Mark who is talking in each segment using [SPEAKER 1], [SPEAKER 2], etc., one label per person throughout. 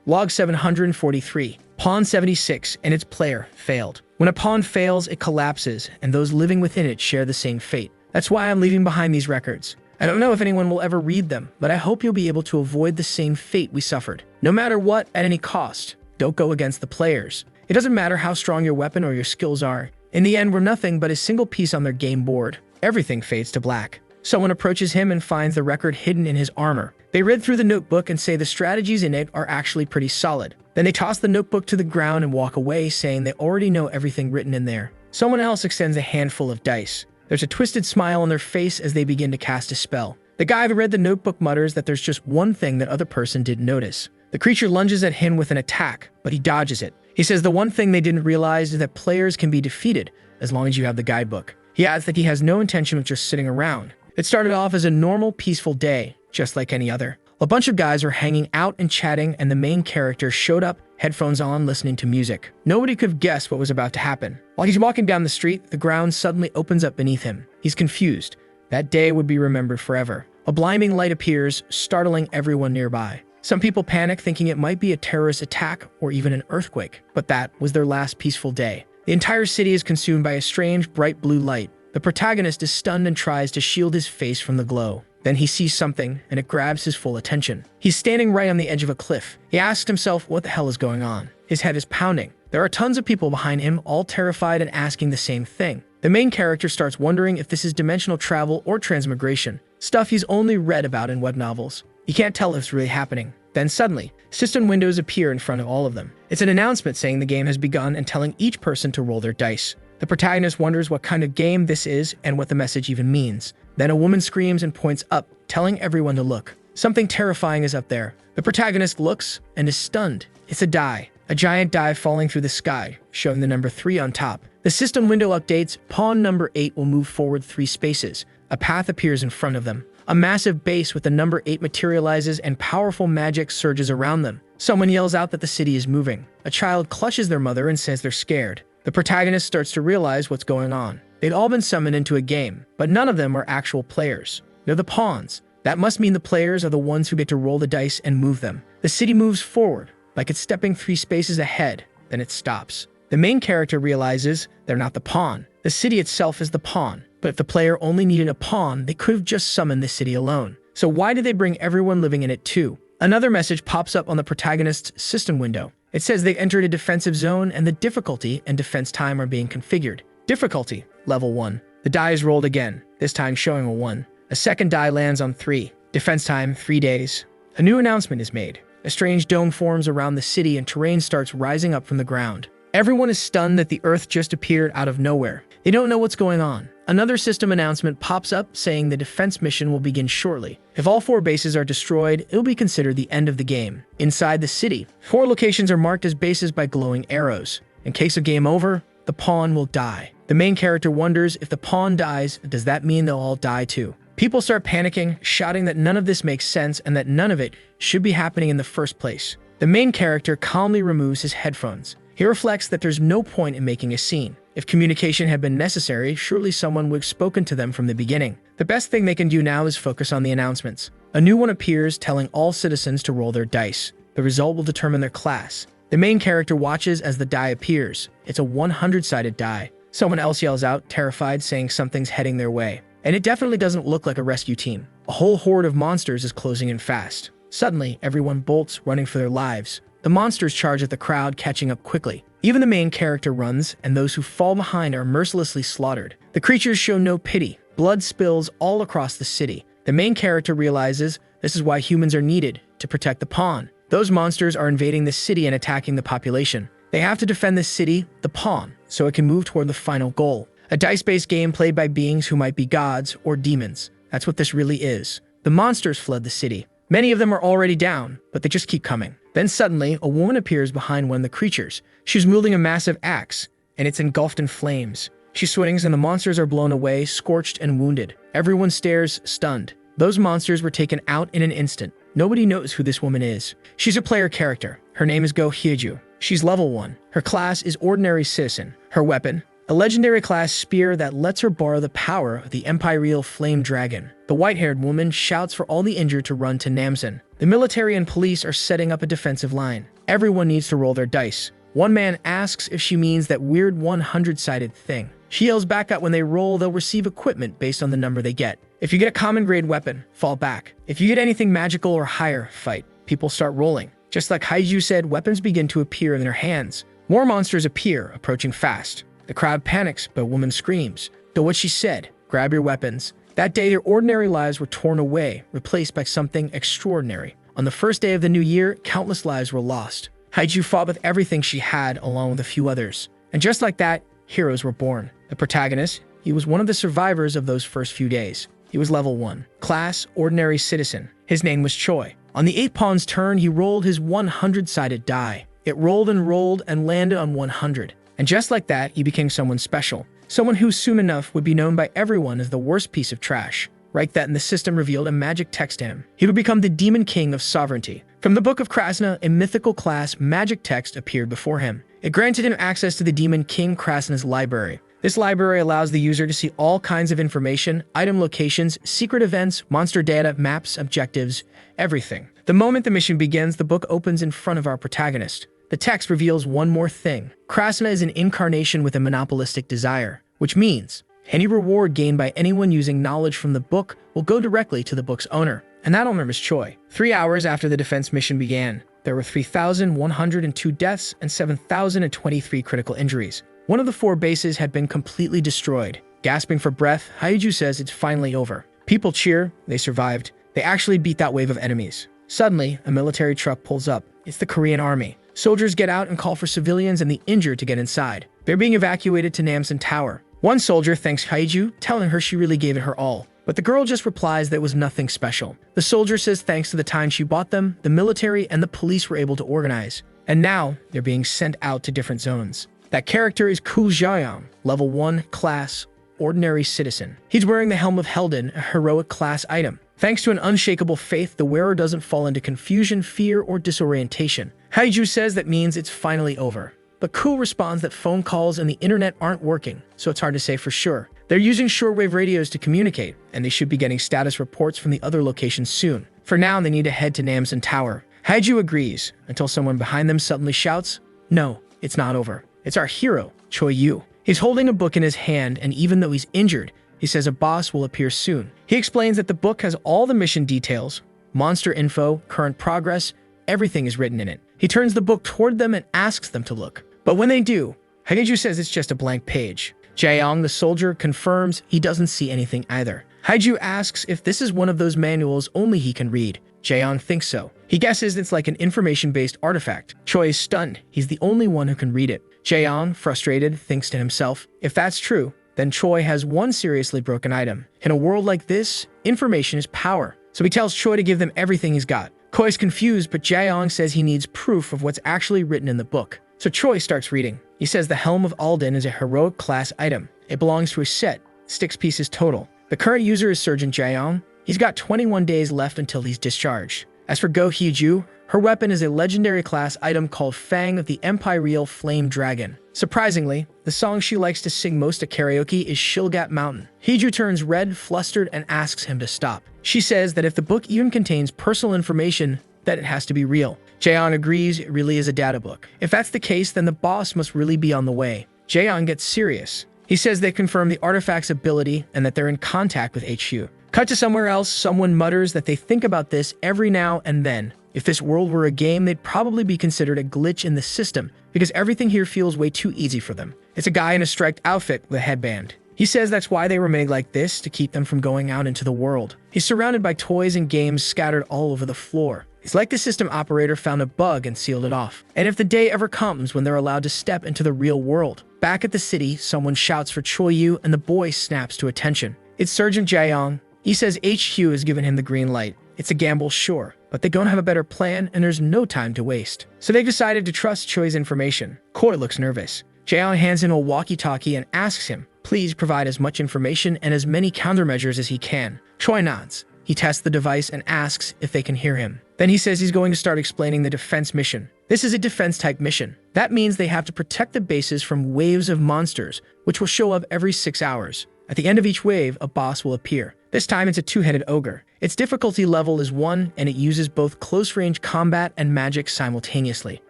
[SPEAKER 1] Log 743. Pawn 76 and its player failed. When a pawn fails, it collapses, and those living within it share the same fate. That's why I'm leaving behind these records. I don't know if anyone will ever read them, but I hope you'll be able to avoid the same fate we suffered. No matter what, at any cost, don't go against the players. It doesn't matter how strong your weapon or your skills are. In the end, we're nothing but a single piece on their game board. Everything fades to black. Someone approaches him and finds the record hidden in his armor. They read through the notebook and say the strategies in it are actually pretty solid. Then they toss the notebook to the ground and walk away, saying they already know everything written in there. Someone else extends a handful of dice. There's a twisted smile on their face as they begin to cast a spell. The guy who read the notebook mutters that there's just one thing that other person didn't notice. The creature lunges at him with an attack, but he dodges it. He says the one thing they didn't realize is that players can be defeated as long as you have the guidebook. He adds that he has no intention of just sitting around. It started off as a normal, peaceful day, just like any other. A bunch of guys were hanging out and chatting, and the main character showed up, headphones on, listening to music. Nobody could have guessed what was about to happen. While he's walking down the street, the ground suddenly opens up beneath him. He's confused. That day would be remembered forever. A blinding light appears, startling everyone nearby. Some people panic, thinking it might be a terrorist attack or even an earthquake, but that was their last peaceful day. The entire city is consumed by a strange, bright blue light. The protagonist is stunned and tries to shield his face from the glow. Then he sees something, and it grabs his full attention. He's standing right on the edge of a cliff. He asks himself what the hell is going on. His head is pounding. There are tons of people behind him, all terrified and asking the same thing. The main character starts wondering if this is dimensional travel or transmigration, stuff he's only read about in web novels. He can't tell if it's really happening. Then suddenly, system windows appear in front of all of them. It's an announcement saying the game has begun and telling each person to roll their dice. The protagonist wonders what kind of game this is and what the message even means. Then a woman screams and points up, telling everyone to look. Something terrifying is up there. The protagonist looks and is stunned. It's a die. A giant die falling through the sky, showing the number 3 on top. The system window updates. Pawn number 8 will move forward 3 spaces. A path appears in front of them. A massive base with the number 8 materializes and powerful magic surges around them. Someone yells out that the city is moving. A child clutches their mother and says they're scared. The protagonist starts to realize what's going on. They'd all been summoned into a game, but none of them are actual players. They're the pawns. That must mean the players are the ones who get to roll the dice and move them. The city moves forward, like it's stepping 3 spaces ahead, then it stops. The main character realizes they're not the pawn. The city itself is the pawn. But if the player only needed a pawn, they could have just summoned the city alone. So why did they bring everyone living in it too? Another message pops up on the protagonist's system window. It says they've entered a defensive zone and the difficulty and defense time are being configured. Difficulty, level 1. The die is rolled again, this time showing a 1. A second die lands on 3. Defense time, 3 days. A new announcement is made. A strange dome forms around the city and terrain starts rising up from the ground. Everyone is stunned that the Earth just appeared out of nowhere. They don't know what's going on. Another system announcement pops up saying the defense mission will begin shortly. If all 4 bases are destroyed, it'll be considered the end of the game. Inside the city, 4 locations are marked as bases by glowing arrows. In case of game over, the pawn will die. The main character wonders if the pawn dies, does that mean they'll all die too? People start panicking, shouting that none of this makes sense and that none of it should be happening in the first place. The main character calmly removes his headphones. He reflects that there's no point in making a scene. If communication had been necessary, surely someone would have spoken to them from the beginning. The best thing they can do now is focus on the announcements. A new one appears telling all citizens to roll their dice. The result will determine their class. The main character watches as the die appears. It's a 100-sided die. Someone else yells out, terrified, saying something's heading their way. And it definitely doesn't look like a rescue team. A whole horde of monsters is closing in fast. Suddenly, everyone bolts, running for their lives. The monsters charge at the crowd, catching up quickly. Even the main character runs, and those who fall behind are mercilessly slaughtered. The creatures show no pity. Blood spills all across the city. The main character realizes this is why humans are needed, to protect the pawn. Those monsters are invading the city and attacking the population. They have to defend the city, the pawn, so it can move toward the final goal. A dice-based game played by beings who might be gods or demons. That's what this really is. The monsters flood the city. Many of them are already down, but they just keep coming. Then suddenly, a woman appears behind one of the creatures. She's wielding a massive axe, and it's engulfed in flames. She swings and the monsters are blown away, scorched and wounded. Everyone stares, stunned. Those monsters were taken out in an instant. Nobody knows who this woman is. She's a player character. Her name is Go Hyeju. She's level 1. Her class is Ordinary Citizen. Her weapon? A legendary class spear that lets her borrow the power of the Imperial Flame Dragon. The white-haired woman shouts for all the injured to run to Namsen. The military and police are setting up a defensive line. Everyone needs to roll their dice. One man asks if she means that weird 100-sided thing. She yells back out when they roll, they'll receive equipment based on the number they get. If you get a common grade weapon, fall back. If you get anything magical or higher, fight. People start rolling. Just like Haiju said, weapons begin to appear in their hands. More monsters appear, approaching fast. The crowd panics, but a woman screams. Do what she said. Grab your weapons. That day, their ordinary lives were torn away, replaced by something extraordinary. On the first day of the new year, countless lives were lost. Haiju fought with everything she had, along with a few others. And just like that, heroes were born. The protagonist, he was one of the survivors of those first few days. He was level 1. Class, ordinary citizen. His name was Choi. On the 8 pawn's turn, he rolled his 100-sided die. It rolled and landed on 100. And just like that, he became someone special. Someone who soon enough would be known by everyone as the worst piece of trash. Right then, the system revealed a magic text to him. He would become the Demon King of Sovereignty. From the Book of Krasna, a mythical class magic text appeared before him. It granted him access to the Demon King Krasna's library. This library allows the user to see all kinds of information, item locations, secret events, monster data, maps, objectives, everything. The moment the mission begins, the book opens in front of our protagonist. The text reveals one more thing. Krasna is an incarnation with a monopolistic desire, which means any reward gained by anyone using knowledge from the book will go directly to the book's owner. And that owner is Choi. 3 hours after the defense mission began, there were 3,102 deaths and 7,023 critical injuries. One of the 4 bases had been completely destroyed. Gasping for breath, Haiju says it's finally over. People cheer, they survived. They actually beat that wave of enemies. Suddenly, a military truck pulls up. It's the Korean army. Soldiers get out and call for civilians and the injured to get inside. They're being evacuated to Namsan Tower. One soldier thanks Haiju, telling her she really gave it her all. But the girl just replies that it was nothing special. The soldier says thanks to the time she bought them, the military and the police were able to organize. And now, they're being sent out to different zones. That character is Ku Xiaoyang, level 1, class, ordinary citizen. He's wearing the Helm of Helden, a heroic class item. Thanks to an unshakable faith, the wearer doesn't fall into confusion, fear, or disorientation. Haiju says that means it's finally over. But Ku responds that phone calls and the internet aren't working, so it's hard to say for sure. They're using shortwave radios to communicate, and they should be getting status reports from the other locations soon. For now, they need to head to Namsan Tower. Haiju agrees, until someone behind them suddenly shouts, "No, it's not over. It's our hero, Choi Yu." He's holding a book in his hand, and even though he's injured, he says a boss will appear soon. He explains that the book has all the mission details, monster info, current progress, everything is written in it. He turns the book toward them and asks them to look. But when they do, Haiju says it's just a blank page. Jaeyoung, the soldier, confirms he doesn't see anything either. Haiju asks if this is one of those manuals only he can read. Jaeyoung thinks so. He guesses it's like an information-based artifact. Choi is stunned. He's the only one who can read it. Jaeyoung, frustrated, thinks to himself, if that's true, then Choi has one seriously broken item. In a world like this, information is power. So he tells Choi to give them everything he's got. Choi is confused, but Jaeyoung says he needs proof of what's actually written in the book. So Choi starts reading. He says the Helm of Alden is a heroic class item. It belongs to a set, 6 pieces total. The current user is Sergeant Jaeyoung. He's got 21 days left until he's discharged. As for Go Hee-ju, her weapon is a legendary class item called Fang of the Empyreal Flame Dragon. Surprisingly, the song she likes to sing most at karaoke is Shilgat Mountain. Hee-ju turns red, flustered, and asks him to stop. She says that if the book even contains personal information, that it has to be real. Jaeyoung agrees it really is a data book. If that's the case, then the boss must really be on the way. Jaeyoung gets serious. He says they confirm the artifact's ability and that they're in contact with HU. Cut to somewhere else, someone mutters that they think about this every now and then. If this world were a game, they'd probably be considered a glitch in the system because everything here feels way too easy for them. It's a guy in a striped outfit with a headband. He says that's why they were made like this, to keep them from going out into the world. He's surrounded by toys and games scattered all over the floor. It's like the system operator found a bug and sealed it off. And if the day ever comes when they're allowed to step into the real world, back at the city, someone shouts for Choi Yu and the boy snaps to attention. It's Sergeant Jaeyoung. He says HQ has given him the green light. It's a gamble, sure, but they don't have a better plan and there's no time to waste. So they've decided to trust Choi's information. Choi looks nervous. Jaeyoung hands him a walkie-talkie and asks him, please provide as much information and as many countermeasures as he can. Choi nods. He tests the device and asks if they can hear him. Then he says he's going to start explaining the defense mission. This is a defense-type mission. That means they have to protect the bases from waves of monsters, which will show up every 6 hours. At the end of each wave, a boss will appear. This time it's a two-headed ogre. Its difficulty level is 1, and it uses both close-range combat and magic simultaneously.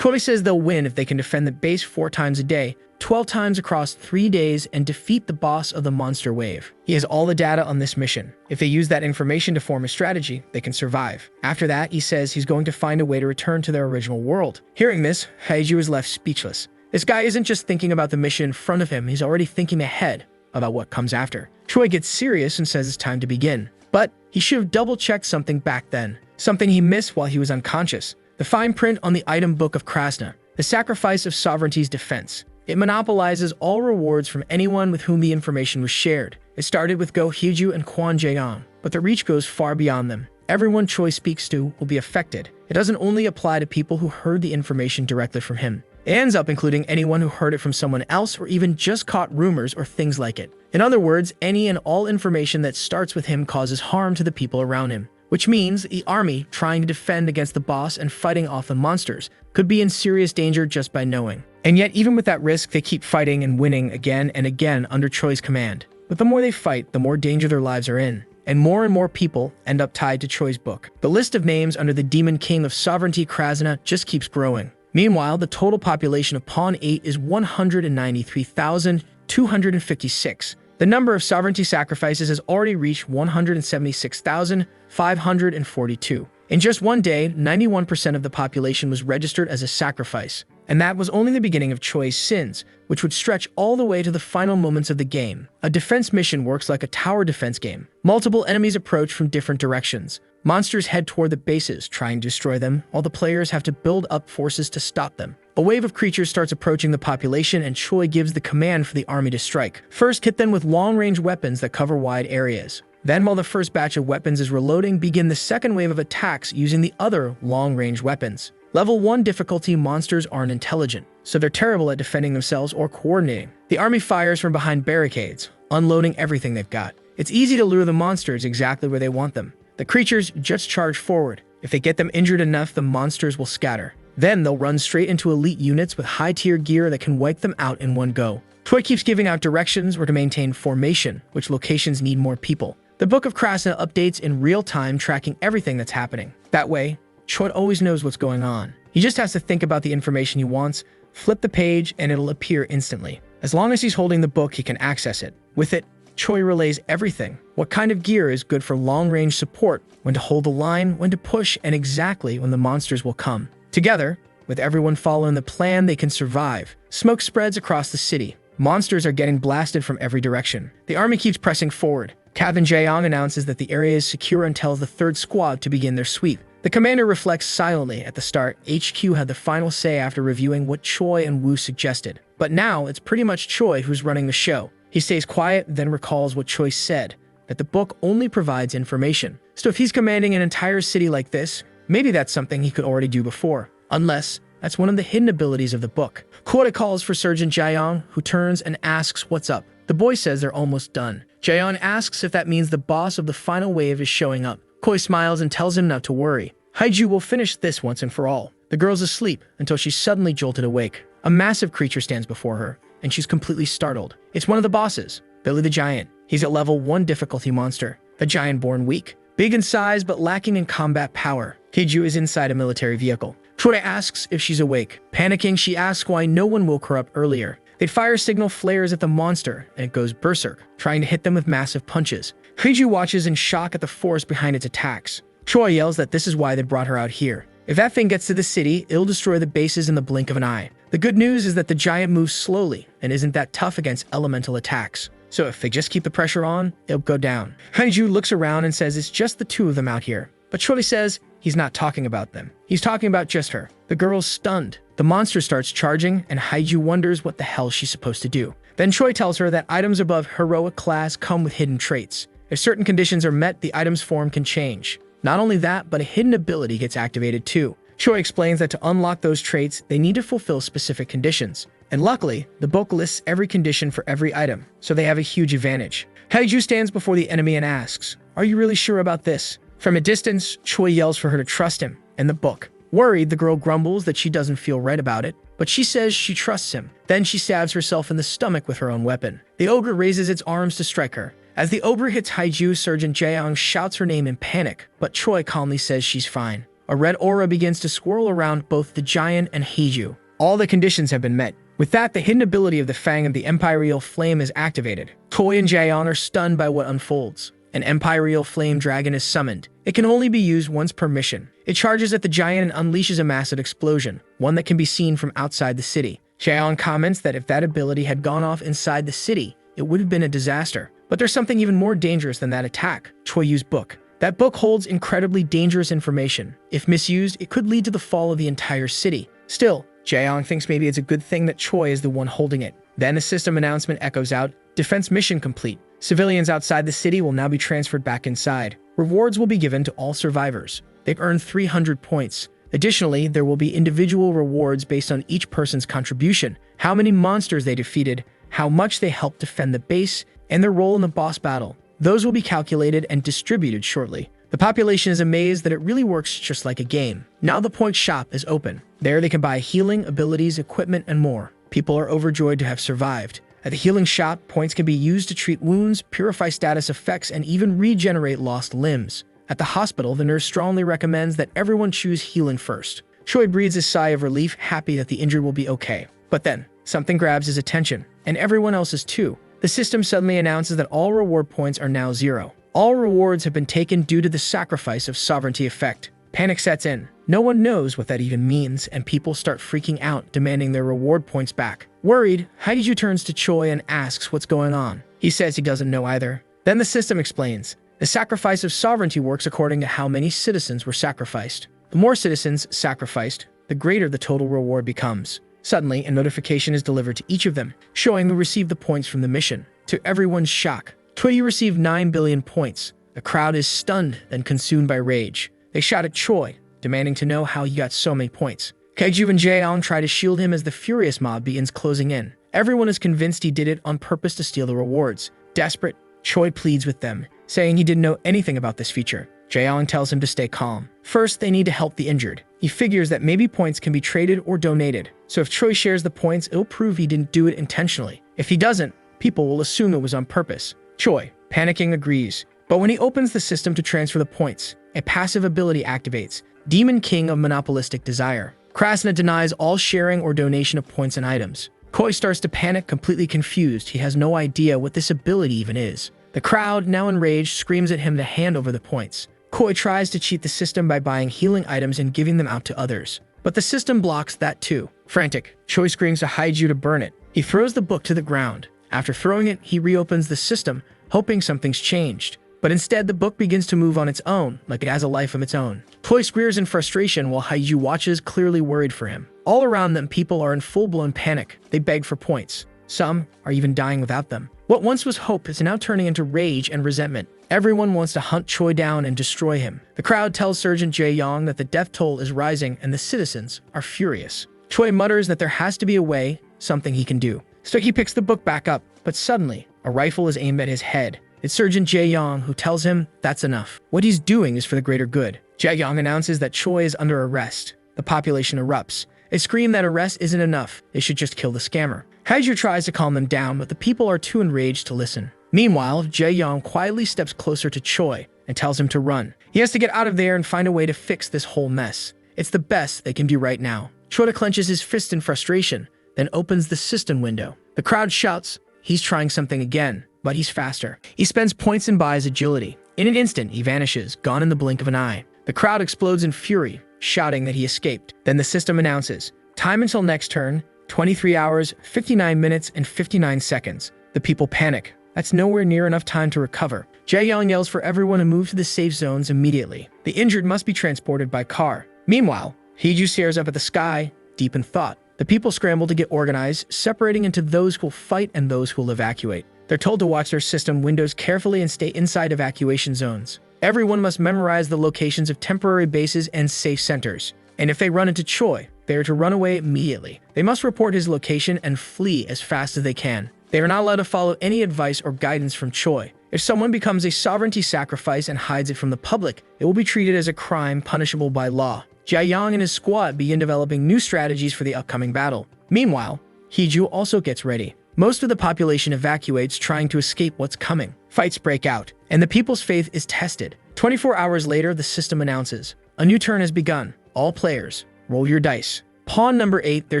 [SPEAKER 1] Choi says they'll win if they can defend the base 4 times a day, 12 times across 3 days, and defeat the boss of the monster wave. He has all the data on this mission. If they use that information to form a strategy, they can survive. After that, he says he's going to find a way to return to their original world. Hearing this, Haiju is left speechless. This guy isn't just thinking about the mission in front of him, he's already thinking ahead about what comes after. Choi gets serious and says it's time to begin. But he should have double-checked something back then. Something he missed while he was unconscious. The fine print on the item book of Krasna. The sacrifice of sovereignty's defense. It monopolizes all rewards from anyone with whom the information was shared. It started with Go Hyuju and Kwon Jae-yong, but the reach goes far beyond them. Everyone Choi speaks to will be affected. It doesn't only apply to people who heard the information directly from him. It ends up including anyone who heard it from someone else or even just caught rumors or things like it. In other words, any and all information that starts with him causes harm to the people around him. Which means the army, trying to defend against the boss and fighting off the monsters, could be in serious danger just by knowing. And yet, even with that risk, they keep fighting and winning again and again under Choi's command. But the more they fight, the more danger their lives are in. And more people end up tied to Choi's book. The list of names under the Demon King of Sovereignty Krasna just keeps growing. Meanwhile, the total population of Pawn 8 is 193,256. The number of sovereignty sacrifices has already reached 176,542. In just one day, 91% of the population was registered as a sacrifice. And that was only the beginning of Choi's sins, which would stretch all the way to the final moments of the game. A defense mission works like a tower defense game. Multiple enemies approach from different directions. Monsters head toward the bases, trying to destroy them, while the players have to build up forces to stop them. A wave of creatures starts approaching the population, and Choi gives the command for the army to strike. First, hit them with long-range weapons that cover wide areas. Then, while the first batch of weapons is reloading, begin the second wave of attacks using the other long-range weapons. Level 1 difficulty monsters aren't intelligent, so they're terrible at defending themselves or coordinating. The army fires from behind barricades, unloading everything they've got. It's easy to lure the monsters exactly where they want them. The creatures just charge forward. If they get them injured enough, the monsters will scatter. Then they'll run straight into elite units with high-tier gear that can wipe them out in one go. Choi keeps giving out directions where to maintain formation, which locations need more people. The Book of Krasna updates in real time, tracking everything that's happening. That way, Choi always knows what's going on. He just has to think about the information he wants, flip the page, and it'll appear instantly. As long as he's holding the book, he can access it. With it, Choi relays everything. What kind of gear is good for long-range support, when to hold the line, when to push, and exactly when the monsters will come. Together, with everyone following the plan, they can survive. Smoke spreads across the city. Monsters are getting blasted from every direction. The army keeps pressing forward. Captain Jae-yong announces that the area is secure and tells the third squad to begin their sweep. The commander reflects silently at the start. HQ had the final say after reviewing what Choi and Woo suggested. But now, it's pretty much Choi who's running the show. He stays quiet, then recalls what Choi said, that the book only provides information. So if he's commanding an entire city like this, maybe that's something he could already do before. Unless, that's one of the hidden abilities of the book. Kota calls for Sergeant Jae-yong, who turns and asks what's up. The boy says they're almost done. Jae-yong asks if that means the boss of the final wave is showing up. Koi smiles and tells him not to worry. Haiju will finish this once and for all. The girl's asleep until she's suddenly jolted awake. A massive creature stands before her, and she's completely startled. It's one of the bosses, Billy the Giant. He's at level 1 difficulty monster, the giant born weak. Big in size but lacking in combat power. Haiju is inside a military vehicle. Choi asks if she's awake. Panicking, she asks why no one woke her up earlier. They fire signal flares at the monster, and it goes berserk, trying to hit them with massive punches. Haiju watches in shock at the force behind its attacks. Choi yells that this is why they brought her out here. If that thing gets to the city, it'll destroy the bases in the blink of an eye. The good news is that the giant moves slowly and isn't that tough against elemental attacks. So if they just keep the pressure on, it'll go down. Haiju looks around and says it's just the two of them out here. But Choi says he's not talking about them. He's talking about just her. The girl's stunned. The monster starts charging, and Haiju wonders what the hell she's supposed to do. Then Choi tells her that items above heroic class come with hidden traits. If certain conditions are met, the item's form can change. Not only that, but a hidden ability gets activated too. Choi explains that to unlock those traits, they need to fulfill specific conditions. And luckily, the book lists every condition for every item, so they have a huge advantage. Haiju stands before the enemy and asks, "Are you really sure about this?" From a distance, Choi yells for her to trust him and the book. Worried, the girl grumbles that she doesn't feel right about it, but she says she trusts him. Then she stabs herself in the stomach with her own weapon. The ogre raises its arms to strike her. As the Obre hits Haiju, Surgeon Jaeyoung shouts her name in panic, but Choi calmly says she's fine. A red aura begins to swirl around both the giant and Haiju. All the conditions have been met. With that, the hidden ability of the Fang of the Empyreal Flame is activated. Choi and Jaeyoung are stunned by what unfolds. An Empyreal Flame Dragon is summoned. It can only be used once per mission. It charges at the giant and unleashes a massive explosion, one that can be seen from outside the city. Jaeyoung comments that if that ability had gone off inside the city, it would have been a disaster. But there's something even more dangerous than that attack. Choi Yu's book. That book holds incredibly dangerous information. If misused, it could lead to the fall of the entire city. Still, Jaeyoung thinks maybe it's a good thing that Choi is the one holding it. Then a system announcement echoes out, defense mission complete. Civilians outside the city will now be transferred back inside. Rewards will be given to all survivors. They've earned 300 points. Additionally, there will be individual rewards based on each person's contribution, how many monsters they defeated, how much they helped defend the base, and their role in the boss battle. Those will be calculated and distributed shortly. The population is amazed that it really works just like a game. Now the point shop is open. There they can buy healing, abilities, equipment, and more. People are overjoyed to have survived. At the healing shop, points can be used to treat wounds, purify status effects, and even regenerate lost limbs. At the hospital, the nurse strongly recommends that everyone choose healing first. Choi breathes a sigh of relief, happy that the injured will be okay. But then, something grabs his attention, and everyone else's too. The system suddenly announces that all reward points are now 0. All rewards have been taken due to the sacrifice of sovereignty effect. Panic sets in. No one knows what that even means, and people start freaking out, demanding their reward points back. Worried, Haiju turns to Choi and asks what's going on. He says he doesn't know either. Then the system explains. The sacrifice of sovereignty works according to how many citizens were sacrificed. The more citizens sacrificed, the greater the total reward becomes. Suddenly, a notification is delivered to each of them, showing who received the points from the mission. To everyone's shock, Choi received 9 billion points. The crowd is stunned, then consumed by rage. They shout at Choi, demanding to know how he got so many points. Kaiju and Jaeyoung try to shield him as the furious mob begins closing in. Everyone is convinced he did it on purpose to steal the rewards. Desperate, Choi pleads with them, saying he didn't know anything about this feature. Jaeyoung tells him to stay calm. First, they need to help the injured. He figures that maybe points can be traded or donated. So if Choi shares the points, it'll prove he didn't do it intentionally. If he doesn't, people will assume it was on purpose. Choi, panicking, agrees. But when he opens the system to transfer the points, a passive ability activates, Demon King of Monopolistic Desire. Krasna denies all sharing or donation of points and items. Choi starts to panic, completely confused. He has no idea what this ability even is. The crowd, now enraged, screams at him to hand over the points. Choi tries to cheat the system by buying healing items and giving them out to others. But the system blocks that too. Frantic, Choi screams to Haiju to burn it. He throws the book to the ground. After throwing it, he reopens the system, hoping something's changed. But instead, the book begins to move on its own, like it has a life of its own. Choi squeals in frustration while Haiju watches, clearly worried for him. All around them, people are in full-blown panic. They beg for points. Some are even dying without them. What once was hope is now turning into rage and resentment. Everyone wants to hunt Choi down and destroy him. The crowd tells Sergeant Jaeyoung that the death toll is rising and the citizens are furious. Choi mutters that there has to be a way, something he can do. So he picks the book back up, but suddenly, a rifle is aimed at his head. It's Sergeant Jaeyoung who tells him that's enough. What he's doing is for the greater good. Jaeyoung announces that Choi is under arrest. The population erupts. They scream that arrest isn't enough. They should just kill the scammer. Haiju tries to calm them down, but the people are too enraged to listen. Meanwhile, Jaeyoung quietly steps closer to Choi and tells him to run. He has to get out of there and find a way to fix this whole mess. It's the best they can do right now. Choi clenches his fist in frustration, then opens the system window. The crowd shouts. He's trying something again, but he's faster. He spends points and buys agility. In an instant, he vanishes, gone in the blink of an eye. The crowd explodes in fury, shouting that he escaped. Then the system announces, time until next turn, 23 hours, 59 minutes, and 59 seconds. The people panic. That's nowhere near enough time to recover. Jaeyoung yells for everyone to move to the safe zones immediately. The injured must be transported by car. Meanwhile, Haiju stares up at the sky, deep in thought. The people scramble to get organized, separating into those who'll fight and those who'll evacuate. They're told to watch their system windows carefully and stay inside evacuation zones. Everyone must memorize the locations of temporary bases and safe centers. And if they run into Choi, they are to run away immediately. They must report his location and flee as fast as they can. They are not allowed to follow any advice or guidance from Choi. If someone becomes a sovereignty sacrifice and hides it from the public, it will be treated as a crime punishable by law. Jaeyoung and his squad begin developing new strategies for the upcoming battle. Meanwhile, Haiju also gets ready. Most of the population evacuates, trying to escape what's coming. Fights break out, and the people's faith is tested. 24 hours later, the system announces, a new turn has begun. All players, roll your dice. Pawn number 8, their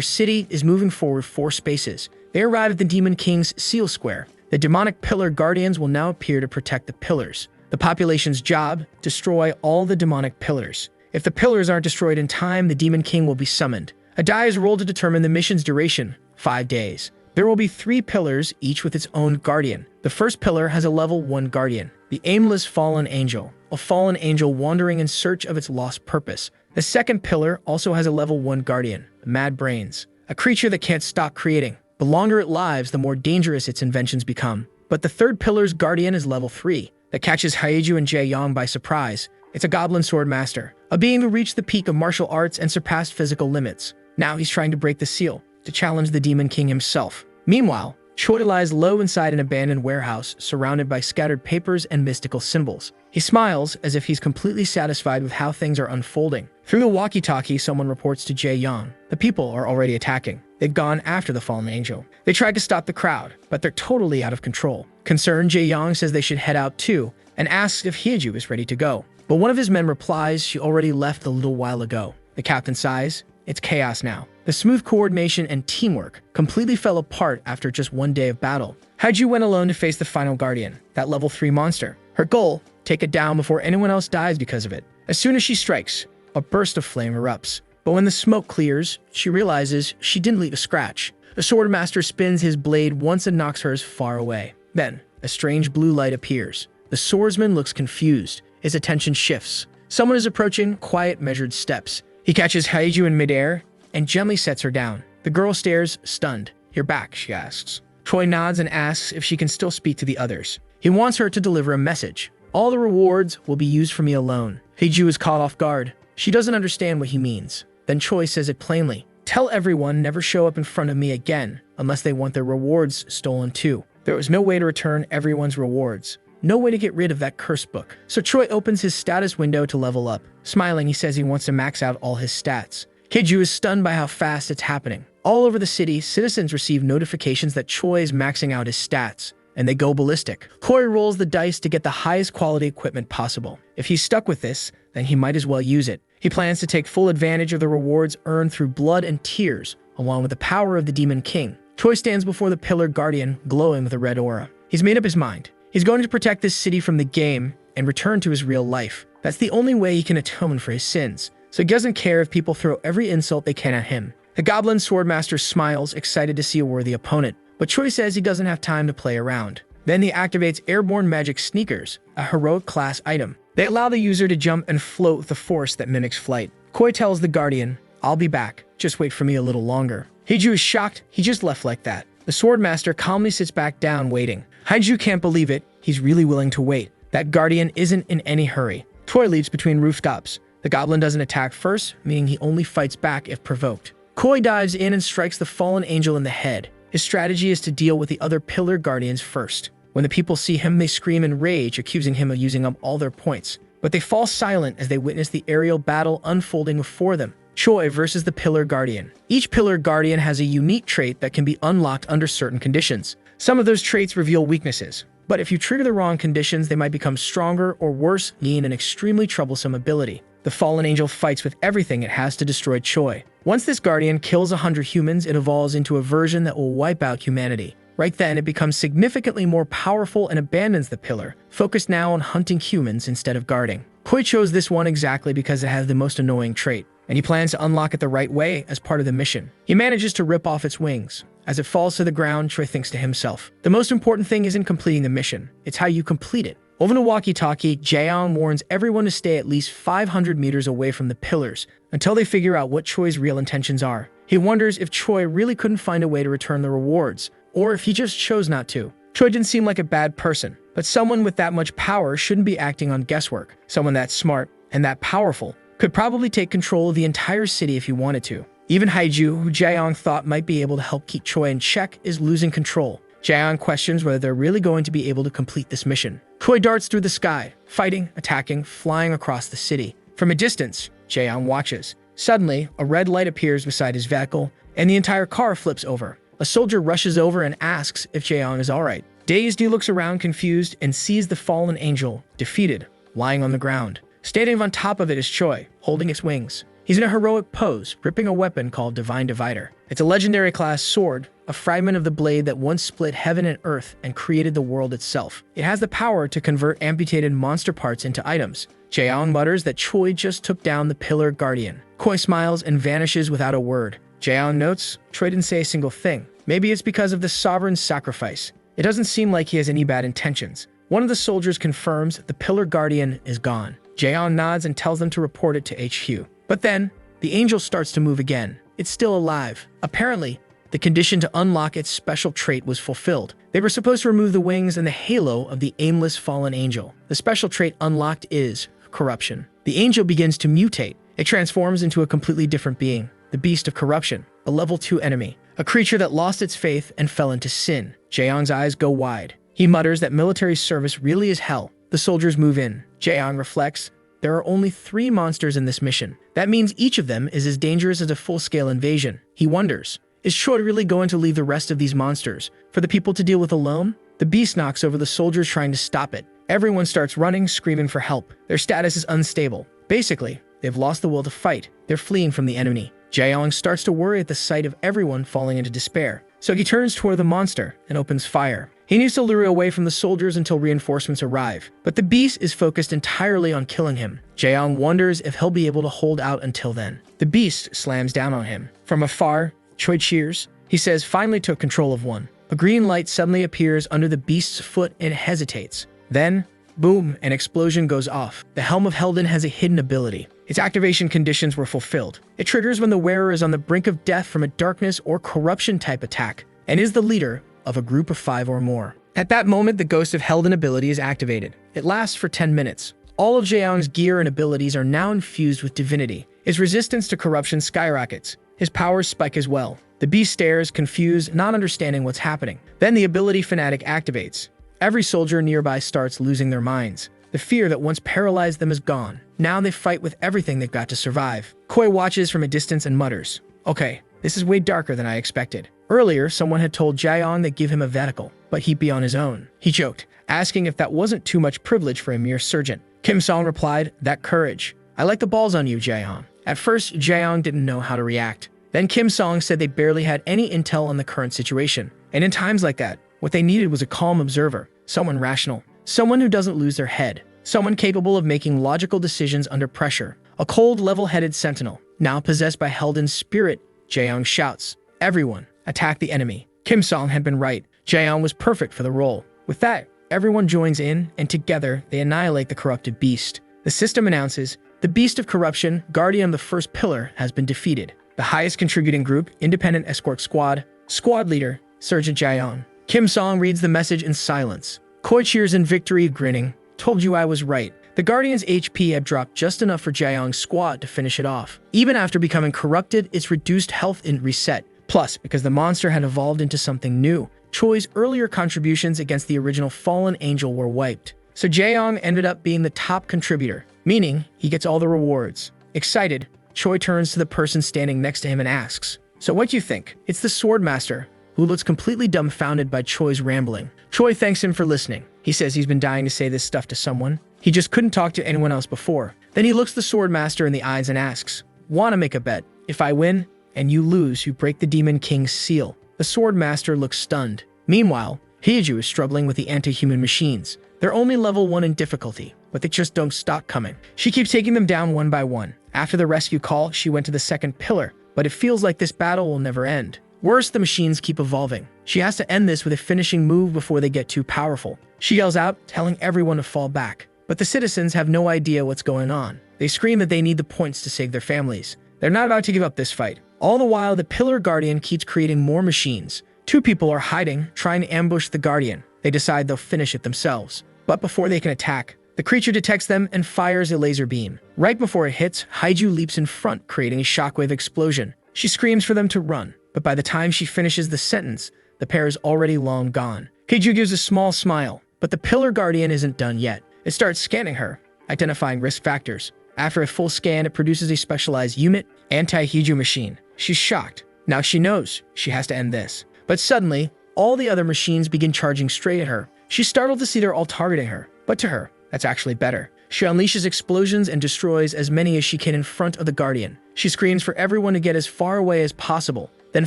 [SPEAKER 1] city is moving forward 4 spaces. They arrive at the Demon King's seal square. The demonic pillar guardians will now appear to protect the pillars. The population's job, destroy all the demonic pillars. If the pillars aren't destroyed in time, the Demon King will be summoned. A die is rolled to determine the mission's duration, 5 days. There will be 3 pillars, each with its own guardian. The first pillar has a level 1 guardian, the aimless fallen angel, a fallen angel wandering in search of its lost purpose. The second pillar also has a level 1 guardian, the mad brains, a creature that can't stop creating. The longer it lives, the more dangerous its inventions become. But the third pillar's guardian is level 3, that catches Haiju and Jae-young by surprise. It's a goblin sword master, a being who reached the peak of martial arts and surpassed physical limits. Now he's trying to break the seal, to challenge the Demon King himself. Meanwhile, Choi lies low inside an abandoned warehouse, surrounded by scattered papers and mystical symbols. He smiles as if he's completely satisfied with how things are unfolding. Through the walkie-talkie, someone reports to Jae-young. The people are already attacking. They've gone after the fallen angel. They tried to stop the crowd, but they're totally out of control. Concerned, Jae-young says they should head out too, and asks if Hyeju is ready to go. But one of his men replies she already left a little while ago. The captain sighs. It's chaos now. The smooth coordination and teamwork completely fell apart after just one day of battle. Haiju went alone to face the final guardian, that level 3 monster. Her goal, take it down before anyone else dies because of it. As soon as she strikes, a burst of flame erupts. But when the smoke clears, she realizes she didn't leave a scratch. The swordmaster spins his blade once and knocks hers far away. Then, a strange blue light appears. The swordsman looks confused. His attention shifts. Someone is approaching, quiet, measured steps. He catches Haiju in midair and gently sets her down. The girl stares, stunned. You're back, she asks. Choi nods and asks if she can still speak to the others. He wants her to deliver a message. All the rewards will be used for me alone. Haiju is caught off guard. She doesn't understand what he means. Then Choi says it plainly. Tell everyone never show up in front of me again unless they want their rewards stolen too. There was no way to return everyone's rewards. No way to get rid of that curse book. So Choi opens his status window to level up. Smiling, he says he wants to max out all his stats. Haiju is stunned by how fast it's happening. All over the city, citizens receive notifications that Choi is maxing out his stats, and they go ballistic. Choi rolls the dice to get the highest quality equipment possible. If he's stuck with this, then he might as well use it. He plans to take full advantage of the rewards earned through blood and tears, along with the power of the Demon King. Choi stands before the Pillar Guardian, glowing with a red aura. He's made up his mind. He's going to protect this city from the game and return to his real life. That's the only way he can atone for his sins. So he doesn't care if people throw every insult they can at him. The Goblin Swordmaster smiles, excited to see a worthy opponent. But Choi says he doesn't have time to play around. Then he activates Airborne Magic Sneakers, a heroic class item. They allow the user to jump and float with a force that mimics flight. Choi tells the Guardian, I'll be back. Just wait for me a little longer. Haiju is shocked. He just left like that. The Swordmaster calmly sits back down, waiting. Haiju can't believe it. He's really willing to wait. That Guardian isn't in any hurry. Choi leaps between rooftops. The Goblin doesn't attack first, meaning he only fights back if provoked. Choi dives in and strikes the fallen angel in the head. His strategy is to deal with the other Pillar Guardians first. When the people see him, they scream in rage, accusing him of using up all their points. But they fall silent as they witness the aerial battle unfolding before them. Choi versus the Pillar Guardian. Each Pillar Guardian has a unique trait that can be unlocked under certain conditions. Some of those traits reveal weaknesses, but if you trigger the wrong conditions, they might become stronger or worse, gain an extremely troublesome ability. The fallen angel fights with everything it has to destroy Choi. Once this Guardian kills 100 humans, it evolves into a version that will wipe out humanity. Right then, it becomes significantly more powerful and abandons the Pillar, focused now on hunting humans instead of guarding. Choi chose this one exactly because it has the most annoying trait, and he plans to unlock it the right way as part of the mission. He manages to rip off its wings. As it falls to the ground, Choi thinks to himself, the most important thing isn't completing the mission, it's how you complete it. Over the walkie-talkie, Jaeyoung warns everyone to stay at least 500 meters away from the pillars until they figure out what Choi's real intentions are. He wonders if Choi really couldn't find a way to return the rewards, or if he just chose not to. Choi didn't seem like a bad person, but someone with that much power shouldn't be acting on guesswork. Someone that smart and that powerful could probably take control of the entire city if he wanted to. Even Haiju, who Jaeyoung thought might be able to help keep Choi in check, is losing control. Jaeyoung questions whether they're really going to be able to complete this mission. Choi darts through the sky, fighting, attacking, flying across the city. From a distance, Jaeyoung watches. Suddenly, a red light appears beside his vehicle, and the entire car flips over. A soldier rushes over and asks if Jaehyung is alright. Dazed, he looks around confused and sees the fallen angel, defeated, lying on the ground. Standing on top of it is Choi, holding its wings. He's in a heroic pose, gripping a weapon called Divine Divider. It's a legendary class sword, a fragment of the blade that once split heaven and earth and created the world itself. It has the power to convert amputated monster parts into items. Jaehyung mutters that Choi just took down the Pillar Guardian. Choi smiles and vanishes without a word. Jaehyung notes Choi didn't say a single thing. Maybe it's because of the sovereign's sacrifice. It doesn't seem like he has any bad intentions. One of the soldiers confirms the Pillar Guardian is gone. Jaehyung nods and tells them to report it to HQ. But then, the angel starts to move again. It's still alive. Apparently, the condition to unlock its special trait was fulfilled. They were supposed to remove the wings and the halo of the aimless fallen angel. The special trait unlocked is corruption. The angel begins to mutate. It transforms into a completely different being, the Beast of Corruption, a level 2 enemy, a creature that lost its faith and fell into sin. Jaehyung's eyes go wide. He mutters that military service really is hell. The soldiers move in. Jaehyung reflects, there are only 3 monsters in this mission. That means each of them is as dangerous as a full-scale invasion. He wonders, is Choi really going to leave the rest of these monsters for the people to deal with alone? The beast knocks over the soldiers trying to stop it. Everyone starts running, screaming for help. Their status is unstable. Basically, they've lost the will to fight. They're fleeing from the enemy. Jaehyung starts to worry at the sight of everyone falling into despair. So he turns toward the monster and opens fire. He needs to lure away from the soldiers until reinforcements arrive, but the beast is focused entirely on killing him. Jaehyung wonders if he'll be able to hold out until then. The beast slams down on him. From afar, Choi cheers. He says finally took control of one. A green light suddenly appears under the beast's foot and hesitates. Then, boom, an explosion goes off. The Helm of Helden has a hidden ability. Its activation conditions were fulfilled. It triggers when the wearer is on the brink of death from a darkness or corruption type attack, and is the leader of a group of 5 or more. At that moment, the Ghost of Helden ability is activated. It lasts for 10 minutes. All of Jaehyung's gear and abilities are now infused with divinity. His resistance to corruption skyrockets. His powers spike as well. The beast stares, confused, not understanding what's happening. Then the ability Fanatic activates. Every soldier nearby starts losing their minds. The fear that once paralyzed them is gone. Now they fight with everything they've got to survive. Choi watches from a distance and mutters, okay, this is way darker than I expected. Earlier, someone had told Jaehyung they'd give him a veticle, but he'd be on his own. He joked, asking if that wasn't too much privilege for a mere surgeon. Kim Song replied, that courage. I like the balls on you, Jaehyung. At first, Jaehyung didn't know how to react. Then Kim Song said they barely had any intel on the current situation. And in times like that, what they needed was a calm observer, someone rational, someone who doesn't lose their head, someone capable of making logical decisions under pressure. A cold, level-headed sentinel, now possessed by Helden's spirit, Jaehyung shouts, everyone, attack the enemy. Kim Song had been right. Jaehyung was perfect for the role. With that, everyone joins in, and together they annihilate the corrupted beast. The system announces, the Beast of Corruption, Guardian of the First Pillar, has been defeated. The highest contributing group, Independent Escort Squad, Squad Leader, Sergeant Jaehyung. Kim Song reads the message in silence. Choi cheers in victory, grinning. Told you I was right. The Guardian's HP had dropped just enough for Jaehyung's squad to finish it off. Even after becoming corrupted, its reduced health didn't reset. Plus, because the monster had evolved into something new, Choi's earlier contributions against the original fallen angel were wiped. So Jaehyung ended up being the top contributor, meaning he gets all the rewards. Excited, Choi turns to the person standing next to him and asks, so what do you think? It's the Swordmaster, who looks completely dumbfounded by Choi's rambling. Choi thanks him for listening. He says he's been dying to say this stuff to someone. He just couldn't talk to anyone else before. Then he looks the Swordmaster in the eyes and asks, wanna make a bet? If I win, and you lose, you break the Demon King's seal. The Swordmaster looks stunned. Meanwhile, Hyeju is struggling with the anti-human machines. They're only level 1 in difficulty, but they just don't stop coming. She keeps taking them down one by one. After the rescue call, she went to the second pillar, but it feels like this battle will never end. Worse, the machines keep evolving. She has to end this with a finishing move before they get too powerful. She yells out, telling everyone to fall back. But the citizens have no idea what's going on. They scream that they need the points to save their families. They're not about to give up this fight. All the while, the Pillar Guardian keeps creating more machines. 2 people are hiding, trying to ambush the Guardian. They decide they'll finish it themselves. But before they can attack, the creature detects them and fires a laser beam. Right before it hits, Hyeju leaps in front, creating a shockwave explosion. She screams for them to run, but by the time she finishes the sentence, the pair is already long gone. Hyeju gives a small smile, but the Pillar Guardian isn't done yet. It starts scanning her, identifying risk factors. After a full scan, it produces a specialized unit, anti-Hyeju machine. She's shocked. Now she knows she has to end this. But suddenly, all the other machines begin charging straight at her. She's startled to see they're all targeting her. But to her, that's actually better. She unleashes explosions and destroys as many as she can in front of the Guardian. She screams for everyone to get as far away as possible, then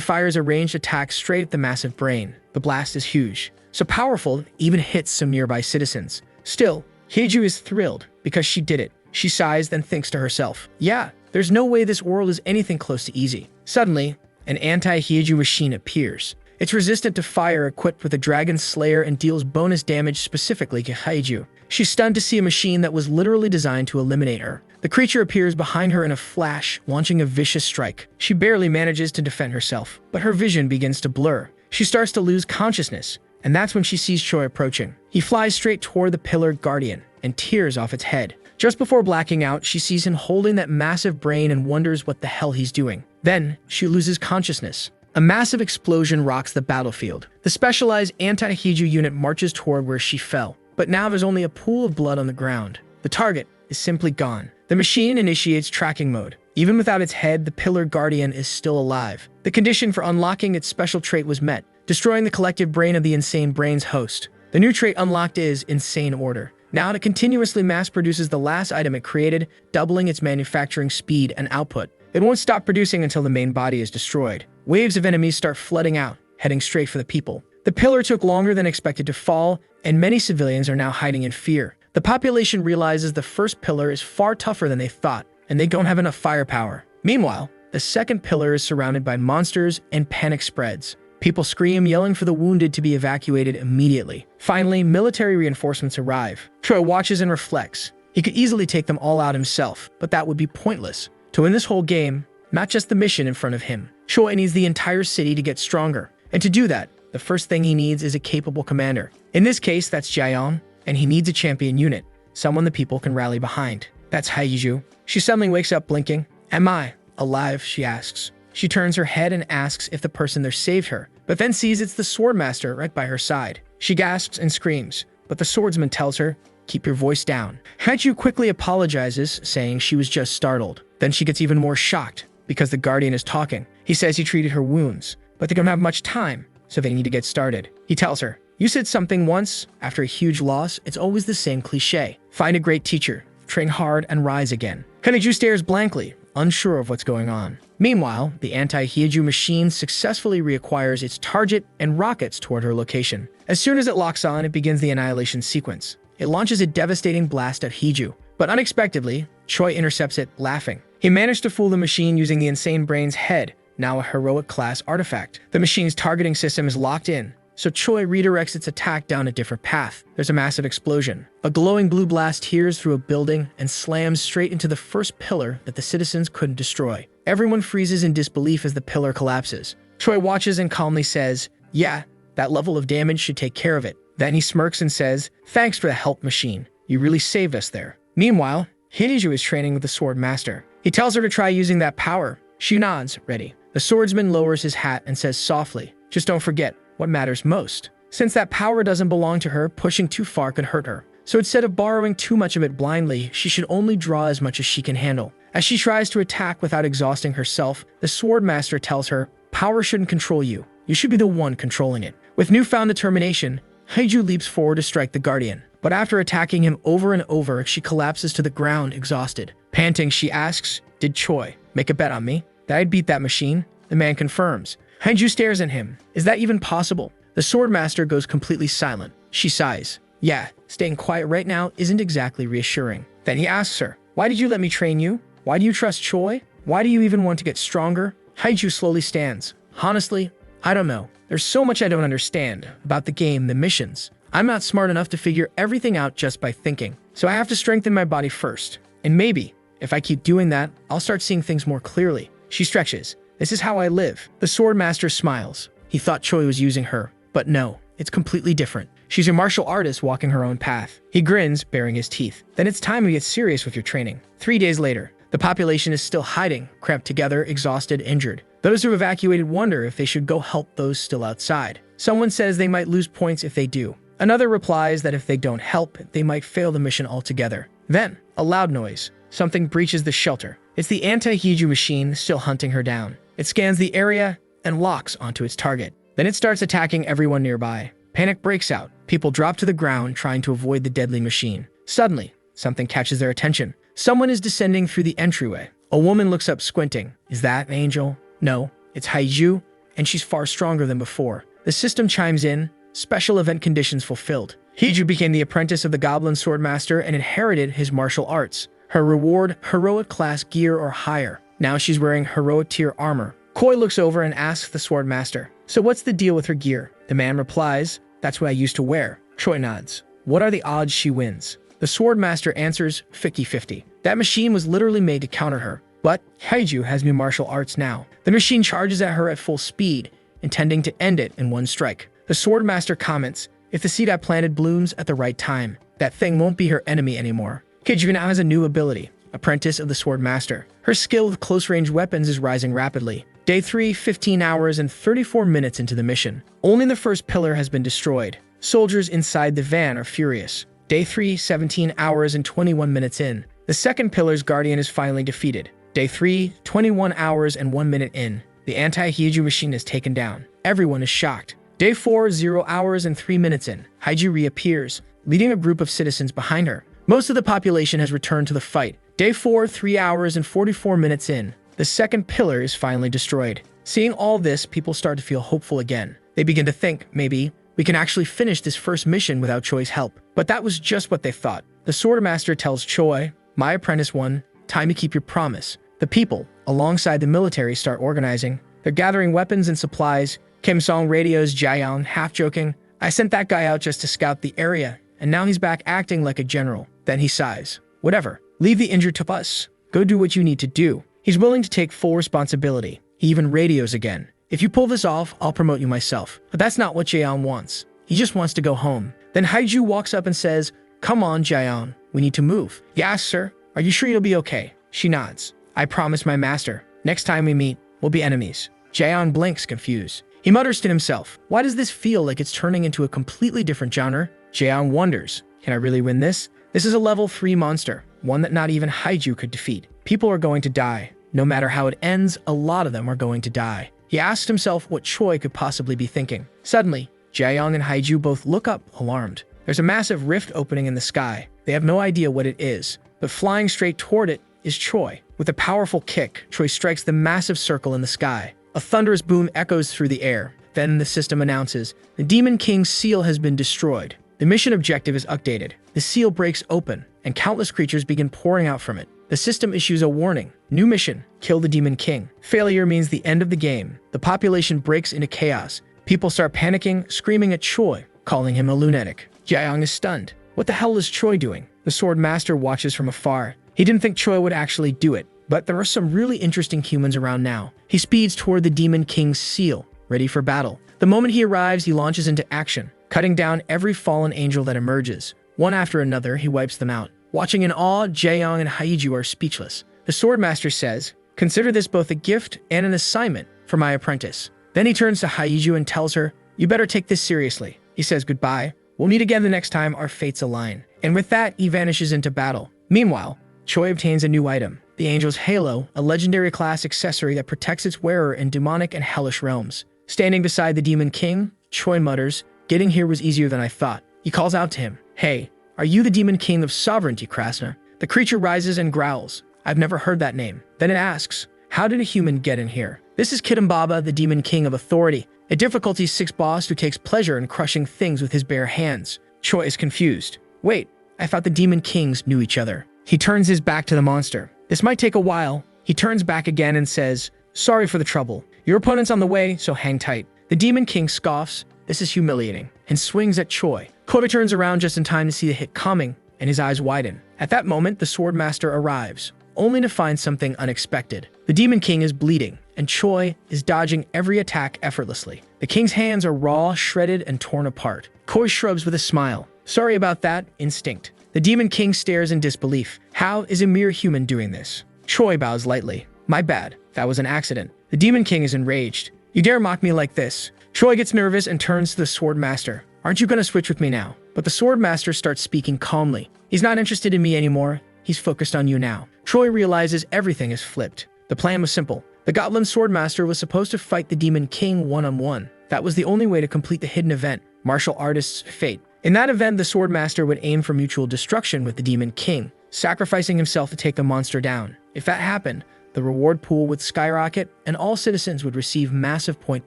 [SPEAKER 1] fires a ranged attack straight at the massive brain. The blast is huge, so powerful it even hits some nearby citizens. Still, Hyeju is thrilled because she did it. She sighs, then thinks to herself, yeah, there's no way this world is anything close to easy. Suddenly, an anti-Hyeju machine appears. It's resistant to fire, equipped with a Dragon Slayer, and deals bonus damage specifically to Hyeju. She's stunned to see a machine that was literally designed to eliminate her. The creature appears behind her in a flash, launching a vicious strike. She barely manages to defend herself, but her vision begins to blur. She starts to lose consciousness, and that's when she sees Choi approaching. He flies straight toward the Pillar Guardian and tears off its head. Just before blacking out, she sees him holding that massive brain and wonders what the hell he's doing. Then, she loses consciousness. A massive explosion rocks the battlefield. The specialized anti-Hyeju unit marches toward where she fell, but now there's only a pool of blood on the ground. The target is simply gone. The machine initiates tracking mode. Even without its head, the Pillar Guardian is still alive. The condition for unlocking its special trait was met, destroying the collective brain of the Insane Brain's host. The new trait unlocked is Insane Order. Now it continuously mass produces the last item it created, doubling its manufacturing speed and output. It won't stop producing until the main body is destroyed. Waves of enemies start flooding out, heading straight for the people. The pillar took longer than expected to fall, and many civilians are now hiding in fear. The population realizes the first pillar is far tougher than they thought, and they don't have enough firepower. Meanwhile, the second pillar is surrounded by monsters, and panic spreads. People scream, yelling for the wounded to be evacuated immediately. Finally, military reinforcements arrive. Choi watches and reflects. He could easily take them all out himself, but that would be pointless. To win this whole game, not just the mission in front of him, Choi needs the entire city to get stronger. And to do that, the first thing he needs is a capable commander. In this case, that's Jaeyoung, and he needs a champion unit, someone the people can rally behind. That's Hyeju. She suddenly wakes up blinking. Am I alive? She asks. She turns her head and asks if the person there saved her, but then sees it's the Swordmaster right by her side. She gasps and screams, but the swordsman tells her, keep your voice down. Hyeju quickly apologizes, saying she was just startled. Then she gets even more shocked, because the Guardian is talking. He says he treated her wounds, but they don't have much time, so they need to get started. He tells her, you said something once, after a huge loss, it's always the same cliche. Find a great teacher, train hard, and rise again. Hyeju stares blankly, unsure of what's going on. Meanwhile, the anti-Hyeju machine successfully reacquires its target and rockets toward her location. As soon as it locks on, it begins the annihilation sequence. It launches a devastating blast at Hyeju, but unexpectedly, Choi intercepts it, laughing. He managed to fool the machine using the Insane Brain's head, now a heroic class artifact. The machine's targeting system is locked in, so Choi redirects its attack down a different path. There's a massive explosion. A glowing blue blast tears through a building and slams straight into the first pillar that the citizens couldn't destroy. Everyone freezes in disbelief as the pillar collapses. Choi watches and calmly says, yeah, that level of damage should take care of it. Then he smirks and says, thanks for the help, machine. You really saved us there. Meanwhile, Hyeju is training with the Sword Master. He tells her to try using that power. She nods, ready. The swordsman lowers his hat and says softly, just don't forget what matters most. Since that power doesn't belong to her, pushing too far could hurt her. So instead of borrowing too much of it blindly, she should only draw as much as she can handle. As she tries to attack without exhausting herself, the Sword Master tells her, power shouldn't control you. You should be the one controlling it. With newfound determination, Hyeju leaps forward to strike the Guardian. But after attacking him over and over, she collapses to the ground, exhausted. Panting, she asks, did Choi make a bet on me that I'd beat that machine? The man confirms. Hyeju stares at him. Is that even possible? The Swordmaster goes completely silent. She sighs. Yeah, staying quiet right now isn't exactly reassuring. Then he asks her, why did you let me train you? Why do you trust Choi? Why do you even want to get stronger? Hyeju slowly stands. Honestly, I don't know. There's so much I don't understand about the game, the missions. I'm not smart enough to figure everything out just by thinking. So I have to strengthen my body first. And maybe, if I keep doing that, I'll start seeing things more clearly. She stretches. This is how I live. The Swordmaster smiles. He thought Choi was using her, but no, it's completely different. She's a martial artist walking her own path. He grins, baring his teeth. Then it's time to get serious with your training. 3 days later, the population is still hiding, cramped together, exhausted, injured. Those who evacuated wonder if they should go help those still outside. Someone says they might lose points if they do. Another replies that if they don't help, they might fail the mission altogether. Then, a loud noise. Something breaches the shelter. It's the anti-Hyeju machine still hunting her down. It scans the area and locks onto its target. Then it starts attacking everyone nearby. Panic breaks out. People drop to the ground trying to avoid the deadly machine. Suddenly, something catches their attention. Someone is descending through the entryway. A woman looks up squinting. Is that an angel? No, it's Haiju, and she's far stronger than before. The system chimes in. Special event conditions fulfilled. Haiju became the apprentice of the Goblin Swordmaster and inherited his martial arts. Her reward, heroic class gear or higher. Now she's wearing heroic tier armor. Koi looks over and asks the Swordmaster, so what's the deal with her gear? The man replies, that's what I used to wear. Choi nods. What are the odds she wins? The Swordmaster answers 50-50. That machine was literally made to counter her. But Haiju has new martial arts now. The machine charges at her at full speed, intending to end it in one strike. The Swordmaster comments, if the seed I planted blooms at the right time, that thing won't be her enemy anymore. Haiju now has a new ability, Apprentice of the Swordmaster. Her skill with close-range weapons is rising rapidly. Day 3, 15 hours and 34 minutes into the mission. Only the first pillar has been destroyed. Soldiers inside the van are furious. Day 3, 17 hours and 21 minutes in. The second pillar's guardian is finally defeated. Day 3, 21 hours and 1 minute in. The anti-Haiju machine is taken down. Everyone is shocked. Day 4, 0 hours and 3 minutes in. Haiju reappears, leading a group of citizens behind her. Most of the population has returned to the fight. Day 4, 3 hours and 44 minutes in. The second pillar is finally destroyed. Seeing all this, people start to feel hopeful again. They begin to think, maybe, we can actually finish this first mission without Choi's help. But that was just what they thought. The Swordmaster tells Choi, my apprentice one, time to keep your promise. The people, alongside the military, start organizing. They're gathering weapons and supplies. Kim Song radios Jaeyoung, half-joking, I sent that guy out just to scout the area, and now he's back acting like a general. Then he sighs. Whatever. Leave the injured to us. Go do what you need to do. He's willing to take full responsibility. He even radios again. If you pull this off, I'll promote you myself. But that's not what Jaeyoung wants. He just wants to go home. Then Haiju walks up and says, come on, Jaeyoung. We need to move. He asks her, are you sure you'll be okay? She nods. I promise my master. Next time we meet, we'll be enemies. Jaeyoung blinks, confused. He mutters to himself, why does this feel like it's turning into a completely different genre? Jaeyoung wonders, can I really win this? This is a level 3 monster, one that not even Haiju could defeat. People are going to die. No matter how it ends, a lot of them are going to die. He asked himself what Choi could possibly be thinking. Suddenly, Jaeyoung and Haiju both look up, alarmed. There's a massive rift opening in the sky. They have no idea what it is, but flying straight toward it is Choi. With a powerful kick, Choi strikes the massive circle in the sky. A thunderous boom echoes through the air. Then the system announces, the Demon King's seal has been destroyed. The mission objective is updated. The seal breaks open, and countless creatures begin pouring out from it. The system issues a warning. New mission, kill the Demon King. Failure means the end of the game. The population breaks into chaos. People start panicking, screaming at Choi, calling him a lunatic. Jaeyoung is stunned. What the hell is Choi doing? The Swordmaster watches from afar. He didn't think Choi would actually do it, but there are some really interesting humans around now. He speeds toward the Demon King's seal, ready for battle. The moment he arrives, he launches into action, cutting down every fallen angel that emerges. One after another, he wipes them out. Watching in awe, Jaeyoung and Haiju are speechless. The Swordmaster says, consider this both a gift and an assignment for my apprentice. Then he turns to Haiju and tells her, you better take this seriously. He says goodbye. We'll meet again the next time our fates align. And with that, he vanishes into battle. Meanwhile, Choi obtains a new item, the Angel's Halo, a legendary class accessory that protects its wearer in demonic and hellish realms. Standing beside the Demon King, Choi mutters, getting here was easier than I thought. He calls out to him, hey, are you the Demon King of Sovereignty, Krasna? The creature rises and growls. I've never heard that name. Then it asks, how did a human get in here? This is Kitambaba, the Demon King of Authority, a difficulty 6 boss who takes pleasure in crushing things with his bare hands. Choi is confused. Wait, I thought the Demon Kings knew each other. He turns his back to the monster. This might take a while. He turns back again and says, sorry for the trouble. Your opponent's on the way, so hang tight. The Demon King scoffs, this is humiliating, and swings at Choi. Choi turns around just in time to see the hit coming, and his eyes widen. At that moment, the Swordmaster arrives, only to find something unexpected. The Demon King is bleeding, and Choi is dodging every attack effortlessly. The King's hands are raw, shredded, and torn apart. Choi shrugs with a smile. Sorry about that, instinct. The Demon King stares in disbelief. How is a mere human doing this? Choi bows lightly. My bad. That was an accident. The Demon King is enraged. You dare mock me like this? Choi gets nervous and turns to the Swordmaster. Aren't you going to switch with me now? But the Swordmaster starts speaking calmly. He's not interested in me anymore. He's focused on you now. Choi realizes everything is flipped. The plan was simple. The Goblin Swordmaster was supposed to fight the Demon King one-on-one. That was the only way to complete the hidden event, Martial Artist's Fate. In that event, the Sword Master would aim for mutual destruction with the Demon King, sacrificing himself to take the monster down. If that happened, the reward pool would skyrocket and all citizens would receive massive point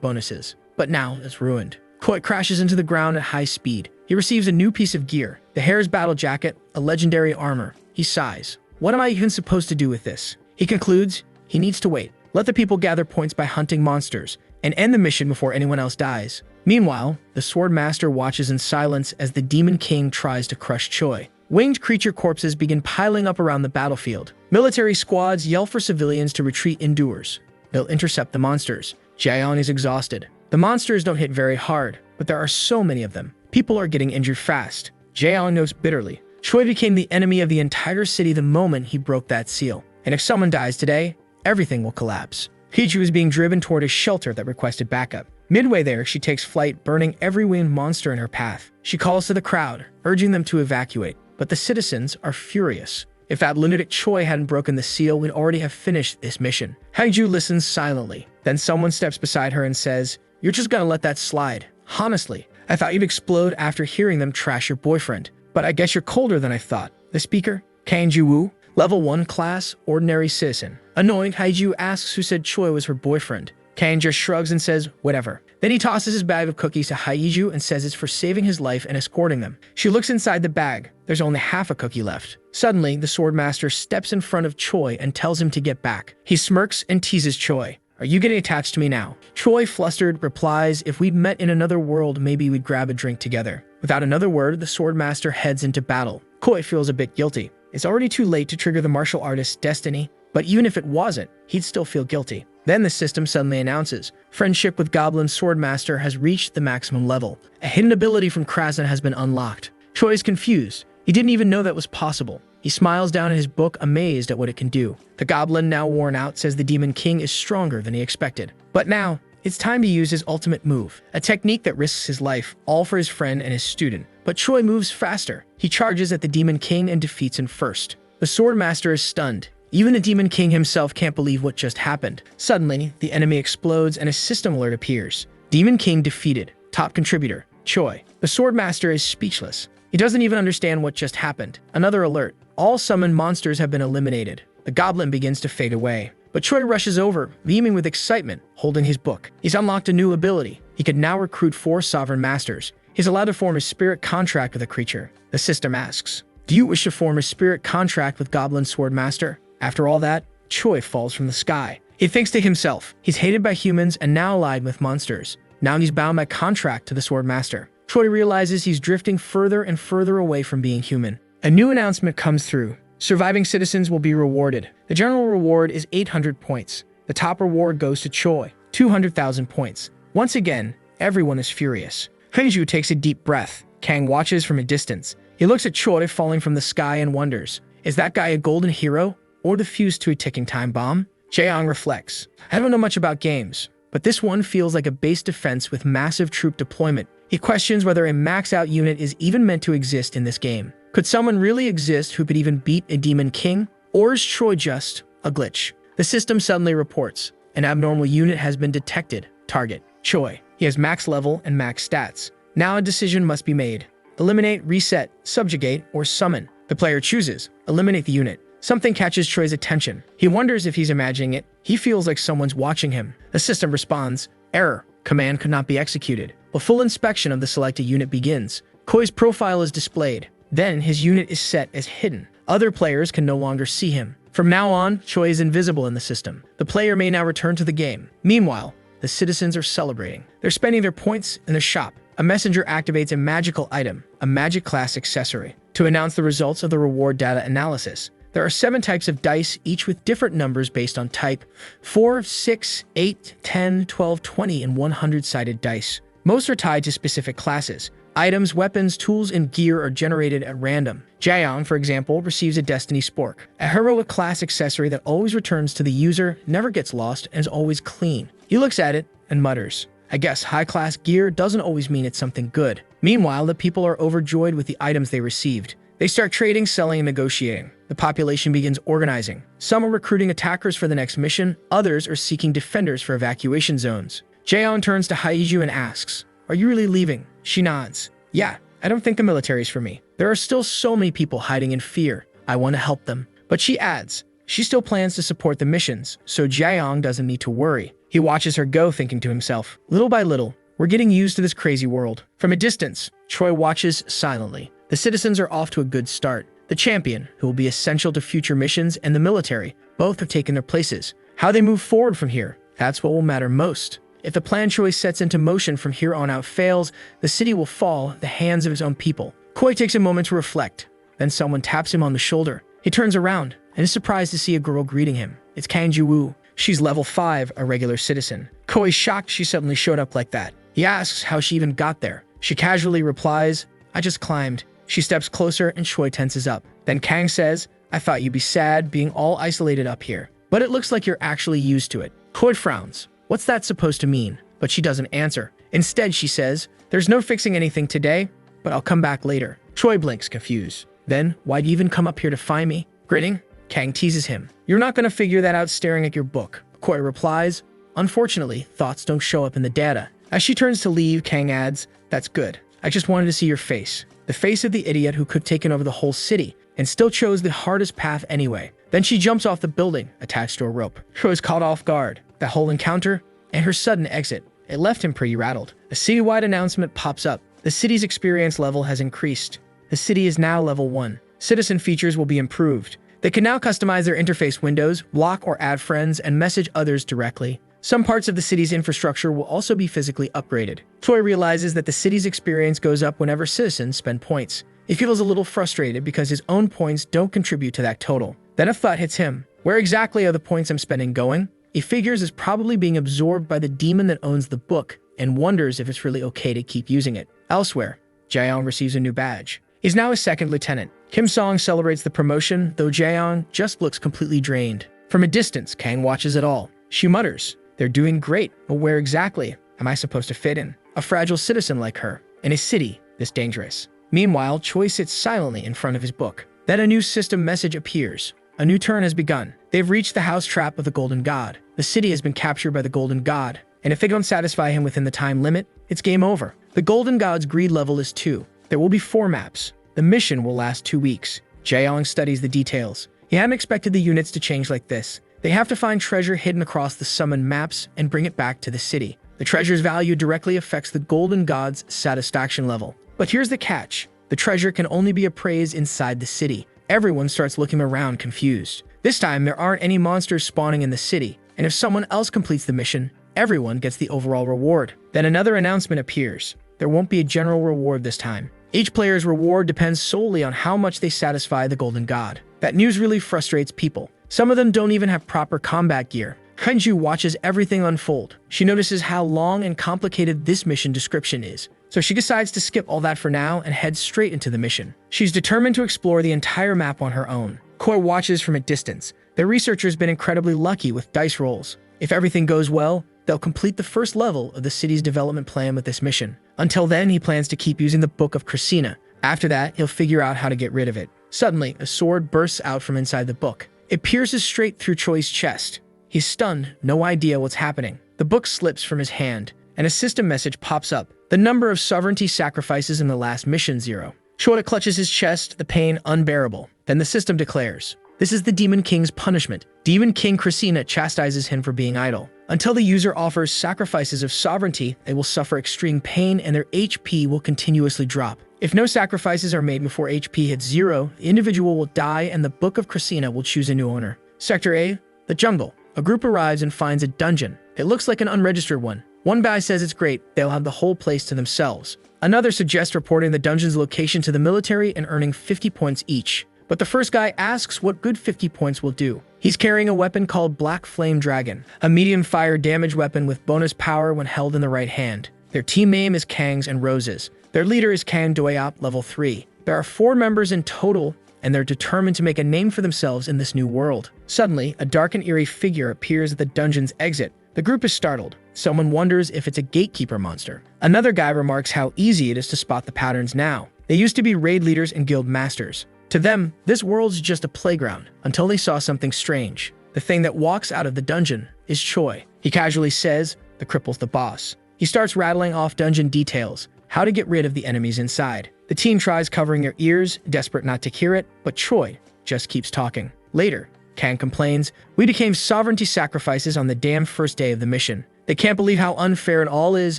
[SPEAKER 1] bonuses. But now it's ruined. Koi crashes into the ground at high speed. He receives a new piece of gear, the Hare's battle jacket, a legendary armor. He sighs. What am I even supposed to do with this? He concludes he needs to wait. Let the people gather points by hunting monsters and end the mission before anyone else dies. Meanwhile, the Sword Master watches in silence as the Demon King tries to crush Choi. Winged creature corpses begin piling up around the battlefield. Military squads yell for civilians to retreat indoors. They'll intercept the monsters. Jaeon is exhausted. The monsters don't hit very hard, but there are so many of them. People are getting injured fast. Jaeon knows bitterly. Choi became the enemy of the entire city the moment he broke that seal. And if someone dies today, everything will collapse. Hiju is being driven toward a shelter that requested backup. Midway there, she takes flight, burning every winged monster in her path. She calls to the crowd, urging them to evacuate. But the citizens are furious. If that lunatic Choi hadn't broken the seal, we'd already have finished this mission. Haiju listens silently. Then someone steps beside her and says, "You're just gonna let that slide. Honestly, I thought you'd explode after hearing them trash your boyfriend. But I guess you're colder than I thought." The speaker, Kang Ji-woo, level 1 class, ordinary citizen. Annoyed, Haiju asks who said Choi was her boyfriend. Kang just shrugs and says, whatever. Then he tosses his bag of cookies to Haiju and says it's for saving his life and escorting them. She looks inside the bag. There's only half a cookie left. Suddenly, the Sword Master steps in front of Choi and tells him to get back. He smirks and teases Choi. "Are you getting attached to me now?" Choi, flustered, replies, "If we'd met in another world, maybe we'd grab a drink together." Without another word, the Sword Master heads into battle. Choi feels a bit guilty. It's already too late to trigger the martial artist's destiny, but even if it wasn't, he'd still feel guilty. Then the system suddenly announces, friendship with Goblin Sword Master has reached the maximum level. A hidden ability from Krasna has been unlocked. Choi is confused. He didn't even know that was possible. He smiles down at his book, amazed at what it can do. The goblin, now worn out, says the Demon King is stronger than he expected. But now, it's time to use his ultimate move, a technique that risks his life, all for his friend and his student. But Choi moves faster. He charges at the Demon King and defeats him first. The Sword Master is stunned. Even the Demon King himself can't believe what just happened. Suddenly, the enemy explodes and a system alert appears. Demon King defeated. Top contributor, Choi. The Sword Master is speechless. He doesn't even understand what just happened. Another alert. All summoned monsters have been eliminated. The goblin begins to fade away. But Choi rushes over, beaming with excitement, holding his book. He's unlocked a new ability. He can now recruit 4 sovereign masters. He's allowed to form a spirit contract with a creature. The system asks, "Do you wish to form a spirit contract with Goblin Sword Master?" After all that, Choi falls from the sky. He thinks to himself, he's hated by humans and now allied with monsters. Now he's bound by contract to the Sword Master. Choi realizes he's drifting further and further away from being human. A new announcement comes through. Surviving citizens will be rewarded. The general reward is 800 points. The top reward goes to Choi, 200,000 points. Once again, everyone is furious. Haiju takes a deep breath. Kang watches from a distance. He looks at Choi falling from the sky and wonders, is that guy a golden hero or the fuse to a ticking time bomb? Jaeong reflects. I don't know much about games, but this one feels like a base defense with massive troop deployment. He questions whether a max-out unit is even meant to exist in this game. Could someone really exist who could even beat a Demon King? Or is Choi just a glitch? The system suddenly reports, an abnormal unit has been detected. Target, Choi. He has max level and max stats. Now a decision must be made. Eliminate, reset, subjugate, or summon. The player chooses. Eliminate the unit. Something catches Choi's attention. He wonders if he's imagining it. He feels like someone's watching him. The system responds, error. Command could not be executed. A full inspection of the selected unit begins. Choi's profile is displayed. Then his unit is set as hidden. Other players can no longer see him. From now on, Choi is invisible in the system. The player may now return to the game. Meanwhile, the citizens are celebrating. They're spending their points in the shop. A messenger activates a magical item, a magic class accessory, to announce the results of the reward data analysis. There are 7 types of dice, each with different numbers based on type: 4, 6, 8, 10, 12, 20, and 100-sided dice. Most are tied to specific classes. Items, weapons, tools, and gear are generated at random. Jaeong, for example, receives a Destiny Spork, a heroic class accessory that always returns to the user, never gets lost, and is always clean. He looks at it and mutters, I guess high-class gear doesn't always mean it's something good. Meanwhile, the people are overjoyed with the items they received. They start trading, selling, and negotiating. The population begins organizing. Some are recruiting attackers for the next mission, others are seeking defenders for evacuation zones. Jaeyoung turns to Haiju and asks, "Are you really leaving?" She nods. "Yeah, I don't think the military's for me. There are still so many people hiding in fear. I want to help them." But she adds, she still plans to support the missions, so Jaeyoung doesn't need to worry. He watches her go, thinking to himself, little by little, we're getting used to this crazy world. From a distance, Choi watches silently. The citizens are off to a good start. The champion, who will be essential to future missions, and the military, both have taken their places. How they move forward from here, that's what will matter most. If the plan Choi sets into motion from here on out fails, the city will fall at the hands of his own people. Choi takes a moment to reflect. Then someone taps him on the shoulder. He turns around and is surprised to see a girl greeting him. It's Kang Ji-woo. She's level 5, a regular citizen. Koi's shocked she suddenly showed up like that. He asks how she even got there. She casually replies, "I just climbed." She steps closer and Choi tenses up. Then Kang says, "I thought you'd be sad being all isolated up here, but it looks like you're actually used to it." Choi frowns. What's that supposed to mean? But she doesn't answer. Instead, she says, "There's no fixing anything today, but I'll come back later." Choi blinks, confused. Then, "Why'd you even come up here to find me?" Grinning, Kang teases him. "You're not going to figure that out staring at your book." Choi replies, "Unfortunately, thoughts don't show up in the data." As she turns to leave, Kang adds, "That's good. I just wanted to see your face. The face of the idiot who could have taken over the whole city and still chose the hardest path anyway." Then she jumps off the building, attached to a rope. Choi is caught off guard. That whole encounter and her sudden exit, it left him pretty rattled. A citywide announcement pops up. The city's experience level has increased. The city is now level 1. Citizen features will be improved. They can now customize their interface windows, block or add friends, and message others directly. Some parts of the city's infrastructure will also be physically upgraded. Choi realizes that the city's experience goes up whenever citizens spend points. He feels a little frustrated because his own points don't contribute to that total. Then a thought hits him. Where exactly are the points I'm spending going? He figures it's probably being absorbed by the demon that owns the book and wonders if it's really okay to keep using it. Elsewhere, Jaeyoung receives a new badge. He's now a second lieutenant. Kim Song celebrates the promotion, though Jaeyoung just looks completely drained. From a distance, Kang watches it all. She mutters, "They're doing great, but where exactly am I supposed to fit in? A fragile citizen like her, in a city this dangerous." Meanwhile, Choi sits silently in front of his book. Then a new system message appears. A new turn has begun. They've reached the house trap of the Golden God. The city has been captured by the Golden God, and if they don't satisfy him within the time limit, it's game over. The Golden God's greed level is 2. There will be 4 maps. The mission will last 2 weeks. Jaeyoung studies the details. He hadn't expected the units to change like this. They have to find treasure hidden across the summoned maps and bring it back to the city. The treasure's value directly affects the Golden God's satisfaction level. But here's the catch. The treasure can only be appraised inside the city. Everyone starts looking around confused. This time, there aren't any monsters spawning in the city, and if someone else completes the mission, everyone gets the overall reward. Then another announcement appears. There won't be a general reward this time. Each player's reward depends solely on how much they satisfy the Golden God. That news really frustrates people. Some of them don't even have proper combat gear. Hyunju watches everything unfold. She notices how long and complicated this mission description is, so she decides to skip all that for now and head straight into the mission. She's determined to explore the entire map on her own. Choi watches from a distance. The researcher's been incredibly lucky with dice rolls. If everything goes well, they'll complete the first level of the city's development plan with this mission. Until then, he plans to keep using the Book of Christina. After that, he'll figure out how to get rid of it. Suddenly, a sword bursts out from inside the book. It pierces straight through Choi's chest. He's stunned, no idea what's happening. The book slips from his hand, and a system message pops up. The number of sovereignty sacrifices in the last mission 0. Choi clutches his chest, the pain unbearable. Then the system declares, this is the Demon King's punishment. Demon King Christina chastises him for being idle. Until the user offers sacrifices of sovereignty, they will suffer extreme pain and their HP will continuously drop. If no sacrifices are made before HP hits 0, the individual will die and the Book of Christina will choose a new owner. Sector A, the jungle. A group arrives and finds a dungeon. It looks like an unregistered one. One guy says it's great, they'll have the whole place to themselves. Another suggests reporting the dungeon's location to the military and earning 50 points each. But the first guy asks what good 50 points will do. He's carrying a weapon called Black Flame Dragon, a medium fire damage weapon with bonus power when held in the right hand. Their team name is Kangs and Roses. Their leader is Kang Doyop, level 3. There are 4 members in total, and they're determined to make a name for themselves in this new world. Suddenly, a dark and eerie figure appears at the dungeon's exit. The group is startled. Someone wonders if it's a gatekeeper monster. Another guy remarks how easy it is to spot the patterns now. They used to be raid leaders and guild masters. To them, this world's just a playground, until they saw something strange. The thing that walks out of the dungeon is Choi. He casually says, that cripples the boss. He starts rattling off dungeon details, how to get rid of the enemies inside. The teen tries covering their ears, desperate not to hear it, but Choi just keeps talking. Later, Kang complains, "We became sovereignty sacrifices on the damn first day of the mission. They can't believe how unfair it all is,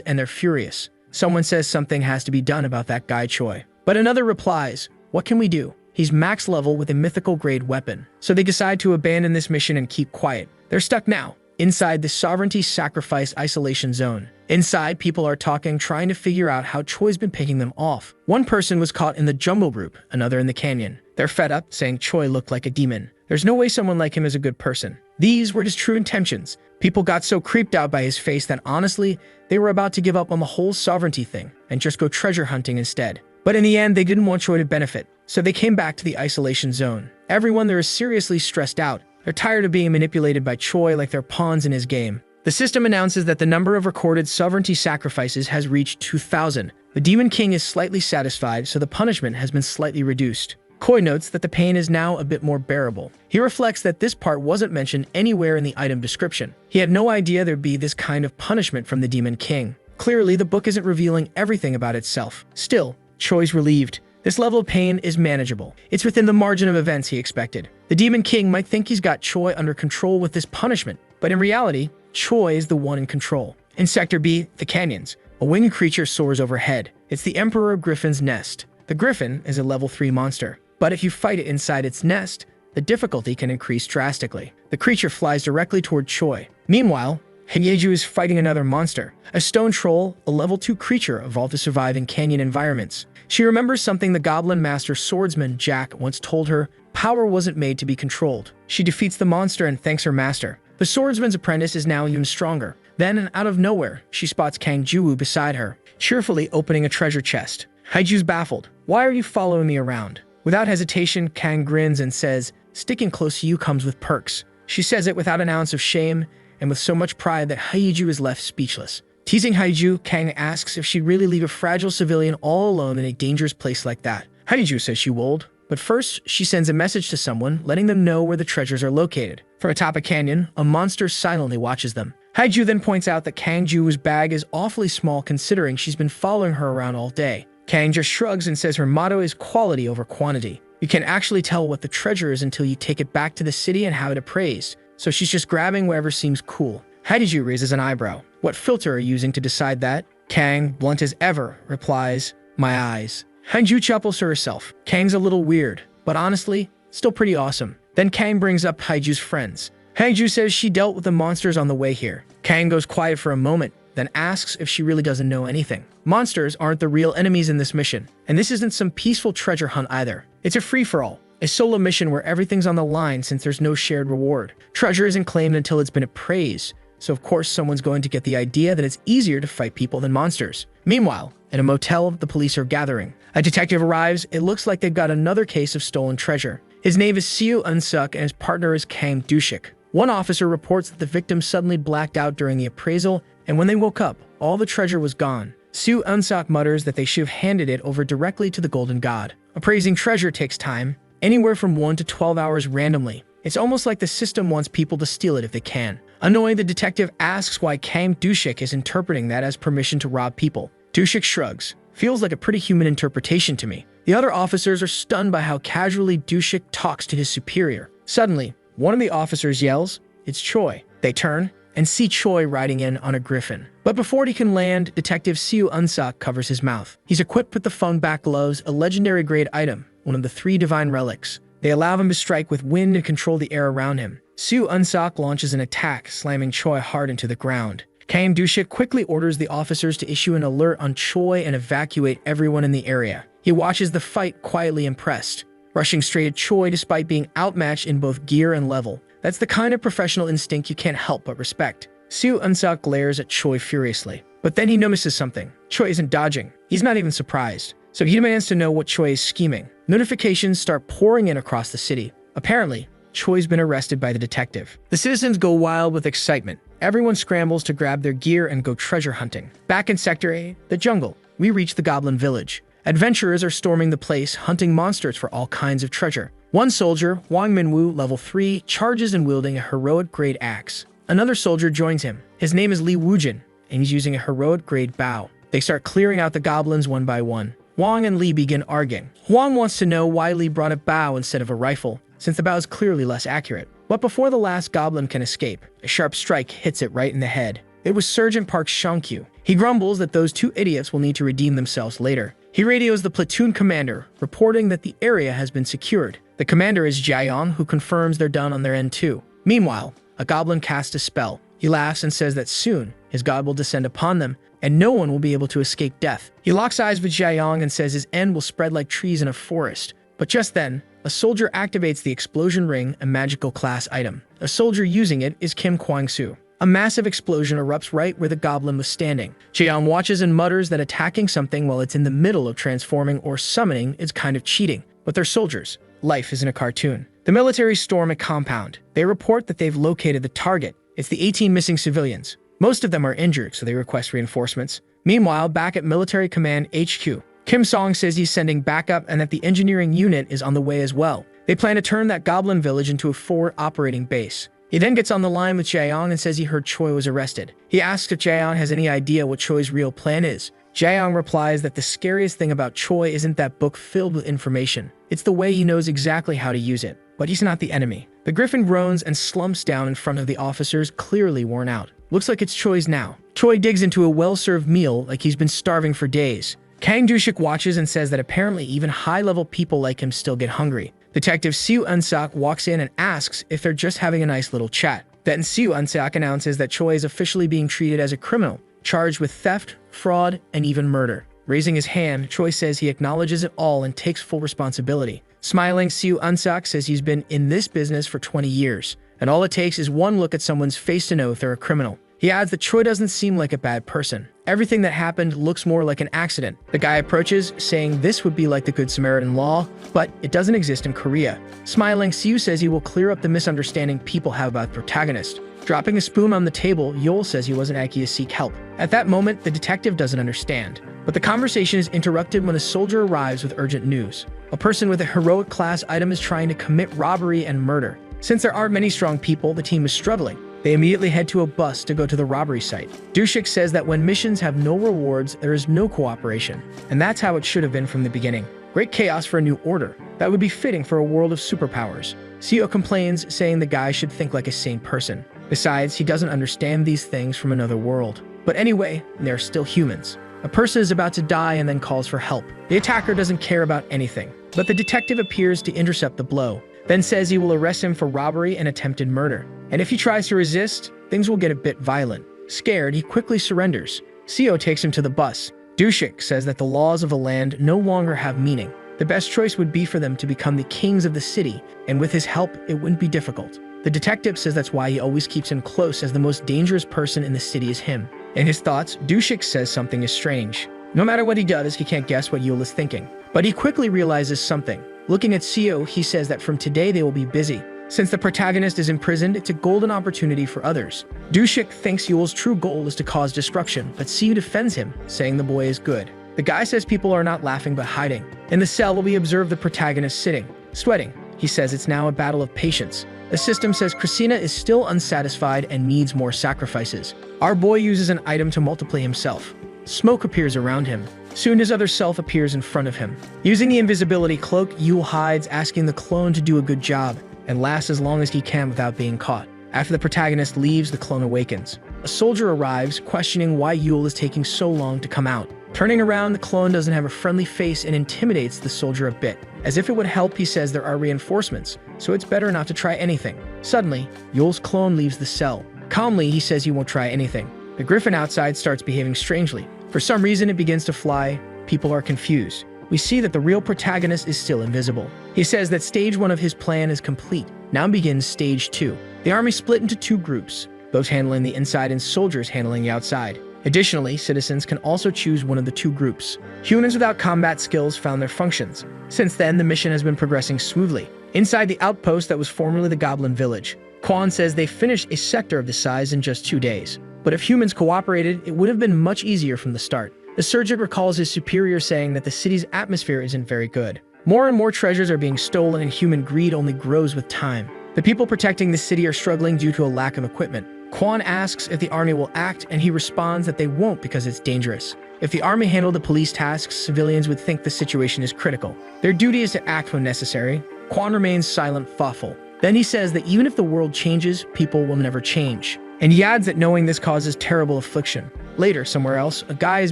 [SPEAKER 1] and they're furious. Someone says something has to be done about that guy Choi." But another replies, "What can we do? He's max level with a mythical grade weapon." So they decide to abandon this mission and keep quiet. They're stuck now, inside the sovereignty sacrifice isolation zone. Inside, people are talking, trying to figure out how Choi's been picking them off. One person was caught in the jungle group, another in the canyon. They're fed up, saying Choi looked like a demon. There's no way someone like him is a good person. These were his true intentions. People got so creeped out by his face that honestly, they were about to give up on the whole sovereignty thing and just go treasure hunting instead. But in the end, they didn't want Choi to benefit, so they came back to the isolation zone. Everyone there is seriously stressed out. They're tired of being manipulated by Choi like they're pawns in his game. The system announces that the number of recorded sovereignty sacrifices has reached 2,000. The Demon King is slightly satisfied, so the punishment has been slightly reduced. Koi notes that the pain is now a bit more bearable. He reflects that this part wasn't mentioned anywhere in the item description. He had no idea there'd be this kind of punishment from the Demon King. Clearly, the book isn't revealing everything about itself. Still, Choi's relieved. This level of pain is manageable. It's within the margin of events he expected. The Demon King might think he's got Choi under control with this punishment, but in reality, Choi is the one in control. In Sector B, the canyons, a winged creature soars overhead. It's the Emperor Griffin's nest. The Griffin is a level 3 monster, but if you fight it inside its nest, the difficulty can increase drastically. The creature flies directly toward Choi. Meanwhile, Hyeju is fighting another monster, a stone troll, a level 2 creature evolved to survive in canyon environments. She remembers something the Goblin Master Swordsman Jack once told her: power wasn't made to be controlled. She defeats the monster and thanks her master. The swordsman's apprentice is now even stronger. Then, out of nowhere, she spots Kang Ju beside her, cheerfully opening a treasure chest. Hyeju's baffled. "Why are you following me around?" Without hesitation, Kang grins and says, "Sticking close to you comes with perks." She says it without an ounce of shame and with so much pride that Hyeju is left speechless. Teasing Hyeju, Kang asks if she'd really leave a fragile civilian all alone in a dangerous place like that. Hyeju says she would, but first she sends a message to someone letting them know where the treasures are located. From atop a canyon, a monster silently watches them. Hyeju then points out that Kang Ju's bag is awfully small considering she's been following her around all day. Kang just shrugs and says her motto is quality over quantity. You can't actually tell what the treasure is until you take it back to the city and have it appraised, so she's just grabbing whatever seems cool. Hyeju raises an eyebrow. "What filter are you using to decide that?" Kang, blunt as ever, replies, "My eyes." Hyeju chuckles to herself. Kang's a little weird, but honestly, still pretty awesome. Then Kang brings up Hyeju's friends. Hyeju says she dealt with the monsters on the way here. Kang goes quiet for a moment, then asks if she really doesn't know anything. Monsters aren't the real enemies in this mission, and this isn't some peaceful treasure hunt either. It's a free-for-all, a solo mission where everything's on the line since there's no shared reward. Treasure isn't claimed until it's been appraised, so of course someone's going to get the idea that it's easier to fight people than monsters. Meanwhile, in a motel, the police are gathering. A detective arrives. It looks like they've got another case of stolen treasure. His name is Seo Unsuk and his partner is Kang Dushik. One officer reports that the victim suddenly blacked out during the appraisal, and when they woke up, all the treasure was gone. Seo Unsuk mutters that they should have handed it over directly to the Golden God. Appraising treasure takes time, anywhere from 1 to 12 hours randomly. It's almost like the system wants people to steal it if they can. Annoyed, the detective asks why Kang Dushik is interpreting that as permission to rob people. Dushik shrugs. Feels like a pretty human interpretation to me. The other officers are stunned by how casually Dushik talks to his superior. Suddenly, one of the officers yells, "It's Choi." They turn and see Choi riding in on a griffin. But before he can land, Detective Seo Unsuk covers his mouth. He's equipped with the phone back gloves, a legendary grade item, one of the 3 divine relics. They allow him to strike with wind and control the air around him. Seo Unsuk launches an attack, slamming Choi hard into the ground. Kang Dushik quickly orders the officers to issue an alert on Choi and evacuate everyone in the area. He watches the fight quietly impressed, rushing straight at Choi despite being outmatched in both gear and level. That's the kind of professional instinct you can't help but respect. Seo Unsuk glares at Choi furiously, but then he notices something. Choi isn't dodging. He's not even surprised, so he demands to know what Choi is scheming. Notifications start pouring in across the city. Apparently, Choi's been arrested by the detective. The citizens go wild with excitement. Everyone scrambles to grab their gear and go treasure hunting. Back in Sector A, the jungle, we reach the Goblin Village. Adventurers are storming the place, hunting monsters for all kinds of treasure. One soldier, Wang Minwoo, level 3, charges and wielding a heroic grade axe. Another soldier joins him. His name is Li Wujin. and he's using a heroic-grade bow. They start clearing out the goblins one by one. Wang and Li begin arguing. Wang wants to know why Li brought a bow instead of a rifle, since the bow is clearly less accurate. But before the last goblin can escape, a sharp strike hits it right in the head. It was Sergeant Park's Shankyu. He grumbles that those two idiots will need to redeem themselves later. He radios the platoon commander, reporting that the area has been secured. The commander is Jiayong, who confirms they're done on their end too. Meanwhile, a goblin casts a spell. He laughs and says that soon, his god will descend upon them, and no one will be able to escape death. He locks eyes with Jiayong and says his end will spread like trees in a forest. But just then, a soldier activates the explosion ring, a magical class item. A soldier using it is Kim Kwang-soo. A massive explosion erupts right where the goblin was standing. Jiayong watches and mutters that attacking something while it's in the middle of transforming or summoning is kind of cheating. But they're soldiers. Life isn't a cartoon. The military storm a compound. They report that they've located the target. It's the 18 missing civilians. Most of them are injured, so they request reinforcements. Meanwhile, back at Military Command HQ, Kim Song says he's sending backup and that the engineering unit is on the way as well. They plan to turn that goblin village into a forward operating base. He then gets on the line with Jiayong and says he heard Choi was arrested. He asks if Jiayong has any idea what Choi's real plan is. Jiayong replies that the scariest thing about Choi isn't that book filled with information. It's the way he knows exactly how to use it. But he's not the enemy. The griffin groans and slumps down in front of the officers, clearly worn out. Looks like it's Choi's now. Choi digs into a well-served meal like he's been starving for days. Kang Dushik watches and says that apparently even high-level people like him still get hungry. Detective Siu Unsak walks in and asks if they're just having a nice little chat. Then Siu Unsak announces that Choi is officially being treated as a criminal, charged with theft, fraud, and even murder. Raising his hand, Choi says he acknowledges it all and takes full responsibility. Smiling, Siu Unsak says he's been in this business for 20 years, and all it takes is one look at someone's face to know if they're a criminal. He adds that Choi doesn't seem like a bad person. Everything that happened looks more like an accident. The guy approaches, saying this would be like the Good Samaritan law, but it doesn't exist in Korea. Smiling, Siu says he will clear up the misunderstanding people have about Protagonist. Dropping a spoon on the table, Yol says he wasn't Aki to seek help. At that moment, the detective doesn't understand. But the conversation is interrupted when a soldier arrives with urgent news. A person with a heroic class item is trying to commit robbery and murder. Since there aren't many strong people, the team is struggling. They immediately head to a bus to go to the robbery site. Dushik says that when missions have no rewards, there is no cooperation. And that's how it should have been from the beginning. Great chaos for a new order. That would be fitting for a world of superpowers. Seo complains, saying the guy should think like a sane person. Besides, he doesn't understand these things from another world. But anyway, they're still humans. A person is about to die and then calls for help. The attacker doesn't care about anything, but the detective appears to intercept the blow, then says he will arrest him for robbery and attempted murder. And if he tries to resist, things will get a bit violent. Scared, he quickly surrenders. Seo takes him to the bus. Dushik says that the laws of the land no longer have meaning. The best choice would be for them to become the kings of the city, and with his help, it wouldn't be difficult. The detective says that's why he always keeps him close, as the most dangerous person in the city is him. In his thoughts, Dushik says something is strange. No matter what he does, he can't guess what Yul is thinking. But he quickly realizes something. Looking at Seo, he says that from today they will be busy. Since the protagonist is imprisoned, it's a golden opportunity for others. Dushik thinks Yul's true goal is to cause destruction, but Seo defends him, saying the boy is good. The guy says people are not laughing but hiding. In the cell, we observe the protagonist sitting, sweating. He says it's now a battle of patience. The system says Christina is still unsatisfied and needs more sacrifices. Our boy uses an item to multiply himself. Smoke appears around him. Soon his other self appears in front of him. Using the invisibility cloak, Yul hides, asking the clone to do a good job and last as long as he can without being caught. After the protagonist leaves, the clone awakens. A soldier arrives, questioning why Yul is taking so long to come out. Turning around, the clone doesn't have a friendly face and intimidates the soldier a bit. As if it would help, he says there are reinforcements, so it's better not to try anything. Suddenly, Yul's clone leaves the cell. Calmly, he says he won't try anything. The griffin outside starts behaving strangely. For some reason, it begins to fly. People are confused. We see that the real protagonist is still invisible. He says that stage 1 of his plan is complete. Now begins stage 2. The army split into 2 groups, those handling the inside and soldiers handling the outside. Additionally, citizens can also choose one of the 2 groups. Humans without combat skills found their functions. Since then, the mission has been progressing smoothly. Inside the outpost that was formerly the Goblin Village, Quan says they finished a sector of the size in just 2 days. But if humans cooperated, it would have been much easier from the start. The sergeant recalls his superior saying that the city's atmosphere isn't very good. More and more treasures are being stolen and human greed only grows with time. The people protecting the city are struggling due to a lack of equipment. Quan asks if the army will act, and he responds that they won't because it's dangerous. If the army handled the police tasks, civilians would think the situation is critical. Their duty is to act when necessary. Quan remains silent, thoughtful. Then he says that even if the world changes, people will never change. And he adds that knowing this causes terrible affliction. Later, somewhere else, a guy is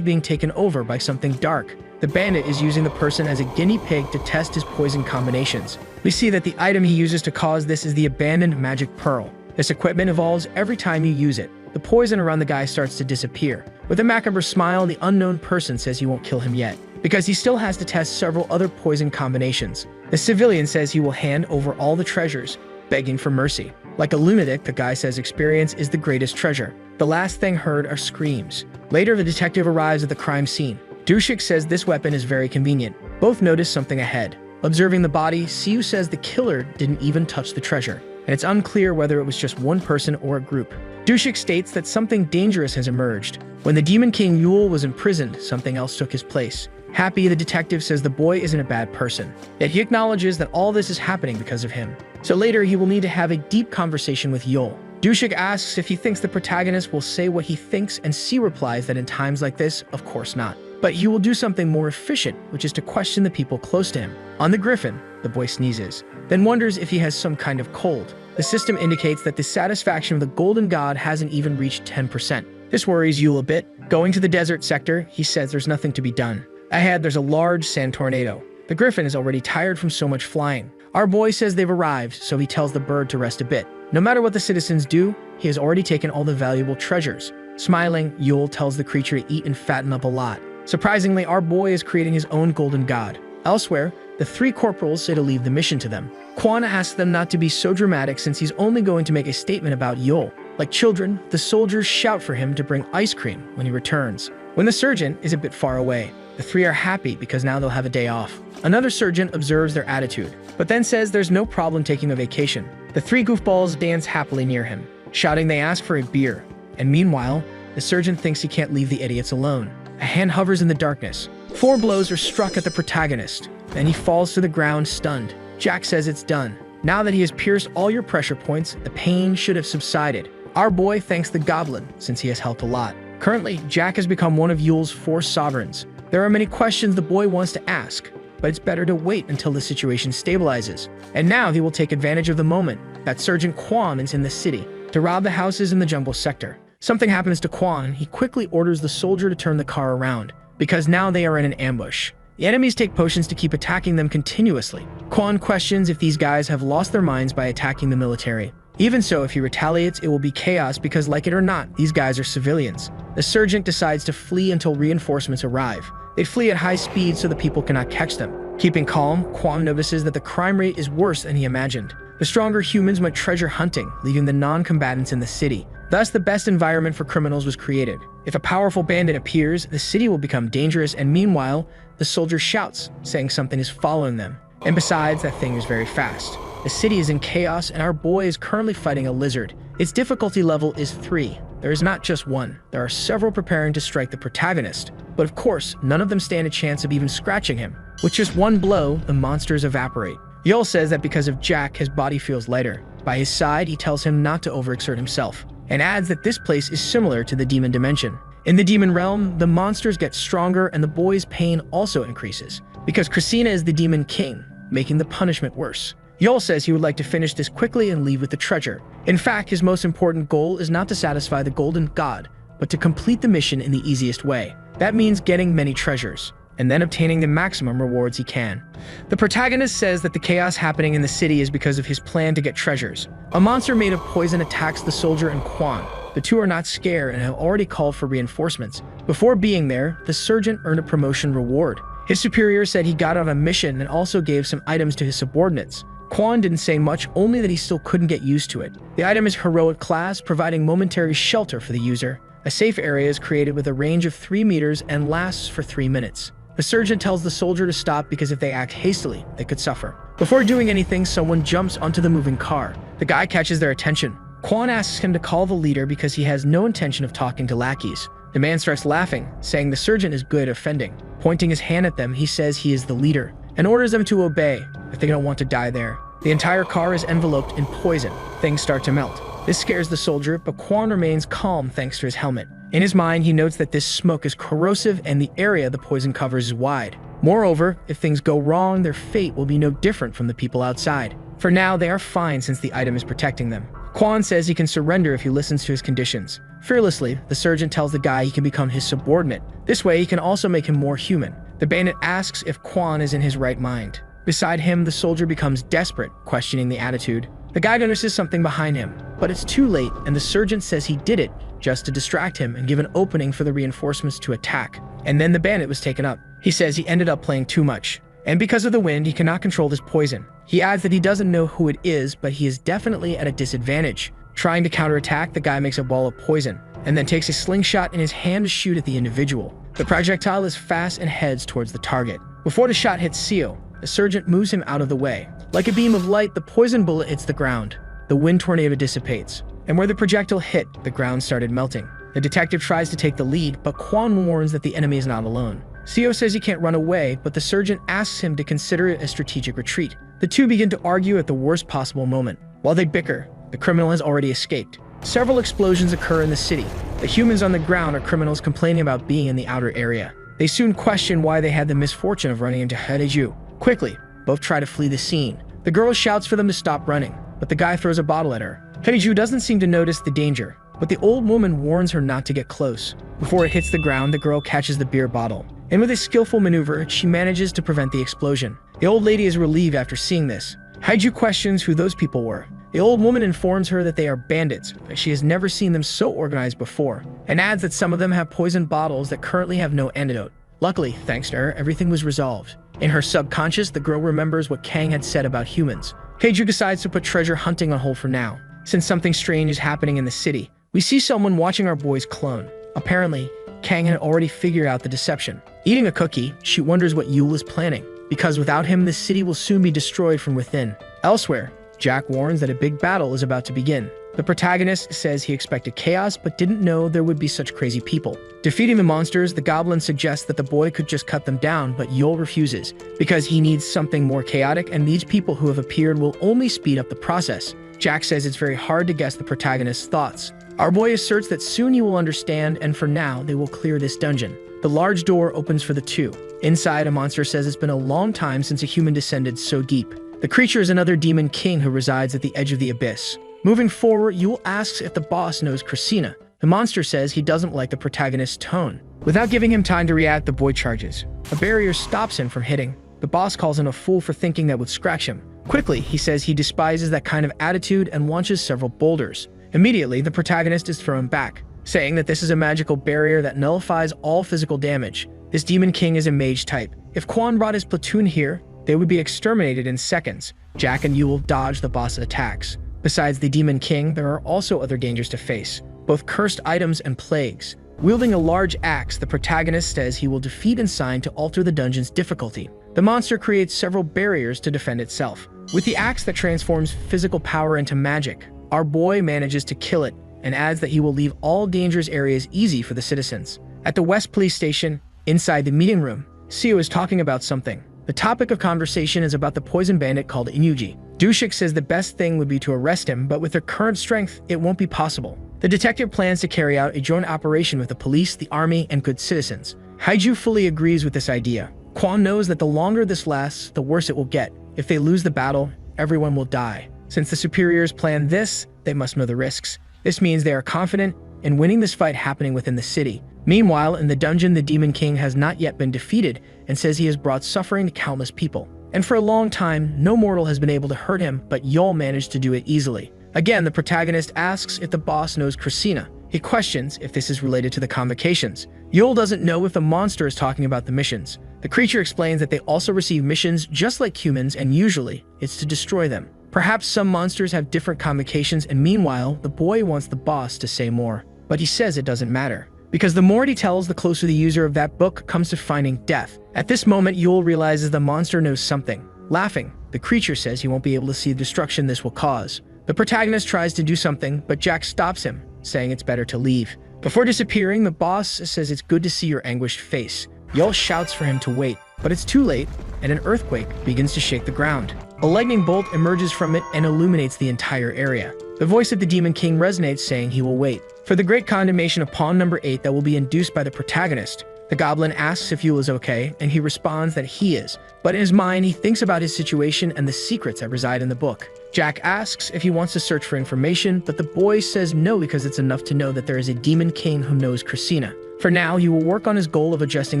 [SPEAKER 1] being taken over by something dark. The bandit is using the person as a guinea pig to test his poison combinations. We see that the item he uses to cause this is the abandoned magic pearl. This equipment evolves every time you use it. The poison around the guy starts to disappear. With a macabre smile, the unknown person says he won't kill him yet, because he still has to test several other poison combinations. The civilian says he will hand over all the treasures, begging for mercy. Like a lunatic, the guy says experience is the greatest treasure. The last thing heard are screams. Later, the detective arrives at the crime scene. Dushik says this weapon is very convenient. Both notice something ahead. Observing the body, Siu says the killer didn't even touch the treasure, and it's unclear whether it was just one person or a group. Dushik states that something dangerous has emerged. When the Demon King Yule was imprisoned, something else took his place. Happy, the detective says the boy isn't a bad person, yet he acknowledges that all this is happening because of him. So later, he will need to have a deep conversation with Yule. Dushik asks if he thinks the protagonist will say what he thinks, and C replies that in times like this, of course not. But he will do something more efficient, which is to question the people close to him. On the griffin, the boy sneezes, then wonders if he has some kind of cold. The system indicates that the satisfaction of the golden god hasn't even reached 10%. This worries Yule a bit. Going to the desert sector, he says there's nothing to be done. Ahead, there's a large sand tornado. The griffin is already tired from so much flying. Our boy says they've arrived, so he tells the bird to rest a bit. No matter what the citizens do, he has already taken all the valuable treasures. Smiling, Yule tells the creature to eat and fatten up a lot. Surprisingly, our boy is creating his own golden god. Elsewhere, the three corporals say to leave the mission to them. Quan asks them not to be so dramatic since he's only going to make a statement about Yule. Like children, the soldiers shout for him to bring ice cream when he returns. When the surgeon is a bit far away, the three are happy because now they'll have a day off. Another surgeon observes their attitude, but then says there's no problem taking a vacation. The three goofballs dance happily near him, shouting they ask for a beer. And meanwhile, the surgeon thinks he can't leave the idiots alone. A hand hovers in the darkness. 4 blows are struck at the protagonist. Then he falls to the ground, stunned. Jack says it's done. Now that he has pierced all your pressure points, the pain should have subsided. Our boy thanks the goblin, since he has helped a lot. Currently, Jack has become one of Yule's 4 sovereigns. There are many questions the boy wants to ask, but it's better to wait until the situation stabilizes. And now he will take advantage of the moment that Sergeant Quan is in the city to rob the houses in the jungle sector. Something happens to Quan. He quickly orders the soldier to turn the car around, because now they are in an ambush. The enemies take potions to keep attacking them continuously. Quan questions if these guys have lost their minds by attacking the military. Even so, if he retaliates, it will be chaos because, like it or not, these guys are civilians. The sergeant decides to flee until reinforcements arrive. They flee at high speed so the people cannot catch them. Keeping calm, Quan notices that the crime rate is worse than he imagined. The stronger humans went treasure hunting, leaving the non-combatants in the city. Thus, the best environment for criminals was created. If a powerful bandit appears, the city will become dangerous, and meanwhile, the soldier shouts, saying something is following them. And besides, that thing is very fast. The city is in chaos, and our boy is currently fighting a lizard. Its difficulty level is 3. There is not just one. There are several preparing to strike the protagonist. But of course, none of them stand a chance of even scratching him. With just one blow, the monsters evaporate. Yul says that because of Jack, his body feels lighter. By his side, he tells him not to overexert himself, and adds that this place is similar to the demon dimension. In the demon realm, the monsters get stronger and the boy's pain also increases, because Christina is the demon king, making the punishment worse. Yul says he would like to finish this quickly and leave with the treasure. In fact, his most important goal is not to satisfy the golden god, but to complete the mission in the easiest way. That means getting many treasures, and then obtaining the maximum rewards he can. The protagonist says that the chaos happening in the city is because of his plan to get treasures. A monster made of poison attacks the soldier and Quan. The two are not scared and have already called for reinforcements. Before being there, the sergeant earned a promotion reward. His superior said he got on a mission and also gave some items to his subordinates. Quan didn't say much, only that he still couldn't get used to it. The item is heroic class, providing momentary shelter for the user. A safe area is created with a range of 3 meters and lasts for 3 minutes. The sergeant tells the soldier to stop because if they act hastily, they could suffer. Before doing anything, someone jumps onto the moving car. The guy catches their attention. Quan asks him to call the leader because he has no intention of talking to lackeys. The man starts laughing, saying the sergeant is good at offending. Pointing his hand at them, he says he is the leader, and orders them to obey if they don't want to die there. The entire car is enveloped in poison. Things start to melt. This scares the soldier, but Kwon remains calm thanks to his helmet. In his mind, he notes that this smoke is corrosive and the area the poison covers is wide. Moreover, if things go wrong, their fate will be no different from the people outside. For now, they are fine since the item is protecting them. Kwon says he can surrender if he listens to his conditions. Fearlessly, the sergeant tells the guy he can become his subordinate. This way, he can also make him more human. The bandit asks if Kwon is in his right mind. Beside him, the soldier becomes desperate, questioning the attitude. The guy notices something behind him, but it's too late, and the sergeant says he did it just to distract him and give an opening for the reinforcements to attack. And then the bandit was taken up. He says he ended up playing too much, and because of the wind, he cannot control this poison. He adds that he doesn't know who it is, but he is definitely at a disadvantage. Trying to counterattack, the guy makes a ball of poison, and then takes a slingshot in his hand to shoot at the individual. The projectile is fast and heads towards the target. Before the shot hits Seo, the sergeant moves him out of the way. Like a beam of light, the poison bullet hits the ground. The wind tornado dissipates, and where the projectile hit, the ground started melting. The detective tries to take the lead, but Kwon warns that the enemy is not alone. Seo says he can't run away, but the sergeant asks him to consider it a strategic retreat. The two begin to argue at the worst possible moment. While they bicker, the criminal has already escaped. Several explosions occur in the city. The humans on the ground are criminals complaining about being in the outer area. They soon question why they had the misfortune of running into Haeju. Quickly, both try to flee the scene. The girl shouts for them to stop running, but the guy throws a bottle at her. Haeju doesn't seem to notice the danger, but the old woman warns her not to get close. Before it hits the ground, the girl catches the beer bottle, and with a skillful maneuver, she manages to prevent the explosion. The old lady is relieved after seeing this. Haeju questions who those people were. The old woman informs her that they are bandits, but she has never seen them so organized before, and adds that some of them have poisoned bottles that currently have no antidote. Luckily, thanks to her, everything was resolved. In her subconscious, the girl remembers what Kang had said about humans. Haeju decides to put treasure hunting on hold for now. Since something strange is happening in the city, we see someone watching our boy's clone. Apparently, Kang had already figured out the deception. Eating a cookie, she wonders what Yule is planning, because without him, the city will soon be destroyed from within. Elsewhere, Jack warns that a big battle is about to begin. The protagonist says he expected chaos but didn't know there would be such crazy people. Defeating the monsters, the goblin suggests that the boy could just cut them down, but Yul refuses, because he needs something more chaotic, and these people who have appeared will only speed up the process. Jack says it's very hard to guess the protagonist's thoughts. Our boy asserts that soon you will understand, and for now, they will clear this dungeon. The large door opens for the two. Inside, a monster says it's been a long time since a human descended so deep. The creature is another demon king who resides at the edge of the abyss. Moving forward, Yule asks if the boss knows Christina. The monster says he doesn't like the protagonist's tone. Without giving him time to react, the boy charges. A barrier stops him from hitting. The boss calls him a fool for thinking that would scratch him. Quickly, he says he despises that kind of attitude and launches several boulders. Immediately, the protagonist is thrown back, saying that this is a magical barrier that nullifies all physical damage. This demon king is a mage type. If Kwon brought his platoon here, they would be exterminated in seconds. Jack and Yule dodge the boss's attacks. Besides the demon king, there are also other dangers to face, both cursed items and plagues. Wielding a large axe, the protagonist says he will defeat and sign to alter the dungeon's difficulty. The monster creates several barriers to defend itself. With the axe that transforms physical power into magic, our boy manages to kill it and adds that he will leave all dangerous areas easy for the citizens. At the West Police Station, inside the meeting room, Seo is talking about something. The topic of conversation is about the poison bandit called Inuji. Dushik says the best thing would be to arrest him, but with their current strength, it won't be possible. The detective plans to carry out a joint operation with the police, the army, and good citizens. Haeju fully agrees with this idea. Kwon knows that the longer this lasts, the worse it will get. If they lose the battle, everyone will die. Since the superiors planned this, they must know the risks. This means they are confident in winning this fight happening within the city. Meanwhile, in the dungeon, the Demon King has not yet been defeated and says he has brought suffering to countless people. And for a long time, no mortal has been able to hurt him, but Yol managed to do it easily. Again, the protagonist asks if the boss knows Christina. He questions if this is related to the convocations. Yol doesn't know if the monster is talking about the missions. The creature explains that they also receive missions just like humans, and usually, it's to destroy them. Perhaps some monsters have different convocations, and meanwhile, the boy wants the boss to say more. But he says it doesn't matter, because the more he tells, the closer the user of that book comes to finding death. At this moment, Yul realizes the monster knows something. Laughing, the creature says he won't be able to see the destruction this will cause. The protagonist tries to do something, but Jack stops him, saying it's better to leave. Before disappearing, the boss says it's good to see your anguished face. Yul shouts for him to wait, but it's too late, and an earthquake begins to shake the ground. A lightning bolt emerges from it and illuminates the entire area. The voice of the Demon King resonates, saying he will wait for the great condemnation of pawn number 8 that will be induced by the protagonist. The goblin asks if Yule is okay, and he responds that he is, but in his mind he thinks about his situation and the secrets that reside in the book. Jack asks if he wants to search for information, but the boy says no because it's enough to know that there is a Demon King who knows Christina. For now, he will work on his goal of adjusting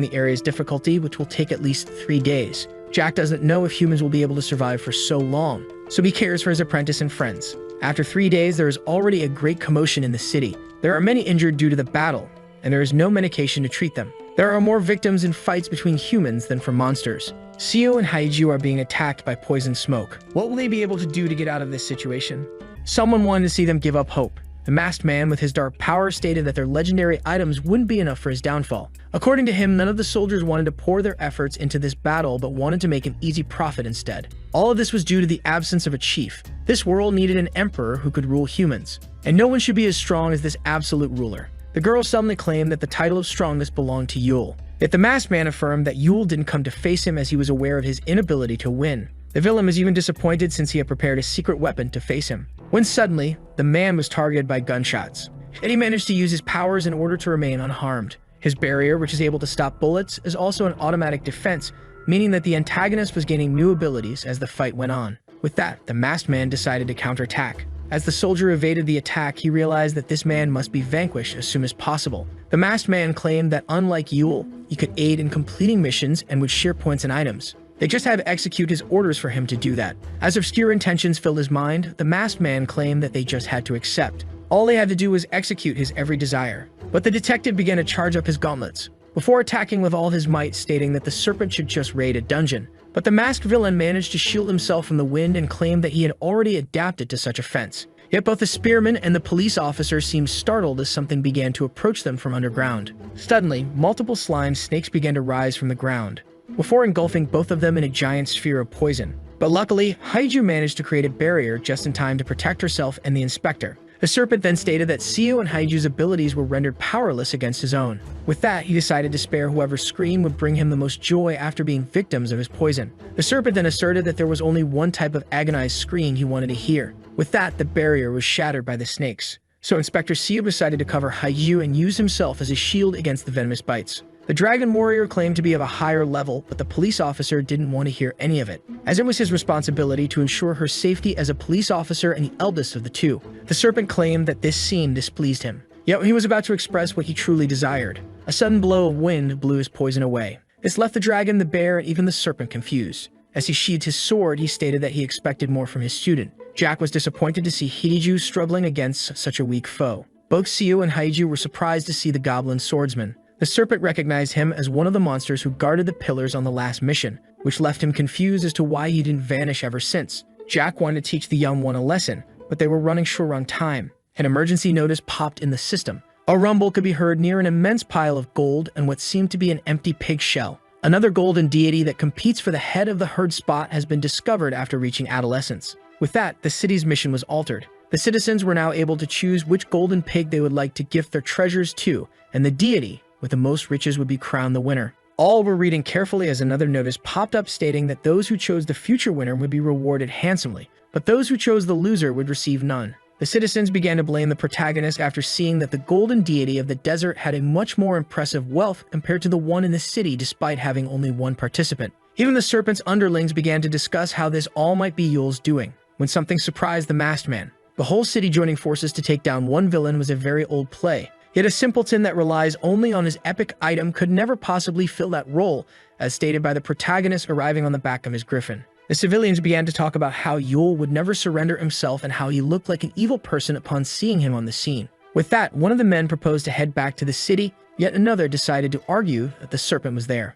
[SPEAKER 1] the area's difficulty, which will take at least 3 days. Jack doesn't know if humans will be able to survive for so long, so he cares for his apprentice and friends. After 3 days, there is already a great commotion in the city. There are many injured due to the battle, and there is no medication to treat them. There are more victims in fights between humans than from monsters. Seo and Haiju are being attacked by poison smoke. What will they be able to do to get out of this situation? Someone wanted to see them give up hope. The masked man with his dark power stated that their legendary items wouldn't be enough for his downfall. According to him, none of the soldiers wanted to pour their efforts into this battle but wanted to make an easy profit instead. All of this was due to the absence of a chief. This world needed an emperor who could rule humans, and no one should be as strong as this absolute ruler. The girl suddenly claimed that the title of strongest belonged to Yule. Yet the masked man affirmed that Yule didn't come to face him as he was aware of his inability to win. The villain was even disappointed since he had prepared a secret weapon to face him. When suddenly, the man was targeted by gunshots, and he managed to use his powers in order to remain unharmed. His barrier, which is able to stop bullets, is also an automatic defense, meaning that the antagonist was gaining new abilities as the fight went on. With that, the masked man decided to counterattack. As the soldier evaded the attack, he realized that this man must be vanquished as soon as possible. The masked man claimed that unlike Yule, he could aid in completing missions and would share points and items. They just had to execute his orders for him to do that. As obscure intentions filled his mind, the masked man claimed that they just had to accept. All they had to do was execute his every desire. But the detective began to charge up his gauntlets, before attacking with all his might, stating that the serpent should just raid a dungeon. But the masked villain managed to shield himself from the wind and claimed that he had already adapted to such a fence. Yet both the spearman and the police officer seemed startled as something began to approach them from underground. Suddenly, multiple slime snakes began to rise from the ground, before engulfing both of them in a giant sphere of poison. But luckily, Haiju managed to create a barrier just in time to protect herself and the inspector. The serpent then stated that Seo and Haiju's abilities were rendered powerless against his own. With that, he decided to spare whoever's scream would bring him the most joy after being victims of his poison. The serpent then asserted that there was only one type of agonized scream he wanted to hear. With that, the barrier was shattered by the snakes. So Inspector Seo decided to cover Haiju and use himself as a shield against the venomous bites. The dragon warrior claimed to be of a higher level, but the police officer didn't want to hear any of it, as it was his responsibility to ensure her safety as a police officer and the eldest of the two. The serpent claimed that this scene displeased him. Yet when he was about to express what he truly desired, a sudden blow of wind blew his poison away. This left the dragon, the bear, and even the serpent confused. As he sheathed his sword, he stated that he expected more from his student. Jack was disappointed to see Hidiju struggling against such a weak foe. Both Seo and Haiju were surprised to see the goblin swordsman. The serpent recognized him as one of the monsters who guarded the pillars on the last mission, which left him confused as to why he didn't vanish ever since. Jack wanted to teach the young one a lesson, but they were running short on time. An emergency notice popped in the system. A rumble could be heard near an immense pile of gold and what seemed to be an empty pig shell. Another golden deity that competes for the head of the herd spot has been discovered after reaching adolescence. With that, the city's mission was altered. The citizens were now able to choose which golden pig they would like to gift their treasures to, and the deity with the most riches would be crowned the winner. All were reading carefully as another notice popped up stating that those who chose the future winner would be rewarded handsomely, but those who chose the loser would receive none. The citizens began to blame the protagonist after seeing that the golden deity of the desert had a much more impressive wealth compared to the one in the city despite having only one participant. Even the serpent's underlings began to discuss how this all might be Yule's doing, when something surprised the masked man. The whole city joining forces to take down one villain was a very old play. Yet a simpleton that relies only on his epic item could never possibly fill that role, as stated by the protagonist arriving on the back of his griffin. The civilians began to talk about how Yule would never surrender himself and how he looked like an evil person upon seeing him on the scene. With that, one of the men proposed to head back to the city, yet another decided to argue that the serpent was there.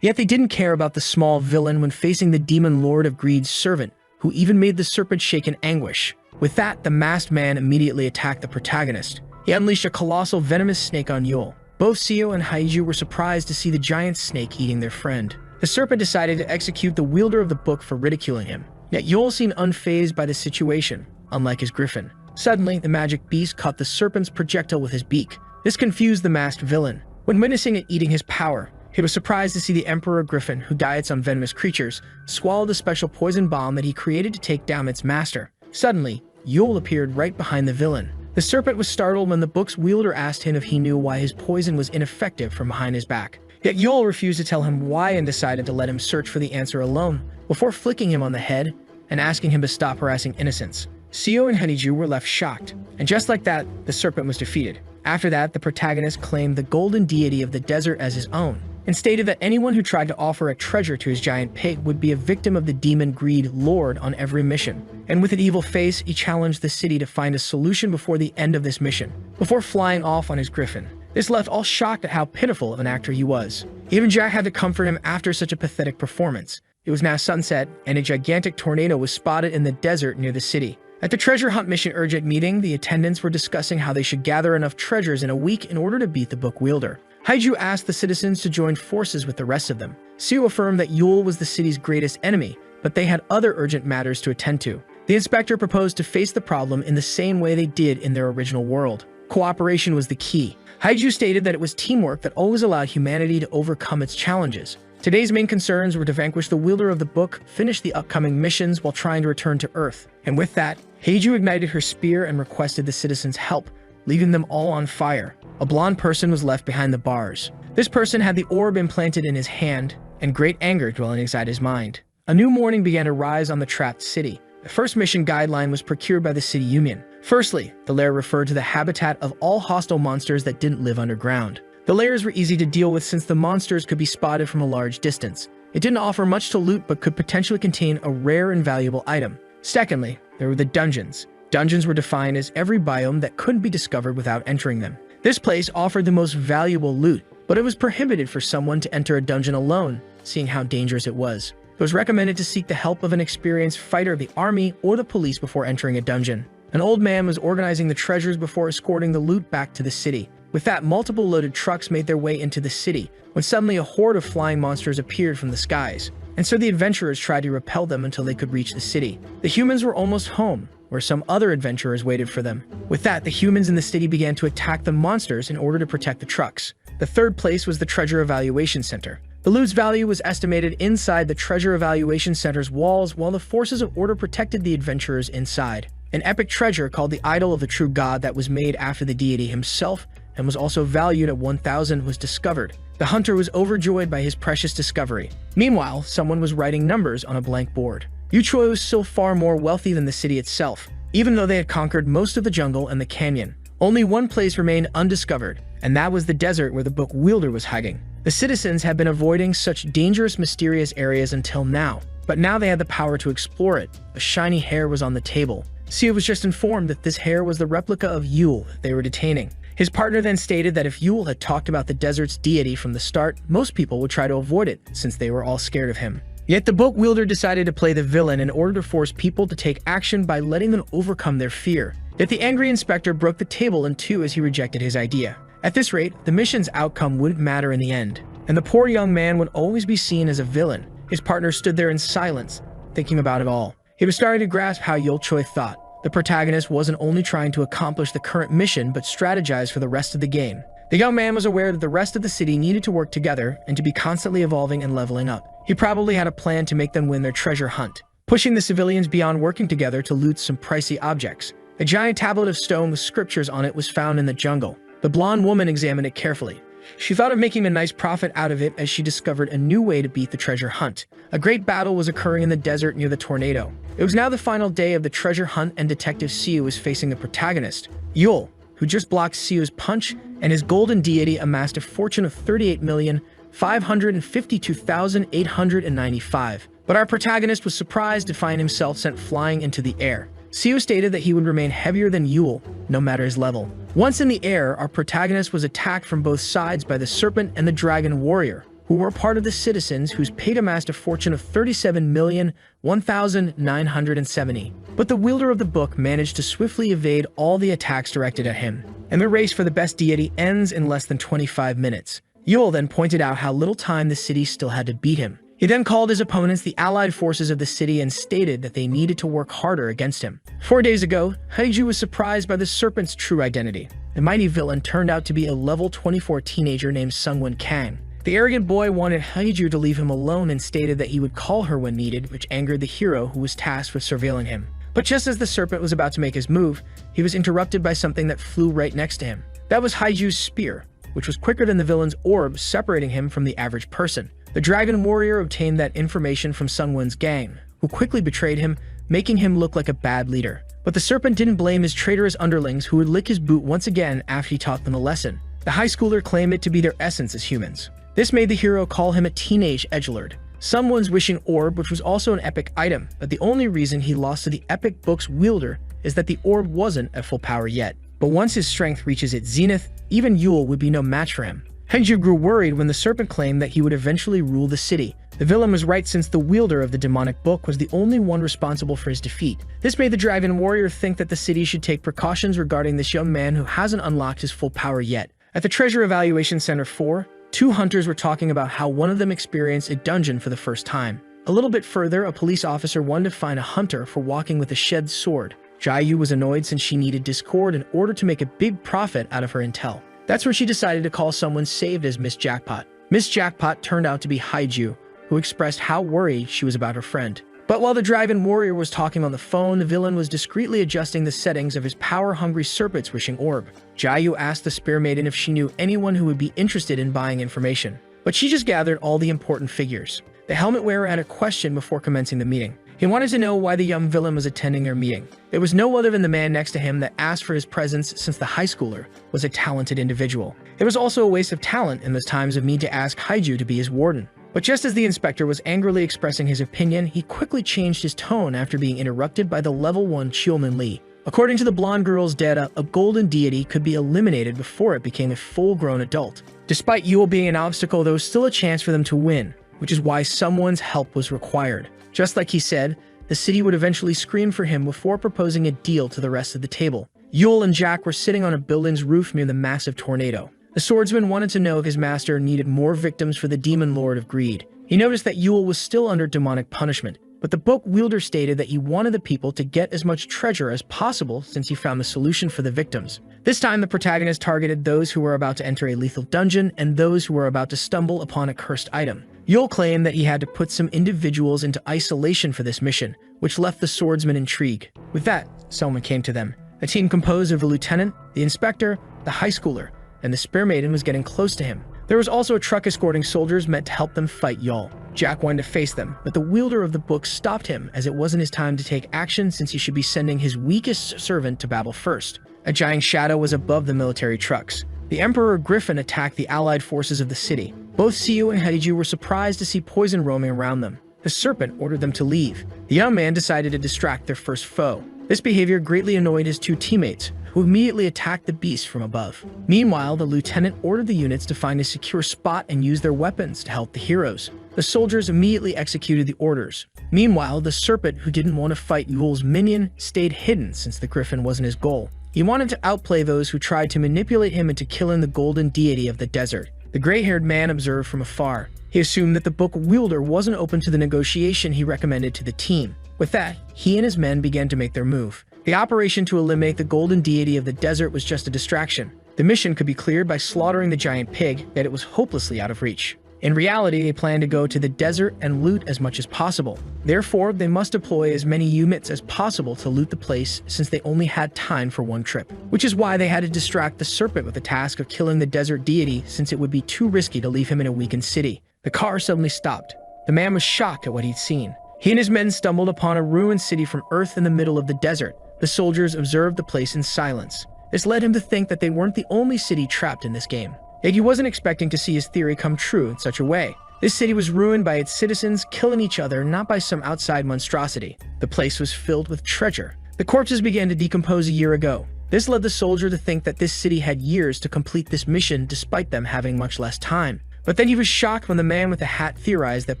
[SPEAKER 1] Yet they didn't care about the small villain when facing the demon lord of greed's servant, who even made the serpent shake in anguish. With that, the masked man immediately attacked the protagonist. He unleashed a colossal venomous snake on Yule. Both Seo and Haiju were surprised to see the giant snake eating their friend. The serpent decided to execute the wielder of the book for ridiculing him. Yet Yule seemed unfazed by the situation, unlike his griffin. Suddenly, the magic beast caught the serpent's projectile with his beak. This confused the masked villain. When witnessing it eating his power, he was surprised to see the Emperor Griffin, who diets on venomous creatures, swallow the special poison bomb that he created to take down its master. Suddenly, Yule appeared right behind the villain. The serpent was startled when the book's wielder asked him if he knew why his poison was ineffective from behind his back. Yet Yule refused to tell him why and decided to let him search for the answer alone, before flicking him on the head and asking him to stop harassing innocents. Seo and Honeydew were left shocked, and just like that, the serpent was defeated. After that, the protagonist claimed the golden deity of the desert as his own, and stated that anyone who tried to offer a treasure to his giant pig would be a victim of the demon greed lord on every mission. And with an evil face, he challenged the city to find a solution before the end of this mission, before flying off on his griffin. This left all shocked at how pitiful of an actor he was. Even Jack had to comfort him after such a pathetic performance. It was now sunset, and a gigantic tornado was spotted in the desert near the city. At the treasure hunt mission urgent meeting, the attendants were discussing how they should gather enough treasures in a week in order to beat the book wielder. Haiju asked the citizens to join forces with the rest of them. Seo affirmed that Yule was the city's greatest enemy, but they had other urgent matters to attend to. The inspector proposed to face the problem in the same way they did in their original world. Cooperation was the key. Haiju stated that it was teamwork that always allowed humanity to overcome its challenges. Today's main concerns were to vanquish the wielder of the book, finish the upcoming missions while trying to return to Earth. And with that, Haiju ignited her spear and requested the citizens' help, leaving them all on fire. A blonde person was left behind the bars. This person had the orb implanted in his hand, and great anger dwelling inside his mind. A new morning began to rise on the trapped city. The first mission guideline was procured by the city union. Firstly, the lair referred to the habitat of all hostile monsters that didn't live underground. The layers were easy to deal with since the monsters could be spotted from a large distance. It didn't offer much to loot but could potentially contain a rare and valuable item. Secondly, there were the dungeons. Dungeons were defined as every biome that couldn't be discovered without entering them. This place offered the most valuable loot, but it was prohibited for someone to enter a dungeon alone, seeing how dangerous it was. It was recommended to seek the help of an experienced fighter of the army or the police before entering a dungeon. An old man was organizing the treasures before escorting the loot back to the city. With that, multiple loaded trucks made their way into the city, when suddenly a horde of flying monsters appeared from the skies. And so the adventurers tried to repel them until they could reach the city. The humans were almost home, where some other adventurers waited for them. With that, the humans in the city began to attack the monsters in order to protect the trucks. The third place was the Treasure Evaluation Center. The loot's value was estimated inside the Treasure Evaluation Center's walls, while the forces of order protected the adventurers inside. An epic treasure called the Idol of the True God that was made after the deity himself and was also valued at 1,000 was discovered. The hunter was overjoyed by his precious discovery. Meanwhile, someone was writing numbers on a blank board. Uchoi was still far more wealthy than the city itself, even though they had conquered most of the jungle and the canyon. Only one place remained undiscovered, and that was the desert where the book wielder was hiding. The citizens had been avoiding such dangerous, mysterious areas until now, but now they had the power to explore it. A shiny hair was on the table. Seo was just informed that this hair was the replica of Yule they were detaining. His partner then stated that if Yule had talked about the desert's deity from the start, most people would try to avoid it, since they were all scared of him. Yet the book wielder decided to play the villain in order to force people to take action by letting them overcome their fear. Yet the angry inspector broke the table in two as he rejected his idea. At this rate, the mission's outcome wouldn't matter in the end, and the poor young man would always be seen as a villain. His partner stood there in silence, thinking about it all. He was starting to grasp how Yulchoi thought. The protagonist wasn't only trying to accomplish the current mission, but strategize for the rest of the game. The young man was aware that the rest of the city needed to work together and to be constantly evolving and leveling up. He probably had a plan to make them win their treasure hunt, pushing the civilians beyond working together to loot some pricey objects. A giant tablet of stone with scriptures on it was found in the jungle. The blonde woman examined it carefully. She thought of making a nice profit out of it as she discovered a new way to beat the treasure hunt. A great battle was occurring in the desert near the tornado. It was now the final day of the treasure hunt, and Detective Seo was facing the protagonist, Yule, who just blocked Seo's punch, and his golden deity amassed a fortune of 38,552,895. But our protagonist was surprised to find himself sent flying into the air. Seo stated that he would remain heavier than Yule, no matter his level. Once in the air, our protagonist was attacked from both sides by the serpent and the dragon warrior, who were part of the citizens whose paid amassed a fortune of 37,001,970. But the wielder of the book managed to swiftly evade all the attacks directed at him, and the race for the best deity ends in less than 25 minutes. Yule then pointed out how little time the city still had to beat him. He then called his opponents the allied forces of the city and stated that they needed to work harder against him. 4 days ago, Haiju was surprised by the serpent's true identity. The mighty villain turned out to be a level 24 teenager named Sungwon Kang. The arrogant boy wanted Haiju to leave him alone and stated that he would call her when needed, which angered the hero who was tasked with surveilling him. But just as the serpent was about to make his move, he was interrupted by something that flew right next to him. That was Haiju's spear, which was quicker than the villain's orb, separating him from the average person. The dragon warrior obtained that information from Sungwon's gang, who quickly betrayed him, making him look like a bad leader. But the serpent didn't blame his traitorous underlings, who would lick his boot once again after he taught them a lesson. The high schooler claimed it to be their essence as humans. This made the hero call him a teenage edgelord. Sungwon's wishing orb, which was also an epic item, but the only reason he lost to the epic book's wielder is that the orb wasn't at full power yet. But once his strength reaches its zenith, even Yule would be no match for him. Henju grew worried when the serpent claimed that he would eventually rule the city. The villain was right, since the wielder of the demonic book was the only one responsible for his defeat. This made the dragon warrior think that the city should take precautions regarding this young man who hasn't unlocked his full power yet. At the Treasure Evaluation Center 4, two hunters were talking about how one of them experienced a dungeon for the first time. A little bit further, a police officer wanted to find a hunter for walking with a shed sword. Jiayu was annoyed since she needed discord in order to make a big profit out of her intel. That's when she decided to call someone saved as Miss Jackpot. Miss Jackpot turned out to be Haiju, who expressed how worried she was about her friend. But while the dragon warrior was talking on the phone, the villain was discreetly adjusting the settings of his power-hungry serpent's wishing orb. Jiayu asked the spear maiden if she knew anyone who would be interested in buying information, but she just gathered all the important figures. The helmet wearer had a question before commencing the meeting. He wanted to know why the young villain was attending their meeting. It was no other than the man next to him that asked for his presence, since the high schooler was a talented individual. It was also a waste of talent in those times of need to ask Haiju to be his warden. But just as the inspector was angrily expressing his opinion, he quickly changed his tone after being interrupted by the level 1 Chiumin Lee. According to the blonde girl's data, a golden deity could be eliminated before it became a full-grown adult. Despite Yule being an obstacle, there was still a chance for them to win, which is why someone's help was required. Just like he said, the city would eventually scream for him before proposing a deal to the rest of the table. Yule and Jack were sitting on a building's roof near the massive tornado. The swordsman wanted to know if his master needed more victims for the demon lord of greed. He noticed that Yule was still under demonic punishment, but the book wielder stated that he wanted the people to get as much treasure as possible since he found the solution for the victims. This time, the protagonist targeted those who were about to enter a lethal dungeon and those who were about to stumble upon a cursed item. Yule claimed that he had to put some individuals into isolation for this mission, which left the swordsman intrigued. With that, someone came to them. A team composed of the lieutenant, the inspector, the high schooler, and the spear maiden was getting close to him. There was also a truck escorting soldiers meant to help them fight Yule. Jack wanted to face them, but the wielder of the book stopped him, as it wasn't his time to take action since he should be sending his weakest servant to battle first. A giant shadow was above the military trucks. The Emperor Griffin attacked the allied forces of the city. Both Siyu and Haiju were surprised to see poison roaming around them. The serpent ordered them to leave. The young man decided to distract their first foe. This behavior greatly annoyed his two teammates, who immediately attacked the beast from above. Meanwhile, the lieutenant ordered the units to find a secure spot and use their weapons to help the heroes. The soldiers immediately executed the orders. Meanwhile, the serpent, who didn't want to fight Yule's minion, stayed hidden since the griffin wasn't his goal. He wanted to outplay those who tried to manipulate him into killing the golden deity of the desert. The gray-haired man observed from afar. He assumed that the book wielder wasn't open to the negotiation he recommended to the team. With that, he and his men began to make their move. The operation to eliminate the golden deity of the desert was just a distraction. The mission could be cleared by slaughtering the giant pig, yet it was hopelessly out of reach. In reality, they planned to go to the desert and loot as much as possible. Therefore, they must deploy as many units as possible to loot the place, since they only had time for one trip. Which is why they had to distract the serpent with the task of killing the desert deity, since it would be too risky to leave him in a weakened city. The car suddenly stopped. The man was shocked at what he'd seen. He and his men stumbled upon a ruined city from Earth in the middle of the desert. The soldiers observed the place in silence. This led him to think that they weren't the only city trapped in this game. Yet he wasn't expecting to see his theory come true in such a way. This city was ruined by its citizens killing each other, not by some outside monstrosity. The place was filled with treasure. The corpses began to decompose a year ago. This led the soldier to think that this city had years to complete this mission despite them having much less time. But then he was shocked when the man with the hat theorized that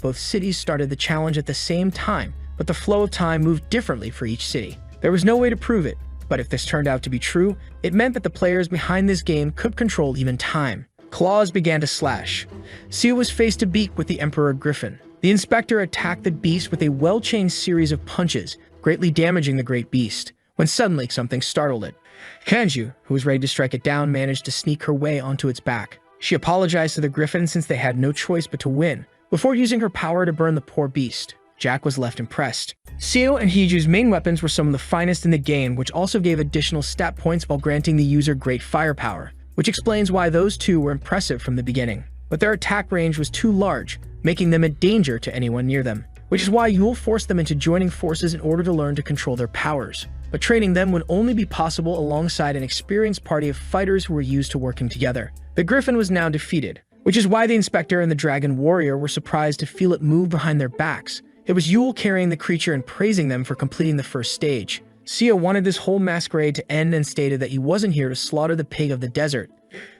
[SPEAKER 1] both cities started the challenge at the same time, but the flow of time moved differently for each city. There was no way to prove it, but if this turned out to be true, it meant that the players behind this game could control even time. Claws began to slash. Siu was face to beak with the Emperor Griffin. The inspector attacked the beast with a well-chained series of punches, greatly damaging the great beast, when suddenly something startled it. Kanju, who was ready to strike it down, managed to sneak her way onto its back. She apologized to the griffin since they had no choice but to win, before using her power to burn the poor beast. Jack was left impressed. Seo and Hiju's main weapons were some of the finest in the game, which also gave additional stat points while granting the user great firepower, which explains why those two were impressive from the beginning. But their attack range was too large, making them a danger to anyone near them, which is why Yule forced them into joining forces in order to learn to control their powers. But training them would only be possible alongside an experienced party of fighters who were used to working together. The Griffin was now defeated, which is why the Inspector and the Dragon Warrior were surprised to feel it move behind their backs. It was Yule carrying the creature and praising them for completing the first stage. Seo wanted this whole masquerade to end and stated that he wasn't here to slaughter the pig of the desert.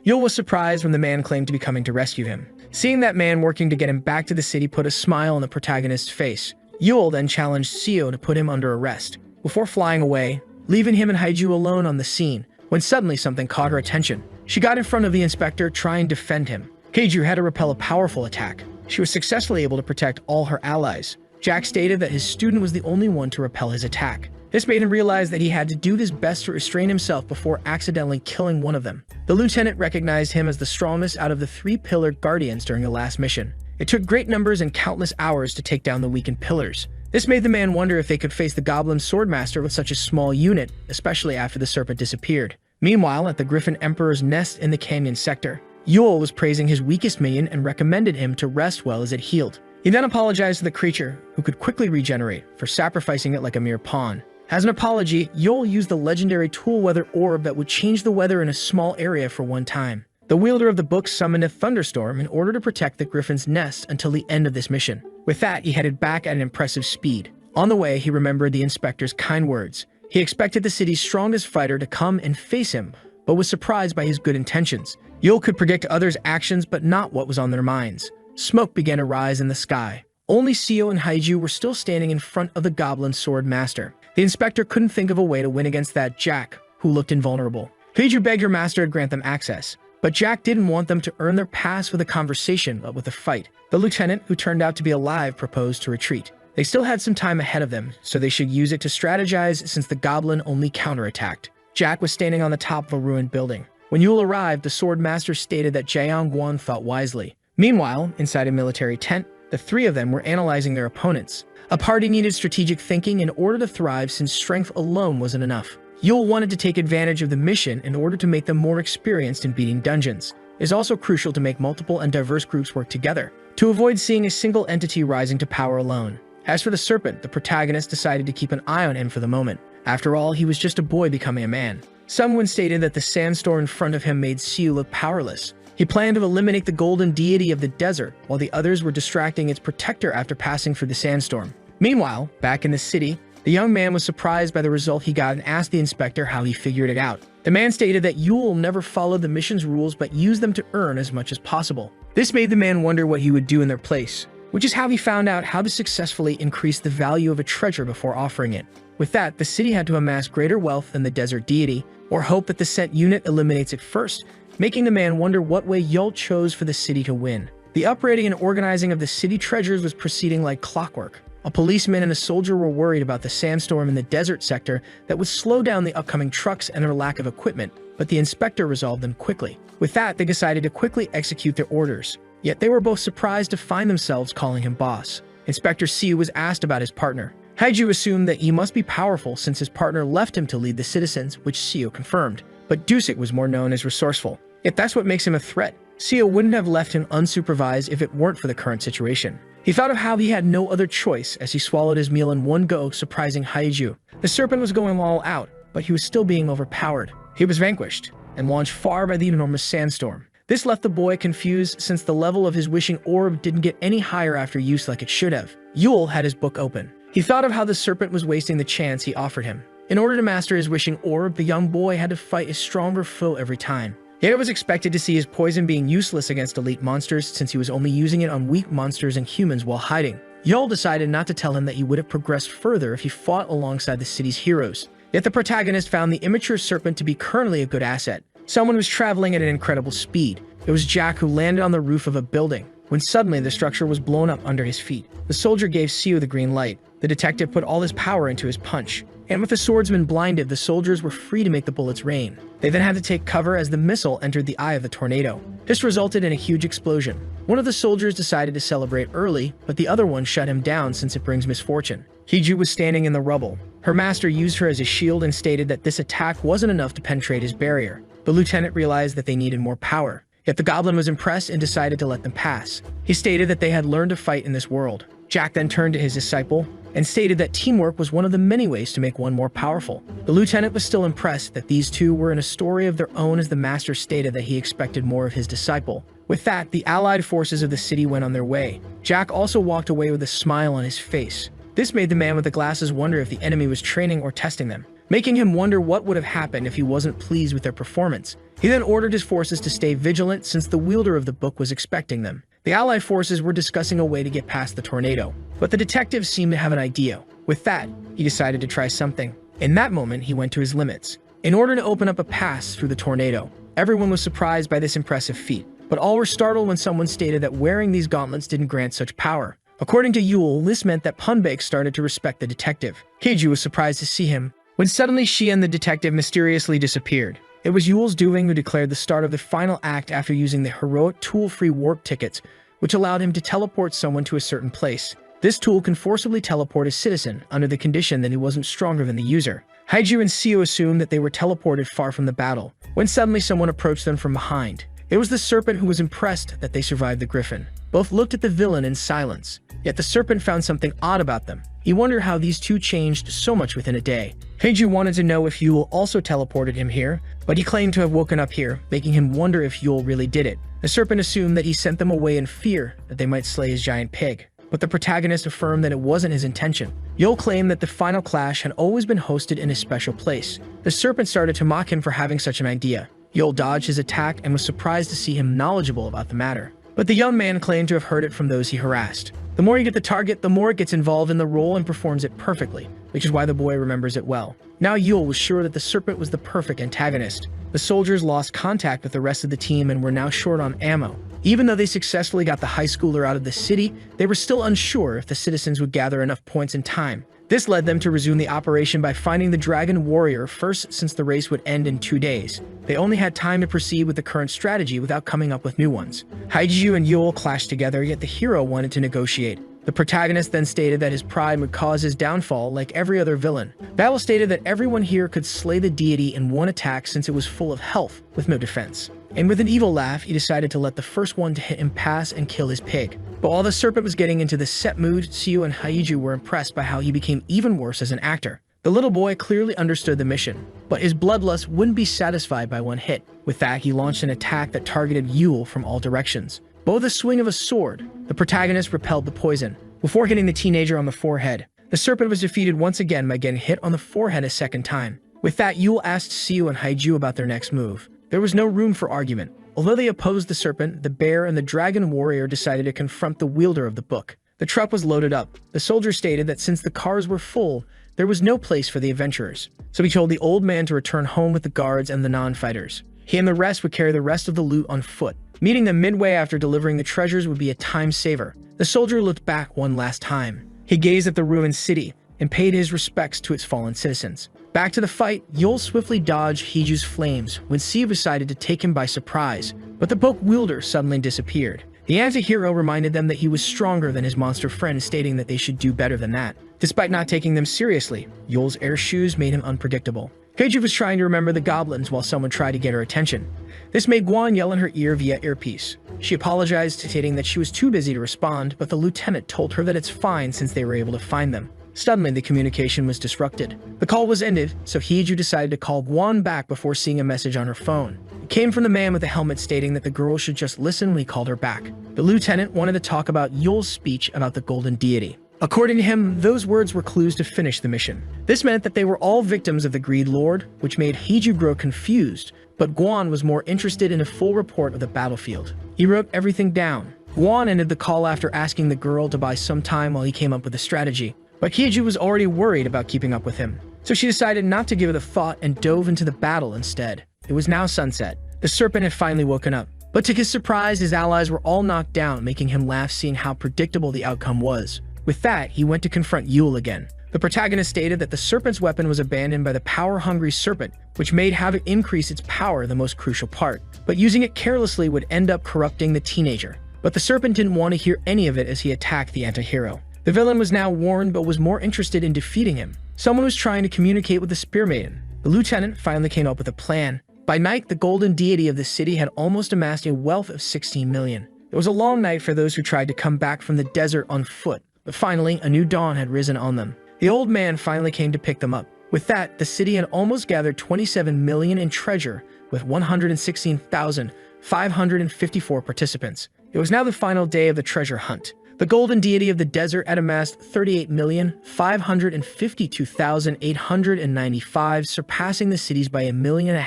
[SPEAKER 1] Yule was surprised when the man claimed to be coming to rescue him. Seeing that man working to get him back to the city put a smile on the protagonist's face. Yule then challenged Seo to put him under arrest, before flying away, leaving him and Hiju alone on the scene, when suddenly something caught her attention. She got in front of the Inspector, trying to defend him. Hiju had to repel a powerful attack. She was successfully able to protect all her allies. Jack stated that his student was the only one to repel his attack. This made him realize that he had to do his best to restrain himself before accidentally killing one of them. The lieutenant recognized him as the strongest out of the 3 Pillar Guardians during the last mission. It took great numbers and countless hours to take down the weakened pillars. This made the man wonder if they could face the Goblin Swordmaster with such a small unit, especially after the serpent disappeared. Meanwhile, at the Griffin Emperor's nest in the canyon sector, Yule was praising his weakest minion and recommended him to rest well as it healed. He then apologized to the creature, who could quickly regenerate, for sacrificing it like a mere pawn. As an apology, Yule used the legendary Tool Weather Orb that would change the weather in a small area for one time. The wielder of the book summoned a thunderstorm in order to protect the Griffin's nest until the end of this mission. With that, he headed back at an impressive speed. On the way, he remembered the Inspector's kind words. He expected the city's strongest fighter to come and face him, but was surprised by his good intentions. Yule could predict others' actions, but not what was on their minds. Smoke began to rise in the sky. Only Seo and Hiju were still standing in front of the Goblin Sword Master. The Inspector couldn't think of a way to win against that Jack, who looked invulnerable. Hiju begged her master to grant them access, but Jack didn't want them to earn their pass with a conversation, but with a fight. The lieutenant, who turned out to be alive, proposed to retreat. They still had some time ahead of them, so they should use it to strategize since the goblin only counterattacked. Jack was standing on the top of a ruined building. When Yule arrived, the Sword Master stated that Jaeong-Guan thought wisely. Meanwhile, inside a military tent, the 3 of them were analyzing their opponents. A party needed strategic thinking in order to thrive since strength alone wasn't enough. Yule wanted to take advantage of the mission in order to make them more experienced in beating dungeons. It is also crucial to make multiple and diverse groups work together, to avoid seeing a single entity rising to power alone. As for the serpent, the protagonist decided to keep an eye on him for the moment. After all, he was just a boy becoming a man. Someone stated that the sandstorm in front of him made Seo look powerless. He planned to eliminate the golden deity of the desert, while the others were distracting its protector after passing through the sandstorm. Meanwhile, back in the city, the young man was surprised by the result he got and asked the Inspector how he figured it out. The man stated that Yule never followed the mission's rules but used them to earn as much as possible. This made the man wonder what he would do in their place, which is how he found out how to successfully increase the value of a treasure before offering it. With that, the city had to amass greater wealth than the desert deity, or hope that the sent unit eliminates it first, making the man wonder what way Yule chose for the city to win. The uprating and organizing of the city treasures was proceeding like clockwork. A policeman and a soldier were worried about the sandstorm in the desert sector that would slow down the upcoming trucks and their lack of equipment, but the Inspector resolved them quickly. With that, they decided to quickly execute their orders. Yet they were both surprised to find themselves calling him boss. Inspector Seo was asked about his partner. Hiju assumed that he must be powerful since his partner left him to lead the citizens, which Seo confirmed. But Dusik was more known as resourceful. Yet that's what makes him a threat. Seo wouldn't have left him unsupervised if it weren't for the current situation. He thought of how he had no other choice as he swallowed his meal in one go, surprising Hiju. The serpent was going all out, but he was still being overpowered. He was vanquished and launched far by the enormous sandstorm. This left the boy confused since the level of his wishing orb didn't get any higher after use like it should have. Yule had his book open. He thought of how the serpent was wasting the chance he offered him. In order to master his wishing orb, the young boy had to fight a stronger foe every time. Yet it was expected to see his poison being useless against elite monsters since he was only using it on weak monsters and humans while hiding. Yul decided not to tell him that he would have progressed further if he fought alongside the city's heroes. Yet the protagonist found the immature serpent to be currently a good asset. Someone was traveling at an incredible speed. It was Jack, who landed on the roof of a building, when suddenly the structure was blown up under his feet. The soldier gave Seo the green light. The detective put all his power into his punch, and with the swordsman blinded, the soldiers were free to make the bullets rain. They then had to take cover as the missile entered the eye of the tornado. This resulted in a huge explosion. One of the soldiers decided to celebrate early, but the other one shut him down since it brings misfortune. Hiju was standing in the rubble. Her master used her as a shield and stated that this attack wasn't enough to penetrate his barrier. The lieutenant realized that they needed more power. Yet the goblin was impressed and decided to let them pass. He stated that they had learned to fight in this world. Jack then turned to his disciple and stated that teamwork was one of the many ways to make one more powerful. The lieutenant was still impressed that these two were in a story of their own, as the master stated that he expected more of his disciple. With that, the allied forces of the city went on their way. Jack also walked away with a smile on his face. This made the man with the glasses wonder if the enemy was training or testing them, making him wonder what would have happened if he wasn't pleased with their performance. He then ordered his forces to stay vigilant since the wielder of the book was expecting them. The allied forces were discussing a way to get past the tornado, but the detective seemed to have an idea. With that, he decided to try something. In that moment, he went to his limits. In order to open up a pass through the tornado, everyone was surprised by this impressive feat, but all were startled when someone stated that wearing these gauntlets didn't grant such power. According to Yule, this meant that Punbake started to respect the detective. Keiju was surprised to see him, when suddenly she and the detective mysteriously disappeared. It was Yule's Dueling who declared the start of the final act after using the heroic tool-free warp tickets, which allowed him to teleport someone to a certain place. This tool can forcibly teleport a citizen under the condition that he wasn't stronger than the user. Haiju and Seo assumed that they were teleported far from the battle, when suddenly someone approached them from behind. It was the serpent, who was impressed that they survived the griffin. Both looked at the villain in silence, yet the serpent found something odd about them. He wondered how these two changed so much within a day. Heiju wanted to know if Yule also teleported him here, but he claimed to have woken up here, making him wonder if Yule really did it. The serpent assumed that he sent them away in fear that they might slay his giant pig, but the protagonist affirmed that it wasn't his intention. Yule claimed that the final clash had always been hosted in a special place. The serpent started to mock him for having such an idea. Yule dodged his attack and was surprised to see him knowledgeable about the matter. But the young man claimed to have heard it from those he harassed. The more you get the target, the more it gets involved in the role and performs it perfectly, which is why the boy remembers it well. Now Yule was sure that the serpent was the perfect antagonist. The soldiers lost contact with the rest of the team and were now short on ammo. Even though they successfully got the high schooler out of the city, they were still unsure if the citizens would gather enough points in time. This led them to resume the operation by finding the dragon warrior first, since the race would end in 2 days. They only had time to proceed with the current strategy without coming up with new ones. Haiju and Yule clashed together, yet the hero wanted to negotiate. The protagonist then stated that his pride would cause his downfall like every other villain. Battle stated that everyone here could slay the deity in one attack since it was full of health, with no defense. And with an evil laugh, he decided to let the first one to hit him pass and kill his pig. But while the serpent was getting into the set mood, Seo and Haiju were impressed by how he became even worse as an actor. The little boy clearly understood the mission, but his bloodlust wouldn't be satisfied by one hit. With that, he launched an attack that targeted Yule from all directions. But with a swing of a sword, the protagonist repelled the poison, before hitting the teenager on the forehead. The serpent was defeated once again by getting hit on the forehead a second time. With that, Yule asked Seo and Haiju about their next move. There was no room for argument. Although they opposed the serpent, the bear and the dragon warrior decided to confront the wielder of the book. The truck was loaded up. The soldier stated that since the cars were full, there was no place for the adventurers. So he told the old man to return home with the guards and the non-fighters. He and the rest would carry the rest of the loot on foot. Meeting them midway after delivering the treasures would be a time saver. The soldier looked back one last time. He gazed at the ruined city and paid his respects to its fallen citizens. Back to the fight, Yule swiftly dodged Hiju's flames when Seo decided to take him by surprise, but the book wielder suddenly disappeared. The anti-hero reminded them that he was stronger than his monster friend, stating that they should do better than that. Despite not taking them seriously, Yule's air shoes made him unpredictable. Keiju was trying to remember the goblins while someone tried to get her attention. This made Guan yell in her ear via earpiece. She apologized, stating that she was too busy to respond, but the lieutenant told her that it's fine since they were able to find them. Suddenly, the communication was disrupted. The call was ended, so Hiju decided to call Guan back before seeing a message on her phone. It came from the man with the helmet, stating that the girl should just listen when he called her back. The lieutenant wanted to talk about Yule's speech about the golden deity. According to him, those words were clues to finish the mission. This meant that they were all victims of the Greed Lord, which made Hiju grow confused, but Guan was more interested in a full report of the battlefield. He wrote everything down. Guan ended the call after asking the girl to buy some time while he came up with a strategy. But Hiju was already worried about keeping up with him, so she decided not to give it a thought and dove into the battle instead. It was now sunset. The serpent had finally woken up, but to his surprise, his allies were all knocked down, making him laugh seeing how predictable the outcome was. With that, he went to confront Yule again. The protagonist stated that the serpent's weapon was abandoned by the power-hungry serpent, which made Havoc increase its power the most crucial part. But using it carelessly would end up corrupting the teenager. But the serpent didn't want to hear any of it as he attacked the anti-hero. The villain was now warned but was more interested in defeating him. Someone was trying to communicate with the Spear Maiden. The lieutenant finally came up with a plan. By night, the golden deity of the city had almost amassed a wealth of 16 million. It was a long night for those who tried to come back from the desert on foot, but finally, a new dawn had risen on them. The old man finally came to pick them up. With that, the city had almost gathered 27 million in treasure, with 116,554 participants. It was now the final day of the treasure hunt. The golden deity of the desert had amassed 38,552,895, surpassing the cities by 1.5 million.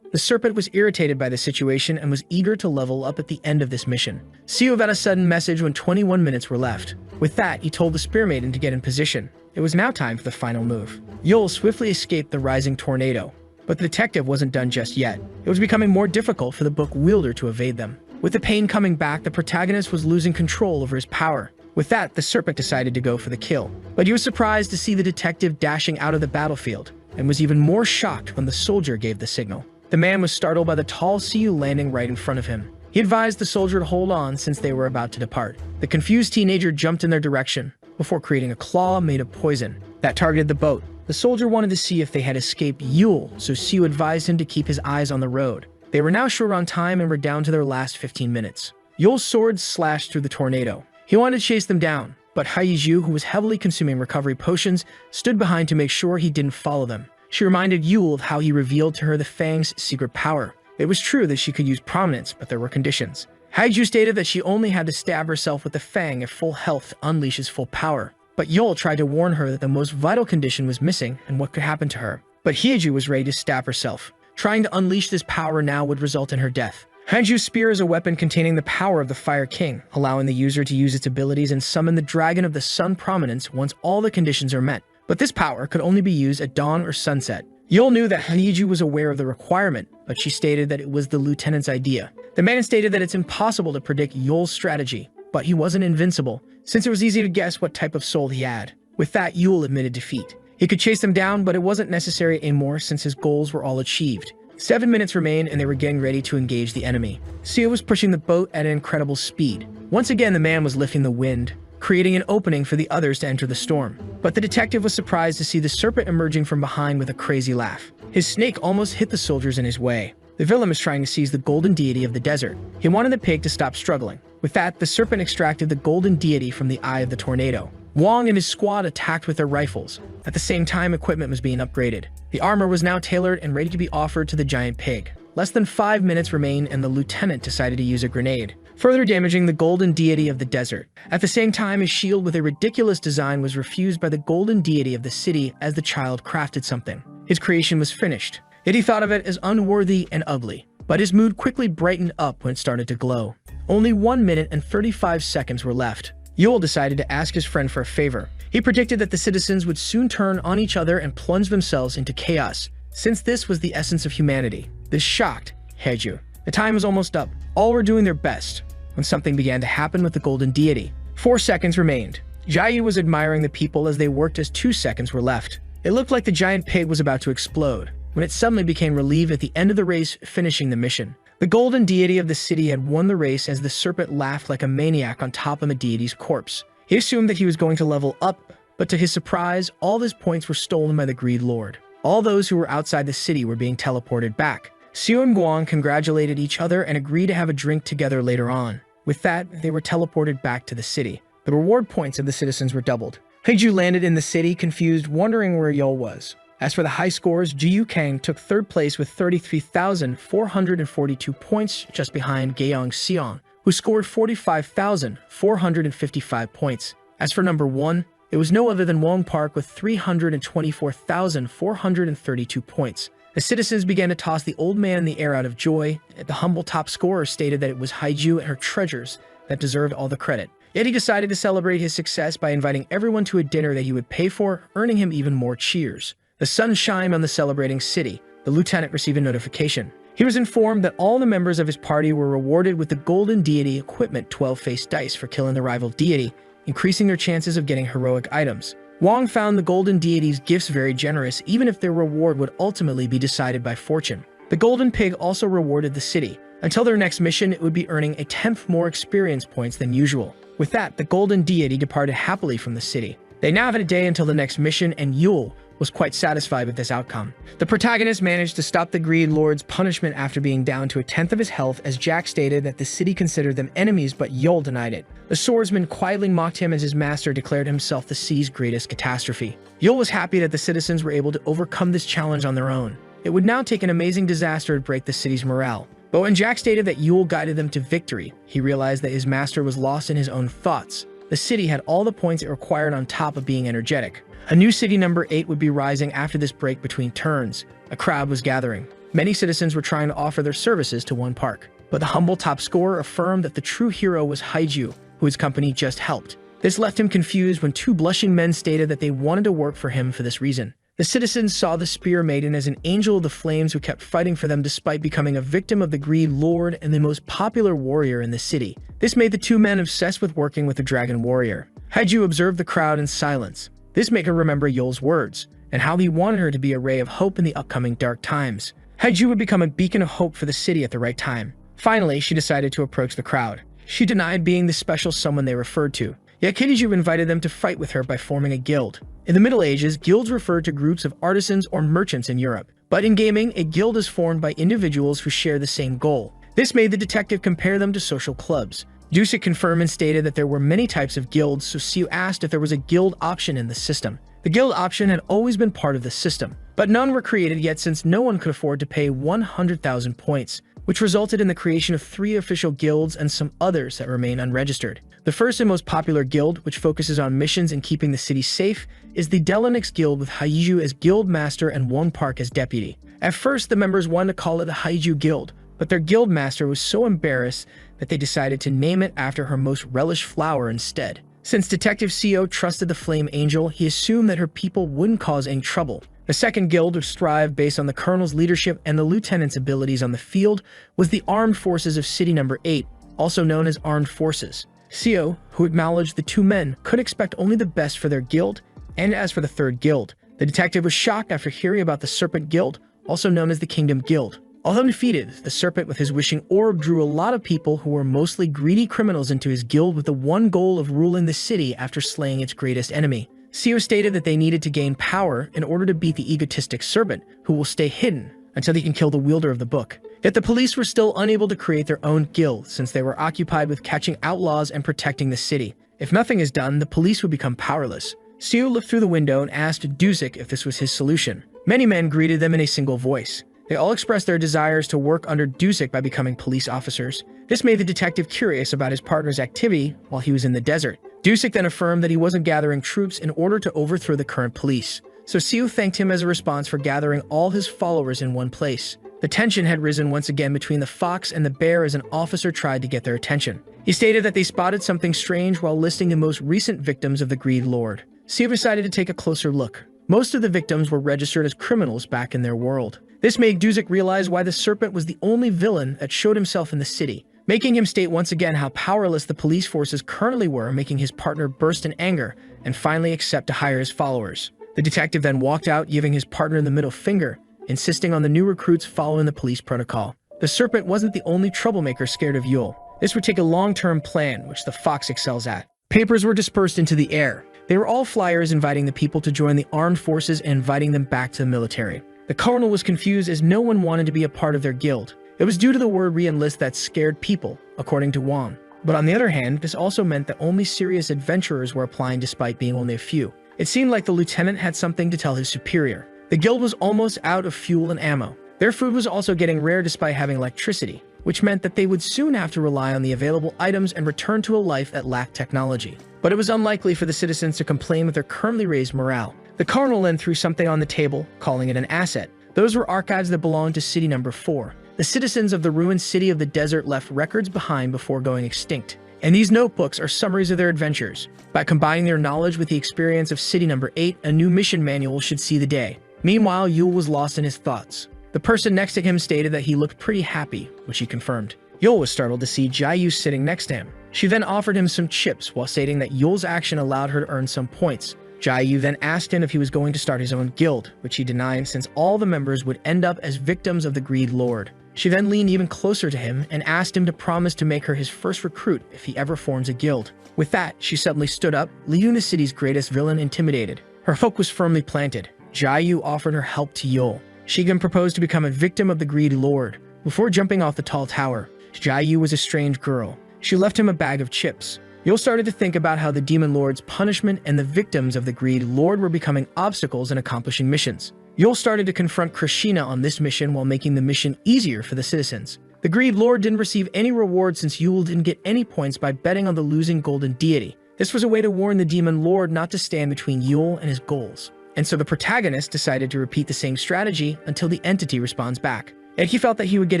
[SPEAKER 1] The serpent was irritated by the situation and was eager to level up at the end of this mission. Seo got a sudden message when 21 minutes were left. With that, he told the Spear Maiden to get in position. It was now time for the final move. Yul swiftly escaped the rising tornado, but the detective wasn't done just yet. It was becoming more difficult for the book wielder to evade them. With the pain coming back, the protagonist was losing control over his power. With that, the serpent decided to go for the kill. But he was surprised to see the detective dashing out of the battlefield, and was even more shocked when the soldier gave the signal. The man was startled by the tall Seo landing right in front of him. He advised the soldier to hold on since they were about to depart. The confused teenager jumped in their direction, before creating a claw made of poison that targeted the boat. The soldier wanted to see if they had escaped Yule, so Seo advised him to keep his eyes on the road. They were now short on time and were down to their last 15 minutes. Yule's sword slashed through the tornado. He wanted to chase them down, but Haiju, who was heavily consuming recovery potions, stood behind to make sure he didn't follow them. She reminded Yule of how he revealed to her the Fang's secret power. It was true that she could use prominence, but there were conditions. Haiju stated that she only had to stab herself with the Fang if full health unleashes full power. But Yule tried to warn her that the most vital condition was missing and what could happen to her. But Haiju was ready to stab herself. Trying to unleash this power now would result in her death. Haiju's spear is a weapon containing the power of the Fire King, allowing the user to use its abilities and summon the Dragon of the Sun prominence once all the conditions are met. But this power could only be used at dawn or sunset. Yule knew that Haiju was aware of the requirement, but she stated that it was the lieutenant's idea. The man stated that it's impossible to predict Yule's strategy, but he wasn't invincible, since it was easy to guess what type of soul he had. With that, Yule admitted defeat. He could chase them down, but it wasn't necessary anymore since his goals were all achieved. 7 minutes remained and they were getting ready to engage the enemy. Seo was pushing the boat at an incredible speed. Once again, the man was lifting the wind, creating an opening for the others to enter the storm. But the detective was surprised to see the serpent emerging from behind with a crazy laugh. His snake almost hit the soldiers in his way. The villain was trying to seize the golden deity of the desert. He wanted the pig to stop struggling. With that, the serpent extracted the golden deity from the eye of the tornado. Wong and his squad attacked with their rifles. At the same time, equipment was being upgraded. The armor was now tailored and ready to be offered to the giant pig. Less than 5 minutes remained and the lieutenant decided to use a grenade, further damaging the golden deity of the desert. At the same time, his shield with a ridiculous design was refused by the golden deity of the city as the child crafted something. His creation was finished, yet he thought of it as unworthy and ugly. But his mood quickly brightened up when it started to glow. Only 1 minute and 35 seconds were left. Yule decided to ask his friend for a favor. He predicted that the citizens would soon turn on each other and plunge themselves into chaos, since this was the essence of humanity. This shocked Haiju. The time was almost up. All were doing their best when something began to happen with the golden deity. 4 seconds remained. Jayu was admiring the people as they worked as 2 seconds were left. It looked like the giant pig was about to explode, when it suddenly became relieved at the end of the race, finishing the mission. The golden deity of the city had won the race as the serpent laughed like a maniac on top of the deity's corpse. He assumed that he was going to level up, but to his surprise, all his points were stolen by the Greed Lord. All those who were outside the city were being teleported back. Seo and Guang congratulated each other and agreed to have a drink together later on. With that, they were teleported back to the city. The reward points of the citizens were doubled. Haiju landed in the city, confused, wondering where Yul was. As for the high scores, Jiyu Kang took 3rd place with 33,442 points, just behind Gaeong Xiong, who scored 45,455 points. As for number 1, it was no other than Wong Park with 324,432 points. The citizens began to toss the old man in the air out of joy. The humble top scorer stated that it was Haiju and her treasures that deserved all the credit. Yet he decided to celebrate his success by inviting everyone to a dinner that he would pay for, earning him even more cheers. The sun shined on the celebrating city. The lieutenant received a notification. He was informed that all the members of his party were rewarded with the golden deity equipment 12-faced dice for killing the rival deity, increasing their chances of getting heroic items. Wang found the golden deity's gifts very generous, even if their reward would ultimately be decided by fortune. The golden pig also rewarded the city. Until their next mission, it would be earning a tenth more experience points than usual. With that, the golden deity departed happily from the city. They now had a day until the next mission, and Yule was quite satisfied with this outcome. The protagonist managed to stop the Greed Lord's punishment after being down to a tenth of his health, as Jack stated that the city considered them enemies, but Yule denied it. The swordsman quietly mocked him as his master declared himself the city's greatest catastrophe. Yule was happy that the citizens were able to overcome this challenge on their own. It would now take an amazing disaster to break the city's morale. But when Jack stated that Yule guided them to victory, he realized that his master was lost in his own thoughts. The city had all the points it required on top of being energetic. A new city number 8 would be rising after this break between turns. A crowd was gathering. Many citizens were trying to offer their services to one park. But the humble top scorer affirmed that the true hero was Haiju, who his company just helped. This left him confused when two blushing men stated that they wanted to work for him for this reason. The citizens saw the Spear Maiden as an angel of the flames who kept fighting for them despite becoming a victim of the Greed Lord and the most popular warrior in the city. This made the two men obsessed with working with the Dragon Warrior. Haiju observed the crowd in silence. This made her remember Yule's words, and how he wanted her to be a ray of hope in the upcoming dark times. Haiju would become a beacon of hope for the city at the right time. Finally, she decided to approach the crowd. She denied being the special someone they referred to. Yet Haiju invited them to fight with her by forming a guild. In the Middle Ages, guilds referred to groups of artisans or merchants in Europe. But in gaming, a guild is formed by individuals who share the same goal. This made the detective compare them to social clubs. Dusick confirmed and stated that there were many types of guilds, so Siu asked if there was a guild option in the system. The guild option had always been part of the system, but none were created yet since no one could afford to pay 100,000 points, which resulted in the creation of 3 official guilds and some others that remain unregistered. The first and most popular guild, which focuses on missions and keeping the city safe, is the Delanix Guild with Haiju as guild master and one park as deputy. At first, the members wanted to call it the Haiju Guild, but their guild master was so embarrassed that they decided to name it after her most relished flower instead. Since Detective CO trusted the Flame Angel, he assumed that her people wouldn't cause any trouble. The second guild, which thrived based on the colonel's leadership and the lieutenant's abilities on the field, was the Armed Forces of City Number 8, also known as Armed Forces. CO, who acknowledged the two men, could expect only the best for their guild, and as for the third guild, the detective was shocked after hearing about the Serpent Guild, also known as the Kingdom Guild. Although defeated, the serpent with his wishing orb drew a lot of people who were mostly greedy criminals into his guild with the one goal of ruling the city after slaying its greatest enemy. CO stated that they needed to gain power in order to beat the egotistic serpent, who will stay hidden until they can kill the wielder of the book. Yet the police were still unable to create their own guild since they were occupied with catching outlaws and protecting the city. If nothing is done, the police would become powerless. CO looked through the window and asked Dusick if this was his solution. Many men greeted them in a single voice. They all expressed their desires to work under Dusick by becoming police officers. This made the detective curious about his partner's activity while he was in the desert. Dusick then affirmed that he wasn't gathering troops in order to overthrow the current police. So Siu thanked him as a response for gathering all his followers in one place. The tension had risen once again between the fox and the bear as an officer tried to get their attention. He stated that they spotted something strange while listing the most recent victims of the Greed Lord. Siu decided to take a closer look. Most of the victims were registered as criminals back in their world. This made Dusick realize why the serpent was the only villain that showed himself in the city, making him state once again how powerless the police forces currently were, making his partner burst in anger and finally accept to hire his followers. The detective then walked out, giving his partner the middle finger, insisting on the new recruits following the police protocol. The serpent wasn't the only troublemaker scared of Yule. This would take a long-term plan, which the fox excels at. Papers were dispersed into the air. They were all flyers inviting the people to join the armed forces and inviting them back to the military. The colonel was confused as no one wanted to be a part of their guild. It was due to the word re-enlist that scared people, according to Wang. But on the other hand, this also meant that only serious adventurers were applying despite being only a few. It seemed like the lieutenant had something to tell his superior. The guild was almost out of fuel and ammo. Their food was also getting rare despite having electricity, which meant that they would soon have to rely on the available items and return to a life that lacked technology. But it was unlikely for the citizens to complain with their currently raised morale. The colonel then threw something on the table, calling it an asset. Those were archives that belonged to City Number 4. The citizens of the ruined city of the desert left records behind before going extinct. And these notebooks are summaries of their adventures. By combining their knowledge with the experience of City Number 8, a new mission manual should see the day. Meanwhile, Yule was lost in his thoughts. The person next to him stated that he looked pretty happy, which he confirmed. Yule was startled to see Jiayu sitting next to him. She then offered him some chips while stating that Yule's action allowed her to earn some points. Jaeyu then asked him if he was going to start his own guild, which he denied since all the members would end up as victims of the Greed Lord. She then leaned even closer to him and asked him to promise to make her his first recruit if he ever forms a guild. With that, she suddenly stood up, leaving the city's greatest villain intimidated. Her hook was firmly planted. Jaeyu offered her help to Yul. She then proposed to become a victim of the Greed Lord. Before jumping off the tall tower, Jaeyu was a strange girl. She left him a bag of chips. Yul started to think about how the Demon Lord's punishment and the victims of the Greed Lord were becoming obstacles in accomplishing missions. Yul started to confront Krishina on this mission while making the mission easier for the citizens. The Greed Lord didn't receive any reward since Yul didn't get any points by betting on the losing golden deity. This was a way to warn the Demon Lord not to stand between Yul and his goals. And so the protagonist decided to repeat the same strategy until the entity responds back. Yet he felt that he would get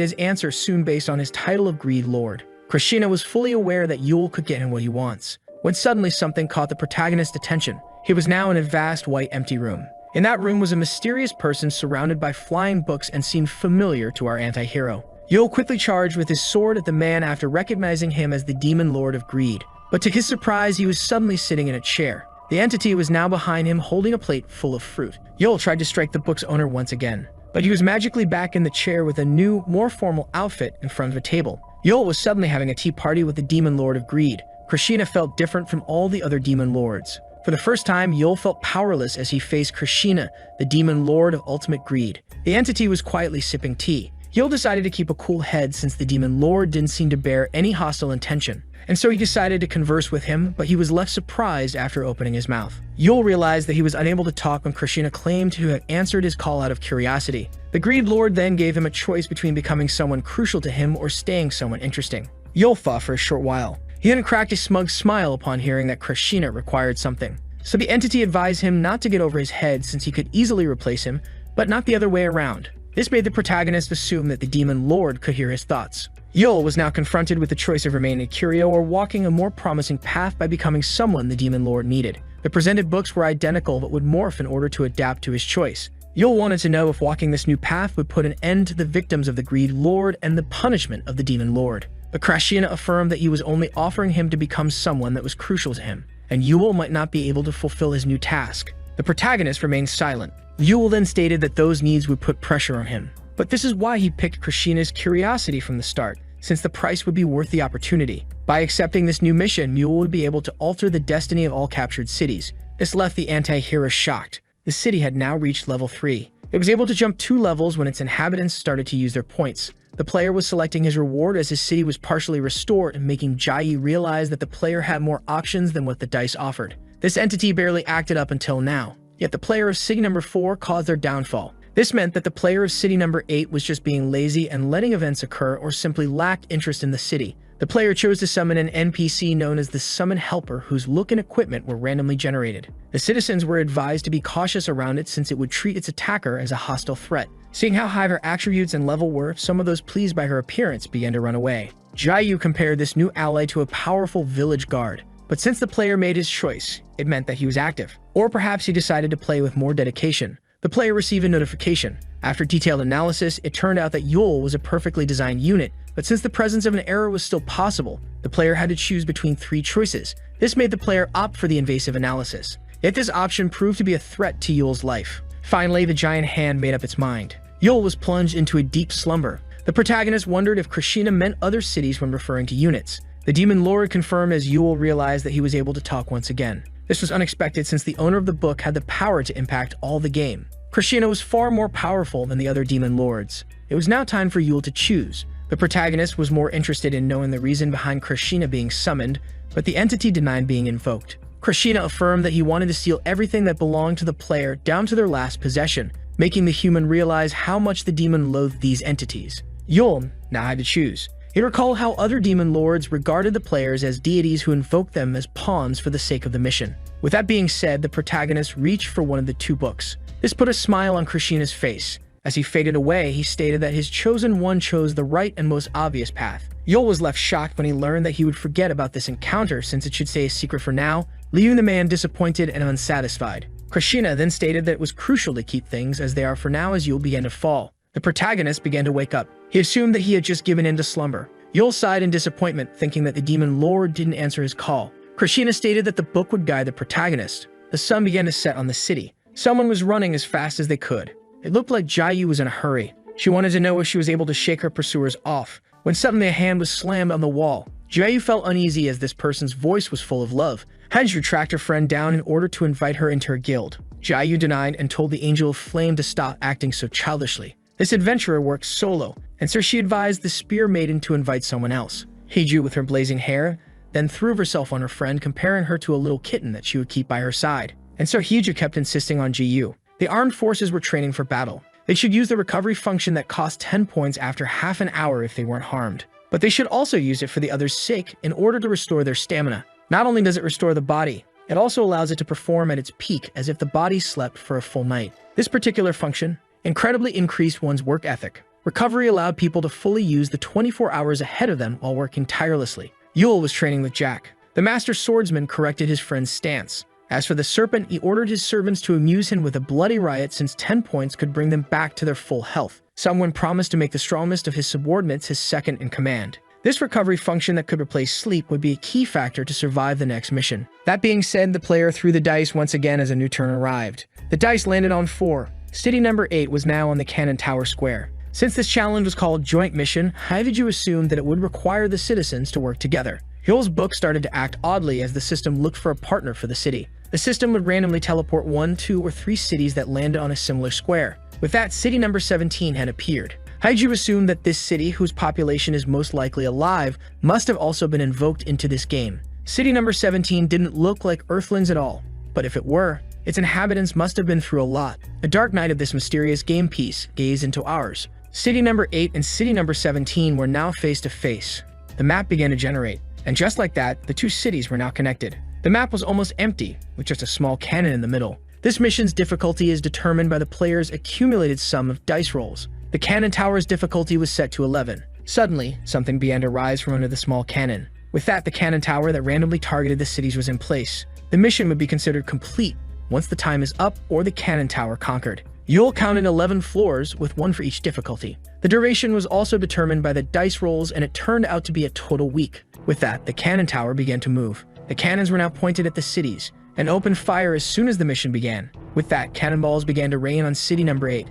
[SPEAKER 1] his answer soon based on his title of Greed Lord. Krishina was fully aware that Yul could get him what he wants, when suddenly something caught the protagonist's attention. He was now in a vast white empty room. In that room was a mysterious person surrounded by flying books and seemed familiar to our anti-hero. Yul quickly charged with his sword at the man after recognizing him as the Demon Lord of Greed. But to his surprise, he was suddenly sitting in a chair. The entity was now behind him holding a plate full of fruit. Yul tried to strike the book's owner once again, but he was magically back in the chair with a new, more formal outfit in front of a table. Yul was suddenly having a tea party with the Demon Lord of Greed. Krishina felt different from all the other Demon Lords. For the first time, Yul felt powerless as he faced Krishina, the Demon Lord of Ultimate Greed. The entity was quietly sipping tea. Yul decided to keep a cool head since the Demon Lord didn't seem to bear any hostile intention, and so he decided to converse with him, but he was left surprised after opening his mouth. Yul realized that he was unable to talk when Krishina claimed to have answered his call out of curiosity. The Greed Lord then gave him a choice between becoming someone crucial to him or staying someone interesting. Yul thought for a short while. He then cracked a smug smile upon hearing that Krishina required something. So the entity advised him not to get over his head since he could easily replace him, but not the other way around. This made the protagonist assume that the Demon Lord could hear his thoughts. Yul was now confronted with the choice of remaining a curio or walking a more promising path by becoming someone the Demon Lord needed. The presented books were identical but would morph in order to adapt to his choice. Yul wanted to know if walking this new path would put an end to the victims of the Greed Lord and the punishment of the Demon Lord. But Krishina affirmed that he was only offering him to become someone that was crucial to him, and Yul might not be able to fulfill his new task. The protagonist remained silent. Yul then stated that those needs would put pressure on him. But this is why he picked Krishina's curiosity from the start, since the price would be worth the opportunity. By accepting this new mission, Yul would be able to alter the destiny of all captured cities. This left the anti-hero shocked. The city had now reached level 3. It was able to jump 2 levels when its inhabitants started to use their points. The player was selecting his reward as his city was partially restored and making Jaeyu realize that the player had more options than what the dice offered. This entity barely acted up until now, yet the player of city number 4 caused their downfall. This meant that the player of city number 8 was just being lazy and letting events occur or simply lacked interest in the city. The player chose to summon an NPC known as the Summon Helper whose look and equipment were randomly generated. The citizens were advised to be cautious around it since it would treat its attacker as a hostile threat. Seeing how high her attributes and level were, some of those pleased by her appearance began to run away. Jaeyu compared this new ally to a powerful village guard. But since the player made his choice, it meant that he was active. Or perhaps he decided to play with more dedication. The player received a notification. After detailed analysis, it turned out that Yul was a perfectly designed unit, but since the presence of an error was still possible, the player had to choose between 3 choices. This made the player opt for the invasive analysis. Yet this option proved to be a threat to Yul's life. Finally, the giant hand made up its mind. Yul was plunged into a deep slumber. The protagonist wondered if Krishina meant other cities when referring to units. The Demon Lord confirmed as Yul realized that he was able to talk once again. This was unexpected since the owner of the book had the power to impact all the game. Krishina was far more powerful than the other Demon Lords. It was now time for Yul to choose. The protagonist was more interested in knowing the reason behind Krishina being summoned, but the entity denied being invoked. Krishina affirmed that he wanted to steal everything that belonged to the player down to their last possession, making the human realize how much the demon loathed these entities. Yul now had to choose. He recalled how other Demon Lords regarded the players as deities who invoked them as pawns for the sake of the mission. With that being said, the protagonist reached for one of the 2 books. This put a smile on Krishina's face. As he faded away, he stated that his chosen one chose the right and most obvious path. Yul was left shocked when he learned that he would forget about this encounter since it should stay a secret for now, leaving the man disappointed and unsatisfied. Krishina then stated that it was crucial to keep things as they are for now as Yul began to fall. The protagonist began to wake up. He assumed that he had just given in to slumber. Yul sighed in disappointment, thinking that the Demon Lord didn't answer his call. Krishina stated that the book would guide the protagonist. the sun began to set on the city. Someone was running as fast as they could. It looked like Jiayu was in a hurry. She wanted to know if she was able to shake her pursuers off, when suddenly a hand was slammed on the wall. Jiayu felt uneasy as this person's voice was full of love. Haju tracked her friend down in order to invite her into her guild. Jiayu denied and told the Angel of Flame to stop acting so childishly. This adventurer worked solo, and so she advised the Spear Maiden to invite someone else. Hiju, with her blazing hair, then threw herself on her friend, comparing her to a little kitten that she would keep by her side. And so Hiju kept insisting on Jiyu. The armed forces were training for battle. They should use the recovery function that cost 10 points after half an hour if they weren't harmed. But they should also use it for the others' sake in order to restore their stamina. Not only does it restore the body, it also allows it to perform at its peak as if the body slept for a full night. This particular function incredibly increased one's work ethic. Recovery allowed people to fully use the 24 hours ahead of them while working tirelessly. Yule was training with Jack. The master swordsman corrected his friend's stance. As for the serpent, he ordered his servants to amuse him with a bloody riot since 10 points could bring them back to their full health. Someone promised to make the strongest of his subordinates his second in command. This recovery function that could replace sleep would be a key factor to survive the next mission. That being said, the player threw the dice once again as a new turn arrived. The dice landed on 4. City number 8 was now on the Cannon Tower Square. Since this challenge was called Joint Mission, how did you assume that it would require the citizens to work together? Hyul's book started to act oddly as the system looked for a partner for the city. The system would randomly teleport 1, 2, or 3 cities that landed on a similar square. With that, city number 17 had appeared. Haiju assumed that this city, whose population is most likely alive, must have also been invoked into this game. City number 17 didn't look like Earthlings at all, but if it were, its inhabitants must have been through a lot. The dark night of this mysterious game piece gazed into ours. City number 8 and city number 17 were now face to face. The map began to generate, and just like that, the two cities were now connected. The map was almost empty, with just a small cannon in the middle. This mission's difficulty is determined by the player's accumulated sum of dice rolls. The cannon tower's difficulty was set to 11. Suddenly, something began to rise from under the small cannon. With that, the cannon tower that randomly targeted the cities was in place. The mission would be considered complete once the time is up or the cannon tower conquered. Yule counted 11 floors, with 1 for each difficulty. The duration was also determined by the dice rolls, and it turned out to be a total week. With that, the cannon tower began to move. The cannons were now pointed at the cities, and opened fire as soon as the mission began. With that, cannonballs began to rain on city number 8.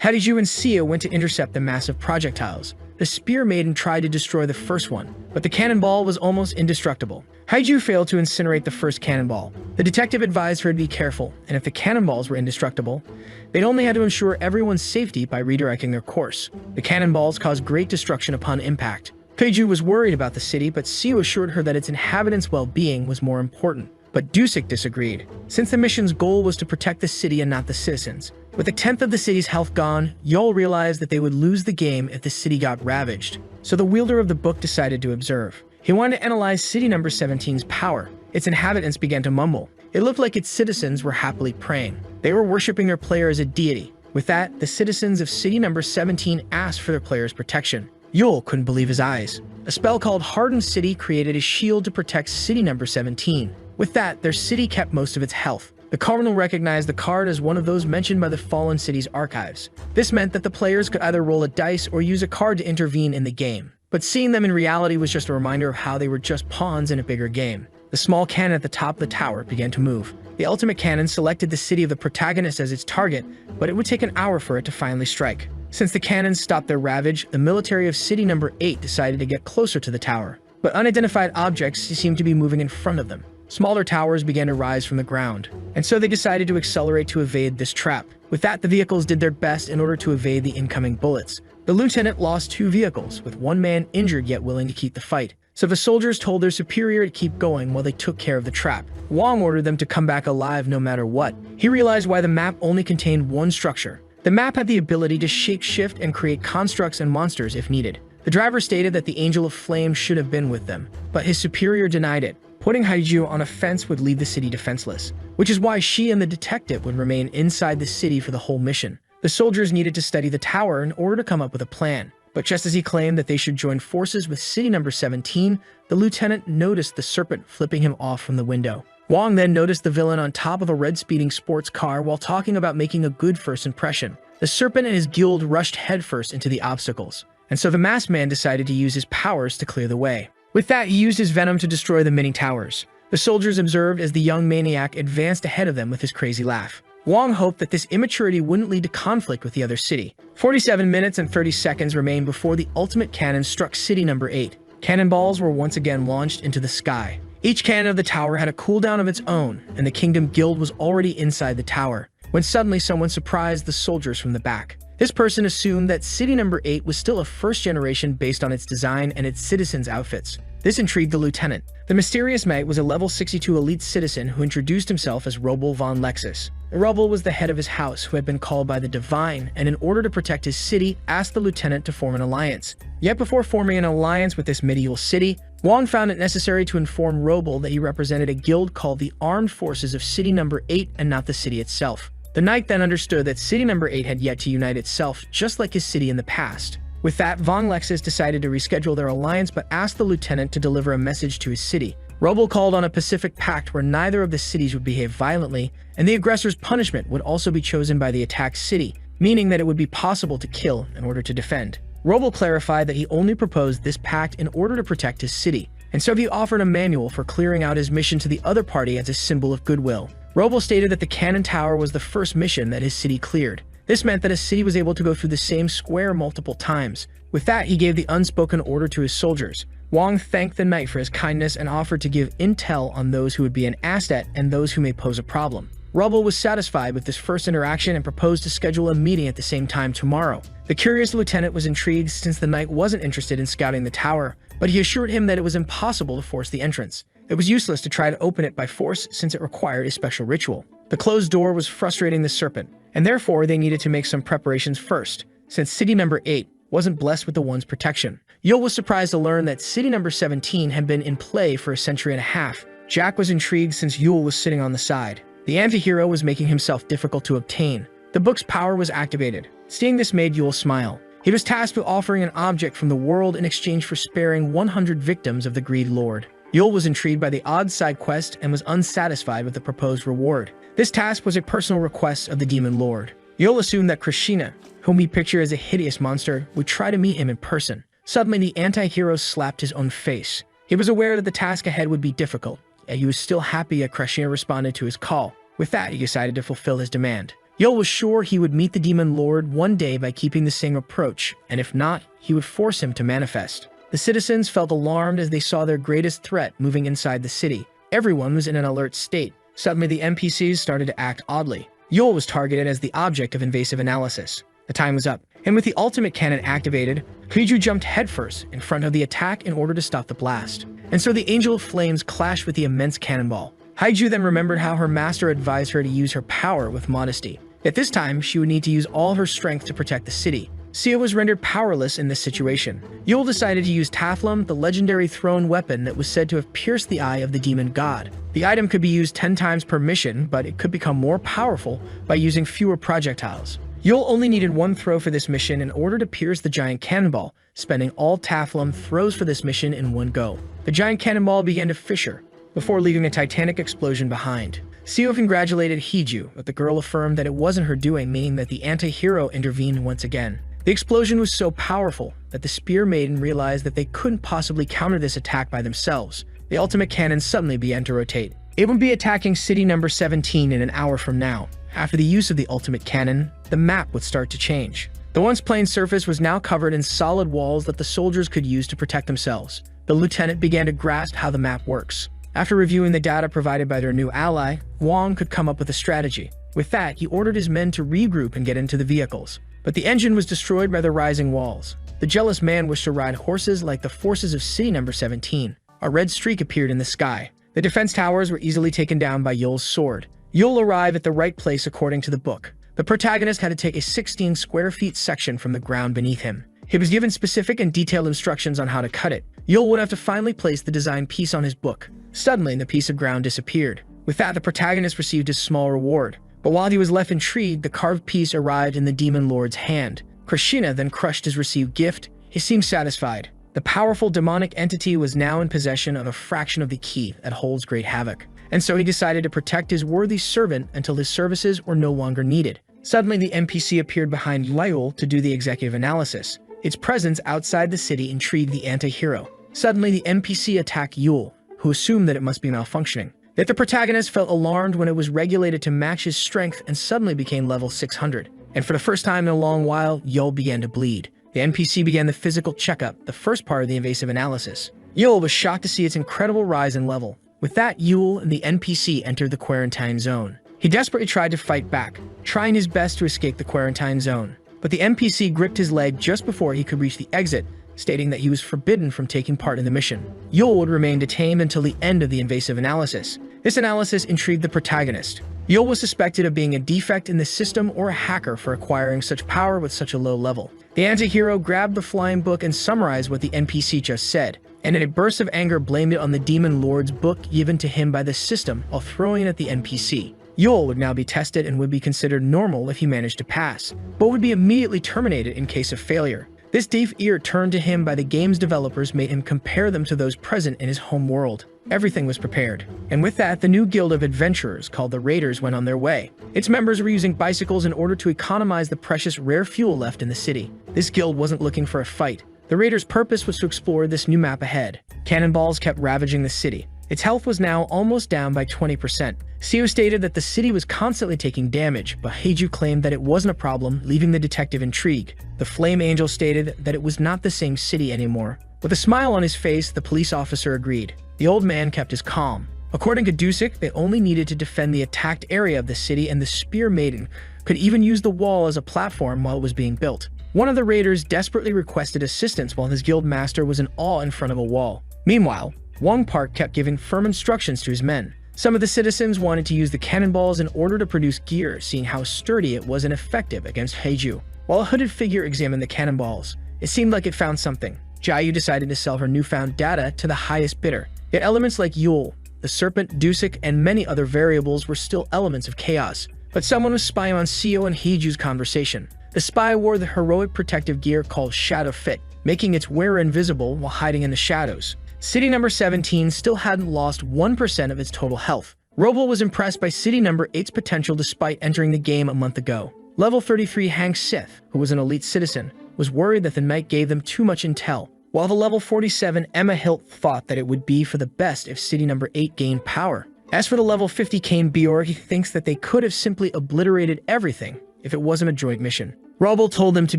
[SPEAKER 1] Hadiju and Sia went to intercept the massive projectiles. The Spear Maiden tried to destroy the first one, but the cannonball was almost indestructible. Haiju failed to incinerate the first cannonball. The detective advised her to be careful, and if the cannonballs were indestructible, they'd only had to ensure everyone's safety by redirecting their course. The cannonballs caused great destruction upon impact. Kaiju was worried about the city, but Sio assured her that its inhabitants' well-being was more important. But Dusik disagreed, since the mission's goal was to protect the city and not the citizens. With a tenth of the city's health gone, Yol realized that they would lose the game if the city got ravaged. So the wielder of the book decided to observe. He wanted to analyze city number 17's power. Its inhabitants began to mumble. It looked like its citizens were happily praying. They were worshipping their player as a deity. With that, the citizens of city number 17 asked for their player's protection. Yul couldn't believe his eyes. A spell called Hardened City created a shield to protect city number 17. With that, their city kept most of its health. The Cardinal recognized the card as one of those mentioned by the Fallen City's archives. This meant that the players could either roll a dice or use a card to intervene in the game. But seeing them in reality was just a reminder of how they were just pawns in a bigger game. The small cannon at the top of the tower began to move. The ultimate cannon selected the city of the protagonist as its target, but it would take an hour for it to finally strike. Since the cannons stopped their ravage, the military of city number 8 decided to get closer to the tower. But unidentified objects seemed to be moving in front of them. Smaller towers began to rise from the ground, and so they decided to accelerate to evade this trap. With that, the vehicles did their best in order to evade the incoming bullets. The lieutenant lost 2 vehicles, with 1 man injured yet willing to keep the fight. So the soldiers told their superior to keep going while they took care of the trap. Wong ordered them to come back alive no matter what. He realized why the map only contained 1 structure. The map had the ability to shape-shift and create constructs and monsters if needed. The driver stated that the Angel of Flame should have been with them, but his superior denied it. Putting Haiju on a fence would leave the city defenseless, which is why she and the detective would remain inside the city for the whole mission. The soldiers needed to study the tower in order to come up with a plan. But just as he claimed that they should join forces with city number 17, the lieutenant noticed the serpent flipping him off from the window. Wong then noticed the villain on top of a red speeding sports car while talking about making a good first impression. The serpent and his guild rushed headfirst into the obstacles, and so the masked man decided to use his powers to clear the way. With that, he used his venom to destroy the many towers. The soldiers observed as the young maniac advanced ahead of them with his crazy laugh. Wang hoped that this immaturity wouldn't lead to conflict with the other city. 47 minutes and 30 seconds remained before the ultimate cannon struck city number 8. Cannonballs were once again launched into the sky. Each cannon of the tower had a cooldown of its own, and the Kingdom Guild was already inside the tower, when suddenly someone surprised the soldiers from the back. This person assumed that city number 8 was still a first generation based on its design and its citizens' outfits. This intrigued the lieutenant. The mysterious mate was a level 62 elite citizen who introduced himself as Roble von Lexus. Roble was the head of his house who had been called by the Divine, and in order to protect his city, asked the lieutenant to form an alliance. Yet before forming an alliance with this medieval city, Wang found it necessary to inform Roble that he represented a guild called the Armed Forces of City Number 8 and not the city itself. The knight then understood that City Number 8 had yet to unite itself, just like his city in the past. With that, Von Lexus decided to reschedule their alliance but asked the lieutenant to deliver a message to his city. Roble called on a Pacific Pact where neither of the cities would behave violently, and the aggressor's punishment would also be chosen by the attacked city, meaning that it would be possible to kill in order to defend. Roble clarified that he only proposed this pact in order to protect his city, and so he offered a manual for clearing out his mission to the other party as a symbol of goodwill. Roble stated that the cannon tower was the first mission that his city cleared. This meant that his city was able to go through the same square multiple times. With that, he gave the unspoken order to his soldiers. Wang thanked the knight for his kindness and offered to give intel on those who would be an asset and those who may pose a problem. Roble was satisfied with this first interaction and proposed to schedule a meeting at the same time tomorrow. The curious lieutenant was intrigued since the knight wasn't interested in scouting the tower, but he assured him that it was impossible to force the entrance. It was useless to try to open it by force since it required a special ritual. The closed door was frustrating the serpent, and therefore they needed to make some preparations first, since city number 8 wasn't blessed with the one's protection. Yule was surprised to learn that city number 17 had been in play for a century and a half. Jack was intrigued since Yule was sitting on the side. The anti-hero was making himself difficult to obtain. The book's power was activated. Seeing this made Yule smile. He was tasked with offering an object from the world in exchange for sparing 100 victims of the Greed Lord. Yule was intrigued by the odd side quest and was unsatisfied with the proposed reward. This task was a personal request of the Demon Lord. Yule assumed that Krishna, whom he pictured as a hideous monster, would try to meet him in person. Suddenly, the anti-hero slapped his own face. He was aware that the task ahead would be difficult, yet he was still happy that Krishna responded to his call. With that, he decided to fulfill his demand. Yule was sure he would meet the Demon Lord one day by keeping the same approach, and if not, he would force him to manifest. The citizens felt alarmed as they saw their greatest threat moving inside the city. Everyone was in an alert state. Suddenly, the NPCs started to act oddly. Yule was targeted as the object of invasive analysis. The time was up, and with the ultimate cannon activated, Kuiju jumped headfirst in front of the attack in order to stop the blast. And so the Angel of Flames clashed with the immense cannonball. Haiju then remembered how her master advised her to use her power with modesty. At this time, she would need to use all her strength to protect the city. Sia was rendered powerless in this situation. Yule decided to use Taflum, the legendary thrown weapon that was said to have pierced the eye of the demon god. The item could be used 10 times per mission, but it could become more powerful by using fewer projectiles. Yule only needed one throw for this mission in order to pierce the giant cannonball, spending all Taflum throws for this mission in one go. The giant cannonball began to fissure, before leaving a titanic explosion behind. Seo congratulated Hiju, but the girl affirmed that it wasn't her doing, meaning that the anti-hero intervened once again. The explosion was so powerful that the Spear Maiden realized that they couldn't possibly counter this attack by themselves. The ultimate cannon suddenly began to rotate. It would be attacking city number 17 in an hour from now. After the use of the ultimate cannon, the map would start to change. The once plain surface was now covered in solid walls that the soldiers could use to protect themselves. The lieutenant began to grasp how the map works. After reviewing the data provided by their new ally, Wang could come up with a strategy. With that, he ordered his men to regroup and get into the vehicles. But the engine was destroyed by the rising walls. The jealous man wished to ride horses like the forces of city number 17. A red streak appeared in the sky. The defense towers were easily taken down by Yule's sword. Yule arrived at the right place according to the book. The protagonist had to take a 16 square feet section from the ground beneath him. He was given specific and detailed instructions on how to cut it. Yule would have to finally place the design piece on his book. Suddenly, the piece of ground disappeared. With that, the protagonist received his small reward. But while he was left intrigued, the carved piece arrived in the Demon Lord's hand. Krishna then crushed his received gift. He seemed satisfied. The powerful demonic entity was now in possession of a fraction of the key that holds great havoc. And so he decided to protect his worthy servant until his services were no longer needed. Suddenly, the NPC appeared behind Yule to do the executive analysis. Its presence outside the city intrigued the anti-hero. Suddenly, the NPC attacked Yule, who assumed that it must be malfunctioning. Yet the protagonist felt alarmed when it was regulated to match his strength and suddenly became level 600. And for the first time in a long while, Yul began to bleed. The NPC began the physical checkup, the first part of the invasive analysis. Yul was shocked to see its incredible rise in level. With that, Yul and the NPC entered the quarantine zone. He desperately tried to fight back, trying his best to escape the quarantine zone. But the NPC gripped his leg just before he could reach the exit, stating that he was forbidden from taking part in the mission. Yul would remain detained until the end of the invasive analysis. This analysis intrigued the protagonist. Yul was suspected of being a defect in the system or a hacker for acquiring such power with such a low level. The anti-hero grabbed the flying book and summarized what the NPC just said, and in a burst of anger blamed it on the Demon Lord's book given to him by the system while throwing it at the NPC. Yul would now be tested and would be considered normal if he managed to pass, but would be immediately terminated in case of failure. This deaf ear turned to him by the game's developers made him compare them to those present in his home world. Everything was prepared. And with that, the new guild of adventurers called the Raiders went on their way. Its members were using bicycles in order to economize the precious rare fuel left in the city. This guild wasn't looking for a fight. The Raiders' purpose was to explore this new map ahead. Cannonballs kept ravaging the city. Its health was now almost down by 20%. Seo stated that the city was constantly taking damage, but Heiju claimed that it wasn't a problem, leaving the detective intrigued. The Flame Angel stated that it was not the same city anymore. With a smile on his face, the police officer agreed. The old man kept his calm. According to Dusik, they only needed to defend the attacked area of the city, and the Spear Maiden could even use the wall as a platform while it was being built. One of the raiders desperately requested assistance while his guild master was in awe in front of a wall. Meanwhile, Wong Park kept giving firm instructions to his men. Some of the citizens wanted to use the cannonballs in order to produce gear, seeing how sturdy it was and effective against Heiju. While a hooded figure examined the cannonballs, it seemed like it found something. Jiayu decided to sell her newfound data to the highest bidder. Yet elements like Yul, the Serpent, Dusik, and many other variables were still elements of chaos. But someone was spying on Seo and Heiju's conversation. The spy wore the heroic protective gear called Shadow Fit, making its wearer invisible while hiding in the shadows. City number 17 still hadn't lost 1% of its total health. Roble was impressed by City number 8's potential despite entering the game a month ago. Level 33 Hank Sith, who was an elite citizen, was worried that the night gave them too much intel, while the level 47 Emma Hilt thought that it would be for the best if City number 8 gained power. As for the level 50 Kane Bjork, he thinks that they could have simply obliterated everything if it wasn't a joint mission. Roble told them to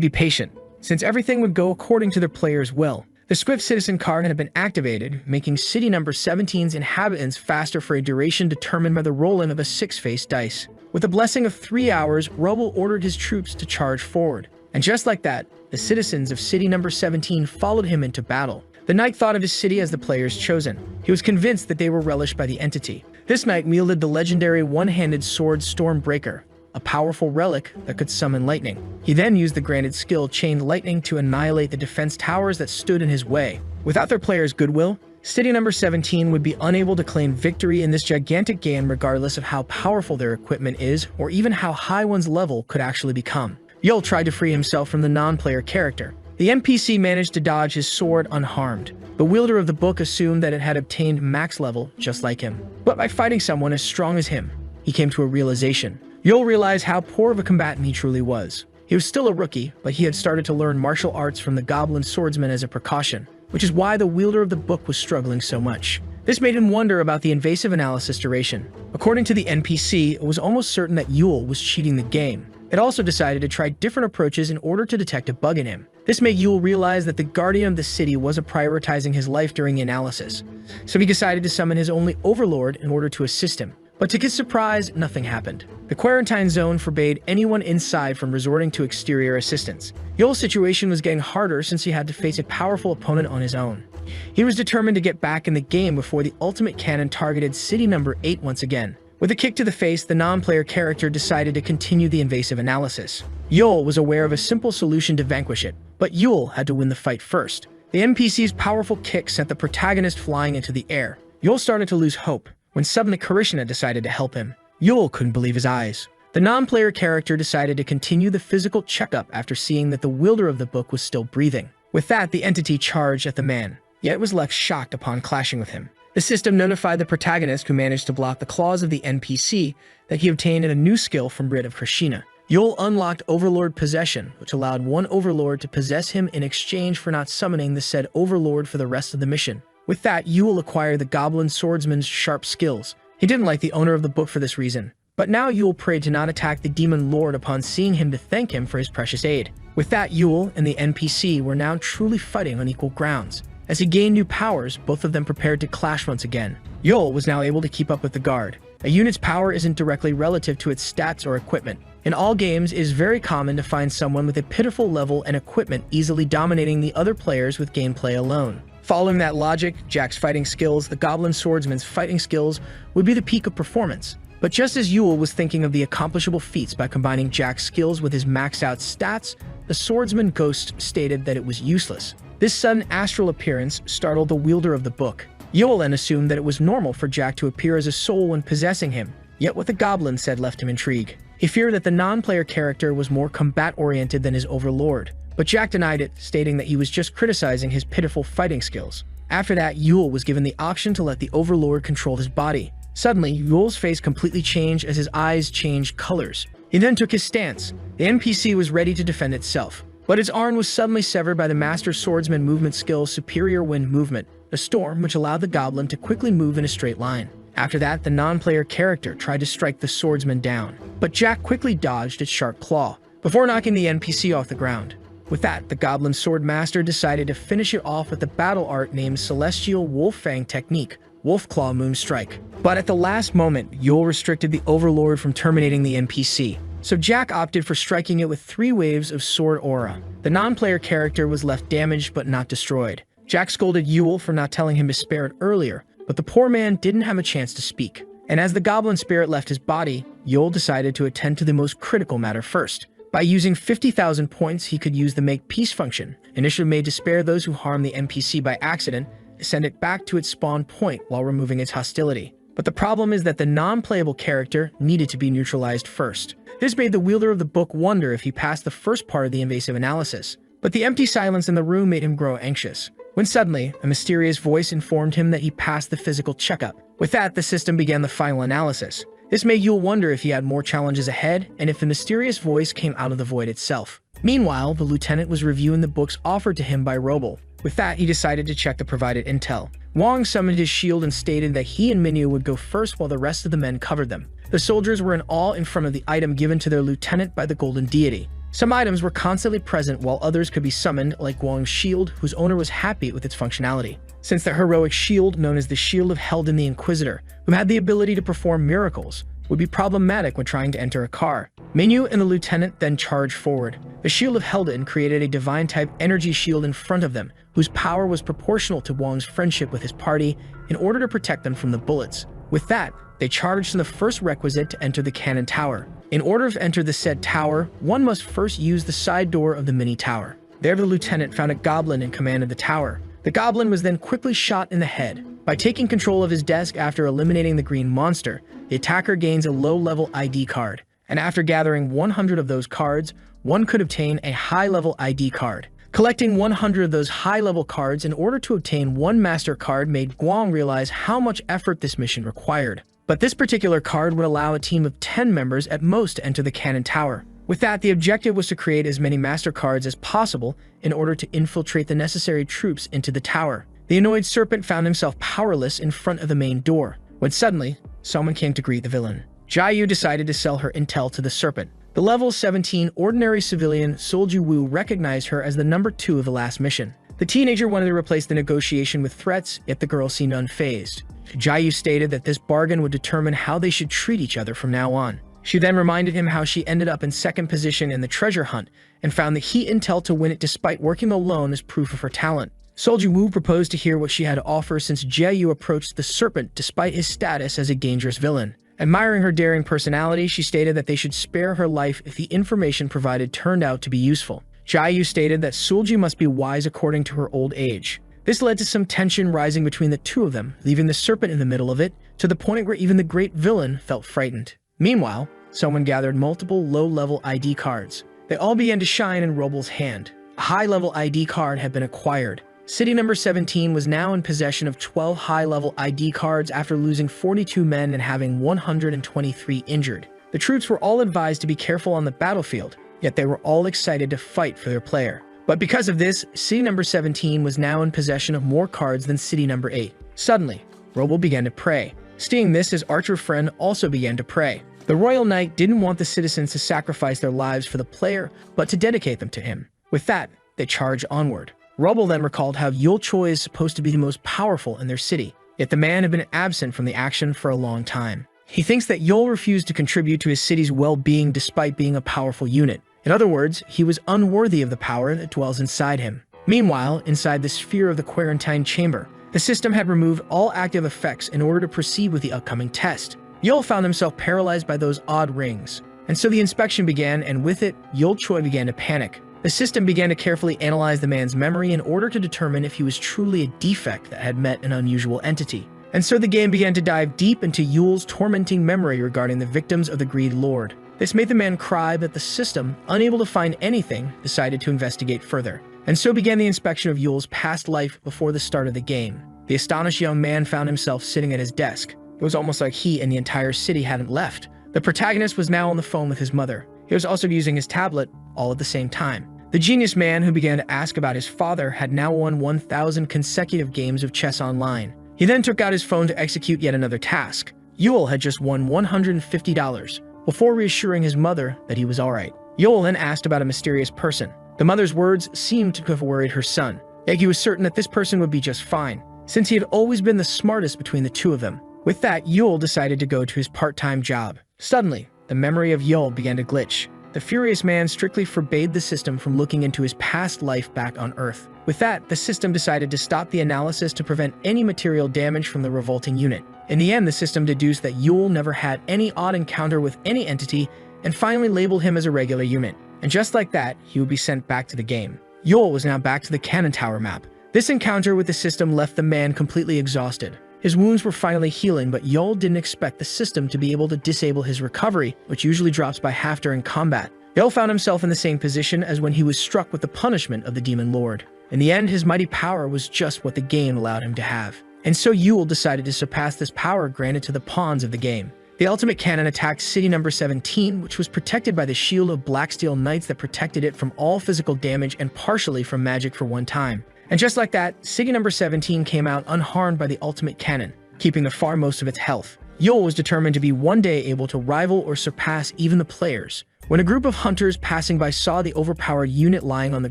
[SPEAKER 1] be patient, since everything would go according to their player's will. The Swift Citizen card had been activated, making City number 17's inhabitants faster for a duration determined by the rolling of a 6-faced dice. With a blessing of 3 hours, Roble ordered his troops to charge forward. And just like that, the citizens of City number 17 followed him into battle. The knight thought of his city as the player's chosen. He was convinced that they were relished by the entity. This knight wielded the legendary one-handed sword Stormbreaker, a powerful relic that could summon lightning. He then used the granted skill Chained Lightning to annihilate the defense towers that stood in his way. Without their player's goodwill, City number 17 would be unable to claim victory in this gigantic game regardless of how powerful their equipment is or even how high one's level could actually become. Yul tried to free himself from the non-player character. The NPC managed to dodge his sword unharmed. The wielder of the book assumed that it had obtained max level just like him. But by fighting someone as strong as him, he came to a realization. Yul realized how poor of a combatant he truly was. He was still a rookie, but he had started to learn martial arts from the goblin swordsman as a precaution, which is why the wielder of the book was struggling so much. This made him wonder about the invasive analysis duration. According to the NPC, it was almost certain that Yul was cheating the game. It also decided to try different approaches in order to detect a bug in him. This made Yul realize that the guardian of the city wasn't prioritizing his life during the analysis, so he decided to summon his only overlord in order to assist him. But to his surprise, nothing happened. The quarantine zone forbade anyone inside from resorting to exterior assistance. Yul's situation was getting harder since he had to face a powerful opponent on his own. He was determined to get back in the game before the ultimate cannon targeted City number 8 once again. With a kick to the face, the non-player character decided to continue the invasive analysis. Yul was aware of a simple solution to vanquish it, but Yul had to win the fight first. The NPC's powerful kick sent the protagonist flying into the air. Yul started to lose hope, when suddenly Karishna decided to help him. Yul couldn't believe his eyes. The non-player character decided to continue the physical checkup after seeing that the wielder of the book was still breathing. With that, the entity charged at the man, yet was left shocked upon clashing with him. The system notified the protagonist, who managed to block the claws of the NPC, that he obtained a new skill from Brit of Krishna. Yul unlocked Overlord Possession, which allowed one Overlord to possess him in exchange for not summoning the said Overlord for the rest of the mission. With that, you will acquire the Goblin Swordsman's sharp skills. He didn't like the owner of the book for this reason, but now Yule prayed to not attack the Demon Lord upon seeing him to thank him for his precious aid. With that, Yule and the NPC were now truly fighting on equal grounds. As he gained new powers, both of them prepared to clash once again. Yule was now able to keep up with the guard. A unit's power isn't directly relative to its stats or equipment. In all games, it is very common to find someone with a pitiful level and equipment easily dominating the other players with gameplay alone. Following that logic, Jack's fighting skills, the Goblin Swordsman's fighting skills, would be the peak of performance. But just as Yule was thinking of the accomplishable feats by combining Jack's skills with his maxed-out stats, the Swordsman Ghost stated that it was useless. This sudden astral appearance startled the wielder of the book. Yule then assumed that it was normal for Jack to appear as a soul when possessing him, yet what the Goblin said left him intrigued. He feared that the non-player character was more combat-oriented than his overlord, but Jack denied it, stating that he was just criticizing his pitiful fighting skills. After that, Yule was given the option to let the overlord control his body. Suddenly, Yule's face completely changed as his eyes changed colors. He then took his stance. The NPC was ready to defend itself, but its arm was suddenly severed by the Master Swordsman movement skill Superior Wind Movement, a storm which allowed the Goblin to quickly move in a straight line. After that, the non-player character tried to strike the swordsman down, but Jack quickly dodged its sharp claw, before knocking the NPC off the ground. With that, the Goblin Swordmaster decided to finish it off with the battle art named Celestial Wolf-Fang Technique, Wolf-Claw Moon Strike. But at the last moment, Yule restricted the Overlord from terminating the NPC, so Jack opted for striking it with 3 waves of Sword Aura. The non-player character was left damaged but not destroyed. Jack scolded Yule for not telling him to spare it earlier, but the poor man didn't have a chance to speak. And as the Goblin spirit left his body, Yule decided to attend to the most critical matter first. By using 50,000 points, he could use the Make Peace function, initially made to spare those who harm the NPC by accident, send it back to its spawn point while removing its hostility. But the problem is that the non-playable character needed to be neutralized first. This made the wielder of the book wonder if he passed the first part of the invasive analysis, but the empty silence in the room made him grow anxious. When suddenly, a mysterious voice informed him that he passed the physical checkup. With that, the system began the final analysis. This made Yule wonder if he had more challenges ahead, and if the mysterious voice came out of the void itself. Meanwhile, the lieutenant was reviewing the books offered to him by Roble. With that, he decided to check the provided intel. Wong summoned his shield and stated that he and Minyu would go first while the rest of the men covered them. The soldiers were in awe in front of the item given to their lieutenant by the Golden Deity. Some items were constantly present while others could be summoned, like Wong's shield, whose owner was happy with its functionality. Since the heroic shield, known as the Shield of Helden the Inquisitor, who had the ability to perform miracles, would be problematic when trying to enter a car. Minyu and the lieutenant then charged forward. The Shield of Helden created a divine-type energy shield in front of them, whose power was proportional to Wong's friendship with his party in order to protect them from the bullets. With that, they charged to the first requisite to enter the cannon tower. In order to enter the said tower, one must first use the side door of the mini tower. There the lieutenant found a goblin in command of the tower. The goblin was then quickly shot in the head. By taking control of his desk after eliminating the green monster, the attacker gains a low-level ID card. And after gathering 100 of those cards, one could obtain a high-level ID card. Collecting 100 of those high-level cards in order to obtain one master card made Guang realize how much effort this mission required. But this particular card would allow a team of 10 members at most to enter the cannon tower. With that, the objective was to create as many master cards as possible in order to infiltrate the necessary troops into the tower. The annoyed serpent found himself powerless in front of the main door, when suddenly, someone came to greet the villain. Jiayu decided to sell her intel to the serpent. The level 17 ordinary civilian Solju Wu recognized her as the number 2 of the last mission. The teenager wanted to replace the negotiation with threats, yet the girl seemed unfazed. Jiayu stated that this bargain would determine how they should treat each other from now on. She then reminded him how she ended up in second position in the treasure hunt and found the heat intel to win it despite working alone as proof of her talent. Solju Wu proposed to hear what she had to offer since Jiayu approached the serpent despite his status as a dangerous villain. Admiring her daring personality, she stated that they should spare her life if the information provided turned out to be useful. Jiayu stated that Solju must be wise according to her old age. This led to some tension rising between the two of them, leaving the serpent in the middle of it, to the point where even the great villain felt frightened. Meanwhile, someone gathered multiple low-level ID cards. They all began to shine in Roble's hand. A high-level ID card had been acquired. City number 17 was now in possession of 12 high-level ID cards after losing 42 men and having 123 injured. The troops were all advised to be careful on the battlefield, yet they were all excited to fight for their player. But because of this, city number 17 was now in possession of more cards than city number 8. Suddenly, Robo began to pray. Seeing this, his archer friend also began to pray. The royal knight didn't want the citizens to sacrifice their lives for the player, but to dedicate them to him. With that, they charged onward. Robo then recalled how Yul Choi is supposed to be the most powerful in their city, yet the man had been absent from the action for a long time. He thinks that Yul refused to contribute to his city's well-being despite being a powerful unit. In other words, he was unworthy of the power that dwells inside him. Meanwhile, inside the sphere of the quarantine chamber, the system had removed all active effects in order to proceed with the upcoming test. Yul found himself paralyzed by those odd rings, and so the inspection began, and with it, Yul Choi began to panic. The system began to carefully analyze the man's memory in order to determine if he was truly a defect that had met an unusual entity. And so the game began to dive deep into Yul's tormenting memory regarding the victims of the Greed Lord. This made the man cry, but the system, unable to find anything, decided to investigate further. And so began the inspection of Yul's past life before the start of the game. The astonished young man found himself sitting at his desk. It was almost like he and the entire city hadn't left. The protagonist was now on the phone with his mother. He was also using his tablet, all at the same time. The genius man who began to ask about his father had now won 1,000 consecutive games of chess online. He then took out his phone to execute yet another task. Yul had just won $150, before reassuring his mother that he was alright. Yul then asked about a mysterious person. The mother's words seemed to have worried her son. Yet he was certain that this person would be just fine, since he had always been the smartest between the two of them. With that, Yul decided to go to his part-time job. Suddenly, the memory of Yul began to glitch. The furious man strictly forbade the system from looking into his past life back on Earth. With that, the system decided to stop the analysis to prevent any material damage from the revolting unit. In the end, the system deduced that Yul never had any odd encounter with any entity and finally labeled him as a regular unit. And just like that, he would be sent back to the game. Yul was now back to the Cannon Tower map. This encounter with the system left the man completely exhausted. His wounds were finally healing, but Yul didn't expect the system to be able to disable his recovery, which usually drops by half during combat. Yul found himself in the same position as when he was struck with the punishment of the Demon Lord. In the end, his mighty power was just what the game allowed him to have. And so Yul decided to surpass this power granted to the pawns of the game. The ultimate cannon attacked city number 17, which was protected by the shield of black steel knights that protected it from all physical damage and partially from magic for one time. And just like that, city number 17 came out unharmed by the ultimate cannon, keeping the far most of its health. Yul was determined to be one day able to rival or surpass even the players. When a group of hunters passing by saw the overpowered unit lying on the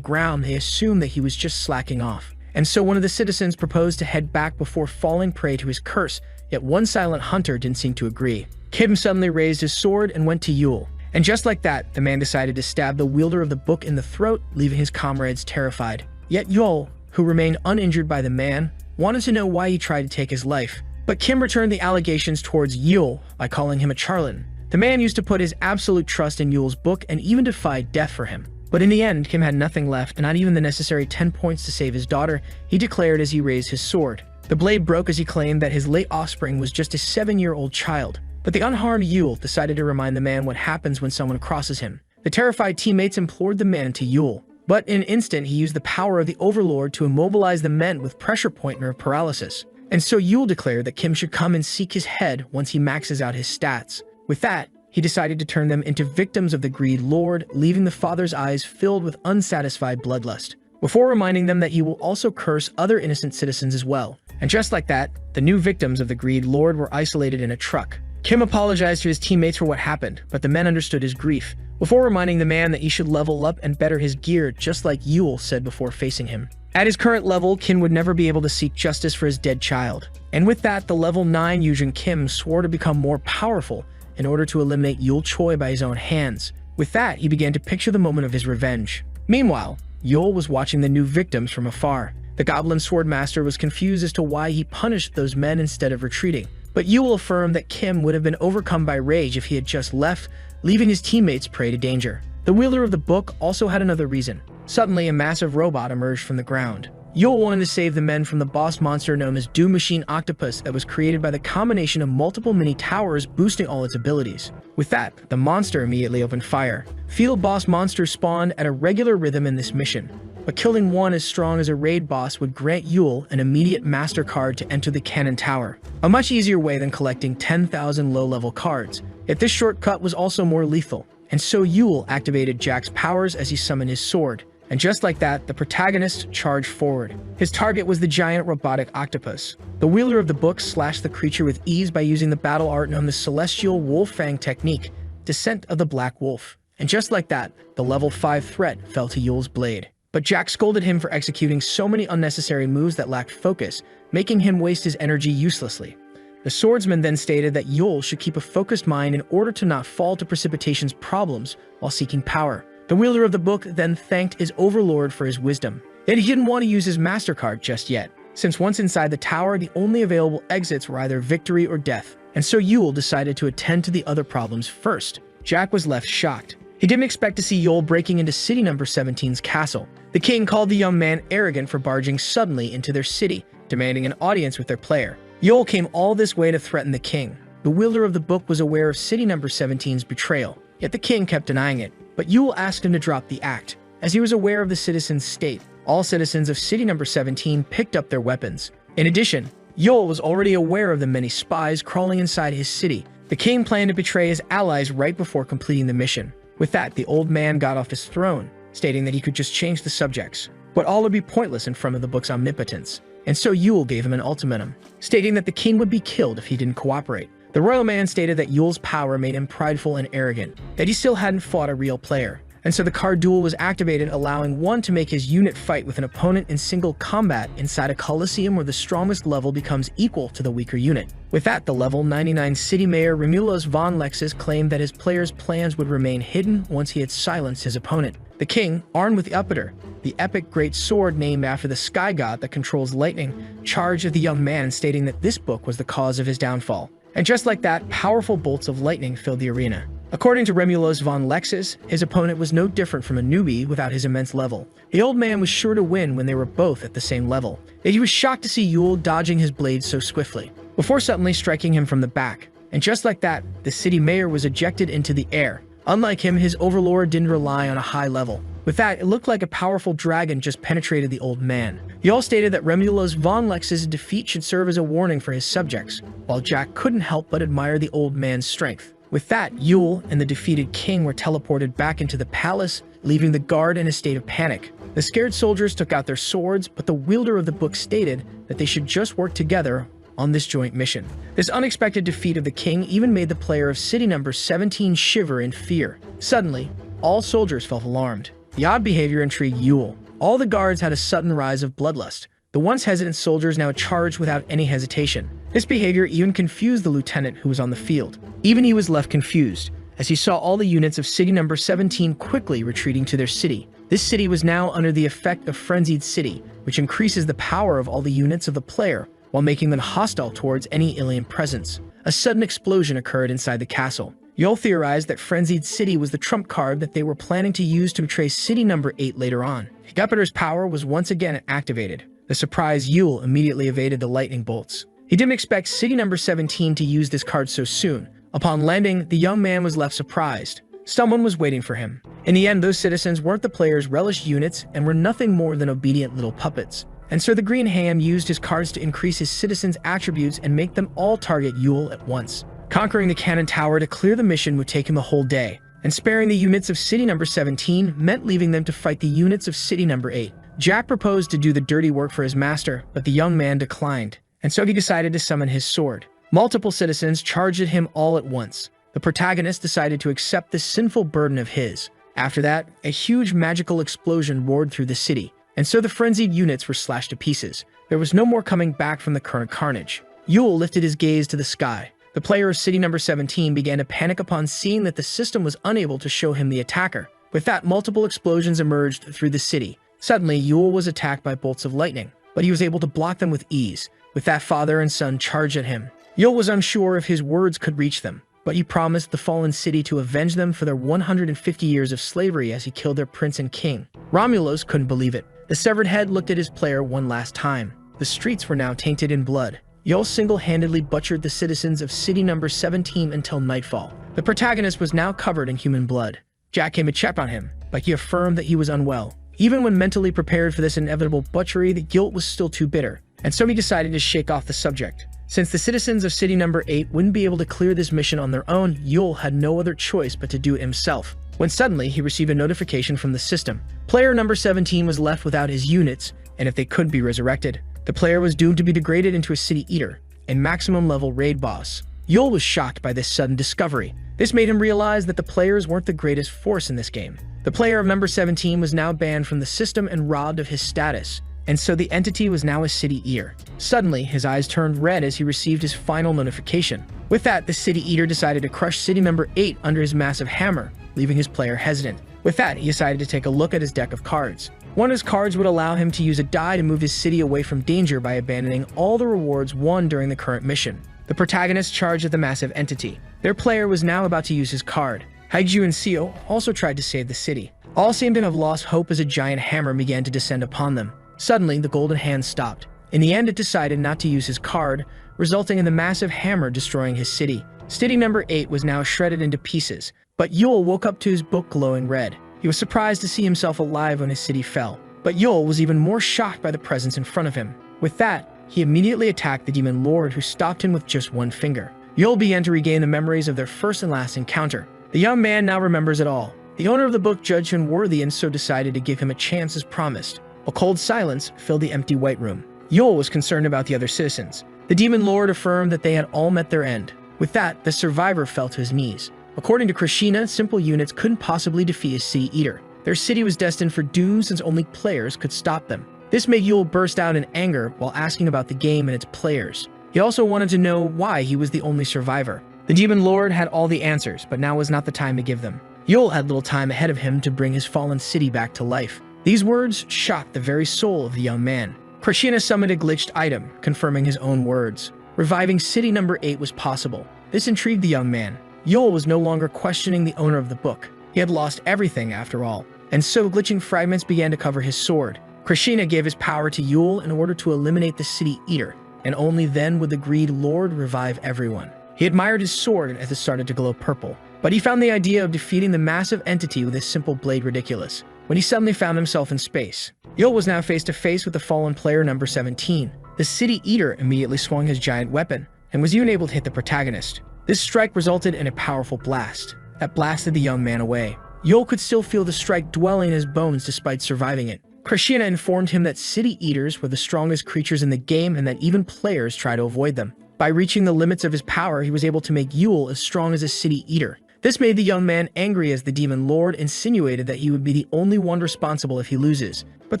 [SPEAKER 1] ground, they assumed that he was just slacking off. And so one of the citizens proposed to head back before falling prey to his curse, yet one silent hunter didn't seem to agree. Kim suddenly raised his sword and went to Yul. And just like that, the man decided to stab the wielder of the book in the throat, leaving his comrades terrified. Yet Yul, who remained uninjured by the man, wanted to know why he tried to take his life. But Kim returned the allegations towards Yul by calling him a charlatan. The man used to put his absolute trust in Yul's book and even defied death for him. But in the end, Kim had nothing left, and not even the necessary 10 points to save his daughter, he declared as he raised his sword. The blade broke as he claimed that his late offspring was just a 7-year-old child. But the unharmed Yul decided to remind the man what happens when someone crosses him. The terrified teammates implored the man to Yul. But in an instant, he used the power of the Overlord to immobilize the men with pressure point nerve paralysis. And so Yul declared that Kim should come and seek his head once he maxes out his stats. With that, he decided to turn them into victims of the Greed Lord, leaving the father's eyes filled with unsatisfied bloodlust, before reminding them that he will also curse other innocent citizens as well. And just like that, the new victims of the Greed Lord were isolated in a truck. Kim apologized to his teammates for what happened, but the men understood his grief, before reminding the man that he should level up and better his gear, just like Yul said before facing him. At his current level, Kim would never be able to seek justice for his dead child. And with that, the level 9 Yujin Kim swore to become more powerful in order to eliminate Yul Choi by his own hands. With that, he began to picture the moment of his revenge. Meanwhile, Yul was watching the new victims from afar. The Goblin Swordmaster was confused as to why he punished those men instead of retreating. But Yul affirmed that Kim would have been overcome by rage if he had just left, leaving his teammates prey to danger. The wielder of the book also had another reason. Suddenly, a massive robot emerged from the ground. Yul wanted to save the men from the boss monster known as Doom Machine Octopus that was created by the combination of multiple mini towers boosting all its abilities. With that, the monster immediately opened fire. Field boss monsters spawned at a regular rhythm in this mission, but killing one as strong as a raid boss would grant Yul an immediate master card to enter the cannon tower, a much easier way than collecting 10,000 low-level cards. Yet this shortcut was also more lethal, and so Yul activated Jack's powers as he summoned his sword. And just like that, the protagonist charged forward. His target was the giant robotic octopus. The wielder of the book slashed the creature with ease by using the battle art known as Celestial Wolf Fang technique, Descent of the Black Wolf. And just like that, the level 5 threat fell to Yule's blade. But Jack scolded him for executing so many unnecessary moves that lacked focus, making him waste his energy uselessly. The swordsman then stated that Yule should keep a focused mind in order to not fall to Precipitation's problems while seeking power. The wielder of the book then thanked his overlord for his wisdom. Yet he didn't want to use his MasterCard just yet, since once inside the tower, the only available exits were either victory or death. And so Yule decided to attend to the other problems first. Jack was left shocked. He didn't expect to see Yule breaking into city number 17's castle. The king called the young man arrogant for barging suddenly into their city, demanding an audience with their player. Yule came all this way to threaten the king. The wielder of the book was aware of city number 17's betrayal, yet the king kept denying it. But Yule asked him to drop the act, as he was aware of the citizens' state. All citizens of city number 17 picked up their weapons. In addition, Yule was already aware of the many spies crawling inside his city. The king planned to betray his allies right before completing the mission. With that, the old man got off his throne, stating that he could just change the subjects. But all would be pointless in front of the book's omnipotence. And so Yule gave him an ultimatum, stating that the king would be killed if he didn't cooperate. The royal man stated that Yule's power made him prideful and arrogant, that he still hadn't fought a real player. And so the card duel was activated, allowing one to make his unit fight with an opponent in single combat inside a coliseum where the strongest level becomes equal to the weaker unit. With that, the level 99 city mayor Remulus von Lexus claimed that his player's plans would remain hidden once he had silenced his opponent. The king, armed with the Uppeter, the epic great sword named after the sky god that controls lightning, charged at the young man, stating that this book was the cause of his downfall. And just like that, powerful bolts of lightning filled the arena. According to Remulus von Lexus, his opponent was no different from a newbie without his immense level. The old man was sure to win when they were both at the same level, yet he was shocked to see Yule dodging his blade so swiftly, before suddenly striking him from the back. And just like that, the city mayor was ejected into the air. Unlike him, his overlord didn't rely on a high level. With that, it looked like a powerful dragon just penetrated the old man. He all stated that Remulus von Lexus' defeat should serve as a warning for his subjects, while Jack couldn't help but admire the old man's strength. With that, Yule and the defeated king were teleported back into the palace, leaving the guard in a state of panic. The scared soldiers took out their swords, but the wielder of the book stated that they should just work together on this joint mission. This unexpected defeat of the king even made the player of city number 17 shiver in fear. Suddenly, all soldiers felt alarmed. The odd behavior intrigued Yule. All the guards had a sudden rise of bloodlust. The once hesitant soldiers now charged without any hesitation. This behavior even confused the lieutenant who was on the field. Even he was left confused, as he saw all the units of city number 17 quickly retreating to their city. This city was now under the effect of Frenzied City, which increases the power of all the units of the player, while making them hostile towards any alien presence. A sudden explosion occurred inside the castle. Yule theorized that Frenzied City was the trump card that they were planning to use to betray city number 8 later on. Jupiter's power was once again activated. The surprised Yule immediately evaded the lightning bolts. He didn't expect city number 17 to use this card so soon. Upon landing, the young man was left surprised. Someone was waiting for him. In the end, those citizens weren't the player's relished units and were nothing more than obedient little puppets. And so the Green Ham used his cards to increase his citizens' attributes and make them all target Yule at once. Conquering the cannon tower to clear the mission would take him a whole day, and sparing the units of city number 17 meant leaving them to fight the units of city number 8. Jack proposed to do the dirty work for his master, but the young man declined, and so he decided to summon his sword. Multiple citizens charged at him all at once. The protagonist decided to accept this sinful burden of his. After that, a huge magical explosion roared through the city, and so the frenzied units were slashed to pieces. There was no more coming back from the current carnage. Yule lifted his gaze to the sky. The player of city number 17 began to panic upon seeing that the system was unable to show him the attacker. With that, multiple explosions emerged through the city. Suddenly, Yule was attacked by bolts of lightning, but he was able to block them with ease. With that, father and son charged at him. Yule was unsure if his words could reach them, but he promised the fallen city to avenge them for their 150 years of slavery as he killed their prince and king. Romulus couldn't believe it. The severed head looked at his player one last time. The streets were now tainted in blood. Yule single-handedly butchered the citizens of city number 17 until nightfall. The protagonist was now covered in human blood. Jack came to check on him, but he affirmed that he was unwell. Even when mentally prepared for this inevitable butchery, the guilt was still too bitter, and so he decided to shake off the subject. Since the citizens of city number 8 wouldn't be able to clear this mission on their own, Yule had no other choice but to do it himself. when suddenly he received a notification from the system. Player number 17 was left without his units, and if they couldn't be resurrected, the player was doomed to be degraded into a city eater, a maximum level raid boss. Yul was shocked by this sudden discovery. This made him realize that the players weren't the greatest force in this game. The player of number 17 was now banned from the system and robbed of his status, and so the entity was now a city eater. Suddenly, his eyes turned red as he received his final notification. With that, the city eater decided to crush city number 8 under his massive hammer, leaving his player hesitant. With that, he decided to take a look at his deck of cards. One of his cards would allow him to use a die to move his city away from danger by abandoning all the rewards won during the current mission. The protagonist charged at the massive entity. Their player was now about to use his card. Haiju and Seo also tried to save the city. All seemed to have lost hope as a giant hammer began to descend upon them. Suddenly, the golden hand stopped. In the end, it decided not to use his card, resulting in the massive hammer destroying his city. City number 8 was now shredded into pieces, but Yul woke up to his book glowing red. He was surprised to see himself alive when his city fell, but Yul was even more shocked by the presence in front of him. With that, he immediately attacked the demon lord, who stopped him with just one finger. Yul began to regain the memories of their first and last encounter. The young man now remembers it all. The owner of the book judged him worthy and so decided to give him a chance as promised. A cold silence filled the empty white room. Yul was concerned about the other citizens. The demon lord affirmed that they had all met their end. With that, the survivor fell to his knees. According to Krishina, simple units couldn't possibly defeat a city eater. Their city was destined for doom since only players could stop them. This made Yul burst out in anger while asking about the game and its players. He also wanted to know why he was the only survivor. The demon lord had all the answers, but now was not the time to give them. Yul had little time ahead of him to bring his fallen city back to life. These words shocked the very soul of the young man. Krishina summoned a glitched item, confirming his own words. Reviving city number 8 was possible. This intrigued the young man. Yul was no longer questioning the owner of the book. He had lost everything after all, and so glitching fragments began to cover his sword. Krishina gave his power to Yul in order to eliminate the city eater, and only then would the greed lord revive everyone. He admired his sword as it started to glow purple, but he found the idea of defeating the massive entity with a simple blade ridiculous. When he suddenly found himself in space, Yul was now face to face with the fallen player number 17. The city eater immediately swung his giant weapon, and was even able to hit the protagonist. This strike resulted in a powerful blast that blasted the young man away. Yul could still feel the strike dwelling in his bones despite surviving it. Krishina informed him that city eaters were the strongest creatures in the game and that even players try to avoid them. By reaching the limits of his power, he was able to make Yul as strong as a city eater. This made the young man angry as the demon lord insinuated that he would be the only one responsible if he loses. But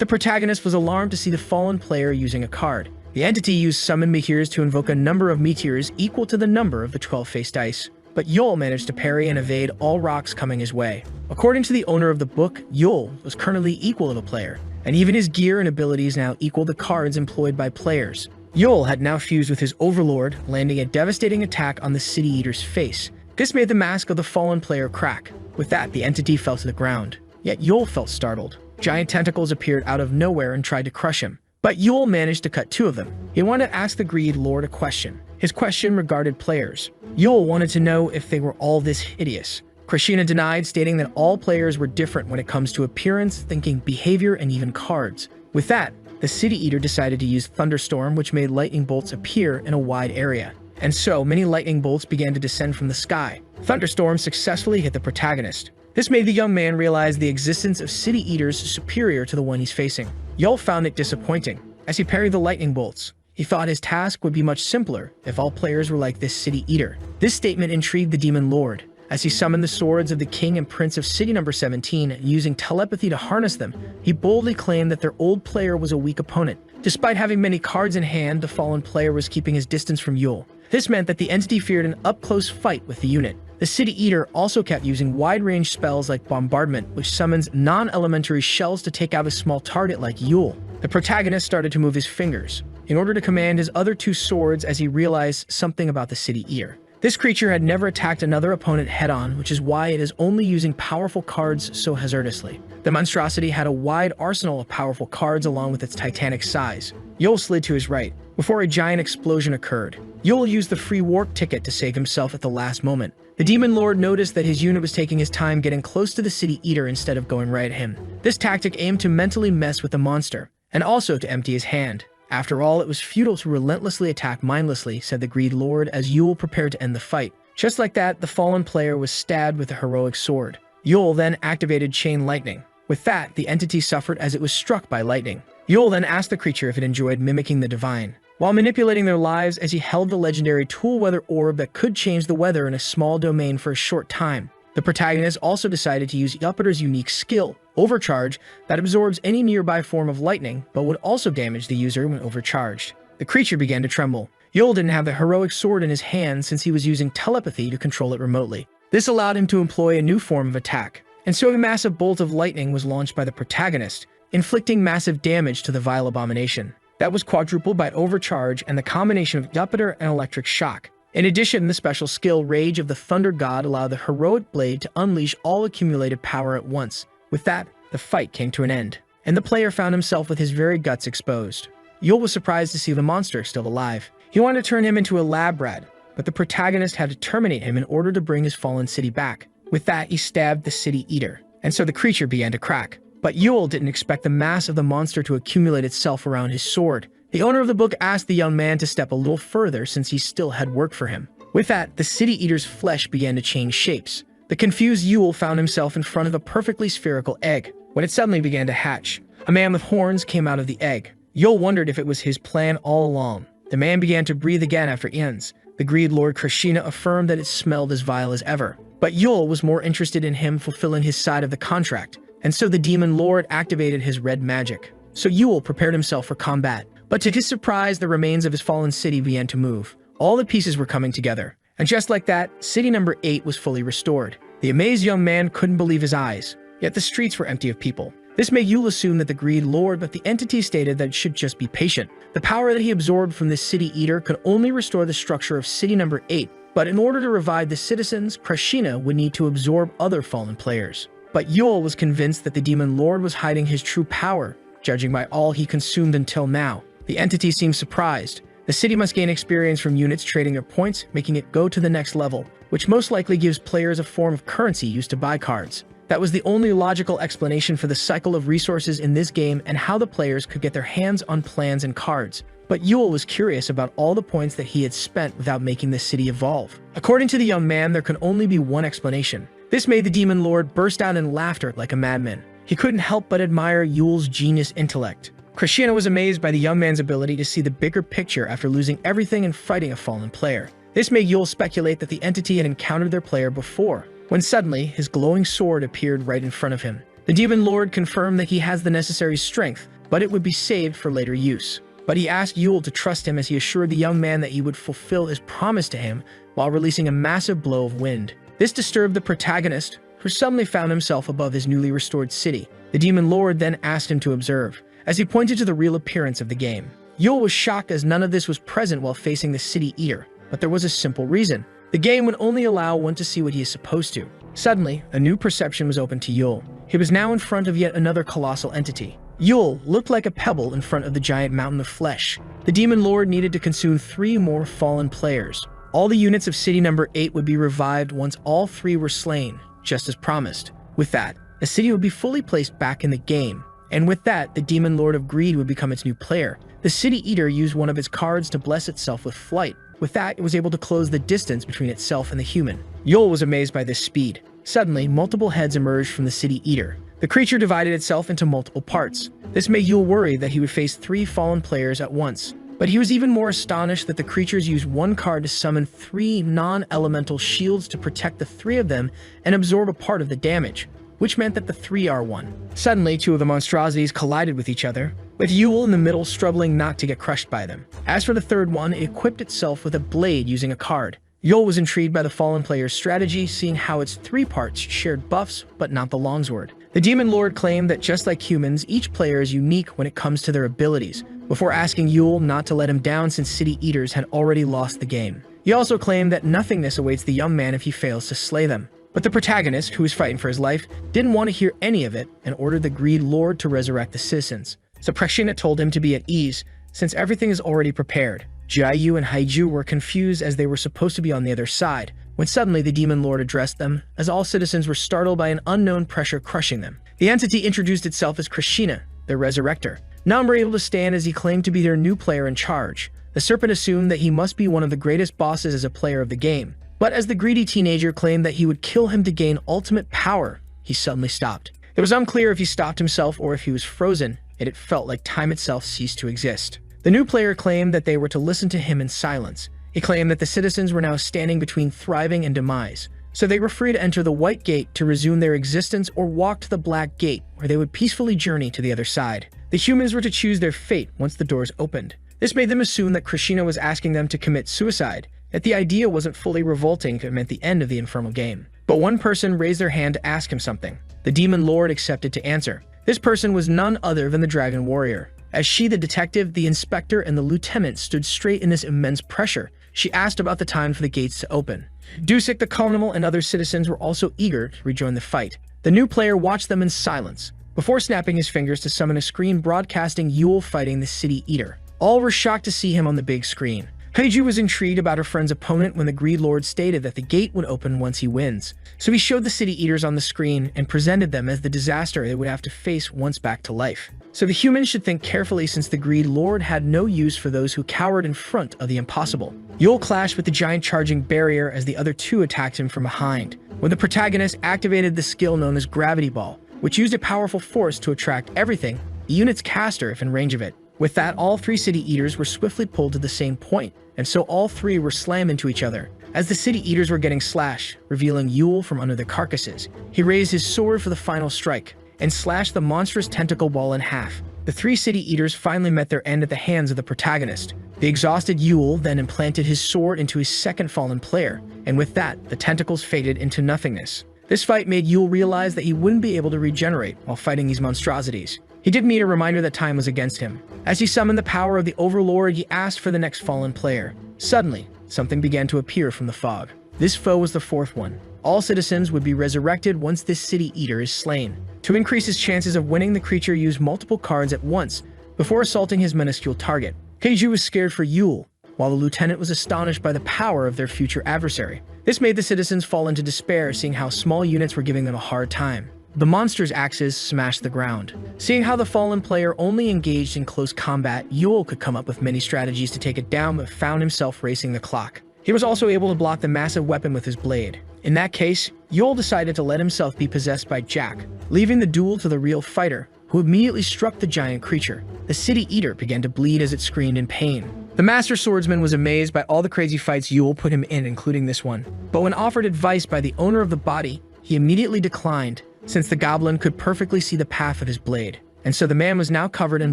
[SPEAKER 1] the protagonist was alarmed to see the fallen player using a card. The entity used summon meteors to invoke a number of meteors equal to the number of the 12-faced dice. But Yul managed to parry and evade all rocks coming his way. According to the owner of the book, Yul was currently equal to the player, and even his gear and abilities now equal the cards employed by players. Yul had now fused with his overlord, landing a devastating attack on the city eater's face. This made the mask of the fallen player crack. With that, the entity fell to the ground. Yet Yul felt startled. Giant tentacles appeared out of nowhere and tried to crush him. But Yul managed to cut 2 of them. He wanted to ask the greed lord a question. His question regarded players. Yul wanted to know if they were all this hideous. Krishina denied, stating that all players were different when it comes to appearance, thinking, behavior, and even cards. With that, the city eater decided to use thunderstorm, which made lightning bolts appear in a wide area. And so, many lightning bolts began to descend from the sky. Thunderstorm successfully hit the protagonist. This made the young man realize the existence of city eaters superior to the one he's facing. Yul found it disappointing. As he parried the lightning bolts, he thought his task would be much simpler if all players were like this city eater. This statement intrigued the demon lord. As he summoned the swords of the king and prince of city number 17, using telepathy to harness them, he boldly claimed that their old player was a weak opponent. Despite having many cards in hand, the fallen player was keeping his distance from Yul. This meant that the entity feared an up-close fight with the unit. The city eater also kept using wide-range spells like bombardment, which summons non-elementary shells to take out a small target like Yul. The protagonist started to move his fingers in order to command his other 2 swords as he realized something about the city eater. This creature had never attacked another opponent head-on, which is why it is only using powerful cards so hazardously. The monstrosity had a wide arsenal of powerful cards along with its titanic size. Yul slid to his right, before a giant explosion occurred. Yul used the free warp ticket to save himself at the last moment. The demon lord noticed that his unit was taking his time getting close to the city eater instead of going right at him. This tactic aimed to mentally mess with the monster, and also to empty his hand. After all, it was futile to relentlessly attack mindlessly, said the greed lord as Yul prepared to end the fight. Just like that, the fallen player was stabbed with a heroic sword. Yule then activated Chain Lightning. With that, the entity suffered as it was struck by lightning. Yule then asked the creature if it enjoyed mimicking the divine, while manipulating their lives as he held the legendary Tool Weather Orb that could change the weather in a small domain for a short time. The protagonist also decided to use Jupiter's unique skill, Overcharge, that absorbs any nearby form of lightning, but would also damage the user when overcharged. The creature began to tremble. Yule didn't have the heroic sword in his hand since he was using telepathy to control it remotely. This allowed him to employ a new form of attack, and so a massive bolt of lightning was launched by the protagonist, inflicting massive damage to the vile abomination. That was quadrupled by Overcharge and the combination of Jupiter and Electric Shock. In addition, the special skill Rage of the Thunder God allowed the heroic blade to unleash all accumulated power at once. With that, the fight came to an end, and the player found himself with his very guts exposed. Yule was surprised to see the monster still alive. He wanted to turn him into a lab rat, but the protagonist had to terminate him in order to bring his fallen city back. With that, he stabbed the City Eater, and so the creature began to crack. But Yule didn't expect the mass of the monster to accumulate itself around his sword. The owner of the book asked the young man to step a little further since he still had work for him. With that, the City Eater's flesh began to change shapes. The confused Yule found himself in front of a perfectly spherical egg, when it suddenly began to hatch. A man with horns came out of the egg. Yule wondered if it was his plan all along. The man began to breathe again after eons. The greed lord Krishna affirmed that it smelled as vile as ever. But Yule was more interested in him fulfilling his side of the contract, and so the demon lord activated his red magic. So Yule prepared himself for combat. But to his surprise, the remains of his fallen city began to move. All the pieces were coming together. And just like that, city number 8 was fully restored. The amazed young man couldn't believe his eyes, yet the streets were empty of people. This made Yule assume that the greed lord, but the entity stated that it should just be patient. The power that he absorbed from this City Eater could only restore the structure of city number 8, but in order to revive the citizens, Krishna would need to absorb other fallen players. But Yule was convinced that the demon lord was hiding his true power, judging by all he consumed until now. The entity seemed surprised. The city must gain experience from units trading their points, making it go to the next level, which most likely gives players a form of currency used to buy cards. That was the only logical explanation for the cycle of resources in this game and how the players could get their hands on plans and cards. But Yule was curious about all the points that he had spent without making the city evolve. According to the young man, there could only be one explanation. This made the demon lord burst out in laughter like a madman. He couldn't help but admire Yule's genius intellect. Krishna was amazed by the young man's ability to see the bigger picture after losing everything and fighting a fallen player. This made Yule speculate that the entity had encountered their player before, when suddenly his glowing sword appeared right in front of him. The demon lord confirmed that he has the necessary strength, but it would be saved for later use. But he asked Yule to trust him as he assured the young man that he would fulfill his promise to him while releasing a massive blow of wind. This disturbed the protagonist, who suddenly found himself above his newly restored city. The demon lord then asked him to observe, as he pointed to the real appearance of the game. Yule was shocked as none of this was present while facing the City Eater, but there was a simple reason. The game would only allow one to see what he is supposed to. Suddenly, a new perception was open to Yule. He was now in front of yet another colossal entity. Yule looked like a pebble in front of the giant mountain of flesh. The demon lord needed to consume 3 more fallen players. All the units of city number 8 would be revived once all 3 were slain, just as promised. With that, the city would be fully placed back in the game. And with that, the demon lord of greed would become its new player. The City Eater used one of its cards to bless itself with flight. With that, it was able to close the distance between itself and the human. Yule was amazed by this speed. Suddenly, multiple heads emerged from the City Eater. The creature divided itself into multiple parts. This made Yule worry that he would face 3 fallen players at once. But he was even more astonished that the creatures used one card to summon 3 non-elemental shields to protect the 3 of them and absorb a part of the damage, which meant that the 3 are one. Suddenly, 2 of the monstrosities collided with each other, with Yule in the middle struggling not to get crushed by them. As for the third one, it equipped itself with a blade using a card. Yule was intrigued by the fallen player's strategy, seeing how its 3 parts shared buffs, but not the longsword. The demon lord claimed that just like humans, each player is unique when it comes to their abilities, before asking Yule not to let him down since City Eaters had already lost the game. He also claimed that nothingness awaits the young man if he fails to slay them. But the protagonist, who was fighting for his life, didn't want to hear any of it and ordered the greed lord to resurrect the citizens. So Prashina told him to be at ease, since everything is already prepared. Jiayu and Haiju were confused as they were supposed to be on the other side, when suddenly the demon lord addressed them, as all citizens were startled by an unknown pressure crushing them. The entity introduced itself as Krishna, their resurrector. None were able to stand as he claimed to be their new player in charge. The serpent assumed that he must be one of the greatest bosses as a player of the game. But as the greedy teenager claimed that he would kill him to gain ultimate power, he suddenly stopped. It was unclear if he stopped himself or if he was frozen, and it felt like time itself ceased to exist. The new player claimed that they were to listen to him in silence. He claimed that the citizens were now standing between thriving and demise, so they were free to enter the White Gate to resume their existence or walk to the Black Gate, where they would peacefully journey to the other side. The humans were to choose their fate once the doors opened. This made them assume that Krishna was asking them to commit suicide, that the idea wasn't fully revolting if it meant the end of the infernal game. But one person raised their hand to ask him something. The Demon Lord accepted to answer. This person was none other than the Dragon Warrior. As she, the detective, the inspector, and the lieutenant stood straight in this immense pressure, she asked about the time for the gates to open. Dusik, the Carnival, and other citizens were also eager to rejoin the fight. The new player watched them in silence, before snapping his fingers to summon a screen broadcasting Yule fighting the City Eater. All were shocked to see him on the big screen. Heiju was intrigued about her friend's opponent when the Greed Lord stated that the gate would open once he wins. So he showed the City Eaters on the screen and presented them as the disaster they would have to face once back to life. So the humans should think carefully since the Greed Lord had no use for those who cowered in front of the impossible. Yule clashed with the giant charging barrier as the other two attacked him from behind. When the protagonist activated the skill known as Gravity Ball, which used a powerful force to attract everything, the unit's caster if in range of it. With that, all three City Eaters were swiftly pulled to the same point, and so all three were slammed into each other. As the City Eaters were getting slashed, revealing Yule from under their carcasses, he raised his sword for the final strike, and slashed the monstrous tentacle ball in half. The three City Eaters finally met their end at the hands of the protagonist. The exhausted Yule then implanted his sword into his second fallen player, and with that, the tentacles faded into nothingness. This fight made Yule realize that he wouldn't be able to regenerate while fighting these monstrosities. He did need a reminder that time was against him. As he summoned the power of the Overlord, he asked for the next fallen player. Suddenly, something began to appear from the fog. This foe was the fourth one. All citizens would be resurrected once this City Eater is slain. To increase his chances of winning, the creature used multiple cards at once before assaulting his minuscule target. Keiju was scared for Yule, while the lieutenant was astonished by the power of their future adversary. This made the citizens fall into despair, seeing how small units were giving them a hard time. The monster's axes smashed the ground. Seeing how the fallen player only engaged in close combat, Yule could come up with many strategies to take it down, but found himself racing the clock. He was also able to block the massive weapon with his blade. In that case, Yule decided to let himself be possessed by Jack, leaving the duel to the real fighter, who immediately struck the giant creature. The City Eater began to bleed as it screamed in pain. The Master Swordsman was amazed by all the crazy fights Yule put him in, including this one. But when offered advice by the owner of the body, he immediately declined, since the goblin could perfectly see the path of his blade. And so the man was now covered in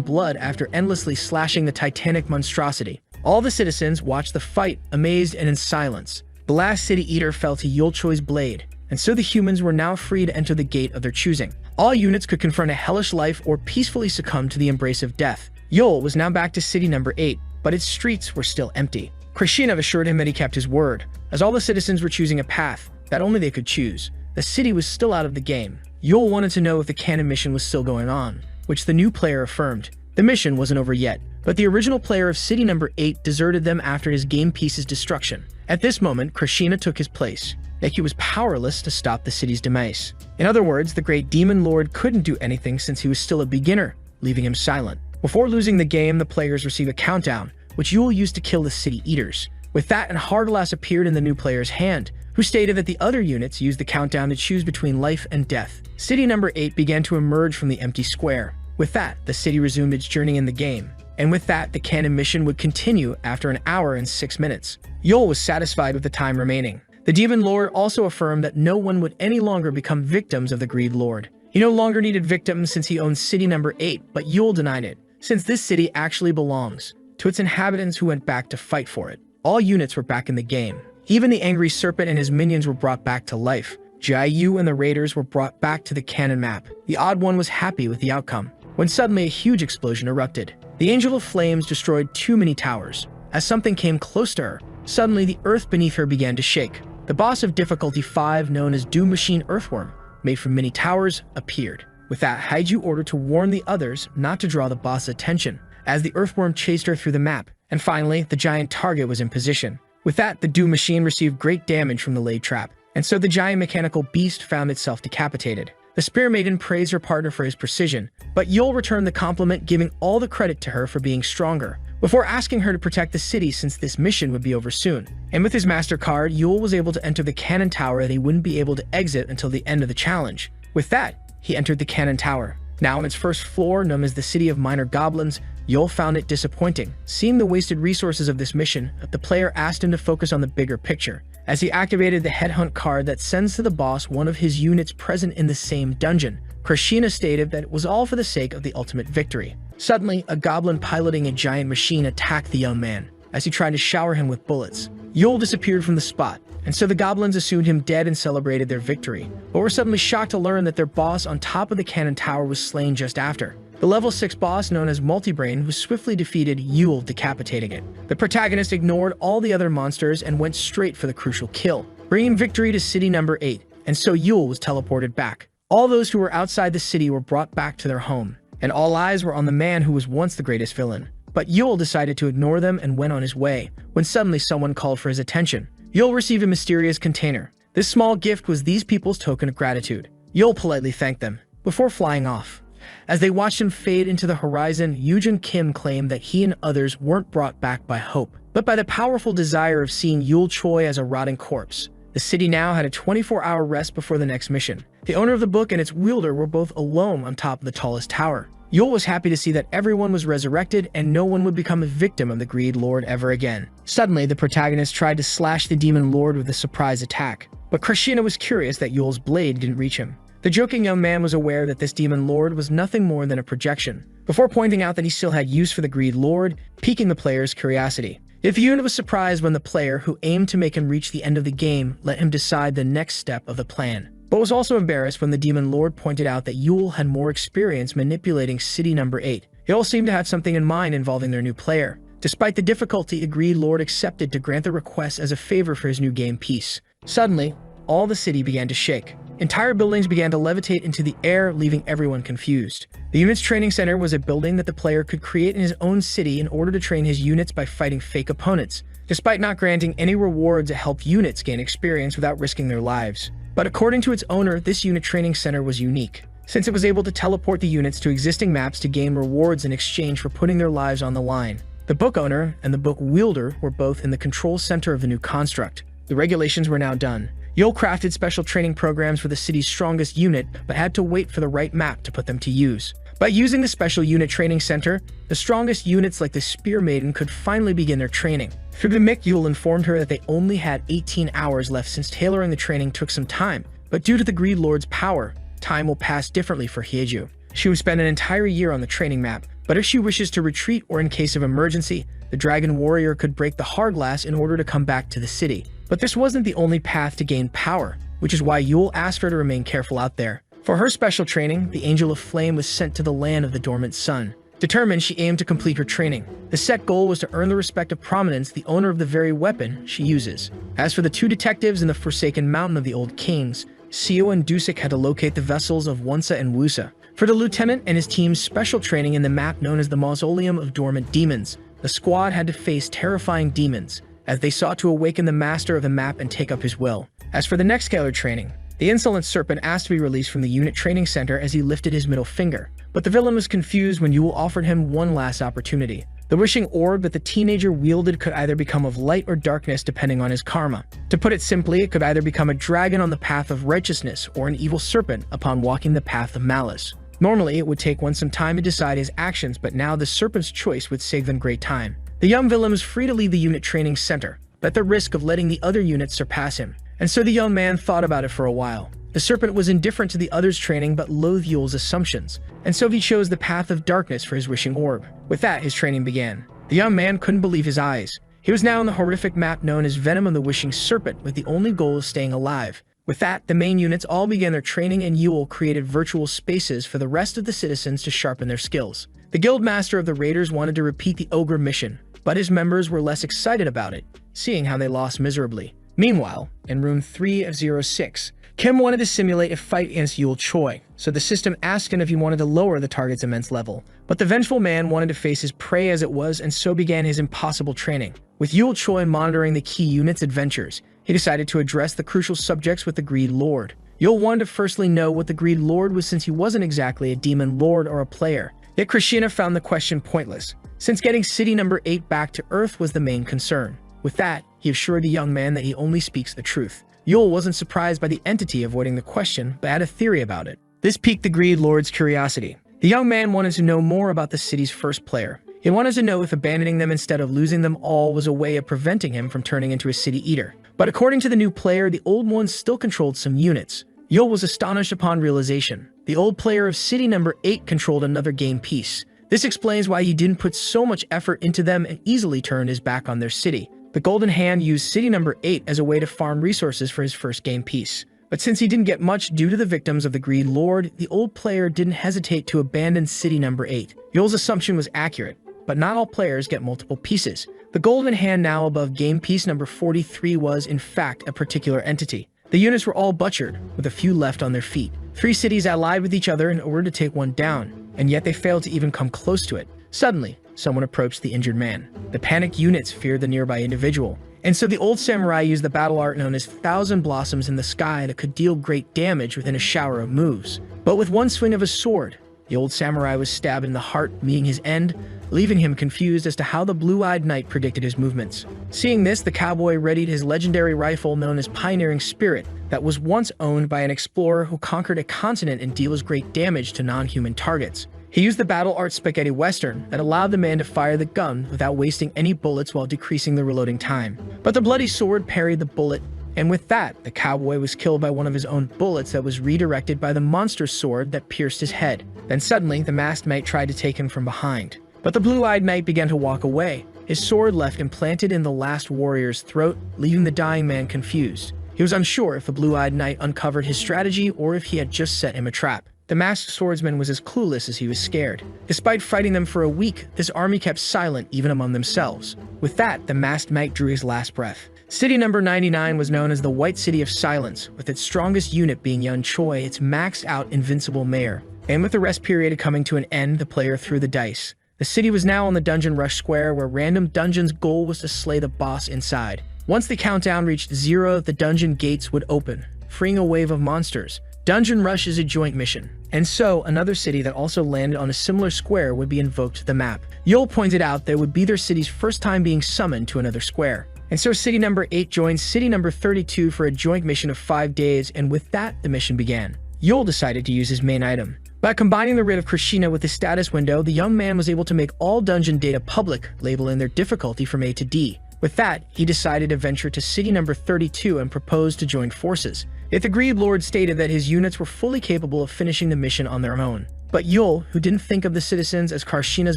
[SPEAKER 1] blood after endlessly slashing the titanic monstrosity. All the citizens watched the fight, amazed and in silence. The last City Eater fell to Yulchoi's blade, and so the humans were now free to enter the gate of their choosing. All units could confront a hellish life or peacefully succumb to the embrace of death. Yul was now back to city number 8, but its streets were still empty. Krishinov assured him that he kept his word, as all the citizens were choosing a path that only they could choose. The city was still out of the game. Yul wanted to know if the canon mission was still going on, which the new player affirmed. The mission wasn't over yet, but the original player of city number 8 deserted them after his game piece's destruction. At this moment, Krishna took his place, yet he was powerless to stop the city's demise. In other words, the great demon lord couldn't do anything since he was still a beginner, leaving him silent. Before losing the game, the players receive a countdown, which Yule used to kill the City Eaters. With that, an Hardlass appeared in the new player's hand, who stated that the other units used the countdown to choose between life and death. City number 8 began to emerge from the empty square. With that, the city resumed its journey in the game. And with that, the canon mission would continue after an hour and 6 minutes. Yule was satisfied with the time remaining. The Demon Lord also affirmed that no one would any longer become victims of the Greed Lord. He no longer needed victims since he owned city number 8, but Yule denied it, since this city actually belongs to its inhabitants who went back to fight for it. All units were back in the game. Even the angry serpent and his minions were brought back to life. Jiayu and the raiders were brought back to the canon map. The odd one was happy with the outcome, when suddenly a huge explosion erupted. The Angel of Flames destroyed too many towers. As something came close to her, suddenly the earth beneath her began to shake. The boss of difficulty 5, known as Doom Machine Earthworm, made from many towers, appeared. With that, Haiju ordered to warn the others not to draw the boss's attention, as the earthworm chased her through the map. And finally, the giant target was in position. With that, the Doom Machine received great damage from the laid trap, and so the giant mechanical beast found itself decapitated. The Spear Maiden praised her partner for his precision, but Yule returned the compliment, giving all the credit to her for being stronger, before asking her to protect the city since this mission would be over soon. And with his master card, Yule was able to enter the cannon tower that he wouldn't be able to exit until the end of the challenge. With that, he entered the cannon tower. Now on its first floor, known as the City of Minor Goblins, Yul found it disappointing. Seeing the wasted resources of this mission, the player asked him to focus on the bigger picture, as he activated the headhunt card that sends to the boss one of his units present in the same dungeon. Krishna stated that it was all for the sake of the ultimate victory. Suddenly, a goblin piloting a giant machine attacked the young man, as he tried to shower him with bullets. Yul disappeared from the spot, and so the goblins assumed him dead and celebrated their victory, but were suddenly shocked to learn that their boss on top of the cannon tower was slain just after. The level 6 boss, known as Multibrain, was swiftly defeated, Yul decapitating it. The protagonist ignored all the other monsters and went straight for the crucial kill, bringing victory to City number 8, and so Yul was teleported back. All those who were outside the city were brought back to their home, and all eyes were on the man who was once the greatest villain. But Yul decided to ignore them and went on his way, when suddenly someone called for his attention. Yul received a mysterious container. This small gift was these people's token of gratitude. Yul politely thanked them, before flying off. As they watched him fade into the horizon, Yujin Kim claimed that he and others weren't brought back by hope, but by the powerful desire of seeing Yul Choi as a rotting corpse. The city now had a 24-hour rest before the next mission. The owner of the book and its wielder were both alone on top of the tallest tower. Yul was happy to see that everyone was resurrected and no one would become a victim of the Greed Lord ever again. Suddenly, the protagonist tried to slash the Demon Lord with a surprise attack, but Krishna was curious that Yul's blade didn't reach him. The joking young man was aware that this Demon Lord was nothing more than a projection, before pointing out that he still had use for the Greed Lord, piquing the player's curiosity. If Yun was surprised when the player, who aimed to make him reach the end of the game, let him decide the next step of the plan, but was also embarrassed when the Demon Lord pointed out that Yul had more experience manipulating City number 8. They all seemed to have something in mind involving their new player. Despite the difficulty, the Greed Lord accepted to grant the request as a favor for his new game piece. Suddenly, all the city began to shake. Entire buildings began to levitate into the air, leaving everyone confused. The unit's training center was a building that the player could create in his own city in order to train his units by fighting fake opponents, despite not granting any rewards that help units gain experience without risking their lives. But according to its owner, this unit training center was unique, since it was able to teleport the units to existing maps to gain rewards in exchange for putting their lives on the line. The book owner and the book wielder were both in the control center of the new construct. The regulations were now done. Yul crafted special training programs for the city's strongest unit, but had to wait for the right map to put them to use. By using the special unit training center, the strongest units like the Spear Maiden could finally begin their training. Through the mic, Yul informed her that they only had 18 hours left since tailoring the training took some time, but due to the Greed Lord's power, time will pass differently for Hyeju. She would spend an entire year on the training map, but if she wishes to retreat or in case of emergency, the Dragon Warrior could break the hard glass in order to come back to the city. But this wasn't the only path to gain power, which is why Yul asked her to remain careful out there. For her special training, the Angel of Flame was sent to the land of the dormant sun. Determined, she aimed to complete her training. The set goal was to earn the respect of prominence, the owner of the very weapon she uses. As for the two detectives in the Forsaken Mountain of the Old Kings, Seo and Dusik had to locate the vessels of Wonsa and Wusa. For the lieutenant and his team's special training in the map known as the Mausoleum of Dormant Demons, the squad had to face terrifying demons, as they sought to awaken the master of the map and take up his will. As for the next scalar training, the insolent serpent asked to be released from the unit training center as he lifted his middle finger, but the villain was confused when Yul offered him one last opportunity. The wishing orb that the teenager wielded could either become of light or darkness depending on his karma. To put it simply, it could either become a dragon on the path of righteousness or an evil serpent upon walking the path of malice. Normally, it would take one some time to decide his actions, but now the serpent's choice would save them great time. The young villain was free to leave the unit training center, but at the risk of letting the other units surpass him. And so the young man thought about it for a while. The serpent was indifferent to the others' training but loathed Yul's assumptions, and so he chose the path of darkness for his wishing orb. With that, his training began. The young man couldn't believe his eyes. He was now on the horrific map known as Venom of the Wishing Serpent, with the only goal of staying alive. With that, the main units all began their training, and Yul created virtual spaces for the rest of the citizens to sharpen their skills. The guild master of the raiders wanted to repeat the ogre mission, but his members were less excited about it, seeing how they lost miserably. Meanwhile, in room 306, Kim wanted to simulate a fight against Yul Choi, so the system asked him if he wanted to lower the target's immense level. But the vengeful man wanted to face his prey as it was, and so began his impossible training. With Yul Choi monitoring the key unit's adventures, he decided to address the crucial subjects with the Greed Lord. Yul wanted to firstly know what the Greed Lord was, since he wasn't exactly a demon lord or a player. Yet Krishna found the question pointless, since getting City number 8 back to Earth was the main concern. With that, he assured the young man that he only speaks the truth. Yul wasn't surprised by the entity avoiding the question, but had a theory about it. This piqued the greed lord's curiosity. The young man wanted to know more about the city's first player. He wanted to know if abandoning them instead of losing them all was a way of preventing him from turning into a city eater. But according to the new player, the old one still controlled some units. Yul was astonished upon realization. The old player of city number 8 controlled another game piece. This explains why he didn't put so much effort into them and easily turned his back on their city. The Golden Hand used city number 8 as a way to farm resources for his first game piece. But since he didn't get much due to the victims of the Greed Lord, the old player didn't hesitate to abandon city number 8. Yul's assumption was accurate, but not all players get multiple pieces. The Golden Hand now above game piece number 43 was, in fact, a particular entity. The units were all butchered, with a few left on their feet. 3 cities allied with each other in order to take one down, and yet they failed to even come close to it. Suddenly, someone approached the injured man. The panicked units feared the nearby individual, and so the old samurai used the battle art known as Thousand Blossoms in the Sky that could deal great damage within a shower of moves. But with one swing of a sword, the old samurai was stabbed in the heart, meeting his end, leaving him confused as to how the blue-eyed knight predicted his movements. Seeing this, the cowboy readied his legendary rifle known as Pioneering Spirit that was once owned by an explorer who conquered a continent and deals great damage to non-human targets. He used the battle art spaghetti western that allowed the man to fire the gun without wasting any bullets while decreasing the reloading time. But the bloody sword parried the bullet, and with that, the cowboy was killed by one of his own bullets that was redirected by the monster's sword that pierced his head. Then suddenly, the masked knight tried to take him from behind. But the blue-eyed knight began to walk away, his sword left implanted in the last warrior's throat, leaving the dying man confused. He was unsure if the blue-eyed knight uncovered his strategy or if he had just set him a trap. The masked swordsman was as clueless as he was scared. Despite fighting them for a week, this army kept silent even among themselves. With that, the masked knight drew his last breath. City number 99 was known as the White City of Silence, with its strongest unit being Yun Choi, its maxed-out invincible mayor. And with the rest period coming to an end, the player threw the dice. The city was now on the Dungeon Rush Square, where random dungeon's goal was to slay the boss inside. Once the countdown reached 0, the dungeon gates would open, freeing a wave of monsters. Dungeon Rush is a joint mission, and so another city that also landed on a similar square would be invoked to the map. Yul pointed out that it would be their city's first time being summoned to another square. And so city number 8 joined city number 32 for a joint mission of 5 days, and with that, the mission began. Yul decided to use his main item. By combining the writ of Krishna with the status window, the young man was able to make all dungeon data public, labeling their difficulty from A to D. With that, he decided to venture to city number 32 and proposed to join forces. Yet the Greed Lord stated that his units were fully capable of finishing the mission on their own. But Yul, who didn't think of the citizens as Karshina's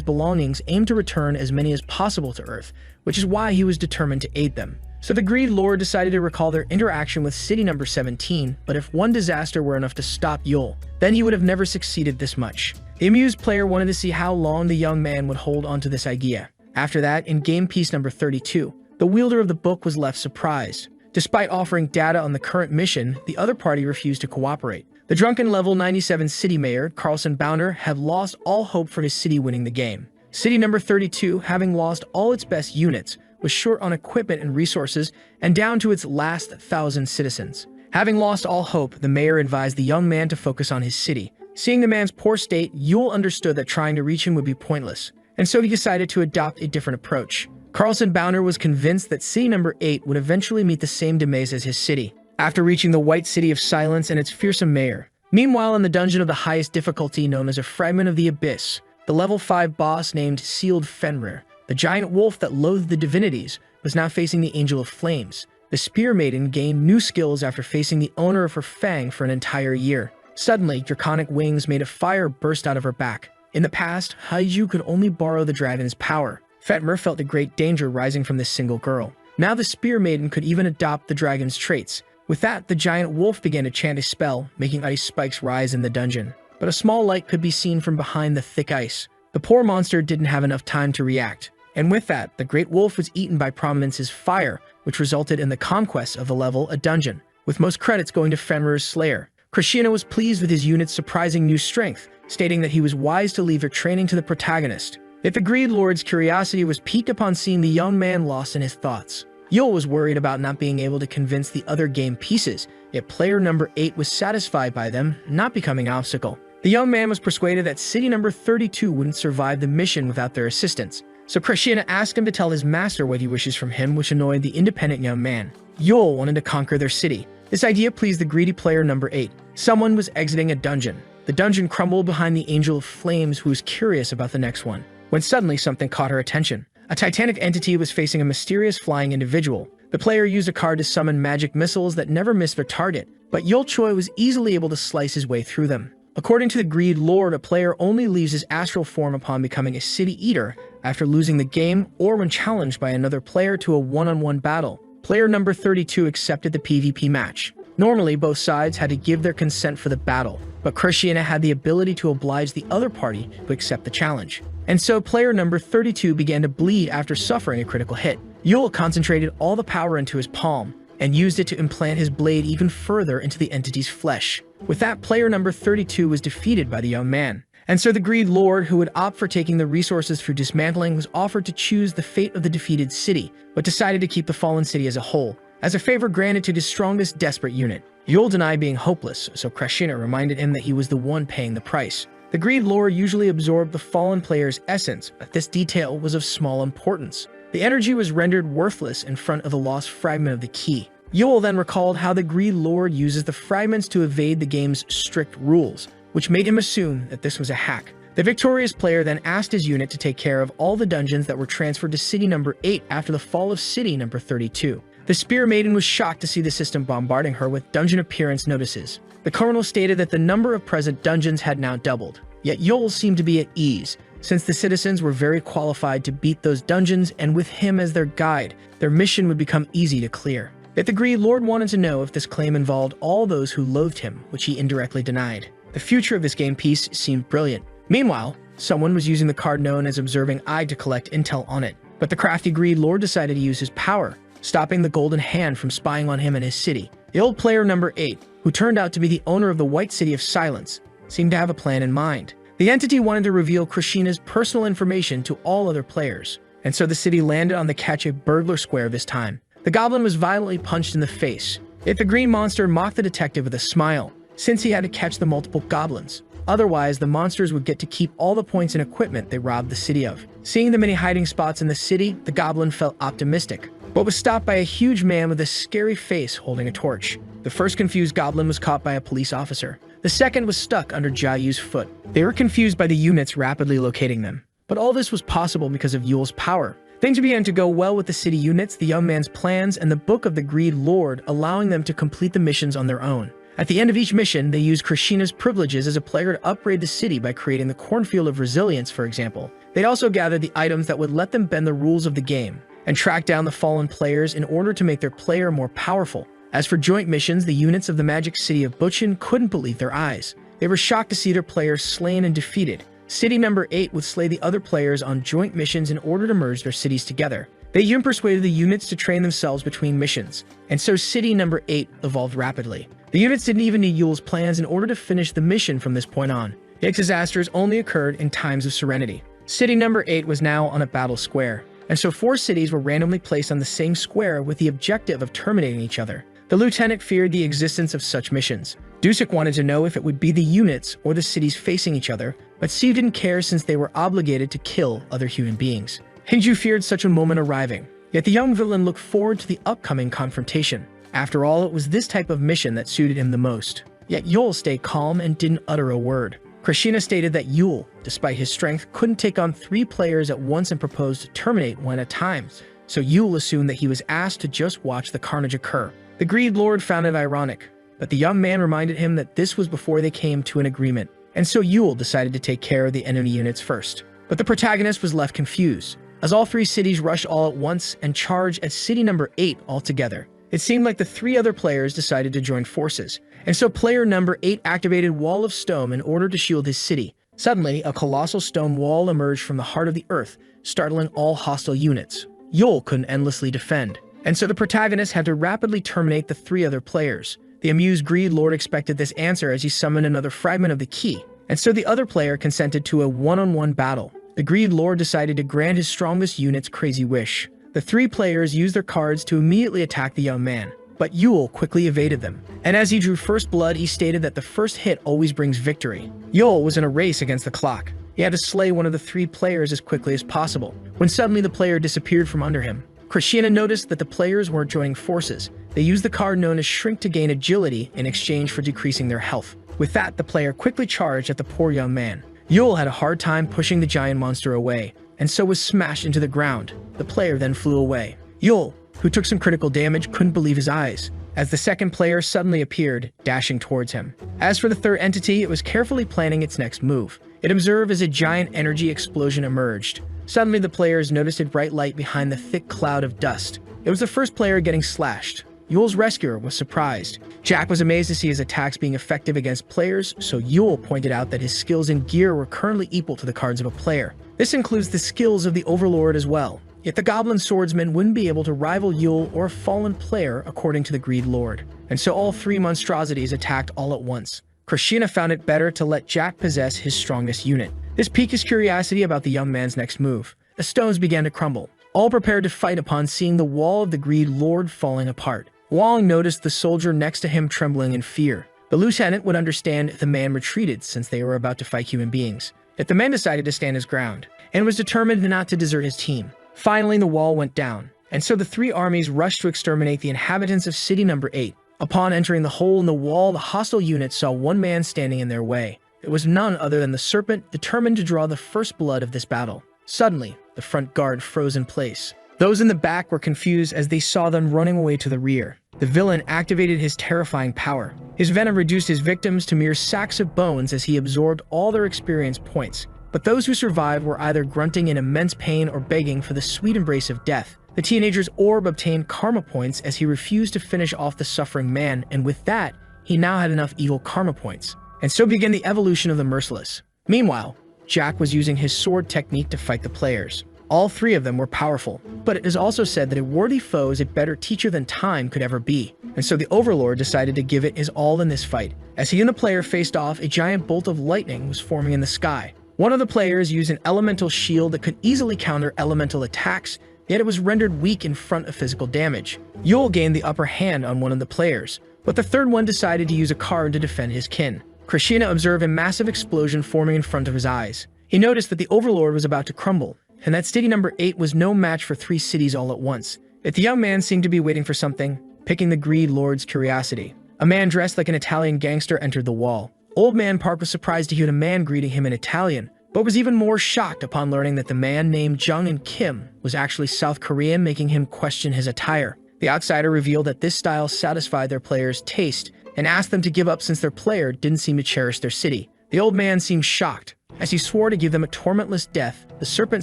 [SPEAKER 1] belongings, aimed to return as many as possible to Earth, which is why he was determined to aid them. So the Greed Lord decided to recall their interaction with city number 17, but if one disaster were enough to stop Yul, then he would have never succeeded this much. The amused player wanted to see how long the young man would hold onto this idea. After that, in game piece number 32, the wielder of the book was left surprised. Despite offering data on the current mission, the other party refused to cooperate. The drunken level 97 city mayor, Carlson Bounder, had lost all hope for his city winning the game. City number 32, having lost all its best units, was short on equipment and resources and down to its last 1,000 citizens. Having lost all hope, the mayor advised the young man to focus on his city. Seeing the man's poor state, Yul understood that trying to reach him would be pointless, and so he decided to adopt a different approach. Carlson Bounder was convinced that city number 8 would eventually meet the same demise as his city, after reaching the White City of Silence and its fearsome mayor. Meanwhile, in the dungeon of the highest difficulty known as a Fragment of the Abyss, the level 5 boss named Sealed Fenrir, the giant wolf that loathed the divinities, was now facing the Angel of Flames. The Spear Maiden gained new skills after facing the owner of her fang for an entire year. Suddenly, draconic wings made of fire burst out of her back. In the past, Haiju could only borrow the dragon's power. Fenrir felt a great danger rising from this single girl. Now the Spear Maiden could even adopt the dragon's traits. With that, the giant wolf began to chant a spell, making ice spikes rise in the dungeon. But a small light could be seen from behind the thick ice. The poor monster didn't have enough time to react. And with that, the great wolf was eaten by Prominence's fire, which resulted in the conquest of the level, a dungeon, with most credits going to Fenrir's slayer. Krishna was pleased with his unit's surprising new strength, stating that he was wise to leave their training to the protagonist. Yet the Greed Lord's curiosity was piqued upon seeing the young man lost in his thoughts. Yul was worried about not being able to convince the other game pieces, yet player number 8 was satisfied by them not becoming an obstacle. The young man was persuaded that city number 32 wouldn't survive the mission without their assistance. So Krishna asked him to tell his master what he wishes from him, which annoyed the independent young man. Yul wanted to conquer their city. This idea pleased the greedy player number 8. Someone was exiting a dungeon. The dungeon crumbled behind the Angel of Flames, who was curious about the next one, when suddenly something caught her attention. A titanic entity was facing a mysterious flying individual. The player used a card to summon magic missiles that never missed their target, but Yul Choi was easily able to slice his way through them. According to the Greed Lord, a player only leaves his astral form upon becoming a city eater after losing the game or when challenged by another player to a one-on-one battle. Player number 32 accepted the PvP match. Normally, both sides had to give their consent for the battle, but Christiana had the ability to oblige the other party to accept the challenge. And so player number 32 began to bleed after suffering a critical hit. Yul concentrated all the power into his palm and used it to implant his blade even further into the entity's flesh. With that, player number 32 was defeated by the young man. And so the Greed Lord, who would opt for taking the resources through dismantling, was offered to choose the fate of the defeated city, but decided to keep the fallen city as a whole, as a favor granted to his strongest desperate unit. Yul denied being hopeless, so Krashina reminded him that he was the one paying the price. The Greed Lord usually absorbed the fallen player's essence, but this detail was of small importance. The energy was rendered worthless in front of the lost fragment of the key. Yul then recalled how the Greed Lord uses the fragments to evade the game's strict rules, which made him assume that this was a hack. The victorious player then asked his unit to take care of all the dungeons that were transferred to City Number 8 after the fall of City Number 32. The Spear Maiden was shocked to see the system bombarding her with dungeon appearance notices. The Colonel stated that the number of present dungeons had now doubled, yet Yul seemed to be at ease, since the citizens were very qualified to beat those dungeons, and with him as their guide, their mission would become easy to clear. Yet the Greed Lord wanted to know if this claim involved all those who loathed him, which he indirectly denied. The future of this game piece seemed brilliant. Meanwhile, someone was using the card known as Observing Eye to collect intel on it, but the crafty Greed Lord decided to use his power, stopping the Golden Hand from spying on him and his city. The old player number 8, who turned out to be the owner of the White City of Silence, seemed to have a plan in mind. The entity wanted to reveal Krishina's personal information to all other players, and so the city landed on the Catch a Burglar Square this time. The goblin was violently punched in the face, yet the green monster mocked the detective with a smile, since he had to catch the multiple goblins. Otherwise, the monsters would get to keep all the points and equipment they robbed the city of. Seeing the many hiding spots in the city, the goblin felt optimistic, but was stopped by a huge man with a scary face holding a torch. The first confused goblin was caught by a police officer. The second was stuck under Jayu's foot. They were confused by the units rapidly locating them. But all this was possible because of Yul's power. Things began to go well with the city units, the young man's plans, and the Book of the Greed Lord, allowing them to complete the missions on their own. At the end of each mission, they used Krishina's privileges as a player to upgrade the city by creating the Cornfield of Resilience, for example. They'd also gathered the items that would let them bend the rules of the game, and track down the fallen players in order to make their player more powerful. As for joint missions, the units of the magic city of Buchin couldn't believe their eyes. They were shocked to see their players slain and defeated. City number 8 would slay the other players on joint missions in order to merge their cities together. They even persuaded the units to train themselves between missions, and so City number 8 evolved rapidly. The units didn't even need Yul's plans in order to finish the mission from this point on. Yet disasters only occurred in times of serenity. City number 8 was now on a battle square, and so 4 cities were randomly placed on the same square with the objective of terminating each other. The lieutenant feared the existence of such missions. Dusek wanted to know if it would be the units or the cities facing each other, but Steve didn't care since they were obligated to kill other human beings. Hinju feared such a moment arriving, yet the young villain looked forward to the upcoming confrontation. After all, it was this type of mission that suited him the most. Yet Yul stayed calm and didn't utter a word. Krishina stated that Yul, despite his strength, couldn't take on 3 players at once and proposed to terminate one at a time, so Yul assumed that he was asked to just watch the carnage occur. The Greed Lord found it ironic, but the young man reminded him that this was before they came to an agreement, and so Yul decided to take care of the enemy units first. But the protagonist was left confused, as all 3 cities rushed all at once and charged at City number 8 altogether. It seemed like the 3 other players decided to join forces, and so player number 8 activated Wall of Stone in order to shield his city. Suddenly, a colossal stone wall emerged from the heart of the earth, startling all hostile units. Yul couldn't endlessly defend, and so the protagonist had to rapidly terminate the 3 other players. The amused Greed Lord expected this answer as he summoned another fragment of the key, and so the other player consented to a one-on-one battle. The Greed Lord decided to grant his strongest unit's crazy wish. The 3 players used their cards to immediately attack the young man, but Yul quickly evaded them. And as he drew first blood, he stated that the first hit always brings victory. Yul was in a race against the clock. He had to slay one of the 3 players as quickly as possible, when suddenly the player disappeared from under him. Krishina noticed that the players weren't joining forces. They used the card known as Shrink to gain agility in exchange for decreasing their health. With that, the player quickly charged at the poor young man. Yule had a hard time pushing the giant monster away, and so was smashed into the ground. The player then flew away. Yule, who took some critical damage, couldn't believe his eyes, as the second player suddenly appeared, dashing towards him. As for the third entity, it was carefully planning its next move. It observed as a giant energy explosion emerged. Suddenly, the players noticed a bright light behind the thick cloud of dust. It was the first player getting slashed. Yule's rescuer was surprised. Jack was amazed to see his attacks being effective against players, so Yule pointed out that his skills and gear were currently equal to the cards of a player. This includes the skills of the Overlord as well. Yet the Goblin Swordsman wouldn't be able to rival Yule or a fallen player according to the Greed Lord. And so all three monstrosities attacked all at once. Krishna found it better to let Jack possess his strongest unit. This piqued his curiosity about the young man's next move. The stones began to crumble, all prepared to fight upon seeing the wall of the Greed Lord falling apart. Wong noticed the soldier next to him trembling in fear. The lieutenant would understand if the man retreated since they were about to fight human beings. Yet the man decided to stand his ground, and was determined not to desert his team. Finally, the wall went down, and so the three armies rushed to exterminate the inhabitants of City Number 8. Upon entering the hole in the wall, the hostile unit saw one man standing in their way. It was none other than the serpent, determined to draw the first blood of this battle. Suddenly, the front guard froze in place. Those in the back were confused as they saw them running away to the rear. The villain activated his terrifying power. His venom reduced his victims to mere sacks of bones as he absorbed all their experience points. But those who survived were either grunting in immense pain or begging for the sweet embrace of death. The teenager's orb obtained karma points as he refused to finish off the suffering man, and with that, he now had enough evil karma points. And so began the evolution of the merciless. Meanwhile, Jack was using his sword technique to fight the players. All three of them were powerful, but it is also said that a worthy foe is a better teacher than time could ever be. And so the Overlord decided to give it his all in this fight. As he and the player faced off, a giant bolt of lightning was forming in the sky. One of the players used an elemental shield that could easily counter elemental attacks, yet it was rendered weak in front of physical damage. Yule gained the upper hand on one of the players, but the third one decided to use a card to defend his kin. Krishna observed a massive explosion forming in front of his eyes. He noticed that the Overlord was about to crumble, and that City Number 8 was no match for three cities all at once. Yet the young man seemed to be waiting for something, picking the Greed Lord's curiosity. A man dressed like an Italian gangster entered the wall. Old Man Park was surprised to hear a man greeting him in Italian, but was even more shocked upon learning that the man named Jung and Kim was actually South Korean, making him question his attire. The outsider revealed that this style satisfied their players' taste and asked them to give up since their player didn't seem to cherish their city. The old man seemed shocked. As he swore to give them a tormentless death, the serpent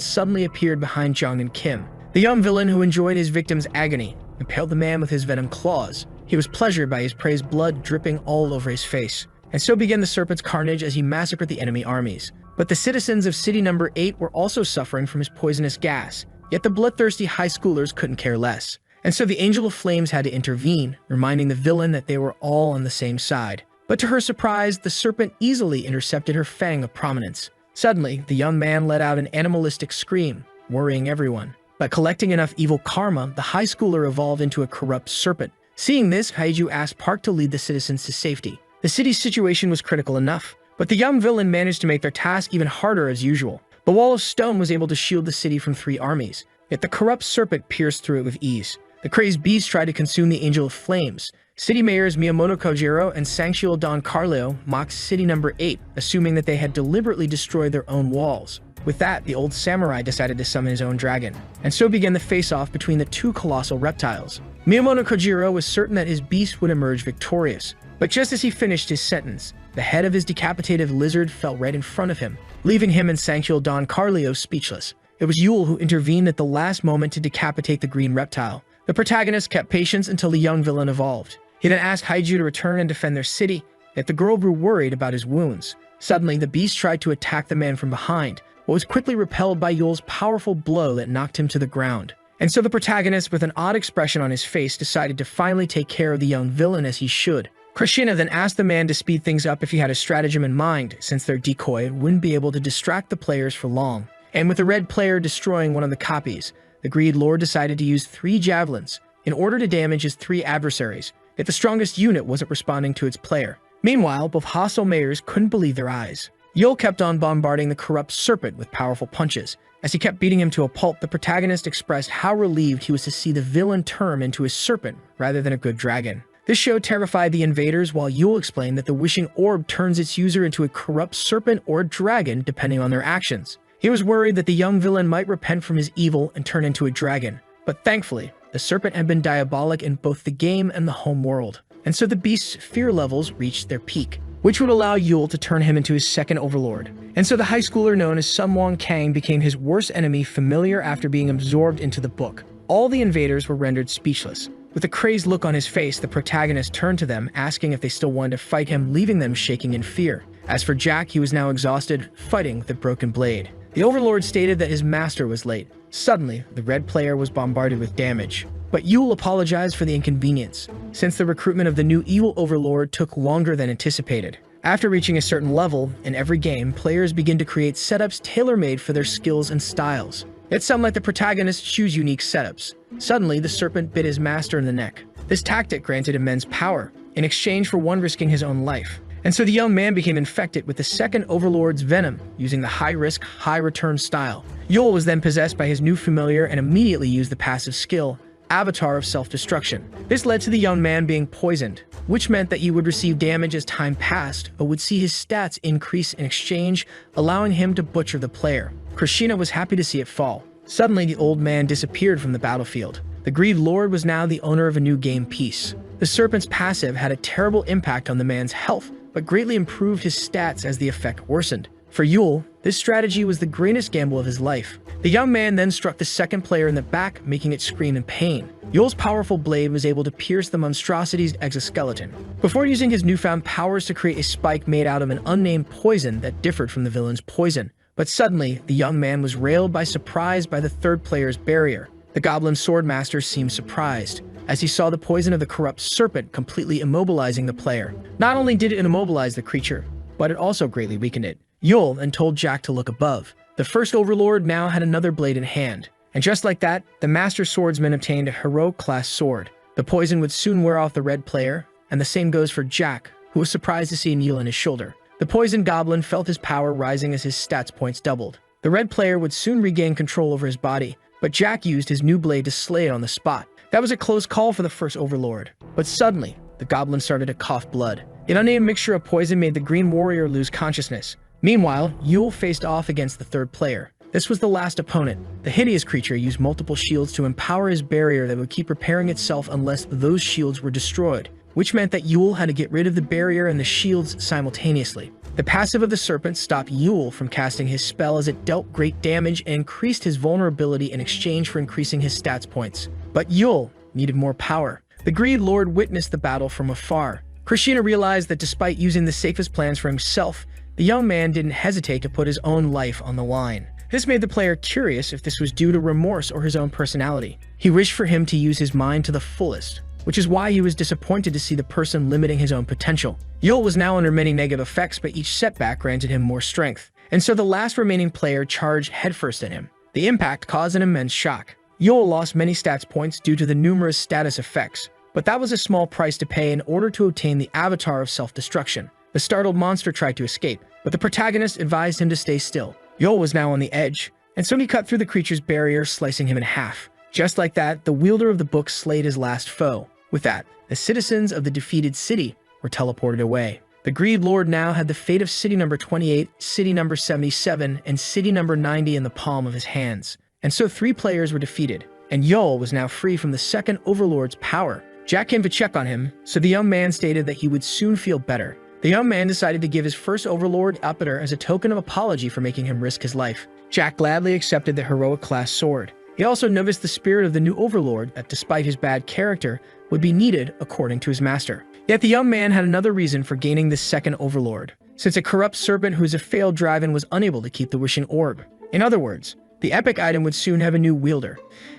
[SPEAKER 1] suddenly appeared behind Jung and Kim. The young villain, who enjoyed his victim's agony, impaled the man with his venom claws. He was pleasured by his prey's blood dripping all over his face. And so began the serpent's carnage as he massacred the enemy armies. But the citizens of City Number 8 were also suffering from his poisonous gas, yet the bloodthirsty high schoolers couldn't care less. And so the Angel of Flames had to intervene, reminding the villain that they were all on the same side. But to her surprise, the serpent easily intercepted her fang of prominence. Suddenly, the young man let out an animalistic scream, worrying everyone. By collecting enough evil karma, the high schooler evolved into a corrupt serpent. Seeing this, Haiju asked Park to lead the citizens to safety. The city's situation was critical enough, but the young villain managed to make their task even harder as usual. The wall of stone was able to shield the city from three armies, yet the corrupt serpent pierced through it with ease. The crazed beast tried to consume the Angel of Flames. City mayors Miyamoto Kojiro and Sanxiel Don Carlo mocked City Number 8, assuming that they had deliberately destroyed their own walls. With that, the old samurai decided to summon his own dragon, and so began the face-off between the two colossal reptiles. Miyamoto Kojiro was certain that his beast would emerge victorious, but just as he finished his sentence, the head of his decapitated lizard fell right in front of him, leaving him and Sanxiel Don Carlo speechless. It was Yule who intervened at the last moment to decapitate the green reptile. The protagonist kept patience until the young villain evolved. He then asked Haiju to return and defend their city, yet the girl grew worried about his wounds. Suddenly, the beast tried to attack the man from behind, but was quickly repelled by Yule's powerful blow that knocked him to the ground. And so the protagonist, with an odd expression on his face, decided to finally take care of the young villain as he should. Krishna then asked the man to speed things up if he had a stratagem in mind, since their decoy wouldn't be able to distract the players for long. And with the red player destroying one of the copies, the Greed Lord decided to use 3 javelins in order to damage his 3 adversaries, yet the strongest unit wasn't responding to its player. Meanwhile, both hostile mayors couldn't believe their eyes. Yule kept on bombarding the corrupt serpent with powerful punches. As he kept beating him to a pulp, the protagonist expressed how relieved he was to see the villain turn into a serpent rather than a good dragon. This show terrified the invaders, while Yule explained that the wishing orb turns its user into a corrupt serpent or a dragon depending on their actions. He was worried that the young villain might repent from his evil and turn into a dragon, but thankfully, the serpent had been diabolic in both the game and the home world, and so the beast's fear levels reached their peak, which would allow Yule to turn him into his second overlord. And so the high schooler known as Sun Wong Kang became his worst enemy, familiar after being absorbed into the book. All the invaders were rendered speechless. With a crazed look on his face, the protagonist turned to them, asking if they still wanted to fight him, leaving them shaking in fear. As for Jack, he was now exhausted, fighting with a broken blade. The overlord stated that his master was late. Suddenly, the red player was bombarded with damage. But Yule apologized for the inconvenience, since the recruitment of the new evil overlord took longer than anticipated. After reaching a certain level, in every game, players begin to create setups tailor-made for their skills and styles. Yet some, like the protagonist, choose unique setups. Suddenly, the serpent bit his master in the neck. This tactic granted immense power, in exchange for one risking his own life. And so the young man became infected with the second overlord's venom, using the high-risk, high-return style. Yule was then possessed by his new familiar and immediately used the passive skill, Avatar of Self-Destruction. This led to the young man being poisoned, which meant that he would receive damage as time passed, but would see his stats increase in exchange, allowing him to butcher the player. Krishna was happy to see it fall. Suddenly, the old man disappeared from the battlefield. The Greed Lord was now the owner of a new game piece. The serpent's passive had a terrible impact on the man's health, but greatly improved his stats as the effect worsened. For Yule, this strategy was the greatest gamble of his life. The young man then struck the second player in the back, making it scream in pain. Yule's powerful blade was able to pierce the monstrosity's exoskeleton, before using his newfound powers to create a spike made out of an unnamed poison that differed from the villain's poison. But suddenly, the young man was railed by surprise by the third player's barrier. The goblin swordmaster seemed surprised, as he saw the poison of the corrupt serpent completely immobilizing the player. Not only did it immobilize the creature, but it also greatly weakened it. Yule then told Jack to look above. The first overlord now had another blade in hand, and just like that, the master swordsman obtained a heroic-class sword. The poison would soon wear off the red player, and the same goes for Jack, who was surprised to see a needle in his shoulder. The poisoned goblin felt his power rising as his stats points doubled. The red player would soon regain control over his body, but Jack used his new blade to slay it on the spot. That was a close call for the first overlord. But suddenly, the goblin started to cough blood. An unnamed mixture of poison made the green warrior lose consciousness. Meanwhile, Yule faced off against the third player. This was the last opponent. The hideous creature used multiple shields to empower his barrier that would keep repairing itself unless those shields were destroyed, which meant that Yule had to get rid of the barrier and the shields simultaneously. The passive of the serpent stopped Yule from casting his spell, as it dealt great damage and increased his vulnerability in exchange for increasing his stats points. But Yule needed more power. The Greed Lord witnessed the battle from afar. Krishna realized that despite using the safest plans for himself, the young man didn't hesitate to put his own life on the line. This made the player curious if this was due to remorse or his own personality. He wished for him to use his mind to the fullest, which is why he was disappointed to see the person limiting his own potential. Yule was now under many negative effects, but each setback granted him more strength, and so the last remaining player charged headfirst at him. The impact caused an immense shock. Yule lost many stats points due to the numerous status effects, but that was a small price to pay in order to obtain the Avatar of Self-Destruction. The startled monster tried to escape, but the protagonist advised him to stay still. Yule was now on the edge, and so he cut through the creature's barrier, slicing him in half. Just like that, the wielder of the book slayed his last foe. With that, the citizens of the defeated city were teleported away. The Greed Lord now had the fate of City Number 28, City Number 77, and City Number 90 in the palm of his hands. And so 3 players were defeated, and Yule was now free from the second Overlord's power. Jack came to check on him, so the young man stated that he would soon feel better. The young man decided to give his first Overlord Apater as a token of apology for making him risk his life. Jack gladly accepted the heroic-class sword. He also noticed the spirit of the new Overlord that, despite his bad character, would be needed according to his master. Yet the young man had another reason for gaining this second Overlord, since a corrupt serpent who is a failed Draven was unable to keep the wishing orb. In other words, the epic item would soon have a new wielder,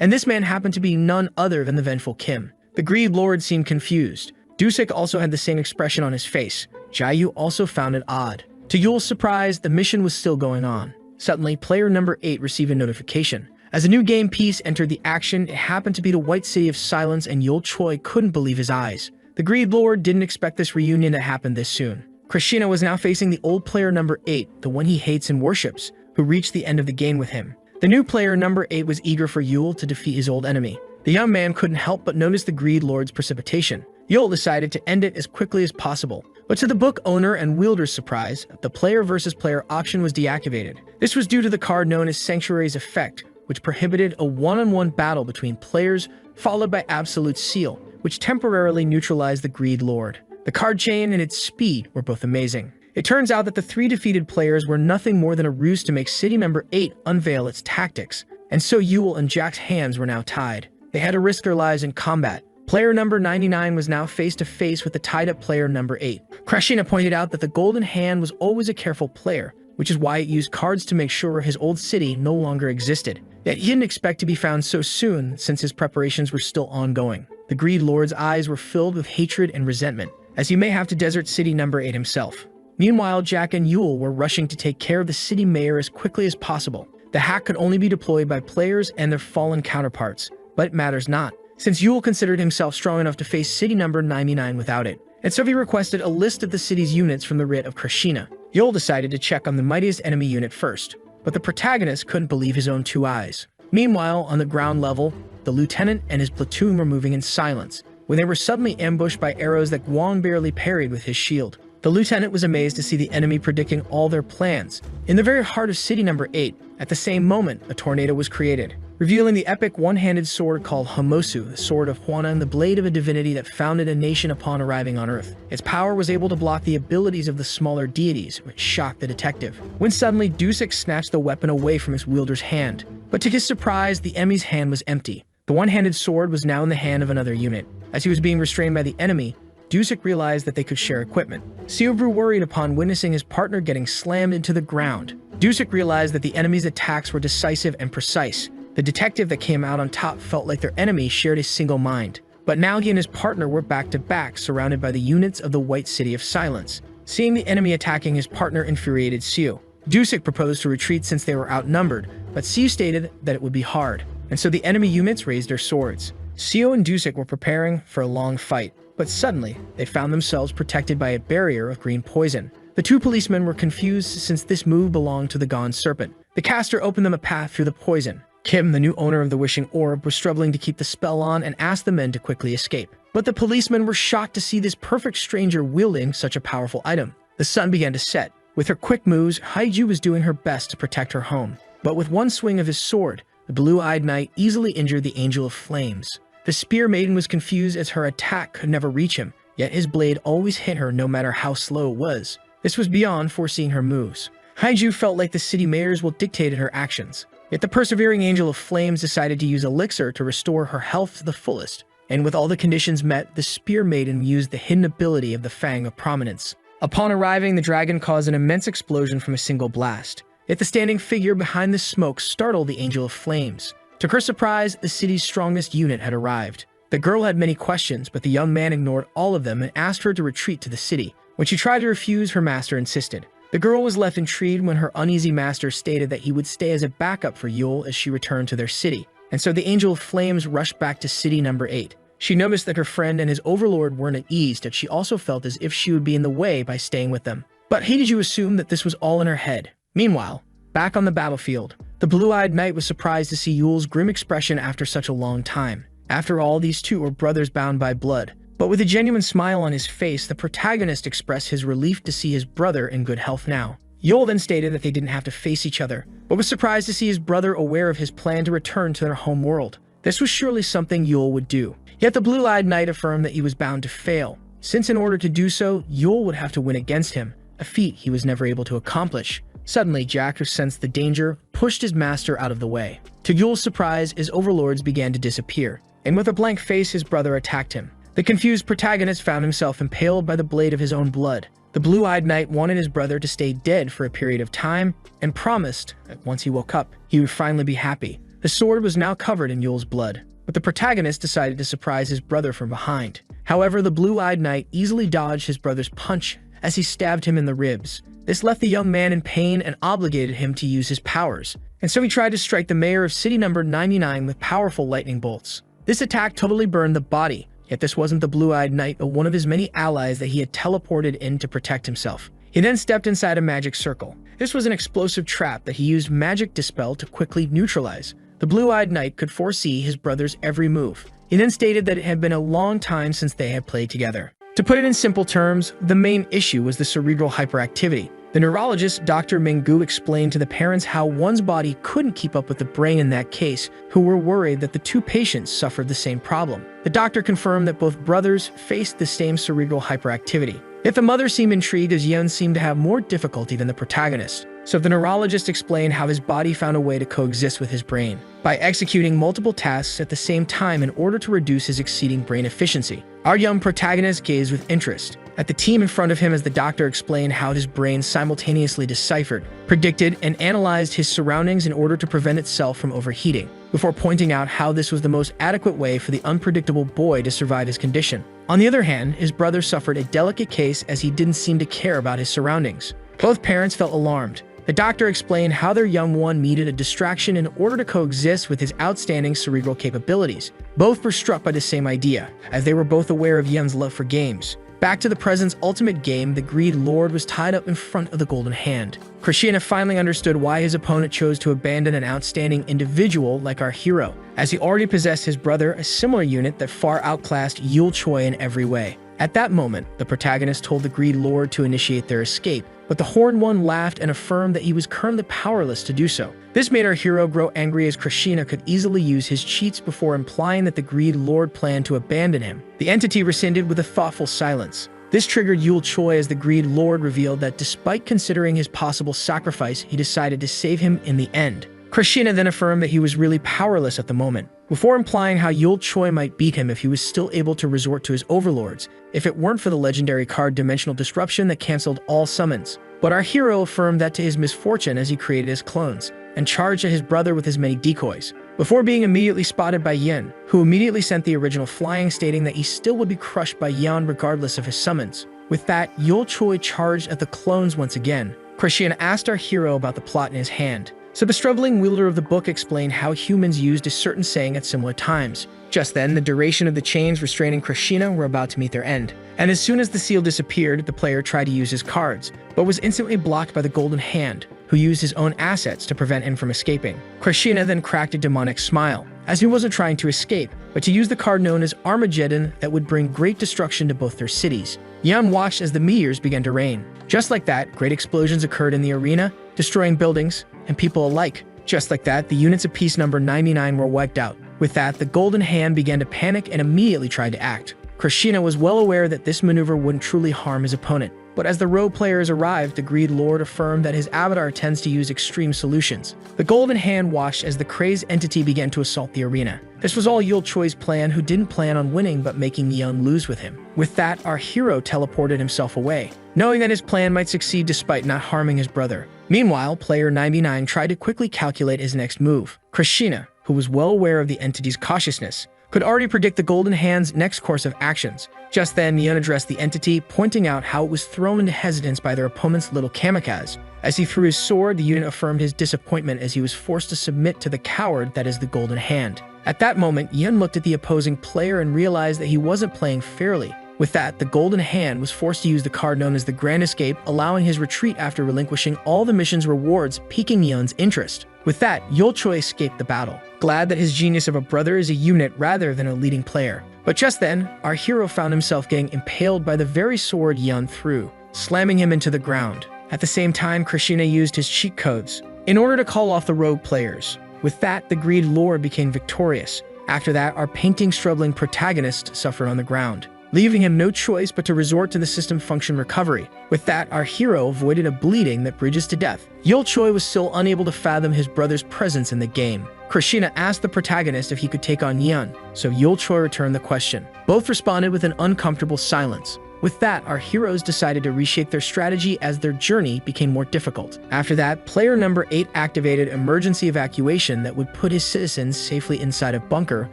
[SPEAKER 1] and this man happened to be none other than the vengeful Kim. The Greed Lord seemed confused. Dusek also had the same expression on his face. Jayu also found it odd. To Yule's surprise, the mission was still going on. Suddenly, player number 8 received a notification. As a new game piece entered the action, it happened to be the White City of Silence, and Yul Choi couldn't believe his eyes. The Greed Lord didn't expect this reunion to happen this soon. Krishna was now facing the old player number 8, the one he hates and worships, who reached the end of the game with him. The new player number 8 was eager for Yule to defeat his old enemy. The young man couldn't help but notice the Greed Lord's precipitation. Yul decided to end it as quickly as possible. But to the book owner and wielder's surprise, the player versus player option was deactivated. This was due to the card known as Sanctuary's Effect, which prohibited a one-on-one battle between players, followed by Absolute Seal, which temporarily neutralized the Greed Lord. The card chain and its speed were both amazing. It turns out that the 3 defeated players were nothing more than a ruse to make City Number 8 unveil its tactics, and so Yul and Jack's hands were now tied. They had to risk their lives in combat. Player number 99 was now face-to-face with the tied-up player number 8. Krishna pointed out that the Golden Hand was always a careful player, which is why it used cards to make sure his old city no longer existed. Yet he didn't expect to be found so soon, since his preparations were still ongoing. The Greed Lord's eyes were filled with hatred and resentment, as he may have to desert City Number 8 himself. Meanwhile, Jack and Yul were rushing to take care of the city mayor as quickly as possible. The hack could only be deployed by players and their fallen counterparts, but it matters not, since Yul considered himself strong enough to face City Number 99 without it. And so he requested a list of the city's units from the writ of Krishna. Yul decided to check on the mightiest enemy unit first, but the protagonist couldn't believe his own 2 eyes. Meanwhile, on the ground level, the lieutenant and his platoon were moving in silence, when they were suddenly ambushed by arrows that Guang barely parried with his shield. The lieutenant was amazed to see the enemy predicting all their plans. In the very heart of City Number 8, at the same moment, a tornado was created, revealing the epic one-handed sword called Hamosu, the sword of Hwana, and the blade of a divinity that founded a nation upon arriving on Earth. Its power was able to block the abilities of the smaller deities, which shocked the detective, when suddenly Dueling snatched the weapon away from his wielder's hand. But to his surprise, the enemy's hand was empty. The one-handed sword was now in the hand of another unit. As he was being restrained by the enemy, Dueling realized that they could share equipment. Seo grew worried upon witnessing his partner getting slammed into the ground. Dueling realized that the enemy's attacks were decisive and precise. The detective that came out on top felt like their enemy shared a single mind. But now he and his partner were back-to-back, surrounded by the units of the White City of Silence. Seeing the enemy attacking his partner infuriated Seo. Dueling proposed to retreat since they were outnumbered, but Seo stated that it would be hard, and so the enemy units raised their swords. Seo and Dueling were preparing for a long fight, but suddenly, they found themselves protected by a barrier of green poison. The 2 policemen were confused since this move belonged to the Gone Serpent. The caster opened them a path through the poison. Kim, the new owner of the Wishing Orb, was struggling to keep the spell on and asked the men to quickly escape. But the policemen were shocked to see this perfect stranger wielding such a powerful item. The sun began to set. With her quick moves, Haiju was doing her best to protect her home. But with one swing of his sword, the blue-eyed knight easily injured the Angel of Flames. The Spear Maiden was confused as her attack could never reach him, yet his blade always hit her no matter how slow it was. This was beyond foreseeing her moves. Haiju felt like the city mayor's will dictated her actions. Yet the persevering Angel of Flames decided to use elixir to restore her health to the fullest. And with all the conditions met, the Spear Maiden used the hidden ability of the Fang of Prominence. Upon arriving, the dragon caused an immense explosion from a single blast. Yet the standing figure behind the smoke startled the Angel of Flames. To her surprise, the city's strongest unit had arrived. The girl had many questions, but the young man ignored all of them and asked her to retreat to the city. When she tried to refuse, her master insisted. The girl was left intrigued when her uneasy master stated that he would stay as a backup for Yul as she returned to their city. And so the Angel of Flames rushed back to City Number 8. She noticed that her friend and his overlord weren't at ease, yet she also felt as if she would be in the way by staying with them. But Haiju assumed that this was all in her head. Meanwhile, back on the battlefield, the blue-eyed knight was surprised to see Yul's grim expression after such a long time. After all, these 2 were brothers bound by blood. But with a genuine smile on his face, the protagonist expressed his relief to see his brother in good health now. Yul then stated that they didn't have to face each other, but was surprised to see his brother aware of his plan to return to their home world. This was surely something Yul would do. Yet the blue-eyed knight affirmed that he was bound to fail, since in order to do so, Yul would have to win against him, a feat he was never able to accomplish. Suddenly, Jack, who sensed the danger, pushed his master out of the way. To Yul's surprise, his overlords began to disappear, and with a blank face, his brother attacked him. The confused protagonist found himself impaled by the blade of his own blood. The blue-eyed knight wanted his brother to stay dead for a period of time, and promised that once he woke up, he would finally be happy. The sword was now covered in Yul's blood, but the protagonist decided to surprise his brother from behind. However, the blue-eyed knight easily dodged his brother's punch as he stabbed him in the ribs. This left the young man in pain and obligated him to use his powers, and so he tried to strike the mayor of City Number 99 with powerful lightning bolts. This attack totally burned the body, yet this wasn't the blue-eyed knight but one of his many allies that he had teleported in to protect himself. He then stepped inside a magic circle. This was an explosive trap that he used magic dispel to quickly neutralize. The blue-eyed knight could foresee his brother's every move, He then stated that it had been a long time since they had played together. To put it in simple terms, the main issue was the cerebral hyperactivity. The neurologist, Dr. Mingu, explained to the parents how one's body couldn't keep up with the brain in that case, who were worried that the two patients suffered the same problem. The doctor confirmed that both brothers faced the same cerebral hyperactivity. Yet the mother seemed intrigued as Yun seemed to have more difficulty than the protagonist. So the neurologist explained how his body found a way to coexist with his brain by executing multiple tasks at the same time in order to reduce his exceeding brain efficiency. Our young protagonist gazed with interest at the team in front of him as the doctor explained how his brain simultaneously deciphered, predicted, and analyzed his surroundings in order to prevent itself from overheating, before pointing out how this was the most adequate way for the unpredictable boy to survive his condition. On the other hand, his brother suffered a delicate case as he didn't seem to care about his surroundings. Both parents felt alarmed. The doctor explained how their young one needed a distraction in order to coexist with his outstanding cerebral capabilities. Both were struck by the same idea, as they were both aware of Yun's love for games. Back to the present's ultimate game, the Greed Lord was tied up in front of the Golden Hand. Krishna finally understood why his opponent chose to abandon an outstanding individual like our hero, as he already possessed his brother, a similar unit that far outclassed Yul Choi in every way. At that moment, the protagonist told the Greed Lord to initiate their escape, but the Horned One laughed and affirmed that he was currently powerless to do so. This made our hero grow angry as Krishna could easily use his cheats before implying that the Greed Lord planned to abandon him. The entity rescinded with a thoughtful silence. This triggered Yul Choi as the Greed Lord revealed that despite considering his possible sacrifice, he decided to save him in the end. Krishna then affirmed that he was really powerless at the moment, before implying how Yul Choi might beat him if he was still able to resort to his overlords, if it weren't for the legendary card Dimensional Disruption that cancelled all summons. But our hero affirmed that to his misfortune as he created his clones, and charged at his brother with his many decoys, before being immediately spotted by Yin, who immediately sent the original flying, stating that he still would be crushed by Yan regardless of his summons. With that, Yul Choi charged at the clones once again. Krishna asked our hero about the plot in his hand, so the struggling wielder of the book explained how humans used a certain saying at similar times. Just then, the duration of the chains restraining Krishna were about to meet their end, and as soon as the seal disappeared, the player tried to use his cards, but was instantly blocked by the Golden Hand, who used his own assets to prevent him from escaping. Krishna then cracked a demonic smile, as he wasn't trying to escape, but to use the card known as Armageddon that would bring great destruction to both their cities. Yan watched as the meteors began to rain. Just like that, great explosions occurred in the arena, destroying buildings and people alike. Just like that, the units of peace number 99 were wiped out. With that, the Golden Hand began to panic and immediately tried to act. Krishna was well aware that this maneuver wouldn't truly harm his opponent, but as the rogue players arrived, the Greed Lord affirmed that his avatar tends to use extreme solutions. The Golden Hand watched as the crazed entity began to assault the arena. This was all Yul Choi's plan, who didn't plan on winning but making Yun lose with him. With that, our hero teleported himself away, knowing that his plan might succeed despite not harming his brother. Meanwhile, player 99 tried to quickly calculate his next move. Krishna, who was well aware of the entity's cautiousness, could already predict the Golden Hand's next course of actions. Just then, Yun addressed the entity, pointing out how it was thrown into hesitance by their opponent's little kamikaze. As he threw his sword, the unit affirmed his disappointment as he was forced to submit to the coward that is the Golden Hand. At that moment, Yun looked at the opposing player and realized that he wasn't playing fairly. With that, the Golden Hand was forced to use the card known as the Grand Escape, allowing his retreat after relinquishing all the mission's rewards, piquing Yun's interest. With that, Yul Choi escaped the battle, glad that his genius of a brother is a unit rather than a leading player. But just then, our hero found himself getting impaled by the very sword Yun threw, slamming him into the ground. At the same time, Krishna used his cheat codes in order to call off the rogue players. With that, the Greed Lord became victorious. After that, our painting-struggling protagonist suffered on the ground, leaving him no choice but to resort to the system function recovery. With that, our hero avoided a bleeding that bridges to death. Yul Choi was still unable to fathom his brother's presence in the game. Krishna asked the protagonist if he could take on Yun, so Yul Choi returned the question. Both responded with an uncomfortable silence. With that, our heroes decided to reshape their strategy as their journey became more difficult. After that, player number 8 activated emergency evacuation that would put his citizens safely inside a bunker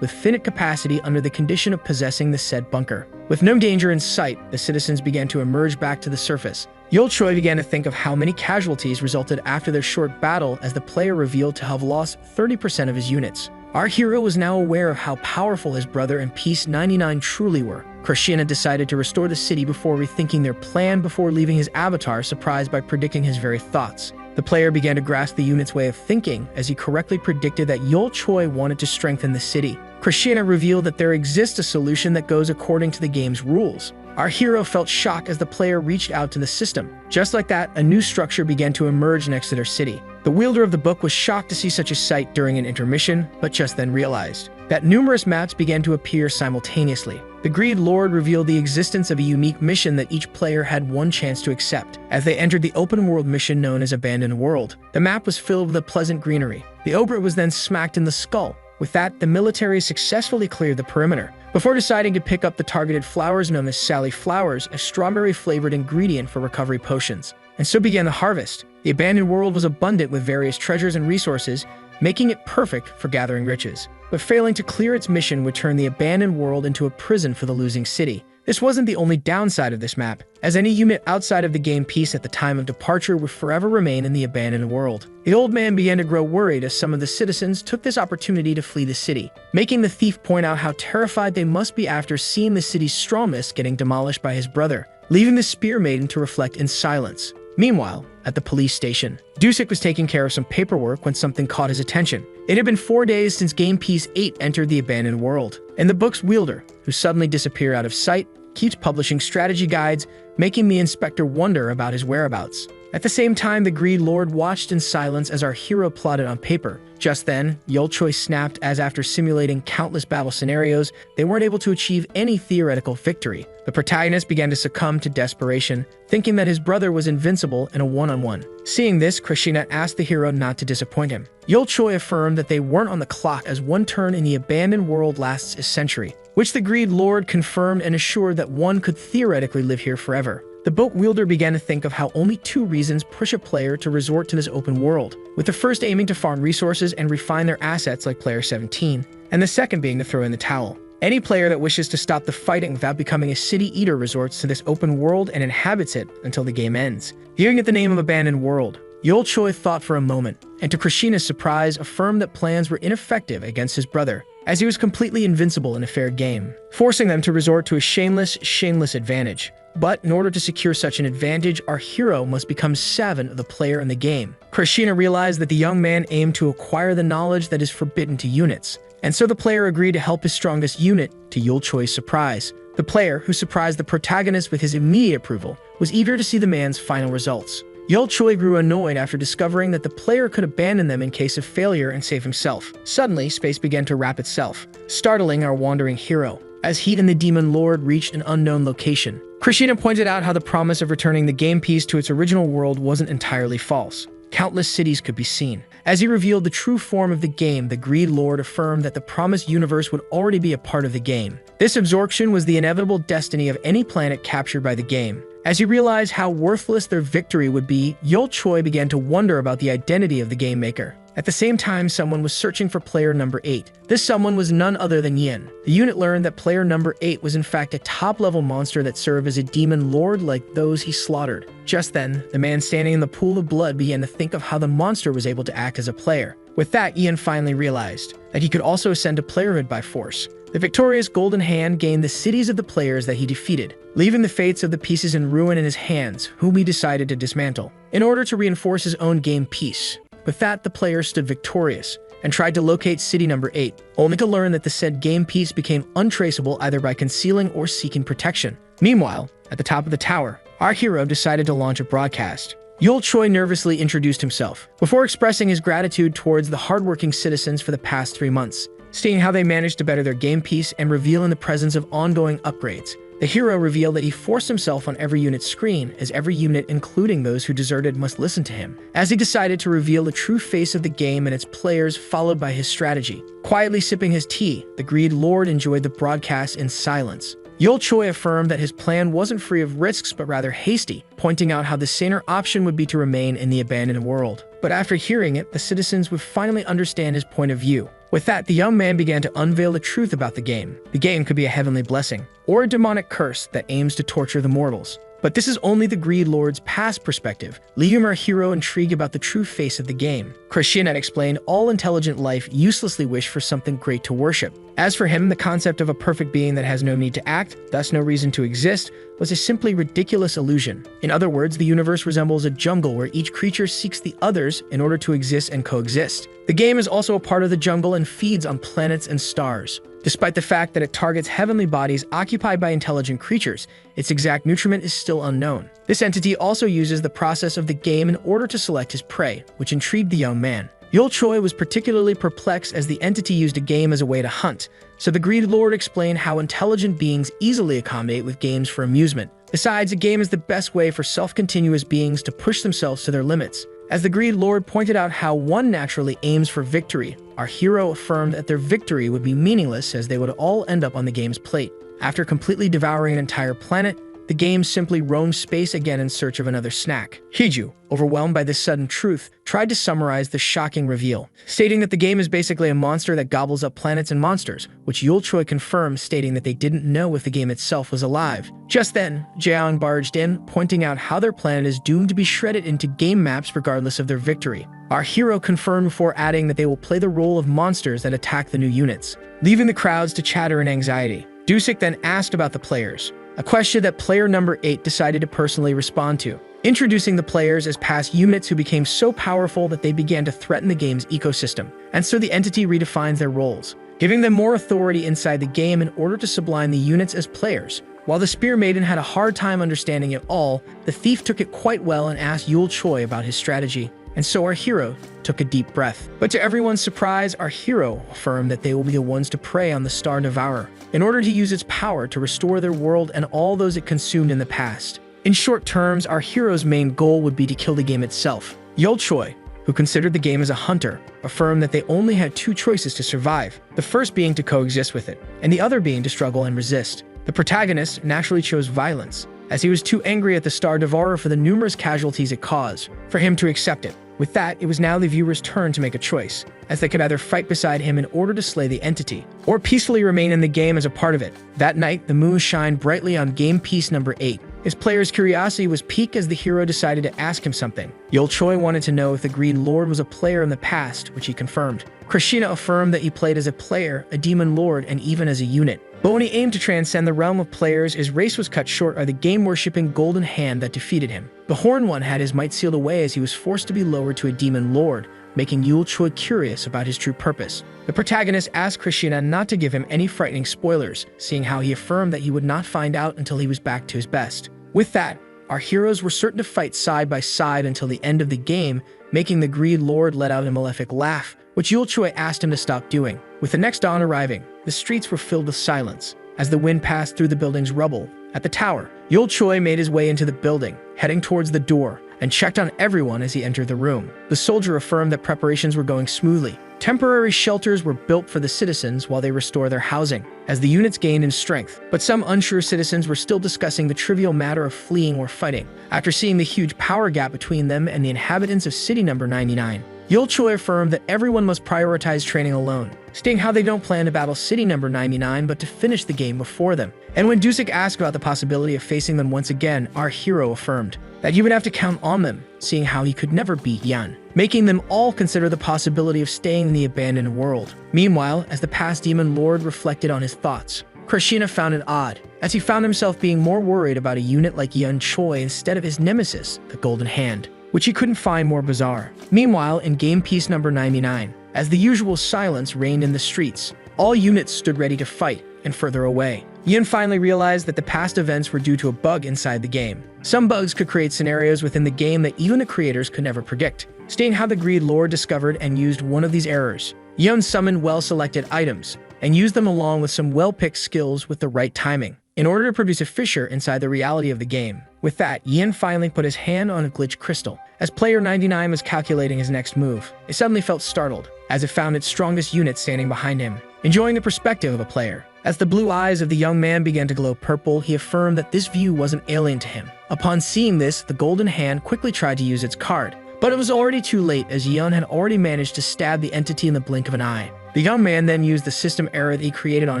[SPEAKER 1] with finite capacity under the condition of possessing the said bunker. With no danger in sight, the citizens began to emerge back to the surface. Yul Choi began to think of how many casualties resulted after their short battle as the player revealed to have lost 30% of his units. Our hero was now aware of how powerful his brother and Peace 99 truly were. Krishna decided to restore the city before rethinking their plan before leaving his avatar surprised by predicting his very thoughts. The player began to grasp the unit's way of thinking as he correctly predicted that Yul Choi wanted to strengthen the city. Krishna revealed that there exists a solution that goes according to the game's rules. Our hero felt shocked as the player reached out to the system. Just like that, a new structure began to emerge next to their city. The wielder of the book was shocked to see such a sight during an intermission, but just then realized that numerous maps began to appear simultaneously. The Greed Lord revealed the existence of a unique mission that each player had one chance to accept. As they entered the open-world mission known as Abandoned World, the map was filled with a pleasant greenery. The ogre was then smacked in the skull. With that, the military successfully cleared the perimeter, before deciding to pick up the targeted flowers known as Sally Flowers, a strawberry-flavored ingredient for recovery potions. And so began the harvest. The abandoned world was abundant with various treasures and resources, making it perfect for gathering riches. But failing to clear its mission would turn the abandoned world into a prison for the losing city. This wasn't the only downside of this map, as any unit outside of the game piece at the time of departure would forever remain in the abandoned world. The old man began to grow worried as some of the citizens took this opportunity to flee the city, making the thief point out how terrified they must be after seeing the city's strongest getting demolished by his brother, leaving the spear maiden to reflect in silence. Meanwhile, at the police station, Dusik was taking care of some paperwork when something caught his attention. It had been 4 days since Game Piece 8 entered the abandoned world, and the book's wielder, who suddenly disappeared out of sight, keeps publishing strategy guides, making the inspector wonder about his whereabouts. At the same time, the Greed Lord watched in silence as our hero plotted on paper. Just then, Yolchoi snapped as after simulating countless battle scenarios, they weren't able to achieve any theoretical victory. The protagonist began to succumb to desperation, thinking that his brother was invincible in a one-on-one. Seeing this, Krishna asked the hero not to disappoint him. Yolchoi affirmed that they weren't on the clock as one turn in the abandoned world lasts a century, which the Greed Lord confirmed and assured that one could theoretically live here forever. The boat wielder began to think of how only 2 reasons push a player to resort to this open world, with the first aiming to farm resources and refine their assets like player 17, and the second being to throw in the towel. Any player that wishes to stop the fighting without becoming a city eater resorts to this open world and inhabits it until the game ends. Hearing at the name of Abandoned World, Yolchoi thought for a moment, and to Krishna's surprise affirmed that plans were ineffective against his brother, as he was completely invincible in a fair game, forcing them to resort to a shameless advantage. But in order to secure such an advantage, our hero must become 7 of the player in the game. Krishna realized that the young man aimed to acquire the knowledge that is forbidden to units, and so the player agreed to help his strongest unit, to Yolchoi's surprise. The player, who surprised the protagonist with his immediate approval, was eager to see the man's final results. Yolchoi grew annoyed after discovering that the player could abandon them in case of failure and save himself. Suddenly, space began to wrap itself, startling our wandering hero. As Heat and the Demon Lord reached an unknown location, Krishna pointed out how the promise of returning the game piece to its original world wasn't entirely false. Countless cities could be seen. As he revealed the true form of the game, the Greed Lord affirmed that the promised universe would already be a part of the game. This absorption was the inevitable destiny of any planet captured by the game. As he realized how worthless their victory would be, Yolchoi began to wonder about the identity of the game maker. At the same time, someone was searching for player number 8. This someone was none other than Yin. The unit learned that player number 8 was in fact a top-level monster that served as a demon lord like those he slaughtered. Just then, the man standing in the pool of blood began to think of how the monster was able to act as a player. With that, Ian finally realized that he could also ascend to playerhood by force. The victorious Golden Hand gained the cities of the players that he defeated, leaving the fates of the pieces in ruin in his hands, whom he decided to dismantle, in order to reinforce his own game piece. With that, the player stood victorious, and tried to locate city number 8, only to learn that the said game piece became untraceable either by concealing or seeking protection. Meanwhile, at the top of the tower, our hero decided to launch a broadcast. Yolchoi nervously introduced himself, before expressing his gratitude towards the hardworking citizens for the past 3 months, stating how they managed to better their game piece and revealing the presence of ongoing upgrades. The hero revealed that he forced himself on every unit's screen, as every unit, including those who deserted, must listen to him, as he decided to reveal the true face of the game and its players, followed by his strategy. Quietly sipping his tea, the Greed Lord enjoyed the broadcast in silence. Yolchoi affirmed that his plan wasn't free of risks but rather hasty, pointing out how the saner option would be to remain in the abandoned world. But after hearing it, the citizens would finally understand his point of view. With that, the young man began to unveil the truth about the game. The game could be a heavenly blessing, or a demonic curse that aims to torture the mortals. But this is only the Greed Lord's past perspective, leaving our hero intrigued about the true face of the game. Krishna explained all intelligent life uselessly wish for something great to worship. As for him, the concept of a perfect being that has no need to act, thus no reason to exist, was a simply ridiculous illusion. In other words, the universe resembles a jungle where each creature seeks the others in order to exist and coexist. The game is also a part of the jungle and feeds on planets and stars. Despite the fact that it targets heavenly bodies occupied by intelligent creatures, its exact nutriment is still unknown. This entity also uses the process of the game in order to select his prey, which intrigued the young man. Yul Choi was particularly perplexed as the entity used a game as a way to hunt, so the Greed Lord explained how intelligent beings easily accommodate with games for amusement. Besides, a game is the best way for self-continuous beings to push themselves to their limits. As the Greed Lord pointed out how one naturally aims for victory, our hero affirmed that their victory would be meaningless as they would all end up on the game's plate. After completely devouring an entire planet, the game simply roamed space again in search of another snack. Hiju, overwhelmed by this sudden truth, tried to summarize the shocking reveal, stating that the game is basically a monster that gobbles up planets and monsters, which Yul Choi confirmed, stating that they didn't know if the game itself was alive. Just then, Jeong barged in, pointing out how their planet is doomed to be shredded into game maps regardless of their victory. Our hero confirmed before adding that they will play the role of monsters that attack the new units, leaving the crowds to chatter in anxiety. Dusik then asked about the players, a question that player number 8 decided to personally respond to, introducing the players as past units who became so powerful that they began to threaten the game's ecosystem, and so the entity redefines their roles, giving them more authority inside the game in order to sublime the units as players. While the Spear Maiden had a hard time understanding it all, the thief took it quite well and asked Yul Choi about his strategy, and so our hero took a deep breath. But to everyone's surprise, our hero affirmed that they will be the ones to prey on the Star Devourer, in order to use its power to restore their world and all those it consumed in the past. In short terms, our hero's main goal would be to kill the game itself. Yul Choi, who considered the game as a hunter, affirmed that they only had 2 choices to survive, the first being to coexist with it, and the other being to struggle and resist. The protagonist naturally chose violence, as he was too angry at the Star Devourer for the numerous casualties it caused, for him to accept it. With that, it was now the viewer's turn to make a choice, as they could either fight beside him in order to slay the entity, or peacefully remain in the game as a part of it. That night, the moon shined brightly on game piece number 8. His player's curiosity was piqued as the hero decided to ask him something. Yul Choi wanted to know if the Greed Lord was a player in the past, which he confirmed. Krishna affirmed that he played as a player, a demon lord, and even as a unit. But when he aimed to transcend the realm of players, his race was cut short by the game-worshipping Golden Hand that defeated him. The Horn One had his might sealed away as he was forced to be lowered to a demon lord, making Yul Choi curious about his true purpose. The protagonist asked Krishna not to give him any frightening spoilers, seeing how he affirmed that he would not find out until he was back to his best. With that, our heroes were certain to fight side by side until the end of the game, making the Greed Lord let out a malefic laugh, which Yul Choi asked him to stop doing. With the next dawn arriving, the streets were filled with silence, as the wind passed through the building's rubble. At the tower, Yul Choi made his way into the building, heading towards the door, and checked on everyone as he entered the room. The soldier affirmed that preparations were going smoothly. Temporary shelters were built for the citizens while they restore their housing, as the units gained in strength. But some unsure citizens were still discussing the trivial matter of fleeing or fighting, after seeing the huge power gap between them and the inhabitants of city number 99. Yul Choi affirmed that everyone must prioritize training alone, stating how they don't plan to battle city number 99 but to finish the game before them. And when Dusik asked about the possibility of facing them once again, our hero affirmed that he would have to count on them, seeing how he could never beat Yan, making them all consider the possibility of staying in the abandoned world. Meanwhile, as the past demon lord reflected on his thoughts, Krishna found it odd, as he found himself being more worried about a unit like Yul Choi instead of his nemesis, the Golden Hand, which he couldn't find more bizarre. Meanwhile, in game piece number 99, as the usual silence reigned in the streets, all units stood ready to fight, and further away, Yin finally realized that the past events were due to a bug inside the game. Some bugs could create scenarios within the game that even the creators could never predict, stating how the Greed Lord discovered and used one of these errors. Yin summoned well-selected items, and used them along with some well-picked skills with the right timing, in order to produce a fissure inside the reality of the game. With that, Yin finally put his hand on a glitch crystal. As player 99 was calculating his next move, it suddenly felt startled, as it found its strongest unit standing behind him, enjoying the perspective of a player. As the blue eyes of the young man began to glow purple, he affirmed that this view wasn't alien to him. Upon seeing this, the Golden Hand quickly tried to use its card, but it was already too late as Yun had already managed to stab the entity in the blink of an eye. The young man then used the system error that he created on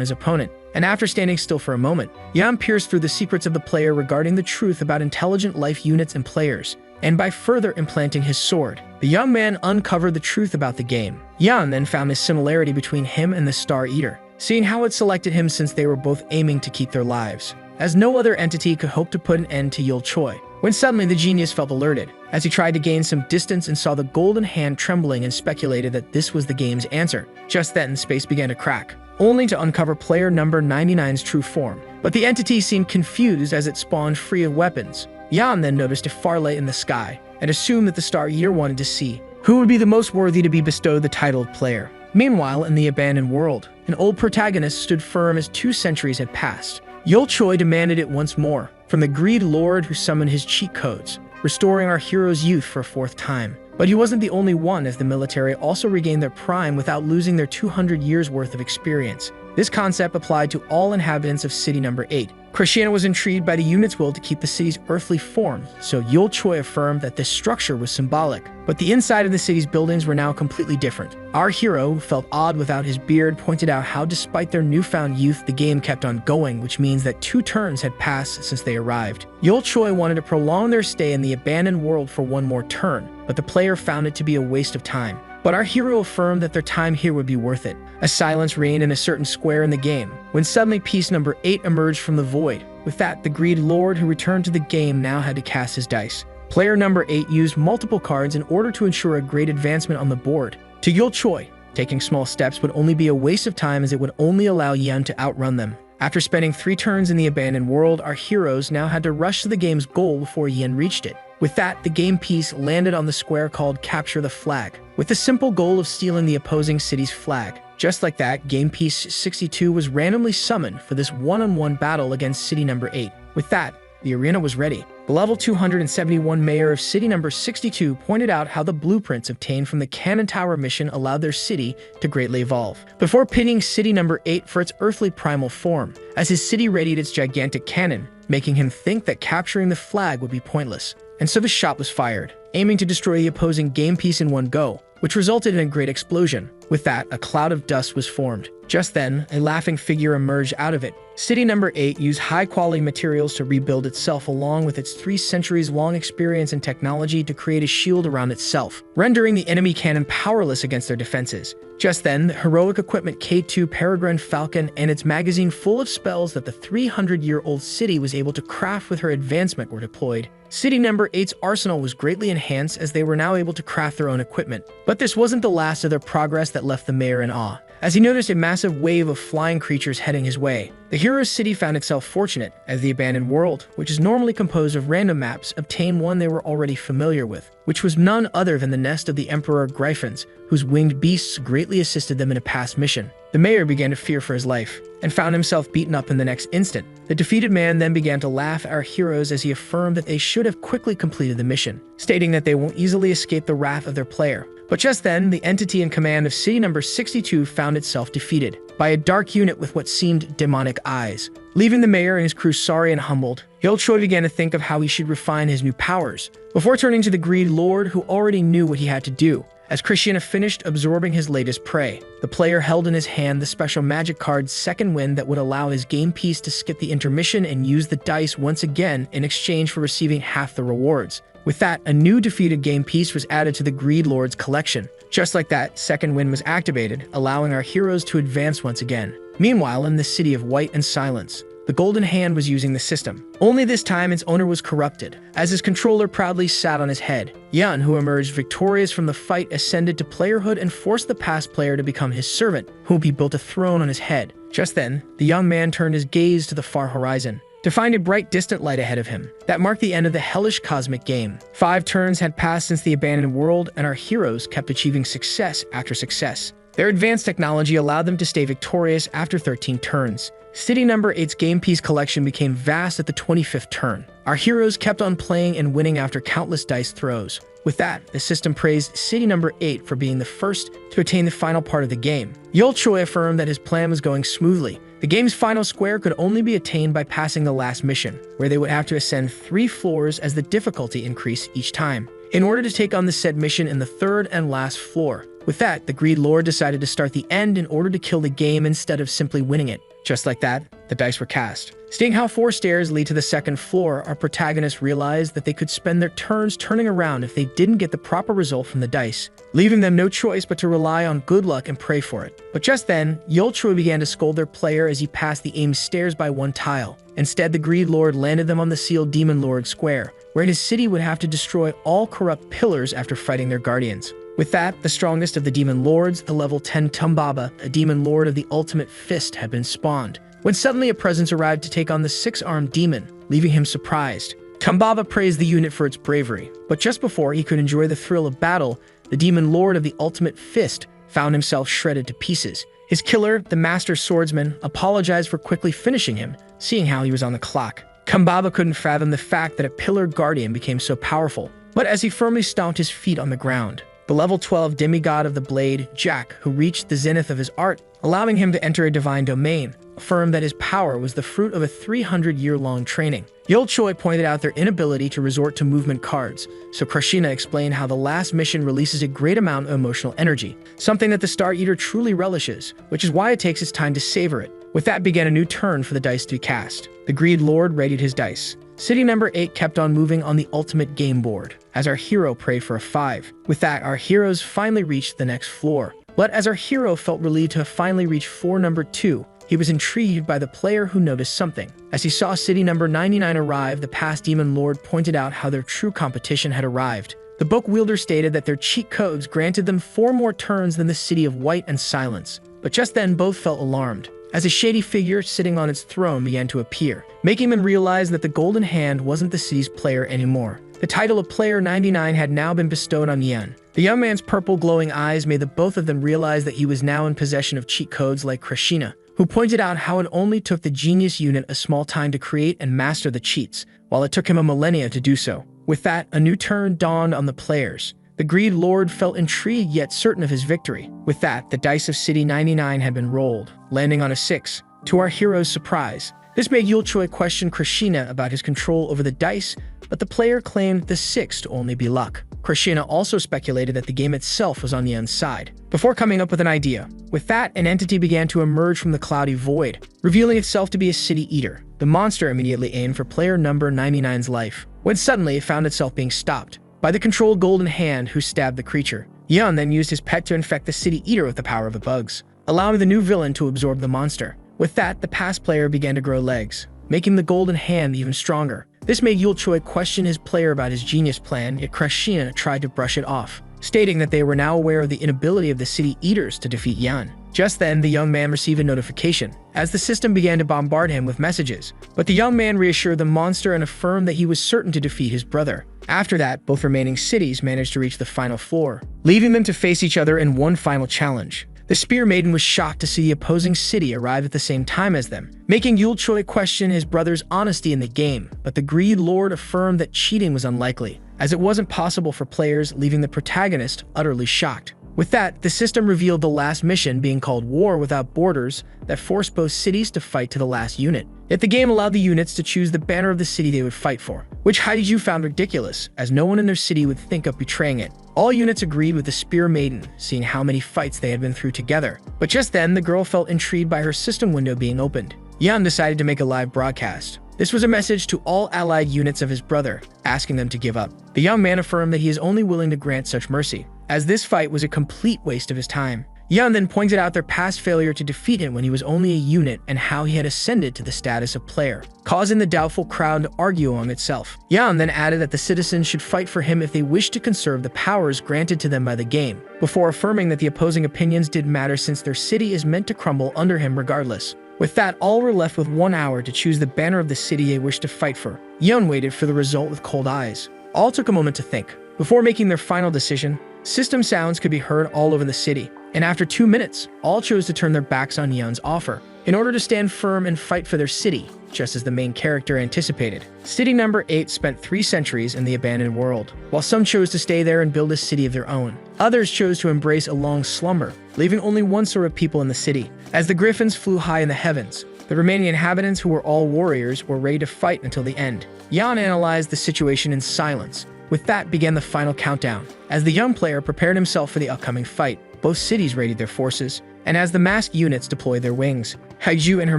[SPEAKER 1] his opponent, and after standing still for a moment, Yan pierced through the secrets of the player regarding the truth about intelligent life units and players, and by further implanting his sword, the young man uncovered the truth about the game. Yan then found a similarity between him and the Star Eater, seeing how it selected him since they were both aiming to keep their lives, as no other entity could hope to put an end to Yul Choi. When suddenly the genius felt alerted, as he tried to gain some distance and saw the Golden Hand trembling and speculated that this was the game's answer. Just then, space began to crack, only to uncover player number 99's true form. But the entity seemed confused as it spawned free of weapons. Yan then noticed a far light in the sky, and assumed that the star Year wanted to see who would be the most worthy to be bestowed the title of player. Meanwhile, in the abandoned world, an old protagonist stood firm as 2 centuries had passed. Choi demanded it once more, from the greed lord who summoned his cheat codes, restoring our hero's youth for a 4th time. But he wasn't the only one, as the military also regained their prime without losing their 200 years worth of experience. This concept applied to all inhabitants of city number 8. Christiana was intrigued by the unit's will to keep the city's earthly form, so Choi affirmed that this structure was symbolic. But the inside of the city's buildings were now completely different. Our hero, who felt odd without his beard, pointed out how despite their newfound youth, the game kept on going, which means that 2 turns had passed since they arrived. Choi wanted to prolong their stay in the abandoned world for 1 more turn, but the player found it to be a waste of time. But our hero affirmed that their time here would be worth it. A silence reigned in a certain square in the game, when suddenly piece number 8 emerged from the void. With that, the greed lord who returned to the game now had to cast his dice. Player number 8 used multiple cards in order to ensure a great advancement on the board. To Choi, taking small steps would only be a waste of time, as it would only allow Yan to outrun them. After spending 3 turns in the abandoned world, our heroes now had to rush to the game's goal before Yan reached it. With that, the game piece landed on the square called Capture the Flag, with the simple goal of stealing the opposing city's flag. Just like that, game piece 62 was randomly summoned for this one-on-one battle against city number 8. With that, the arena was ready. The level 271 mayor of city number 62 pointed out how the blueprints obtained from the Cannon Tower mission allowed their city to greatly evolve, before pitting city number 8 for its earthly primal form, as his city readied its gigantic cannon, making him think that capturing the flag would be pointless. And so the shot was fired, aiming to destroy the opposing game piece in one go, which resulted in a great explosion. With that, a cloud of dust was formed. Just then, a laughing figure emerged out of it. City number 8 used high-quality materials to rebuild itself, along with its 3 centuries-long experience and technology, to create a shield around itself, rendering the enemy cannon powerless against their defenses. Just then, the heroic equipment K2 Peregrine Falcon and its magazine full of spells that the 300-year-old city was able to craft with her advancement were deployed. City number 8's arsenal was greatly enhanced, as they were now able to craft their own equipment. But this wasn't the last of their progress that left the mayor in awe, as he noticed a massive wave of flying creatures heading his way. The hero's city found itself fortunate, as the abandoned world, which is normally composed of random maps, obtained one they were already familiar with, which was none other than the nest of the Emperor Griffins, whose winged beasts greatly assisted them in a past mission. The mayor began to fear for his life, and found himself beaten up in the next instant. The defeated man then began to laugh at our heroes, as he affirmed that they should have quickly completed the mission, stating that they won't easily escape the wrath of their player. But just then, the entity in command of city number 62 found itself defeated by a dark unit with what seemed demonic eyes. Leaving the mayor and his crew sorry and humbled, Choi began to think of how he should refine his new powers, before turning to the greed lord, who already knew what he had to do. As Christiana finished absorbing his latest prey, the player held in his hand the special magic card Second Wind that would allow his game piece to skip the intermission and use the dice once again in exchange for receiving half the rewards. With that, a new defeated game piece was added to the Greed Lord's collection. Just like that, Second Wind was activated, allowing our heroes to advance once again. Meanwhile, in the city of White and Silence, the Golden Hand was using the system. Only this time, its owner was corrupted, as his controller proudly sat on his head. Yan, who emerged victorious from the fight, ascended to playerhood and forced the past player to become his servant, whom he built a throne on his head. Just then, the young man turned his gaze to the far horizon, to find a bright distant light ahead of him. That marked the end of the hellish cosmic game. 5 turns had passed since the abandoned world, and our heroes kept achieving success after success. Their advanced technology allowed them to stay victorious after 13 turns. City number 8's game piece collection became vast at the 25th turn. Our heroes kept on playing and winning after countless dice throws. With that, the system praised City number 8 for being the first to attain the final part of the game. Choi affirmed that his plan was going smoothly. The game's final square could only be attained by passing the last mission, where they would have to ascend 3 floors as the difficulty increased each time, in order to take on the said mission in the 3rd and last floor. With that, the Greed Lord decided to start the end in order to kill the game instead of simply winning it. Just like that, the dice were cast. Seeing how 4 stairs lead to the 2nd floor, our protagonists realized that they could spend their turns turning around if they didn't get the proper result from the dice, leaving them no choice but to rely on good luck and pray for it. But just then, Choi began to scold their player as he passed the aimed stairs by 1 tile. Instead, the Greed Lord landed them on the sealed Demon Lord Square, where his city would have to destroy all corrupt pillars after fighting their guardians. With that, the strongest of the demon lords, the level 10 Tumbaba, a demon lord of the ultimate fist, had been spawned, when suddenly a presence arrived to take on the 6-armed demon, leaving him surprised. Tumbaba praised the unit for its bravery, but just before he could enjoy the thrill of battle, the demon lord of the ultimate fist found himself shredded to pieces. His killer, the master swordsman, apologized for quickly finishing him, seeing how he was on the clock. Tumbaba couldn't fathom the fact that a pillared guardian became so powerful, but as he firmly stomped his feet on the ground, the level 12 demigod of the blade, Jack, who reached the zenith of his art, allowing him to enter a divine domain, affirmed that his power was the fruit of a 300-year-long training. Choi pointed out their inability to resort to movement cards, so Krishna explained how the last mission releases a great amount of emotional energy, something that the Star Eater truly relishes, which is why it takes its time to savor it. With that began a new turn for the dice to be cast. The Greed Lord readied his dice. City number 8 kept on moving on the ultimate game board, as our hero prayed for a 5. With that, our heroes finally reached the next floor. But as our hero felt relieved to have finally reached floor number 2, he was intrigued by the player who noticed something. As he saw city number 99 arrive, the past demon lord pointed out how their true competition had arrived. The book wielder stated that their cheat codes granted them 4 more turns than the city of White and Silence. But just then, both felt alarmed, as a shady figure sitting on its throne began to appear, making them realize that the Golden Hand wasn't the city's player anymore. The title of Player 99 had now been bestowed on Yan. The young man's purple glowing eyes made the both of them realize that he was now in possession of cheat codes like Krishna, who pointed out how it only took the genius unit a small time to create and master the cheats, while it took him a millennia to do so. With that, a new turn dawned on the players. The Greed Lord felt intrigued yet certain of his victory. With that, the dice of City 99 had been rolled, landing on a 6, to our hero's surprise. This made Choi question Krishna about his control over the dice, but the player claimed the 6 to only be luck. Krishna also speculated that the game itself was on Yan's side, before coming up with an idea. With that, an entity began to emerge from the cloudy void, revealing itself to be a city eater. The monster immediately aimed for player number 99's life, when suddenly it found itself being stopped by the controlled Golden Hand, who stabbed the creature. Yan then used his pet to infect the city eater with the power of the bugs, allowing the new villain to absorb the monster. With that, the past player began to grow legs, making the Golden Hand even stronger. This made Choi question his player about his genius plan, yet Krishna tried to brush it off, stating that they were now aware of the inability of the city eaters to defeat Yan. Just then, the young man received a notification, as the system began to bombard him with messages. But the young man reassured the monster and affirmed that he was certain to defeat his brother. After that, both remaining cities managed to reach the final floor, leaving them to face each other in one final challenge. The Spear Maiden was shocked to see the opposing city arrive at the same time as them, making Choi question his brother's honesty in the game, but the Greed Lord affirmed that cheating was unlikely, as it wasn't possible for players, leaving the protagonist utterly shocked. With that, the system revealed the last mission being called War Without Borders that forced both cities to fight to the last unit. Yet the game allowed the units to choose the banner of the city they would fight for, which Haiju found ridiculous, as no one in their city would think of betraying it. All units agreed with the Spear Maiden, seeing how many fights they had been through together. But just then, the girl felt intrigued by her system window being opened. Yan decided to make a live broadcast. This was a message to all allied units of his brother, asking them to give up. The young man affirmed that he is only willing to grant such mercy, as this fight was a complete waste of his time. Yan then pointed out their past failure to defeat him when he was only a unit and how he had ascended to the status of player, causing the doubtful crowd to argue among itself. Yan then added that the citizens should fight for him if they wished to conserve the powers granted to them by the game, before affirming that the opposing opinions didn't matter since their city is meant to crumble under him regardless. With that, all were left with 1 hour to choose the banner of the city they wished to fight for. Yan waited for the result with cold eyes. All took a moment to think. Before making their final decision, system sounds could be heard all over the city, and after 2 minutes, all chose to turn their backs on Yan's offer, in order to stand firm and fight for their city, just as the main character anticipated. City number 8 spent 3 centuries in the abandoned world. While some chose to stay there and build a city of their own, others chose to embrace a long slumber, leaving only one sort of people in the city. As the griffins flew high in the heavens, the remaining inhabitants, who were all warriors, were ready to fight until the end. Yan analyzed the situation in silence. With that began the final countdown. As the young player prepared himself for the upcoming fight, both cities readied their forces, and as the masked units deployed their wings, Haiju and her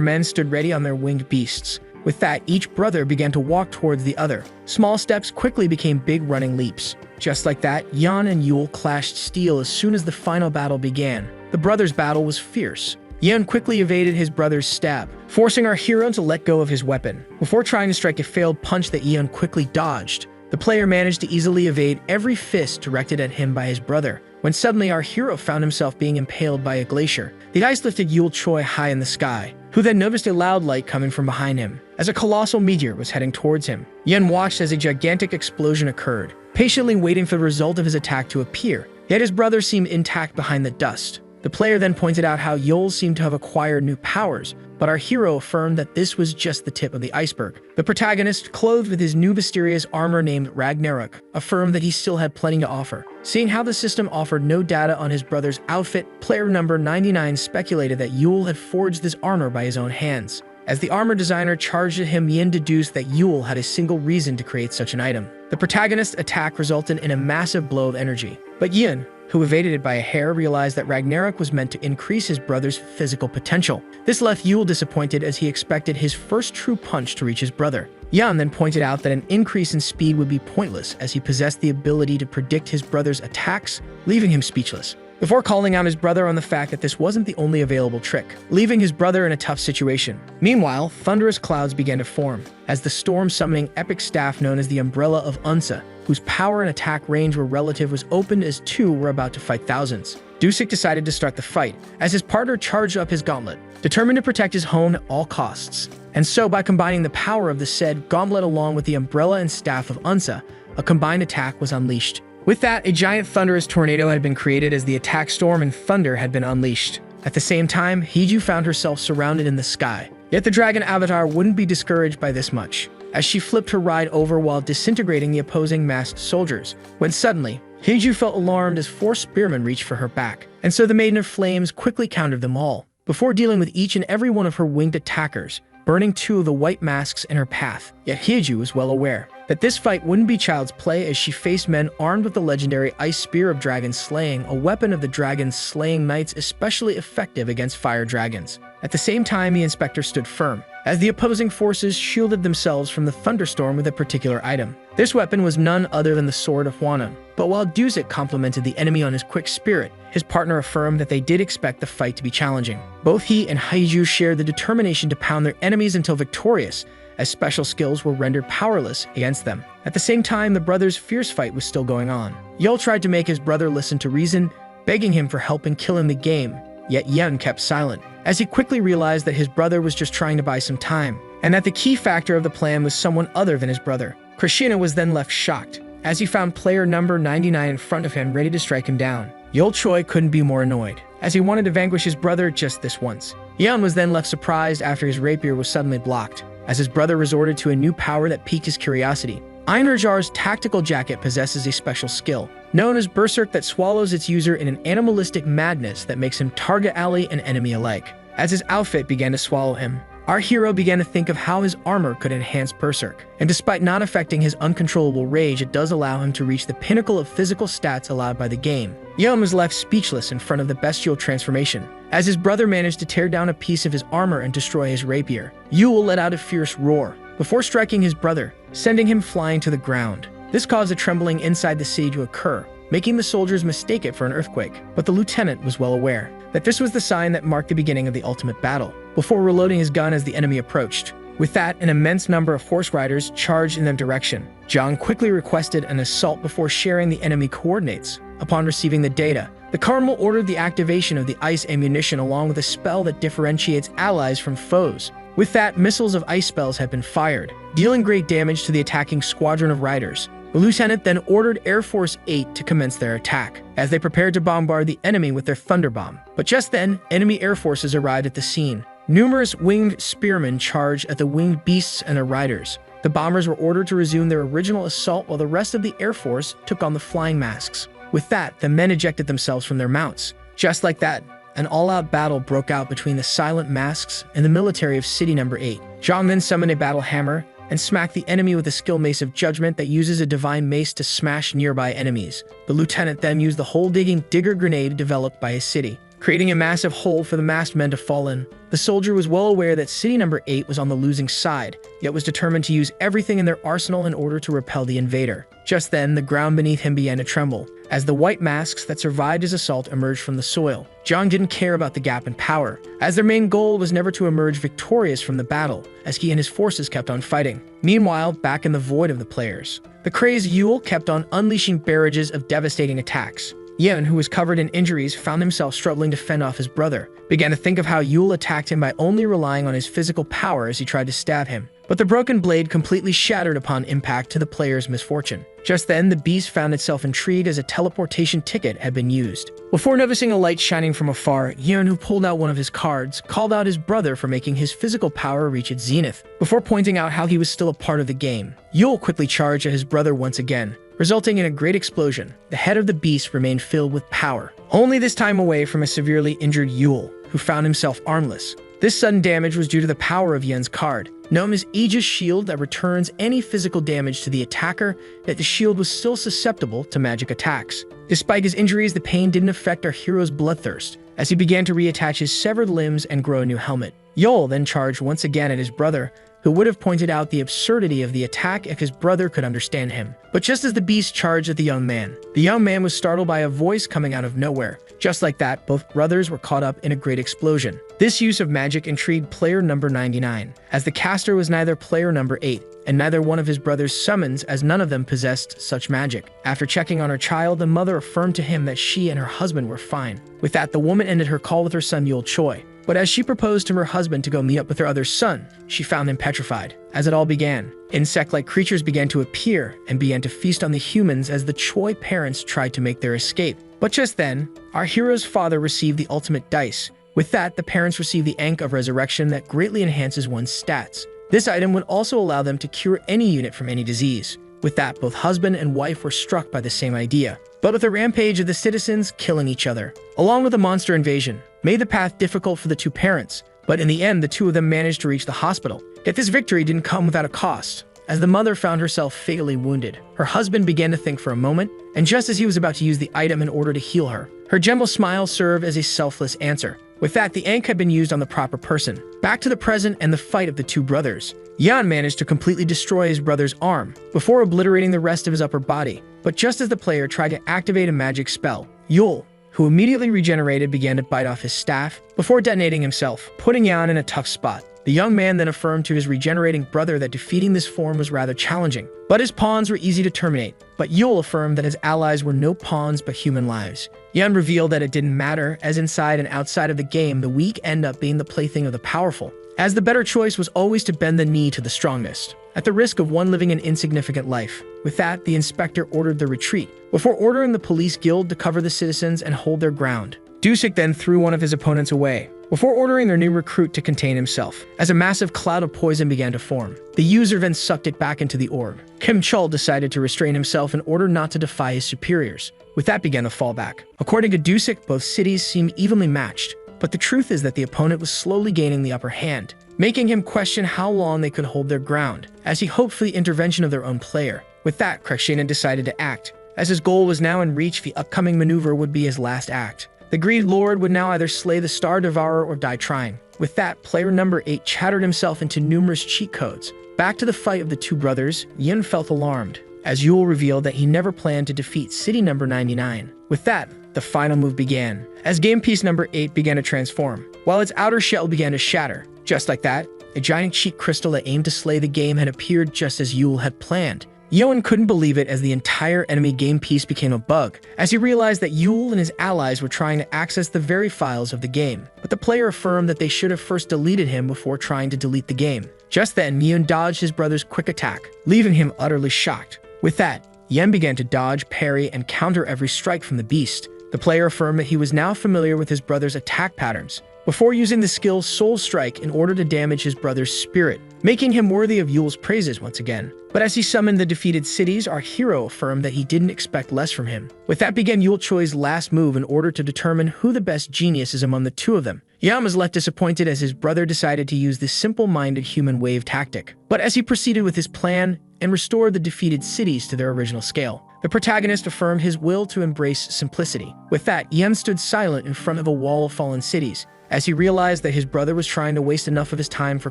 [SPEAKER 1] men stood ready on their winged beasts. With that, each brother began to walk towards the other. Small steps quickly became big running leaps. Just like that, Yan and Yule clashed steel as soon as the final battle began. The brothers' battle was fierce. Yan quickly evaded his brother's stab, forcing our hero to let go of his weapon. Before trying to strike a failed punch that Yan quickly dodged, the player managed to easily evade every fist directed at him by his brother, when suddenly our hero found himself being impaled by a glacier. The ice lifted Yul Choi high in the sky, who then noticed a loud light coming from behind him, as a colossal meteor was heading towards him. Yen watched as a gigantic explosion occurred, patiently waiting for the result of his attack to appear, yet his brother seemed intact behind the dust. The player then pointed out how Yul seemed to have acquired new powers, but our hero affirmed that this was just the tip of the iceberg. The protagonist, clothed with his new mysterious armor named Ragnarok, affirmed that he still had plenty to offer. Seeing how the system offered no data on his brother's outfit, player number 99 speculated that Yul had forged this armor by his own hands. As the armor designer charged at him, Yin deduced that Yul had a single reason to create such an item. The protagonist's attack resulted in a massive blow of energy, but Yin, who evaded it by a hair, realized that Ragnarok was meant to increase his brother's physical potential. This left Yul disappointed, as he expected his first true punch to reach his brother. Yan then pointed out that an increase in speed would be pointless, as he possessed the ability to predict his brother's attacks, leaving him speechless, before calling out his brother on the fact that this wasn't the only available trick, leaving his brother in a tough situation. Meanwhile, thunderous clouds began to form, as the storm-summoning epic staff known as the Umbrella of Unsa, whose power and attack range were relative, was opened as two were about to fight thousands. Dusik decided to start the fight, as his partner charged up his gauntlet, determined to protect his home at all costs. And so, by combining the power of the said gauntlet along with the Umbrella and Staff of Unsa, a combined attack was unleashed. With that, a giant thunderous tornado had been created as the attack storm and thunder had been unleashed. At the same time, Hiju found herself surrounded in the sky. Yet the dragon avatar wouldn't be discouraged by this much, as she flipped her ride over while disintegrating the opposing masked soldiers, when suddenly, Hiju felt alarmed as 4 spearmen reached for her back, and so the Maiden of Flames quickly countered them all, before dealing with each and every one of her winged attackers, burning 2 of the white masks in her path. Yet Hiju was well aware that this fight wouldn't be child's play, as she faced men armed with the legendary Ice Spear of Dragon Slaying, a weapon of the Dragon Slaying Knights especially effective against fire dragons. At the same time, the inspector stood firm, as the opposing forces shielded themselves from the thunderstorm with a particular item. This weapon was none other than the Sword of Huanan. But while Dusik complimented the enemy on his quick spirit, his partner affirmed that they did expect the fight to be challenging. Both he and Hiju shared the determination to pound their enemies until victorious, as special skills were rendered powerless against them. At the same time, the brothers' fierce fight was still going on. Yul tried to make his brother listen to reason, begging him for help in killing the game, yet Yen kept silent, as he quickly realized that his brother was just trying to buy some time, and that the key factor of the plan was someone other than his brother. Krishna was then left shocked, as he found player number 99 in front of him ready to strike him down. Yul Choi couldn't be more annoyed, as he wanted to vanquish his brother just this once. Yan was then left surprised after his rapier was suddenly blocked, as his brother resorted to a new power that piqued his curiosity. Einherjar's tactical jacket possesses a special skill, known as Berserk, that swallows its user in an animalistic madness that makes him target ally and enemy alike. As his outfit began to swallow him, our hero began to think of how his armor could enhance Berserk, and despite not affecting his uncontrollable rage, it does allow him to reach the pinnacle of physical stats allowed by the game. Yeon was left speechless in front of the bestial transformation, as his brother managed to tear down a piece of his armor and destroy his rapier. Yul let out a fierce roar, before striking his brother, sending him flying to the ground. This caused a trembling inside the city to occur, making the soldiers mistake it for an earthquake. But the lieutenant was well aware that this was the sign that marked the beginning of the ultimate battle, before reloading his gun as the enemy approached. With that, an immense number of horse riders charged in their direction. Zhang quickly requested an assault before sharing the enemy coordinates. Upon receiving the data, the Cardinal ordered the activation of the ice ammunition along with a spell that differentiates allies from foes. With that, missiles of ice spells had been fired, dealing great damage to the attacking squadron of riders. The lieutenant then ordered Air Force 8 to commence their attack, as they prepared to bombard the enemy with their thunder bomb. But just then, enemy air forces arrived at the scene. Numerous winged spearmen charged at the winged beasts and their riders. The bombers were ordered to resume their original assault, while the rest of the Air Force took on the flying masks. With that, the men ejected themselves from their mounts. Just like that, an all-out battle broke out between the silent masks and the military of City Number 8. Zhang then summoned a battle hammer and smacked the enemy with a skill Mace of Judgment that uses a divine mace to smash nearby enemies. The lieutenant then used the hole-digging digger grenade developed by his city, creating a massive hole for the masked men to fall in. The soldier was well aware that City Number 8 was on the losing side, yet was determined to use everything in their arsenal in order to repel the invader. Just then, the ground beneath him began to tremble, as the white masks that survived his assault emerged from the soil. Zhang didn't care about the gap in power, as their main goal was never to emerge victorious from the battle, as he and his forces kept on fighting. Meanwhile, back in the void of the players, the crazed Yul kept on unleashing barrages of devastating attacks. Yen, who was covered in injuries, found himself struggling to fend off his brother, began to think of how Yule attacked him by only relying on his physical power as he tried to stab him. But the broken blade completely shattered upon impact to the player's misfortune. Just then, the beast found itself intrigued as a teleportation ticket had been used. Before noticing a light shining from afar, Yen, who pulled out one of his cards, called out his brother for making his physical power reach its zenith, before pointing out how he was still a part of the game. Yule quickly charged at his brother once again, resulting in a great explosion. The head of the beast remained filled with power, only this time away from a severely injured Yule, who found himself armless. This sudden damage was due to the power of Yen's card, known as Aegis Shield, that returns any physical damage to the attacker, yet the shield was still susceptible to magic attacks. Despite his injuries, the pain didn't affect our hero's bloodthirst, as he began to reattach his severed limbs and grow a new helmet. Yule then charged once again at his brother, who would have pointed out the absurdity of the attack if his brother could understand him. But just as the beast charged at the young man was startled by a voice coming out of nowhere. Just like that, both brothers were caught up in a great explosion. This use of magic intrigued player number 99, as the caster was neither player number 8, and neither one of his brother's summons, as none of them possessed such magic. After checking on her child, the mother affirmed to him that she and her husband were fine. With that, the woman ended her call with her son Yul Choi. But as she proposed to her husband to go meet up with her other son, she found him petrified. As it all began, insect-like creatures began to appear and began to feast on the humans as the Choi parents tried to make their escape. But just then, our hero's father received the ultimate dice. With that, the parents received the Ankh of Resurrection that greatly enhances one's stats. This item would also allow them to cure any unit from any disease. With that, both husband and wife were struck by the same idea, but with a rampage of the citizens killing each other, along with a monster invasion, made the path difficult for the two parents. But in the end, the two of them managed to reach the hospital. Yet this victory didn't come without a cost. As the mother found herself fatally wounded, her husband began to think for a moment, and just as he was about to use the item in order to heal her, her gentle smile served as a selfless answer. With that, the Ankh had been used on the proper person. Back to the present and the fight of the two brothers. Yan managed to completely destroy his brother's arm, before obliterating the rest of his upper body. But just as the player tried to activate a magic spell, Yule, who immediately regenerated, began to bite off his staff, before detonating himself, putting Yan in a tough spot. The young man then affirmed to his regenerating brother that defeating this form was rather challenging, but his pawns were easy to terminate. But Yule affirmed that his allies were no pawns but human lives. Yan revealed that it didn't matter, as inside and outside of the game, the weak end up being the plaything of the powerful, as the better choice was always to bend the knee to the strongest, at the risk of one living an insignificant life. With that, the inspector ordered the retreat, before ordering the police guild to cover the citizens and hold their ground. Dusik then threw one of his opponents away, before ordering their new recruit to contain himself, as a massive cloud of poison began to form. The user then sucked it back into the orb. Kim Chul decided to restrain himself in order not to defy his superiors. With that began the fallback. According to Dusik, both cities seemed evenly matched, but the truth is that the opponent was slowly gaining the upper hand, making him question how long they could hold their ground, as he hoped for the intervention of their own player. With that, Krekshina decided to act, as his goal was now in reach. The upcoming maneuver would be his last act. The Greed Lord would now either slay the Star Devourer or die trying. With that, player number 8 chattered himself into numerous cheat codes. Back to the fight of the two brothers, Yin felt alarmed, as Yule revealed that he never planned to defeat city number 99. With that, the final move began, as game piece number 8 began to transform, while its outer shell began to shatter. Just like that, a giant cheat crystal that aimed to slay the game had appeared just as Yule had planned. Yoan couldn't believe it, as the entire enemy game piece became a bug, as he realized that Yule and his allies were trying to access the very files of the game. But the player affirmed that they should have first deleted him before trying to delete the game. Just then, Yoan dodged his brother's quick attack, leaving him utterly shocked. With that, Yen began to dodge, parry, and counter every strike from the beast. The player affirmed that he was now familiar with his brother's attack patterns, before using the skill Soul Strike in order to damage his brother's spirit, making him worthy of Yule's praises once again. But as he summoned the defeated cities, our hero affirmed that he didn't expect less from him. With that began Yule Choi's last move in order to determine who the best genius is among the two of them. Yam was left disappointed as his brother decided to use this simple-minded human wave tactic. But as he proceeded with his plan and restored the defeated cities to their original scale, the protagonist affirmed his will to embrace simplicity. With that, Yem stood silent in front of a wall of fallen cities, as he realized that his brother was trying to waste enough of his time for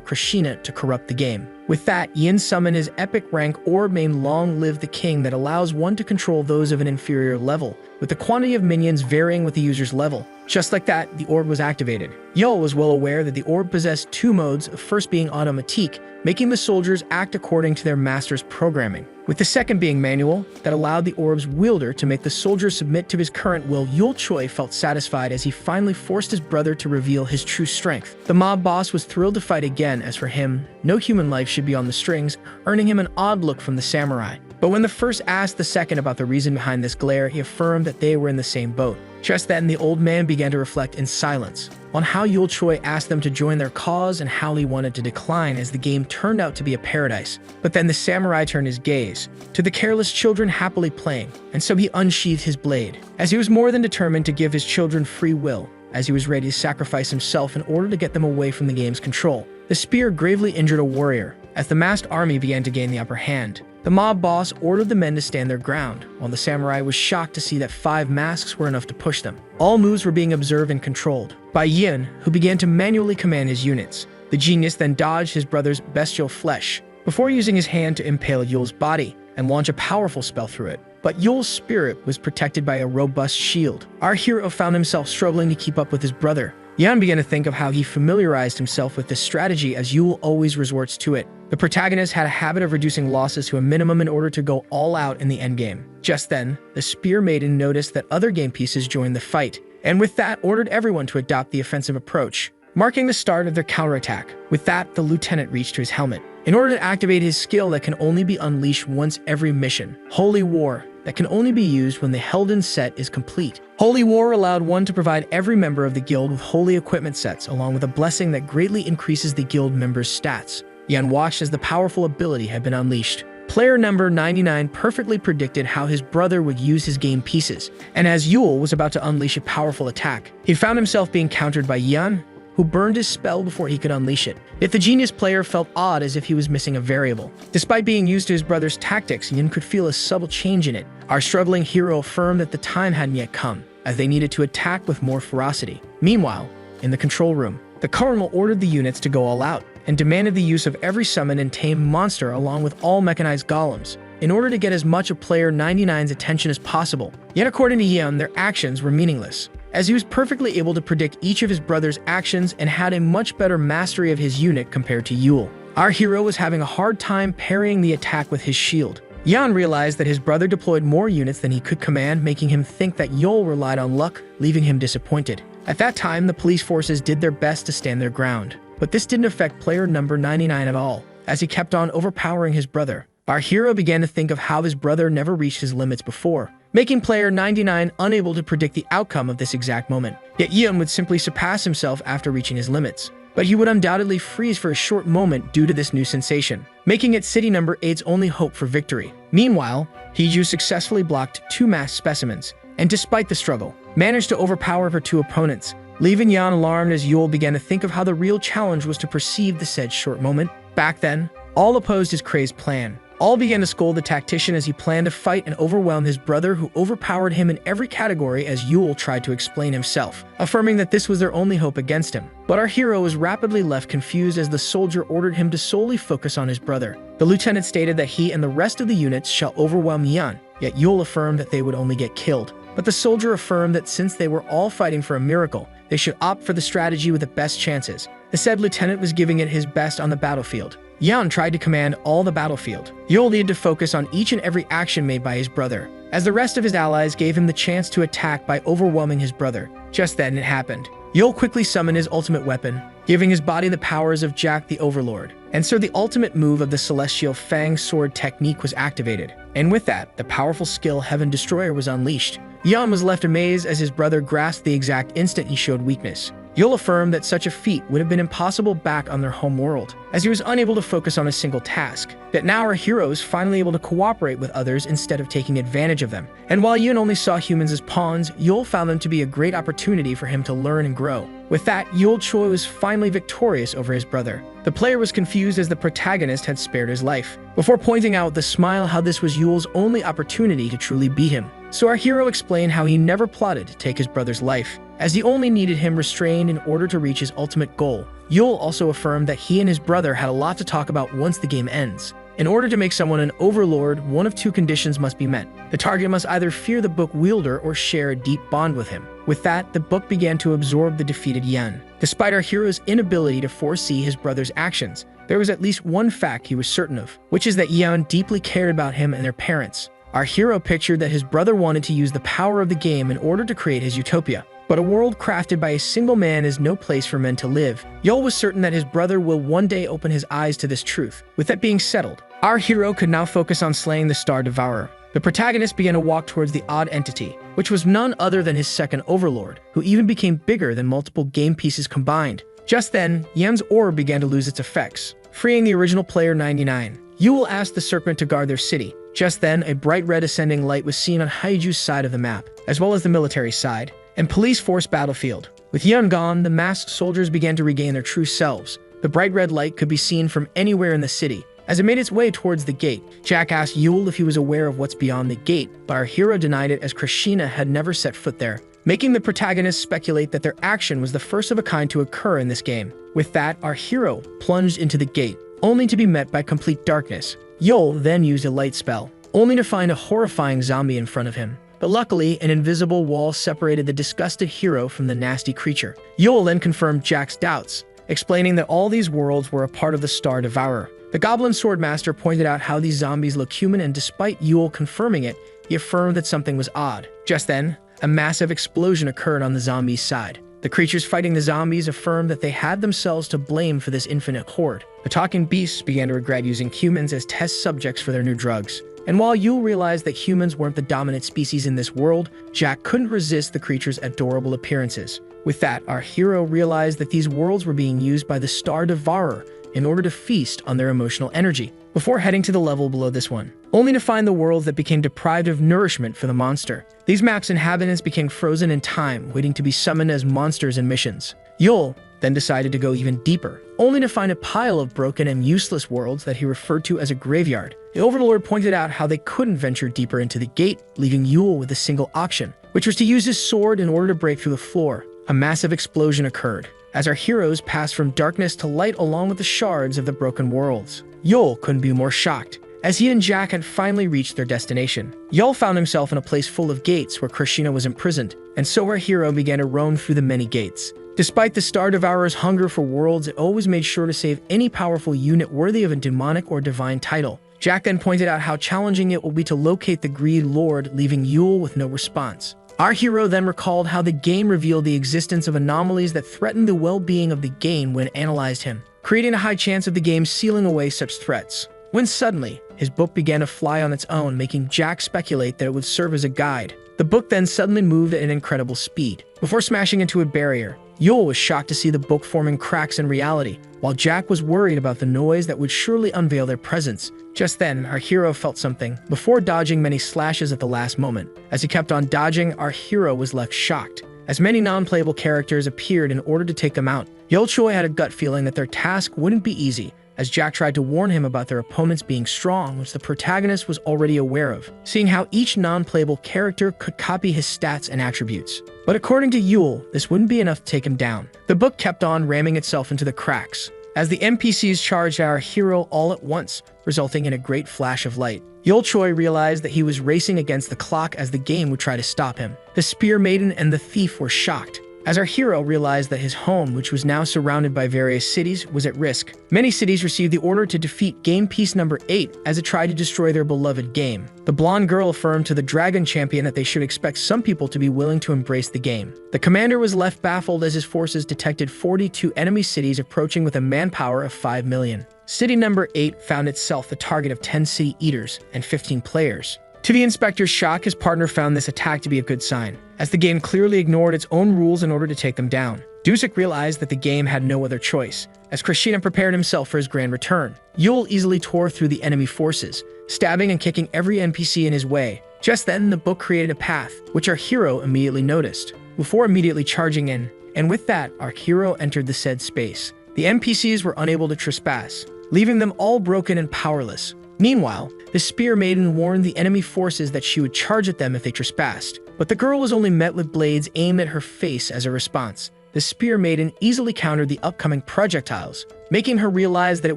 [SPEAKER 1] Krishna to corrupt the game. With that, Yin summoned his epic rank orb named Long Live the King that allows one to control those of an inferior level, with the quantity of minions varying with the user's level. Just like that, the orb was activated. Yahello was well aware that the orb possessed two modes, first being automatique, making the soldiers act according to their master's programming, with the second being manual, that allowed the orb's wielder to make the soldier submit to his current will. Yul Choi felt satisfied as he finally forced his brother to reveal his true strength. The mob boss was thrilled to fight again, as for him, no human life should be on the strings, earning him an odd look from the samurai. But when the first asked the second about the reason behind this glare, he affirmed that they were in the same boat. Just then, the old man began to reflect in silence on how Yul Choi asked them to join their cause and how he wanted to decline, as the game turned out to be a paradise. But then the samurai turned his gaze to the careless children happily playing, and so he unsheathed his blade, as he was more than determined to give his children free will, as he was ready to sacrifice himself in order to get them away from the game's control. The spear gravely injured a warrior, as the masked army began to gain the upper hand. The mob boss ordered the men to stand their ground, while the samurai was shocked to see that 5 masks were enough to push them. All moves were being observed and controlled by Yin, who began to manually command his units. The genius then dodged his brother's bestial flesh, before using his hand to impale Yul's body and launch a powerful spell through it. But Yul's spirit was protected by a robust shield. Our hero found himself struggling to keep up with his brother. Yan began to think of how he familiarized himself with this strategy, as Yul always resorts to it. The protagonist had a habit of reducing losses to a minimum in order to go all out in the endgame. Just then, the Spear Maiden noticed that other game pieces joined the fight, and with that ordered everyone to adopt the offensive approach, marking the start of their counterattack. With that, the lieutenant reached to his helmet in order to activate his skill that can only be unleashed once every mission, Holy War, that can only be used when the Helden set is complete. Holy War allowed one to provide every member of the guild with holy equipment sets, along with a blessing that greatly increases the guild members' stats. Yan watched as the powerful ability had been unleashed. Player number 99 perfectly predicted how his brother would use his game pieces, and as Yul was about to unleash a powerful attack, he found himself being countered by Yan, who burned his spell before he could unleash it. Yet the genius player felt odd, as if he was missing a variable. Despite being used to his brother's tactics, Yin could feel a subtle change in it. Our struggling hero affirmed that the time hadn't yet come, as they needed to attack with more ferocity. Meanwhile, in the control room, the colonel ordered the units to go all out, and demanded the use of every summoned and tamed monster along with all mechanized golems, in order to get as much of player 99's attention as possible. Yet according to Yin, their actions were meaningless, as he was perfectly able to predict each of his brother's actions and had a much better mastery of his unit compared to Yul. Our hero was having a hard time parrying the attack with his shield. Yan realized that his brother deployed more units than he could command, making him think that Yul relied on luck, leaving him disappointed. At that time, the police forces did their best to stand their ground, but this didn't affect player number 99 at all, as he kept on overpowering his brother. Our hero began to think of how his brother never reached his limits before, making player 99 unable to predict the outcome of this exact moment. Yet Yin would simply surpass himself after reaching his limits, but he would undoubtedly freeze for a short moment due to this new sensation, making it city number 8's only hope for victory. Meanwhile, Hiju successfully blocked 2 masked specimens, and despite the struggle, managed to overpower her 2 opponents, leaving Yan alarmed as Yul began to think of how the real challenge was to perceive the said short moment. Back then, all opposed his crazed plan. All began to scold the tactician as he planned to fight and overwhelm his brother, who overpowered him in every category, as Yul tried to explain himself, affirming that this was their only hope against him. But our hero was rapidly left confused as the soldier ordered him to solely focus on his brother. The lieutenant stated that he and the rest of the units shall overwhelm Yan, yet Yul affirmed that they would only get killed. But the soldier affirmed that since they were all fighting for a miracle, they should opt for the strategy with the best chances. The said lieutenant was giving it his best on the battlefield. Yan tried to command all the battlefield. Yul needed to focus on each and every action made by his brother, as the rest of his allies gave him the chance to attack by overwhelming his brother. Just then it happened. Yul quickly summoned his ultimate weapon, giving his body the powers of Jack the Overlord. And so the ultimate move of the Celestial Fang Sword technique was activated. And with that, the powerful skill Heaven Destroyer was unleashed. Yan was left amazed as his brother grasped the exact instant he showed weakness. Yul affirmed that such a feat would have been impossible back on their home world, as he was unable to focus on a single task. That now our hero is finally able to cooperate with others instead of taking advantage of them. And while Yun only saw humans as pawns, Yul found them to be a great opportunity for him to learn and grow. With that, Yul Choi was finally victorious over his brother. The player was confused as the protagonist had spared his life, before pointing out with a smile how this was Yul's only opportunity to truly beat him. So our hero explained how he never plotted to take his brother's life, as he only needed him restrained in order to reach his ultimate goal. Yule also affirmed that he and his brother had a lot to talk about once the game ends. In order to make someone an overlord, one of two conditions must be met. The target must either fear the book wielder or share a deep bond with him. With that, the book began to absorb the defeated Yan. Despite our hero's inability to foresee his brother's actions, there was at least one fact he was certain of, which is that Yan deeply cared about him and their parents. Our hero pictured that his brother wanted to use the power of the game in order to create his utopia. But a world crafted by a single man is no place for men to live. Yul was certain that his brother will one day open his eyes to this truth. With that being settled, our hero could now focus on slaying the Star Devourer. The protagonist began to walk towards the odd entity, which was none other than his second overlord, who even became bigger than multiple game pieces combined. Just then, Yan's orb began to lose its effects, freeing the original player 99. Yul asked the serpent to guard their city. Just then, a bright red ascending light was seen on Haiju's side of the map, as well as the military side, and police force battlefield. With Yan gone, the masked soldiers began to regain their true selves. The bright red light could be seen from anywhere in the city. As it made its way towards the gate, Jack asked Yule if he was aware of what's beyond the gate, but our hero denied it as Krishna had never set foot there, making the protagonist speculate that their action was the first of a kind to occur in this game. With that, our hero plunged into the gate, only to be met by complete darkness. Yule then used a light spell, only to find a horrifying zombie in front of him. But luckily, an invisible wall separated the disgusted hero from the nasty creature. Yule then confirmed Jack's doubts, explaining that all these worlds were a part of the Star Devourer. The Goblin Swordmaster pointed out how these zombies look human, and despite Yule confirming it, he affirmed that something was odd. Just then, a massive explosion occurred on the zombies' side. The creatures fighting the zombies affirmed that they had themselves to blame for this infinite horde. The talking beasts began to regret using humans as test subjects for their new drugs. And while Yule realized that humans weren't the dominant species in this world, Jack couldn't resist the creatures' adorable appearances. With that, our hero realized that these worlds were being used by the Star Devourer in order to feast on their emotional energy, before heading to the level below this one, only to find the worlds that became deprived of nourishment for the monster. These maps' inhabitants became frozen in time, waiting to be summoned as monsters in missions. Yule then decided to go even deeper, only to find a pile of broken and useless worlds that he referred to as a graveyard. The Overlord pointed out how they couldn't venture deeper into the gate, leaving Yule with a single option, which was to use his sword in order to break through the floor. A massive explosion occurred, as our heroes passed from darkness to light along with the shards of the broken worlds. Yule couldn't be more shocked, as he and Jack had finally reached their destination. Yule found himself in a place full of gates where Krishna was imprisoned, and so our hero began to roam through the many gates. Despite the Star Devourer's hunger for worlds, it always made sure to save any powerful unit worthy of a demonic or divine title. Jack then pointed out how challenging it will be to locate the Greed Lord, leaving Yule with no response. Our hero then recalled how the game revealed the existence of anomalies that threatened the well-being of the game when analyzed him, creating a high chance of the game sealing away such threats. When suddenly, his book began to fly on its own, making Jack speculate that it would serve as a guide. The book then suddenly moved at an incredible speed, before smashing into a barrier. Yule was shocked to see the book forming cracks in reality, while Jack was worried about the noise that would surely unveil their presence. Just then, our hero felt something, before dodging many slashes at the last moment. As he kept on dodging, our hero was left shocked, as many non-playable characters appeared in order to take them out. Yolchoi had a gut feeling that their task wouldn't be easy, as Jack tried to warn him about their opponents being strong, which the protagonist was already aware of, seeing how each non-playable character could copy his stats and attributes. But according to Yule, this wouldn't be enough to take him down. The book kept on ramming itself into the cracks, as the NPCs charged our hero all at once, resulting in a great flash of light. Yolchoi realized that he was racing against the clock as the game would try to stop him. The Spear Maiden and the Thief were shocked, as our hero realized that his home, which was now surrounded by various cities, was at risk. Many cities received the order to defeat Game Piece number 8 as it tried to destroy their beloved game. The blonde girl affirmed to the Dragon Champion that they should expect some people to be willing to embrace the game. The commander was left baffled as his forces detected 42 enemy cities approaching with a manpower of 5 million. City number 8 found itself the target of 10 city eaters and 15 players. To the inspector's shock, his partner found this attack to be a good sign, as the game clearly ignored its own rules in order to take them down. Dusek realized that the game had no other choice, as Krishna prepared himself for his grand return. Yule easily tore through the enemy forces, stabbing and kicking every NPC in his way. Just then, the book created a path, which our hero immediately noticed, before immediately charging in, and with that, our hero entered the said space. The NPCs were unable to trespass, leaving them all broken and powerless. Meanwhile, the Spear Maiden warned the enemy forces that she would charge at them if they trespassed, but the girl was only met with blades aimed at her face as a response. The Spear Maiden easily countered the upcoming projectiles, making her realize that it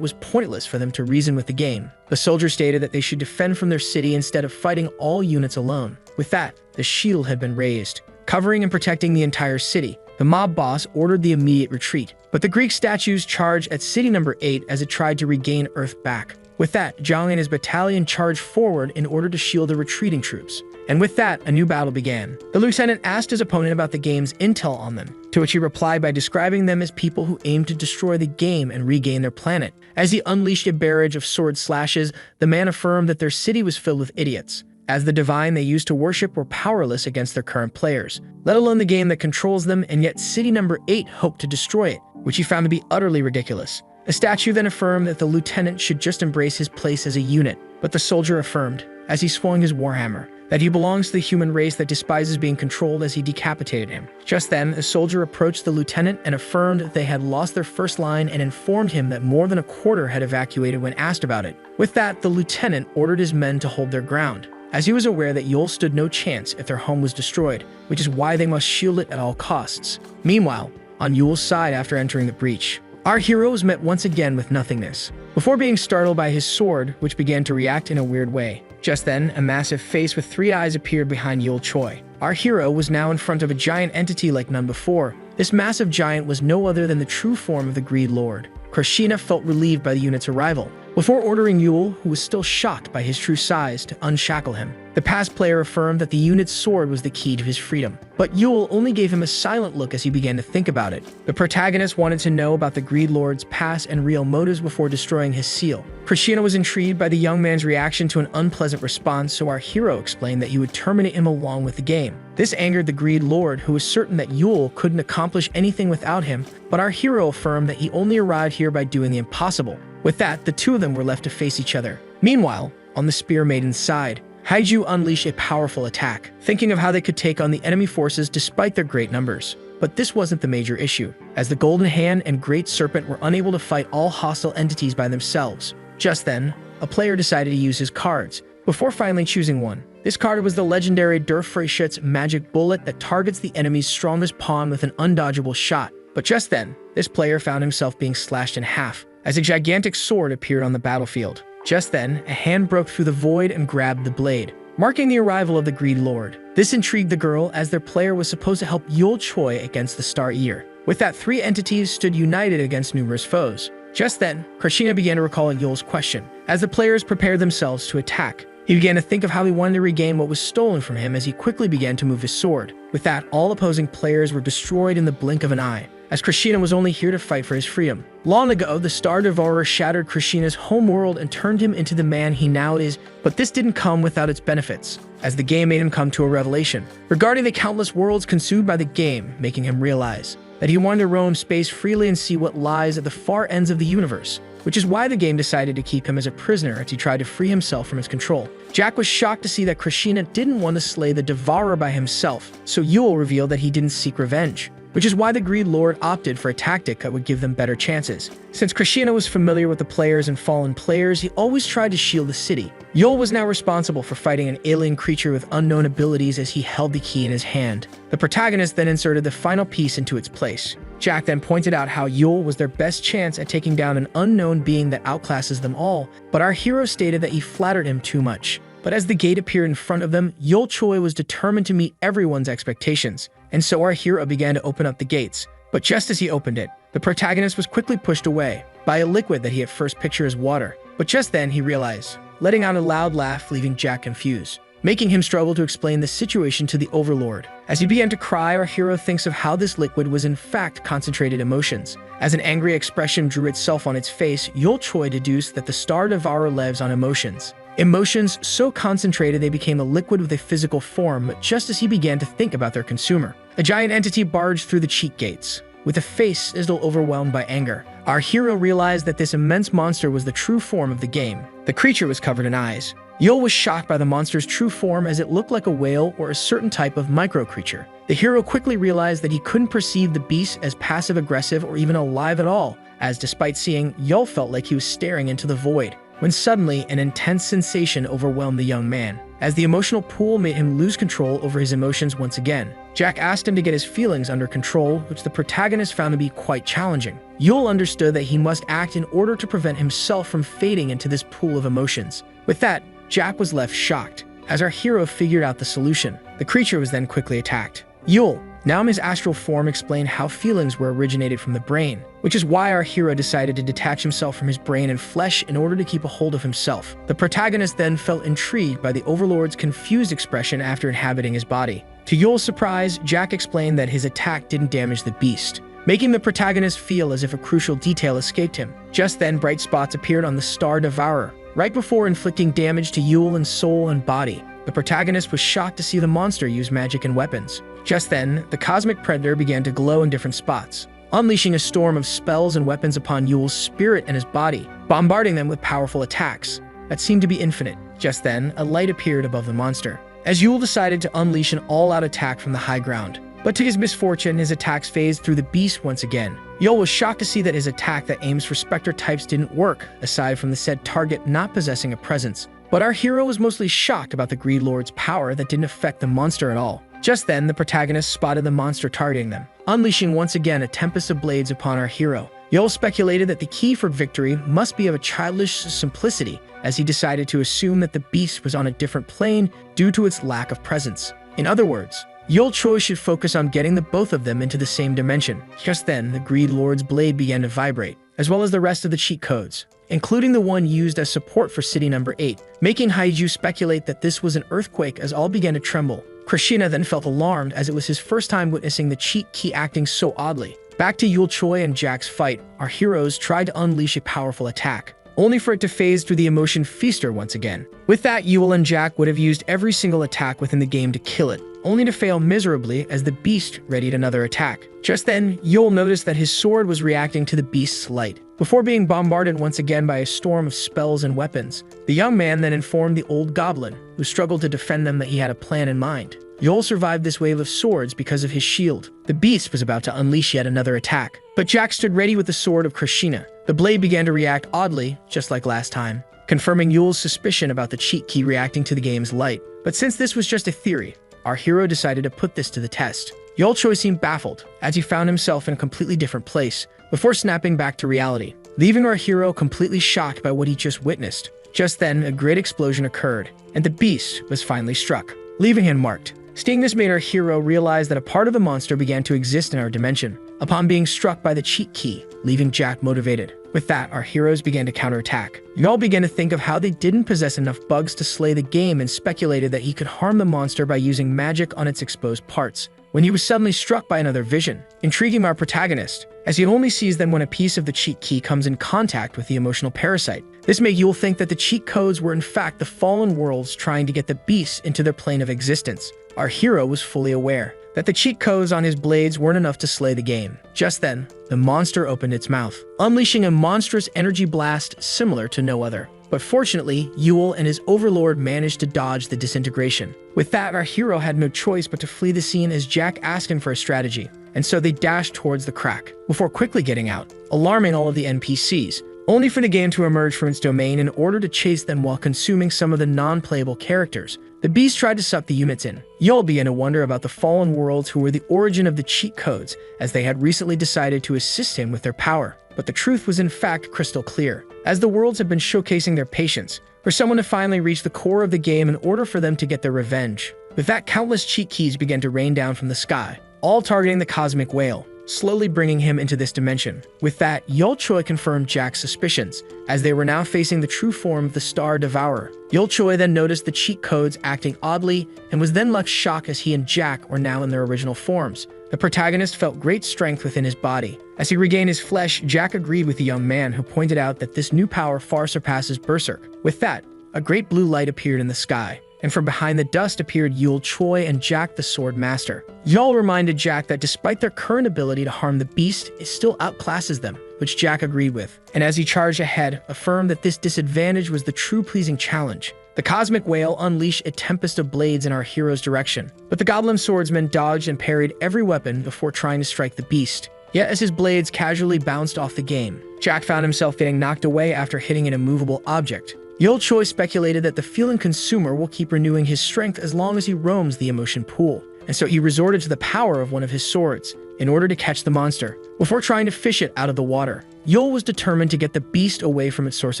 [SPEAKER 1] was pointless for them to reason with the game. The soldier stated that they should defend from their city instead of fighting all units alone. With that, the shield had been raised, covering and protecting the entire city. The mob boss ordered the immediate retreat, but the Greek statues charged at city number 8 as it tried to regain Earth back. With that, Zhang and his battalion charged forward in order to shield the retreating troops. And with that, a new battle began. The lieutenant asked his opponent about the game's intel on them, to which he replied by describing them as people who aimed to destroy the game and regain their planet. As he unleashed a barrage of sword slashes, the man affirmed that their city was filled with idiots, as the divine they used to worship were powerless against their current players, let alone the game that controls them, and yet city number 8 hoped to destroy it, which he found to be utterly ridiculous. The statue then affirmed that the lieutenant should just embrace his place as a unit, but the soldier affirmed, as he swung his warhammer, that he belongs to the human race that despises being controlled, as he decapitated him. Just then, the soldier approached the lieutenant and affirmed that they had lost their first line and informed him that more than a quarter had evacuated when asked about it. With that, the lieutenant ordered his men to hold their ground, as he was aware that Yule stood no chance if their home was destroyed, which is why they must shield it at all costs. Meanwhile, on Yule's side after entering the breach, our hero was met once again with nothingness, before being startled by his sword, which began to react in a weird way. Just then, a massive face with 3 eyes appeared behind Yule Choi. Our hero was now in front of a giant entity like none before. This massive giant was no other than the true form of the Greed Lord. Krishna felt relieved by the unit's arrival, before ordering Yule, who was still shocked by his true size, to unshackle him. The past player affirmed that the unit's sword was the key to his freedom, but Yule only gave him a silent look as he began to think about it. The protagonist wanted to know about the Greed Lord's past and real motives before destroying his seal. Krishna was intrigued by the young man's reaction to an unpleasant response, so our hero explained that he would terminate him along with the game. This angered the Greed Lord, who was certain that Yule couldn't accomplish anything without him, but our hero affirmed that he only arrived here by doing the impossible. With that, the two of them were left to face each other. Meanwhile, on the Spear Maiden's side, Haiju unleashed a powerful attack, thinking of how they could take on the enemy forces despite their great numbers. But this wasn't the major issue, as the Golden Hand and Great Serpent were unable to fight all hostile entities by themselves. Just then, a player decided to use his cards, before finally choosing one. This card was the legendary Durfreishut's magic bullet that targets the enemy's strongest pawn with an undodgeable shot. But just then, this player found himself being slashed in half, as a gigantic sword appeared on the battlefield. Just then, a hand broke through the void and grabbed the blade, marking the arrival of the Greed Lord. This intrigued the girl, as their player was supposed to help Yule Choi against the Star Ear. With that, 3 entities stood united against numerous foes. Just then, Krishna began to recall Yule's question. As the players prepared themselves to attack, he began to think of how he wanted to regain what was stolen from him as he quickly began to move his sword. With that, all opposing players were destroyed in the blink of an eye, as Krishna was only here to fight for his freedom. Long ago, the Star Devourer shattered Krishna's home world and turned him into the man he now is, but this didn't come without its benefits, as the game made him come to a revelation regarding the countless worlds consumed by the game, making him realize that he wanted to roam space freely and see what lies at the far ends of the universe, which is why the game decided to keep him as a prisoner as he tried to free himself from its control. Jack was shocked to see that Krishna didn't want to slay the Devourer by himself, so Yule revealed that he didn't seek revenge, which is why the Greed Lord opted for a tactic that would give them better chances. Since Krishna was familiar with the players and fallen players, he always tried to shield the city. Yule was now responsible for fighting an alien creature with unknown abilities as he held the key in his hand. The protagonist then inserted the final piece into its place. Jack then pointed out how Yule was their best chance at taking down an unknown being that outclasses them all, but our hero stated that he flattered him too much. But as the gate appeared in front of them, Yule Choi was determined to meet everyone's expectations, and so our hero began to open up the gates. But just as he opened it, the protagonist was quickly pushed away by a liquid that he at first pictured as water. But just then he realized, letting out a loud laugh, leaving Jack confused, making him struggle to explain the situation to the Overlord. As he began to cry, our hero thinks of how this liquid was in fact concentrated emotions. As an angry expression drew itself on its face, Yule Choi deduced that the Star Devourer lives on emotions. Emotions so concentrated they became a liquid with a physical form, but just as he began to think about their consumer, a giant entity barged through the cheek gates, with a face as though overwhelmed by anger. Our hero realized that this immense monster was the true form of the game. The creature was covered in eyes. Yule was shocked by the monster's true form, as it looked like a whale or a certain type of micro-creature. The hero quickly realized that he couldn't perceive the beast as passive-aggressive or even alive at all, as despite seeing, Yule felt like he was staring into the void. when suddenly an intense sensation overwhelmed the young man. As the emotional pool made him lose control over his emotions once again, Jack asked him to get his feelings under control, which the protagonist found to be quite challenging. Yul understood that he must act in order to prevent himself from fading into this pool of emotions. With that, Jack was left shocked. As our hero figured out the solution, the creature was then quickly attacked. Yul, now in his astral form, explained how feelings were originated from the brain, which is why our hero decided to detach himself from his brain and flesh in order to keep a hold of himself. The protagonist then felt intrigued by the Overlord's confused expression after inhabiting his body. To Yul's surprise, Jack explained that his attack didn't damage the beast, making the protagonist feel as if a crucial detail escaped him. Just then, bright spots appeared on the star devourer, right before inflicting damage to Yul in soul and body. The protagonist was shocked to see the monster use magic and weapons. Just then, the cosmic predator began to glow in different spots, unleashing a storm of spells and weapons upon Yul's spirit and his body, bombarding them with powerful attacks that seemed to be infinite. Just then, a light appeared above the monster, as Yul decided to unleash an all-out attack from the high ground. But to his misfortune, his attacks phased through the beast once again. Yul was shocked to see that his attack that aims for specter types didn't work, aside from the said target not possessing a presence. But our hero was mostly shocked about the Greed Lord's power that didn't affect the monster at all. Just then, the protagonist spotted the monster targeting them, unleashing once again a tempest of blades upon our hero. Yul speculated that the key for victory must be of a childish simplicity, as he decided to assume that the beast was on a different plane due to its lack of presence. In other words, Yul Choi should focus on getting the both of them into the same dimension. Just then, the Greed Lord's blade began to vibrate, as well as the rest of the cheat codes, including the one used as support for City Number 8, making Haiju speculate that this was an earthquake as all began to tremble. Krishna then felt alarmed as it was his first time witnessing the cheat key acting so oddly. Back to Yul Choi and Jack's fight, our heroes tried to unleash a powerful attack, only for it to phase through the emotion feaster once again. With that, Yul and Jack would have used every single attack within the game to kill it, only to fail miserably as the beast readied another attack. Just then, Yul noticed that his sword was reacting to the beast's light. Before being bombarded once again by a storm of spells and weapons, the young man then informed the old goblin, who struggled to defend them, that he had a plan in mind. Yul survived this wave of swords because of his shield. The beast was about to unleash yet another attack, but Jack stood ready with the sword of Krishna. The blade began to react oddly, just like last time, confirming Yul's suspicion about the cheat key reacting to the game's light. But since this was just a theory, our hero decided to put this to the test. Yul Choi seemed baffled, as he found himself in a completely different place, before snapping back to reality, leaving our hero completely shocked by what he just witnessed. Just then, a great explosion occurred, and the beast was finally struck, leaving him marked. Seeing this made our hero realize that a part of the monster began to exist in our dimension, upon being struck by the cheat key, leaving Jack motivated. With that, our heroes began to counterattack. Yul began to think of how they didn't possess enough bugs to slay the game and speculated that he could harm the monster by using magic on its exposed parts, when he was suddenly struck by another vision, intriguing our protagonist, as he only sees them when a piece of the cheat key comes in contact with the emotional parasite. This made Yul think that the cheat codes were in fact the fallen worlds trying to get the beasts into their plane of existence. Our hero was fully aware that the cheat codes on his blades weren't enough to slay the game. Just then, the monster opened its mouth, unleashing a monstrous energy blast similar to no other. But fortunately, Yul and his overlord managed to dodge the disintegration. With that, our hero had no choice but to flee the scene as Jack asked him for a strategy, and so they dashed towards the crack, before quickly getting out, alarming all of the NPCs, only for the game to emerge from its domain in order to chase them while consuming some of the non-playable characters. The beast tried to suck the units in. Yul began to wonder about the fallen worlds who were the origin of the cheat codes, as they had recently decided to assist him with their power. But the truth was in fact crystal clear, as the worlds had been showcasing their patience for someone to finally reach the core of the game in order for them to get their revenge. With that, countless cheat keys began to rain down from the sky, all targeting the cosmic whale, slowly bringing him into this dimension. With that, Yul Choi confirmed Jack's suspicions, as they were now facing the true form of the Star Devourer. Yul Choi then noticed the cheat codes acting oddly, and was then left shocked as he and Jack were now in their original forms. The protagonist felt great strength within his body. As he regained his flesh, Jack agreed with the young man, who pointed out that this new power far surpasses Berserk. With that, a great blue light appeared in the sky, and from behind the dust appeared Yul Choi and Jack the Sword Master. Yul reminded Jack that despite their current ability to harm the beast, it still outclasses them, which Jack agreed with, and as he charged ahead, affirmed that this disadvantage was the true pleasing challenge. The cosmic whale unleashed a tempest of blades in our hero's direction, but the goblin swordsman dodged and parried every weapon before trying to strike the beast. Yet as his blades casually bounced off the game, Jack found himself getting knocked away after hitting an immovable object. Yul Choi speculated that the feeling consumer will keep renewing his strength as long as he roams the emotion pool, and so he resorted to the power of one of his swords in order to catch the monster, before trying to fish it out of the water. Yul was determined to get the beast away from its source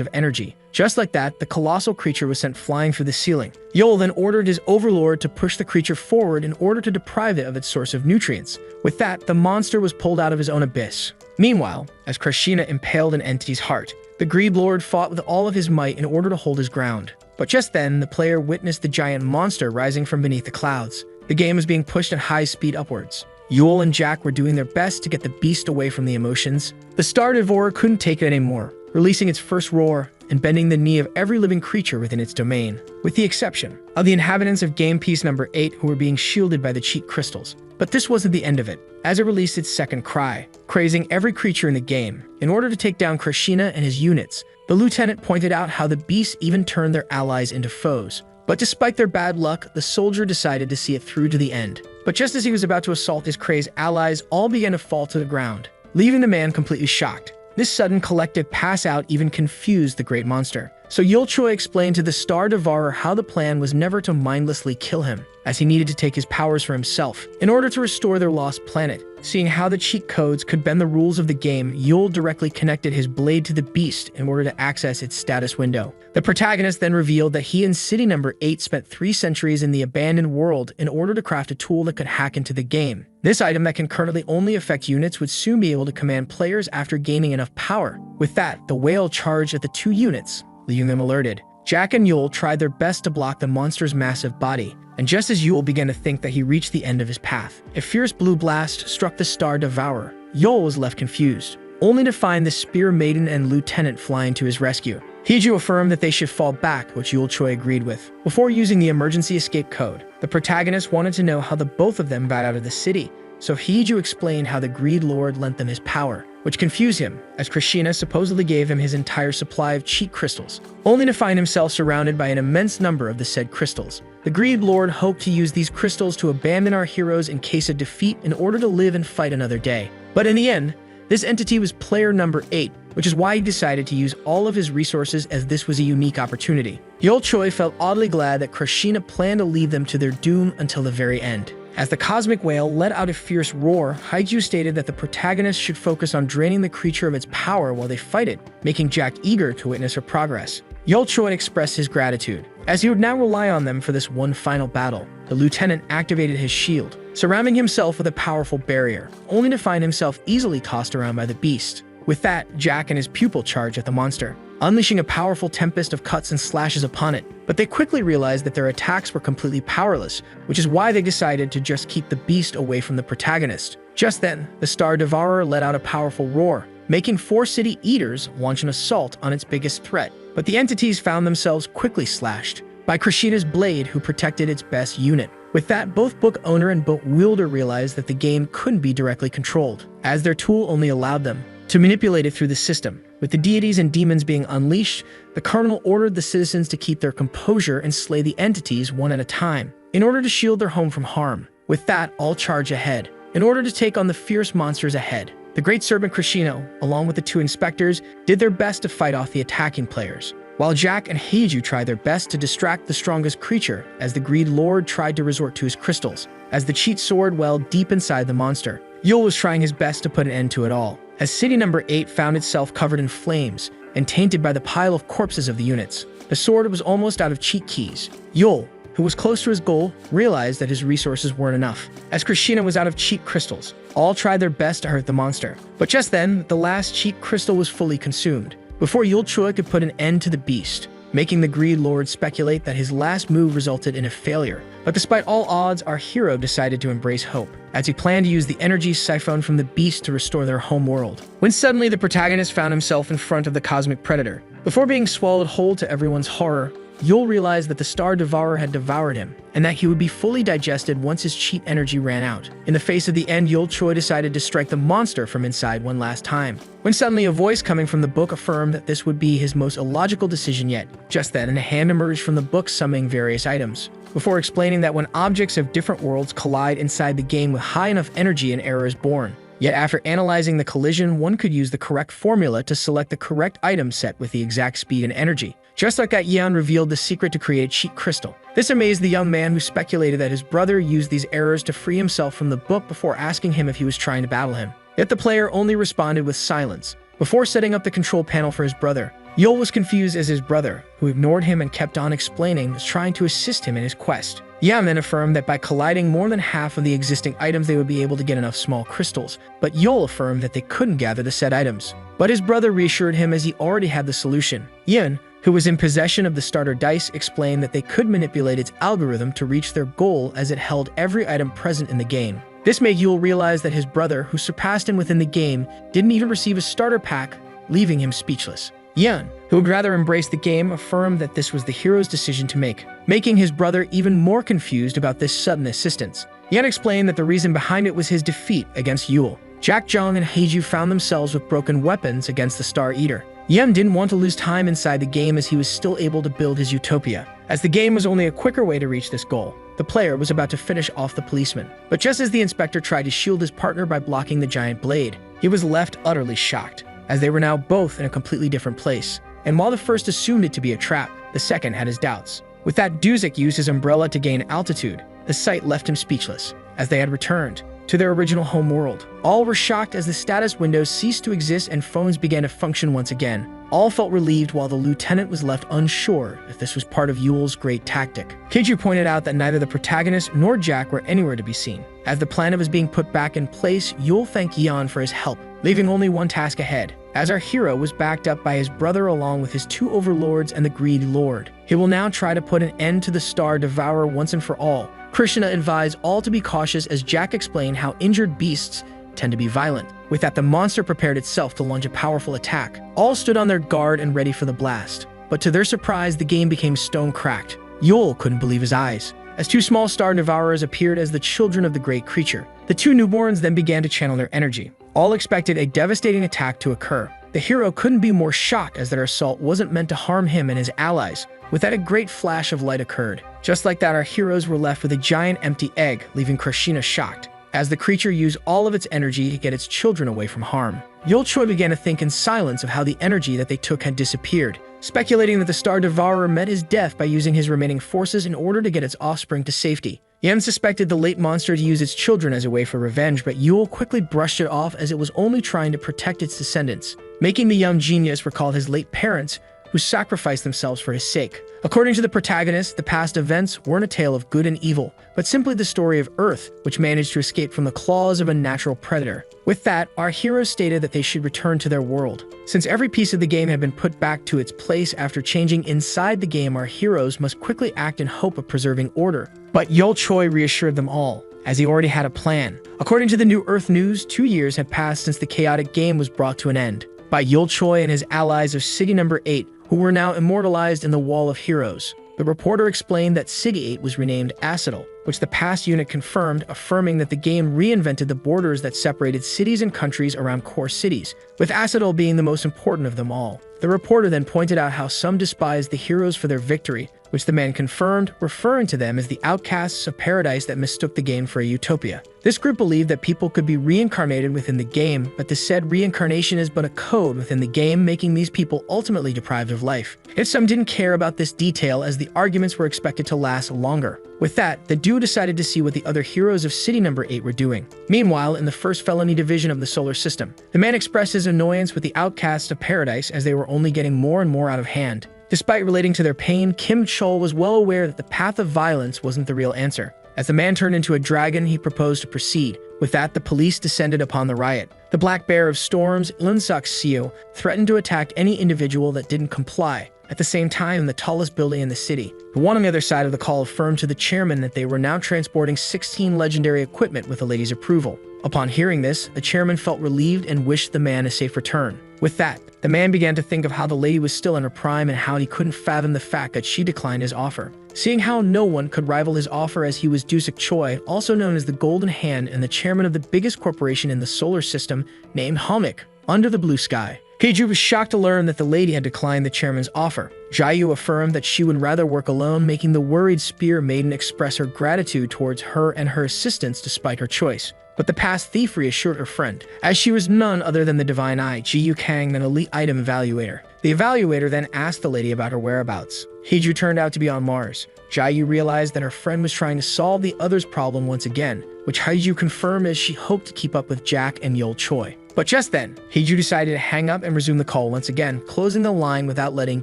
[SPEAKER 1] of energy. Just like that, the colossal creature was sent flying through the ceiling. Yul then ordered his overlord to push the creature forward in order to deprive it of its source of nutrients. With that, the monster was pulled out of his own abyss. Meanwhile, as Krishna impaled an entity's heart, the Greed Lord fought with all of his might in order to hold his ground. But just then, the player witnessed the giant monster rising from beneath the clouds. The game was being pushed at high speed upwards. Yul and Jack were doing their best to get the beast away from the emotions. The Star Devourer couldn't take it anymore, releasing its first roar and bending the knee of every living creature within its domain, with the exception of the inhabitants of game piece number 8 who were being shielded by the cheat crystals. But this wasn't the end of it, as it released its second cry, crazing every creature in the game. In order to take down Krishna and his units, the lieutenant pointed out how the beast even turned their allies into foes. But despite their bad luck, the soldier decided to see it through to the end. But just as he was about to assault his crazed allies, all began to fall to the ground, leaving the man completely shocked. This sudden collective pass-out even confused the great monster. So Yul Choi explained to the Star Devourer how the plan was never to mindlessly kill him, as he needed to take his powers for himself in order to restore their lost planet. Seeing how the cheat codes could bend the rules of the game, Yul directly connected his blade to the beast in order to access its status window. The protagonist then revealed that he and City Number 8 spent 3 centuries in the abandoned world in order to craft a tool that could hack into the game. This item that can currently only affect units would soon be able to command players after gaining enough power. With that, the whale charged at the 2 units, leaving them alerted. Jack and Yul tried their best to block the monster's massive body, and just as Yul began to think that he reached the end of his path, a fierce blue blast struck the Star Devourer. Yul was left confused, only to find the Spear Maiden and Lieutenant flying to his rescue. Hiju affirmed that they should fall back, which Yul Choi agreed with. Before using the emergency escape code, the protagonist wanted to know how the both of them got out of the city, so Hiju explained how the Greed Lord lent them his power, which confused him, as Krishna supposedly gave him his entire supply of cheat crystals, only to find himself surrounded by an immense number of the said crystals. The Greed Lord hoped to use these crystals to abandon our heroes in case of defeat in order to live and fight another day. But in the end, this entity was player number 8, which is why he decided to use all of his resources, as this was a unique opportunity. Yul Choi felt oddly glad that Krishna planned to leave them to their doom until the very end. As the cosmic whale let out a fierce roar, Haiju stated that the protagonist should focus on draining the creature of its power while they fight it, making Jack eager to witness her progress. Yul Choi expressed his gratitude, as he would now rely on them for this one final battle. The lieutenant activated his shield, surrounding himself with a powerful barrier, only to find himself easily tossed around by the beast. With that, Jack and his pupil charged at the monster, unleashing a powerful tempest of cuts and slashes upon it. But they quickly realized that their attacks were completely powerless, which is why they decided to just keep the beast away from the protagonist. Just then, the Star Devourer let out a powerful roar, making 4 city eaters launch an assault on its biggest threat. But the entities found themselves quickly slashed by Krishna's blade, who protected its best unit. With that, both book owner and book wielder realized that the game couldn't be directly controlled, as their tool only allowed them to manipulate it through the system. With the deities and demons being unleashed, the Colonel ordered the citizens to keep their composure and slay the entities one at a time, in order to shield their home from harm. With that, all charge ahead, in order to take on the fierce monsters ahead. The Great Serpent Krishna, along with the 2 inspectors, did their best to fight off the attacking players, while Jack and Heiju tried their best to distract the strongest creature, as the Greed Lord tried to resort to his crystals, as the cheat sword welled deep inside the monster. Yul was trying his best to put an end to it all, as City Number 8 found itself covered in flames and tainted by the pile of corpses of the units. The sword was almost out of cheat keys. Yul, who was close to his goal, realized that his resources weren't enough, as Krishna was out of cheat crystals. All tried their best to hurt the monster, but just then, the last cheat crystal was fully consumed, before Yul Choi could put an end to the beast, making the Greed Lord speculate that his last move resulted in a failure. But despite all odds, our hero decided to embrace hope, as he planned to use the energy siphoned from the beast to restore their home world. When suddenly the protagonist found himself in front of the cosmic predator. Before being swallowed whole to everyone's horror, Yul realized that the Star Devourer had devoured him, and that he would be fully digested once his cheat energy ran out. In the face of the end, Yul Choi decided to strike the monster from inside one last time, when suddenly a voice coming from the book affirmed that this would be his most illogical decision yet. Just then, a hand emerged from the book summoning various items, before explaining that when objects of different worlds collide inside the game with high enough energy, an error is born. Yet after analyzing the collision, one could use the correct formula to select the correct item set with the exact speed and energy. Just like that, Yeon revealed the secret to create a cheat crystal. This amazed the young man, who speculated that his brother used these errors to free himself from the book before asking him if he was trying to battle him. Yet the player only responded with silence. Before setting up the control panel for his brother, Yul was confused, as his brother, who ignored him and kept on explaining, was trying to assist him in his quest. Yeon then affirmed that by colliding more than half of the existing items they would be able to get enough small crystals, but Yul affirmed that they couldn't gather the said items. But his brother reassured him, as he already had the solution. Yeon, who was in possession of the starter dice, explained that they could manipulate its algorithm to reach their goal, as it held every item present in the game. This made Yul realize that his brother, who surpassed him within the game, didn't even receive a starter pack, leaving him speechless. Yeon, who would rather embrace the game, affirmed that this was the hero's decision to make, making his brother even more confused about this sudden assistance. Yeon explained that the reason behind it was his defeat against Yul. Jack Jung and Heiju found themselves with broken weapons against the Star Eater. Yeon didn't want to lose time inside the game, as he was still able to build his utopia. As the game was only a quicker way to reach this goal, the player was about to finish off the policeman. But just as the inspector tried to shield his partner by blocking the giant blade, he was left utterly shocked, as they were now both in a completely different place. And while the first assumed it to be a trap, the second had his doubts. With that, Duzik used his umbrella to gain altitude. The sight left him speechless, as they had returned to their original home world. All were shocked as the status windows ceased to exist and phones began to function once again. All felt relieved, while the lieutenant was left unsure if this was part of Yul's great tactic. Keiju pointed out that neither the protagonist nor Jack were anywhere to be seen. As the plan was being put back in place, Yul thanked Yeon for his help, leaving only one task ahead. As our hero was backed up by his brother along with his two overlords and the Greedy Lord, he will now try to put an end to the Star Devourer once and for all. Krishna advised all to be cautious, as Jack explained how injured beasts tend to be violent. With that, the monster prepared itself to launch a powerful attack. All stood on their guard and ready for the blast. But to their surprise, the game became stone-cracked. Yul couldn't believe his eyes, as two small Star Devourers appeared as the children of the great creature. The two newborns then began to channel their energy. All expected a devastating attack to occur. The hero couldn't be more shocked, as their assault wasn't meant to harm him and his allies. With that, a great flash of light occurred. Just like that, our heroes were left with a giant empty egg, leaving Krishna shocked, as the creature used all of its energy to get its children away from harm. Yul Choi began to think in silence of how the energy that they took had disappeared, speculating that the Star Devourer met his death by using his remaining forces in order to get its offspring to safety. Yen suspected the late monster to use its children as a way for revenge, but Yul quickly brushed it off, as it was only trying to protect its descendants, making the young genius recall his late parents, who sacrificed themselves for his sake. According to the protagonist, the past events weren't a tale of good and evil, but simply the story of Earth, which managed to escape from the claws of a natural predator. With that, our heroes stated that they should return to their world. Since every piece of the game had been put back to its place after changing inside the game, our heroes must quickly act in hope of preserving order. But Yul Choi reassured them all, as he already had a plan. According to the New Earth News, 2 years had passed since the chaotic game was brought to an end by Yul Choi and his allies of City Number 8, who were now immortalized in the Wall of Heroes. The reporter explained that City 8 was renamed Acidal, which the past unit confirmed, affirming that the game reinvented the borders that separated cities and countries around core cities, with Acidal being the most important of them all. The reporter then pointed out how some despised the heroes for their victory, which the man confirmed, referring to them as the outcasts of paradise that mistook the game for a utopia. This group believed that people could be reincarnated within the game, but the said reincarnation is but a code within the game, making these people ultimately deprived of life. Yet some didn't care about this detail, as the arguments were expected to last longer. With that, the duo decided to see what the other heroes of City Number 8 were doing. Meanwhile, in the first felony division of the solar system, the man expressed his annoyance with the outcasts of paradise, as they were only getting more and more out of hand. Despite relating to their pain, Kim Chol was well aware that the path of violence wasn't the real answer. As the man turned into a dragon, he proposed to proceed. With that, the police descended upon the riot. The Black Bear of Storms, Lunsok Seo, threatened to attack any individual that didn't comply. At the same time, the tallest building in the city, the one on the other side of the call, affirmed to the chairman that they were now transporting 16 legendary equipment with the lady's approval. Upon hearing this, the chairman felt relieved and wished the man a safe return. With that, the man began to think of how the lady was still in her prime and how he couldn't fathom the fact that she declined his offer. Seeing how no one could rival his offer, as he was Dusik Choi, also known as the Golden Hand and the chairman of the biggest corporation in the solar system, named Homik, under the blue sky. Keiju was shocked to learn that the lady had declined the chairman's offer. Jayu affirmed that she would rather work alone, making the worried spear maiden express her gratitude towards her and her assistance despite her choice. But the past thief reassured her friend, as she was none other than the divine eye, Jiyu Kang, an elite item evaluator. The evaluator then asked the lady about her whereabouts. Hiju turned out to be on Mars. Jiyu realized that her friend was trying to solve the other's problem once again, which Hiju confirmed as she hoped to keep up with Jack and Yol Choi. But just then, Hiju decided to hang up and resume the call once again, closing the line without letting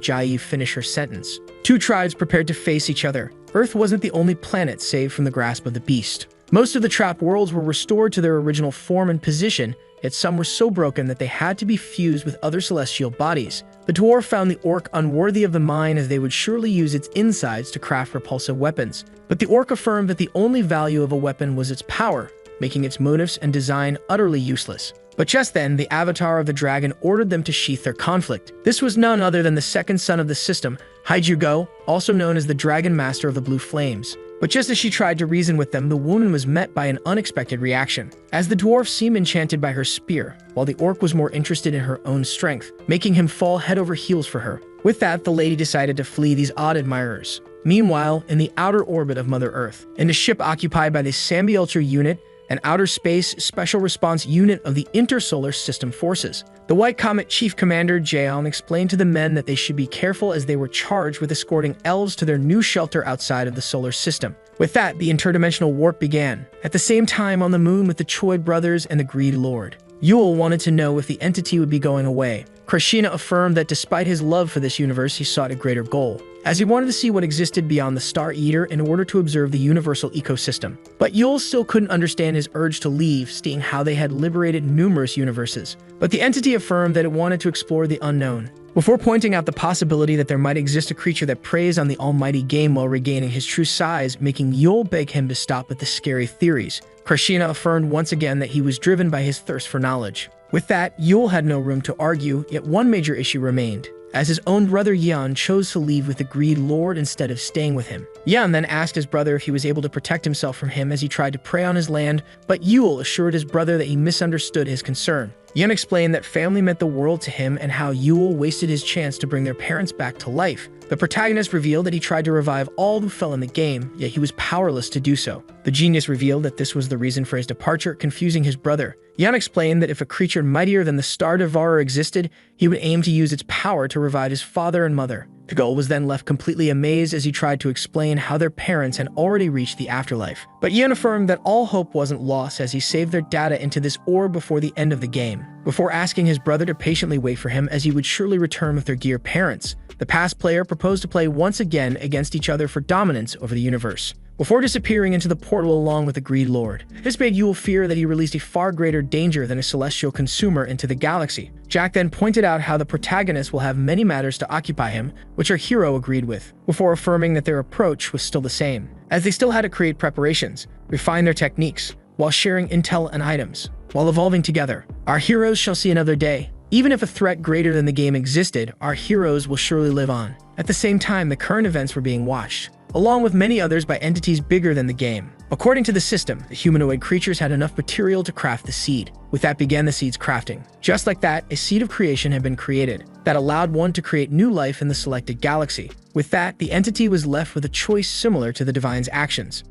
[SPEAKER 1] Jiyu finish her sentence. Two tribes prepared to face each other. Earth wasn't the only planet saved from the grasp of the beast. Most of the trapped worlds were restored to their original form and position, yet some were so broken that they had to be fused with other celestial bodies. The dwarf found the orc unworthy of the mine, as they would surely use its insides to craft repulsive weapons. But the orc affirmed that the only value of a weapon was its power, making its motives and design utterly useless. But just then, the avatar of the dragon ordered them to sheath their conflict. This was none other than the second son of the system, Haiju Go, also known as the Dragon Master of the Blue Flames. But just as she tried to reason with them, the woman was met by an unexpected reaction, as the dwarf seemed enchanted by her spear, while the orc was more interested in her own strength, making him fall head over heels for her. With that, the lady decided to flee these odd admirers. Meanwhile, in the outer orbit of Mother Earth, in a ship occupied by the Sambiultra unit, an outer space special response unit of the Intersolar System Forces. The White Comet Chief Commander Jaeon explained to the men that they should be careful, as they were charged with escorting elves to their new shelter outside of the solar system. With that, the interdimensional warp began, at the same time on the moon with the Choi brothers and the Greed Lord. Yule wanted to know if the entity would be going away. Krishna affirmed that despite his love for this universe, he sought a greater goal, as he wanted to see what existed beyond the Star Eater in order to observe the universal ecosystem. But Yule still couldn't understand his urge to leave, seeing how they had liberated numerous universes. But the entity affirmed that it wanted to explore the unknown, before pointing out the possibility that there might exist a creature that preys on the almighty game while regaining his true size, making Yule beg him to stop with the scary theories. Krishna affirmed once again that he was driven by his thirst for knowledge. With that, Yule had no room to argue, yet one major issue remained, as his own brother Yan chose to leave with the Greed Lord instead of staying with him. Yan then asked his brother if he was able to protect himself from him as he tried to prey on his land, but Yule assured his brother that he misunderstood his concern. Yan explained that family meant the world to him and how Yule wasted his chance to bring their parents back to life. The protagonist revealed that he tried to revive all who fell in the game, yet he was powerless to do so. The genius revealed that this was the reason for his departure, confusing his brother. Yan explained that if a creature mightier than the Star Devourer existed, he would aim to use its power to revive his father and mother. The Goal was then left completely amazed as he tried to explain how their parents had already reached the afterlife. But Yan affirmed that all hope wasn't lost, as he saved their data into this orb before the end of the game, before asking his brother to patiently wait for him, as he would surely return with their gear parents. The past player proposed to play once again against each other for dominance over the universe, before disappearing into the portal along with the Greed Lord. This made Yule fear that he released a far greater danger than a celestial consumer into the galaxy. Jack then pointed out how the protagonist will have many matters to occupy him, which our hero agreed with, before affirming that their approach was still the same, as they still had to create preparations, refine their techniques, while sharing intel and items. While evolving together, our heroes shall see another day. Even if a threat greater than the game existed, our heroes will surely live on. At the same time, the current events were being watched, along with many others, by entities bigger than the game. According to the system, the humanoid creatures had enough material to craft the seed. With that began the seed's crafting. Just like that, a seed of creation had been created that allowed one to create new life in the selected galaxy. With that, the entity was left with a choice similar to the divine's actions.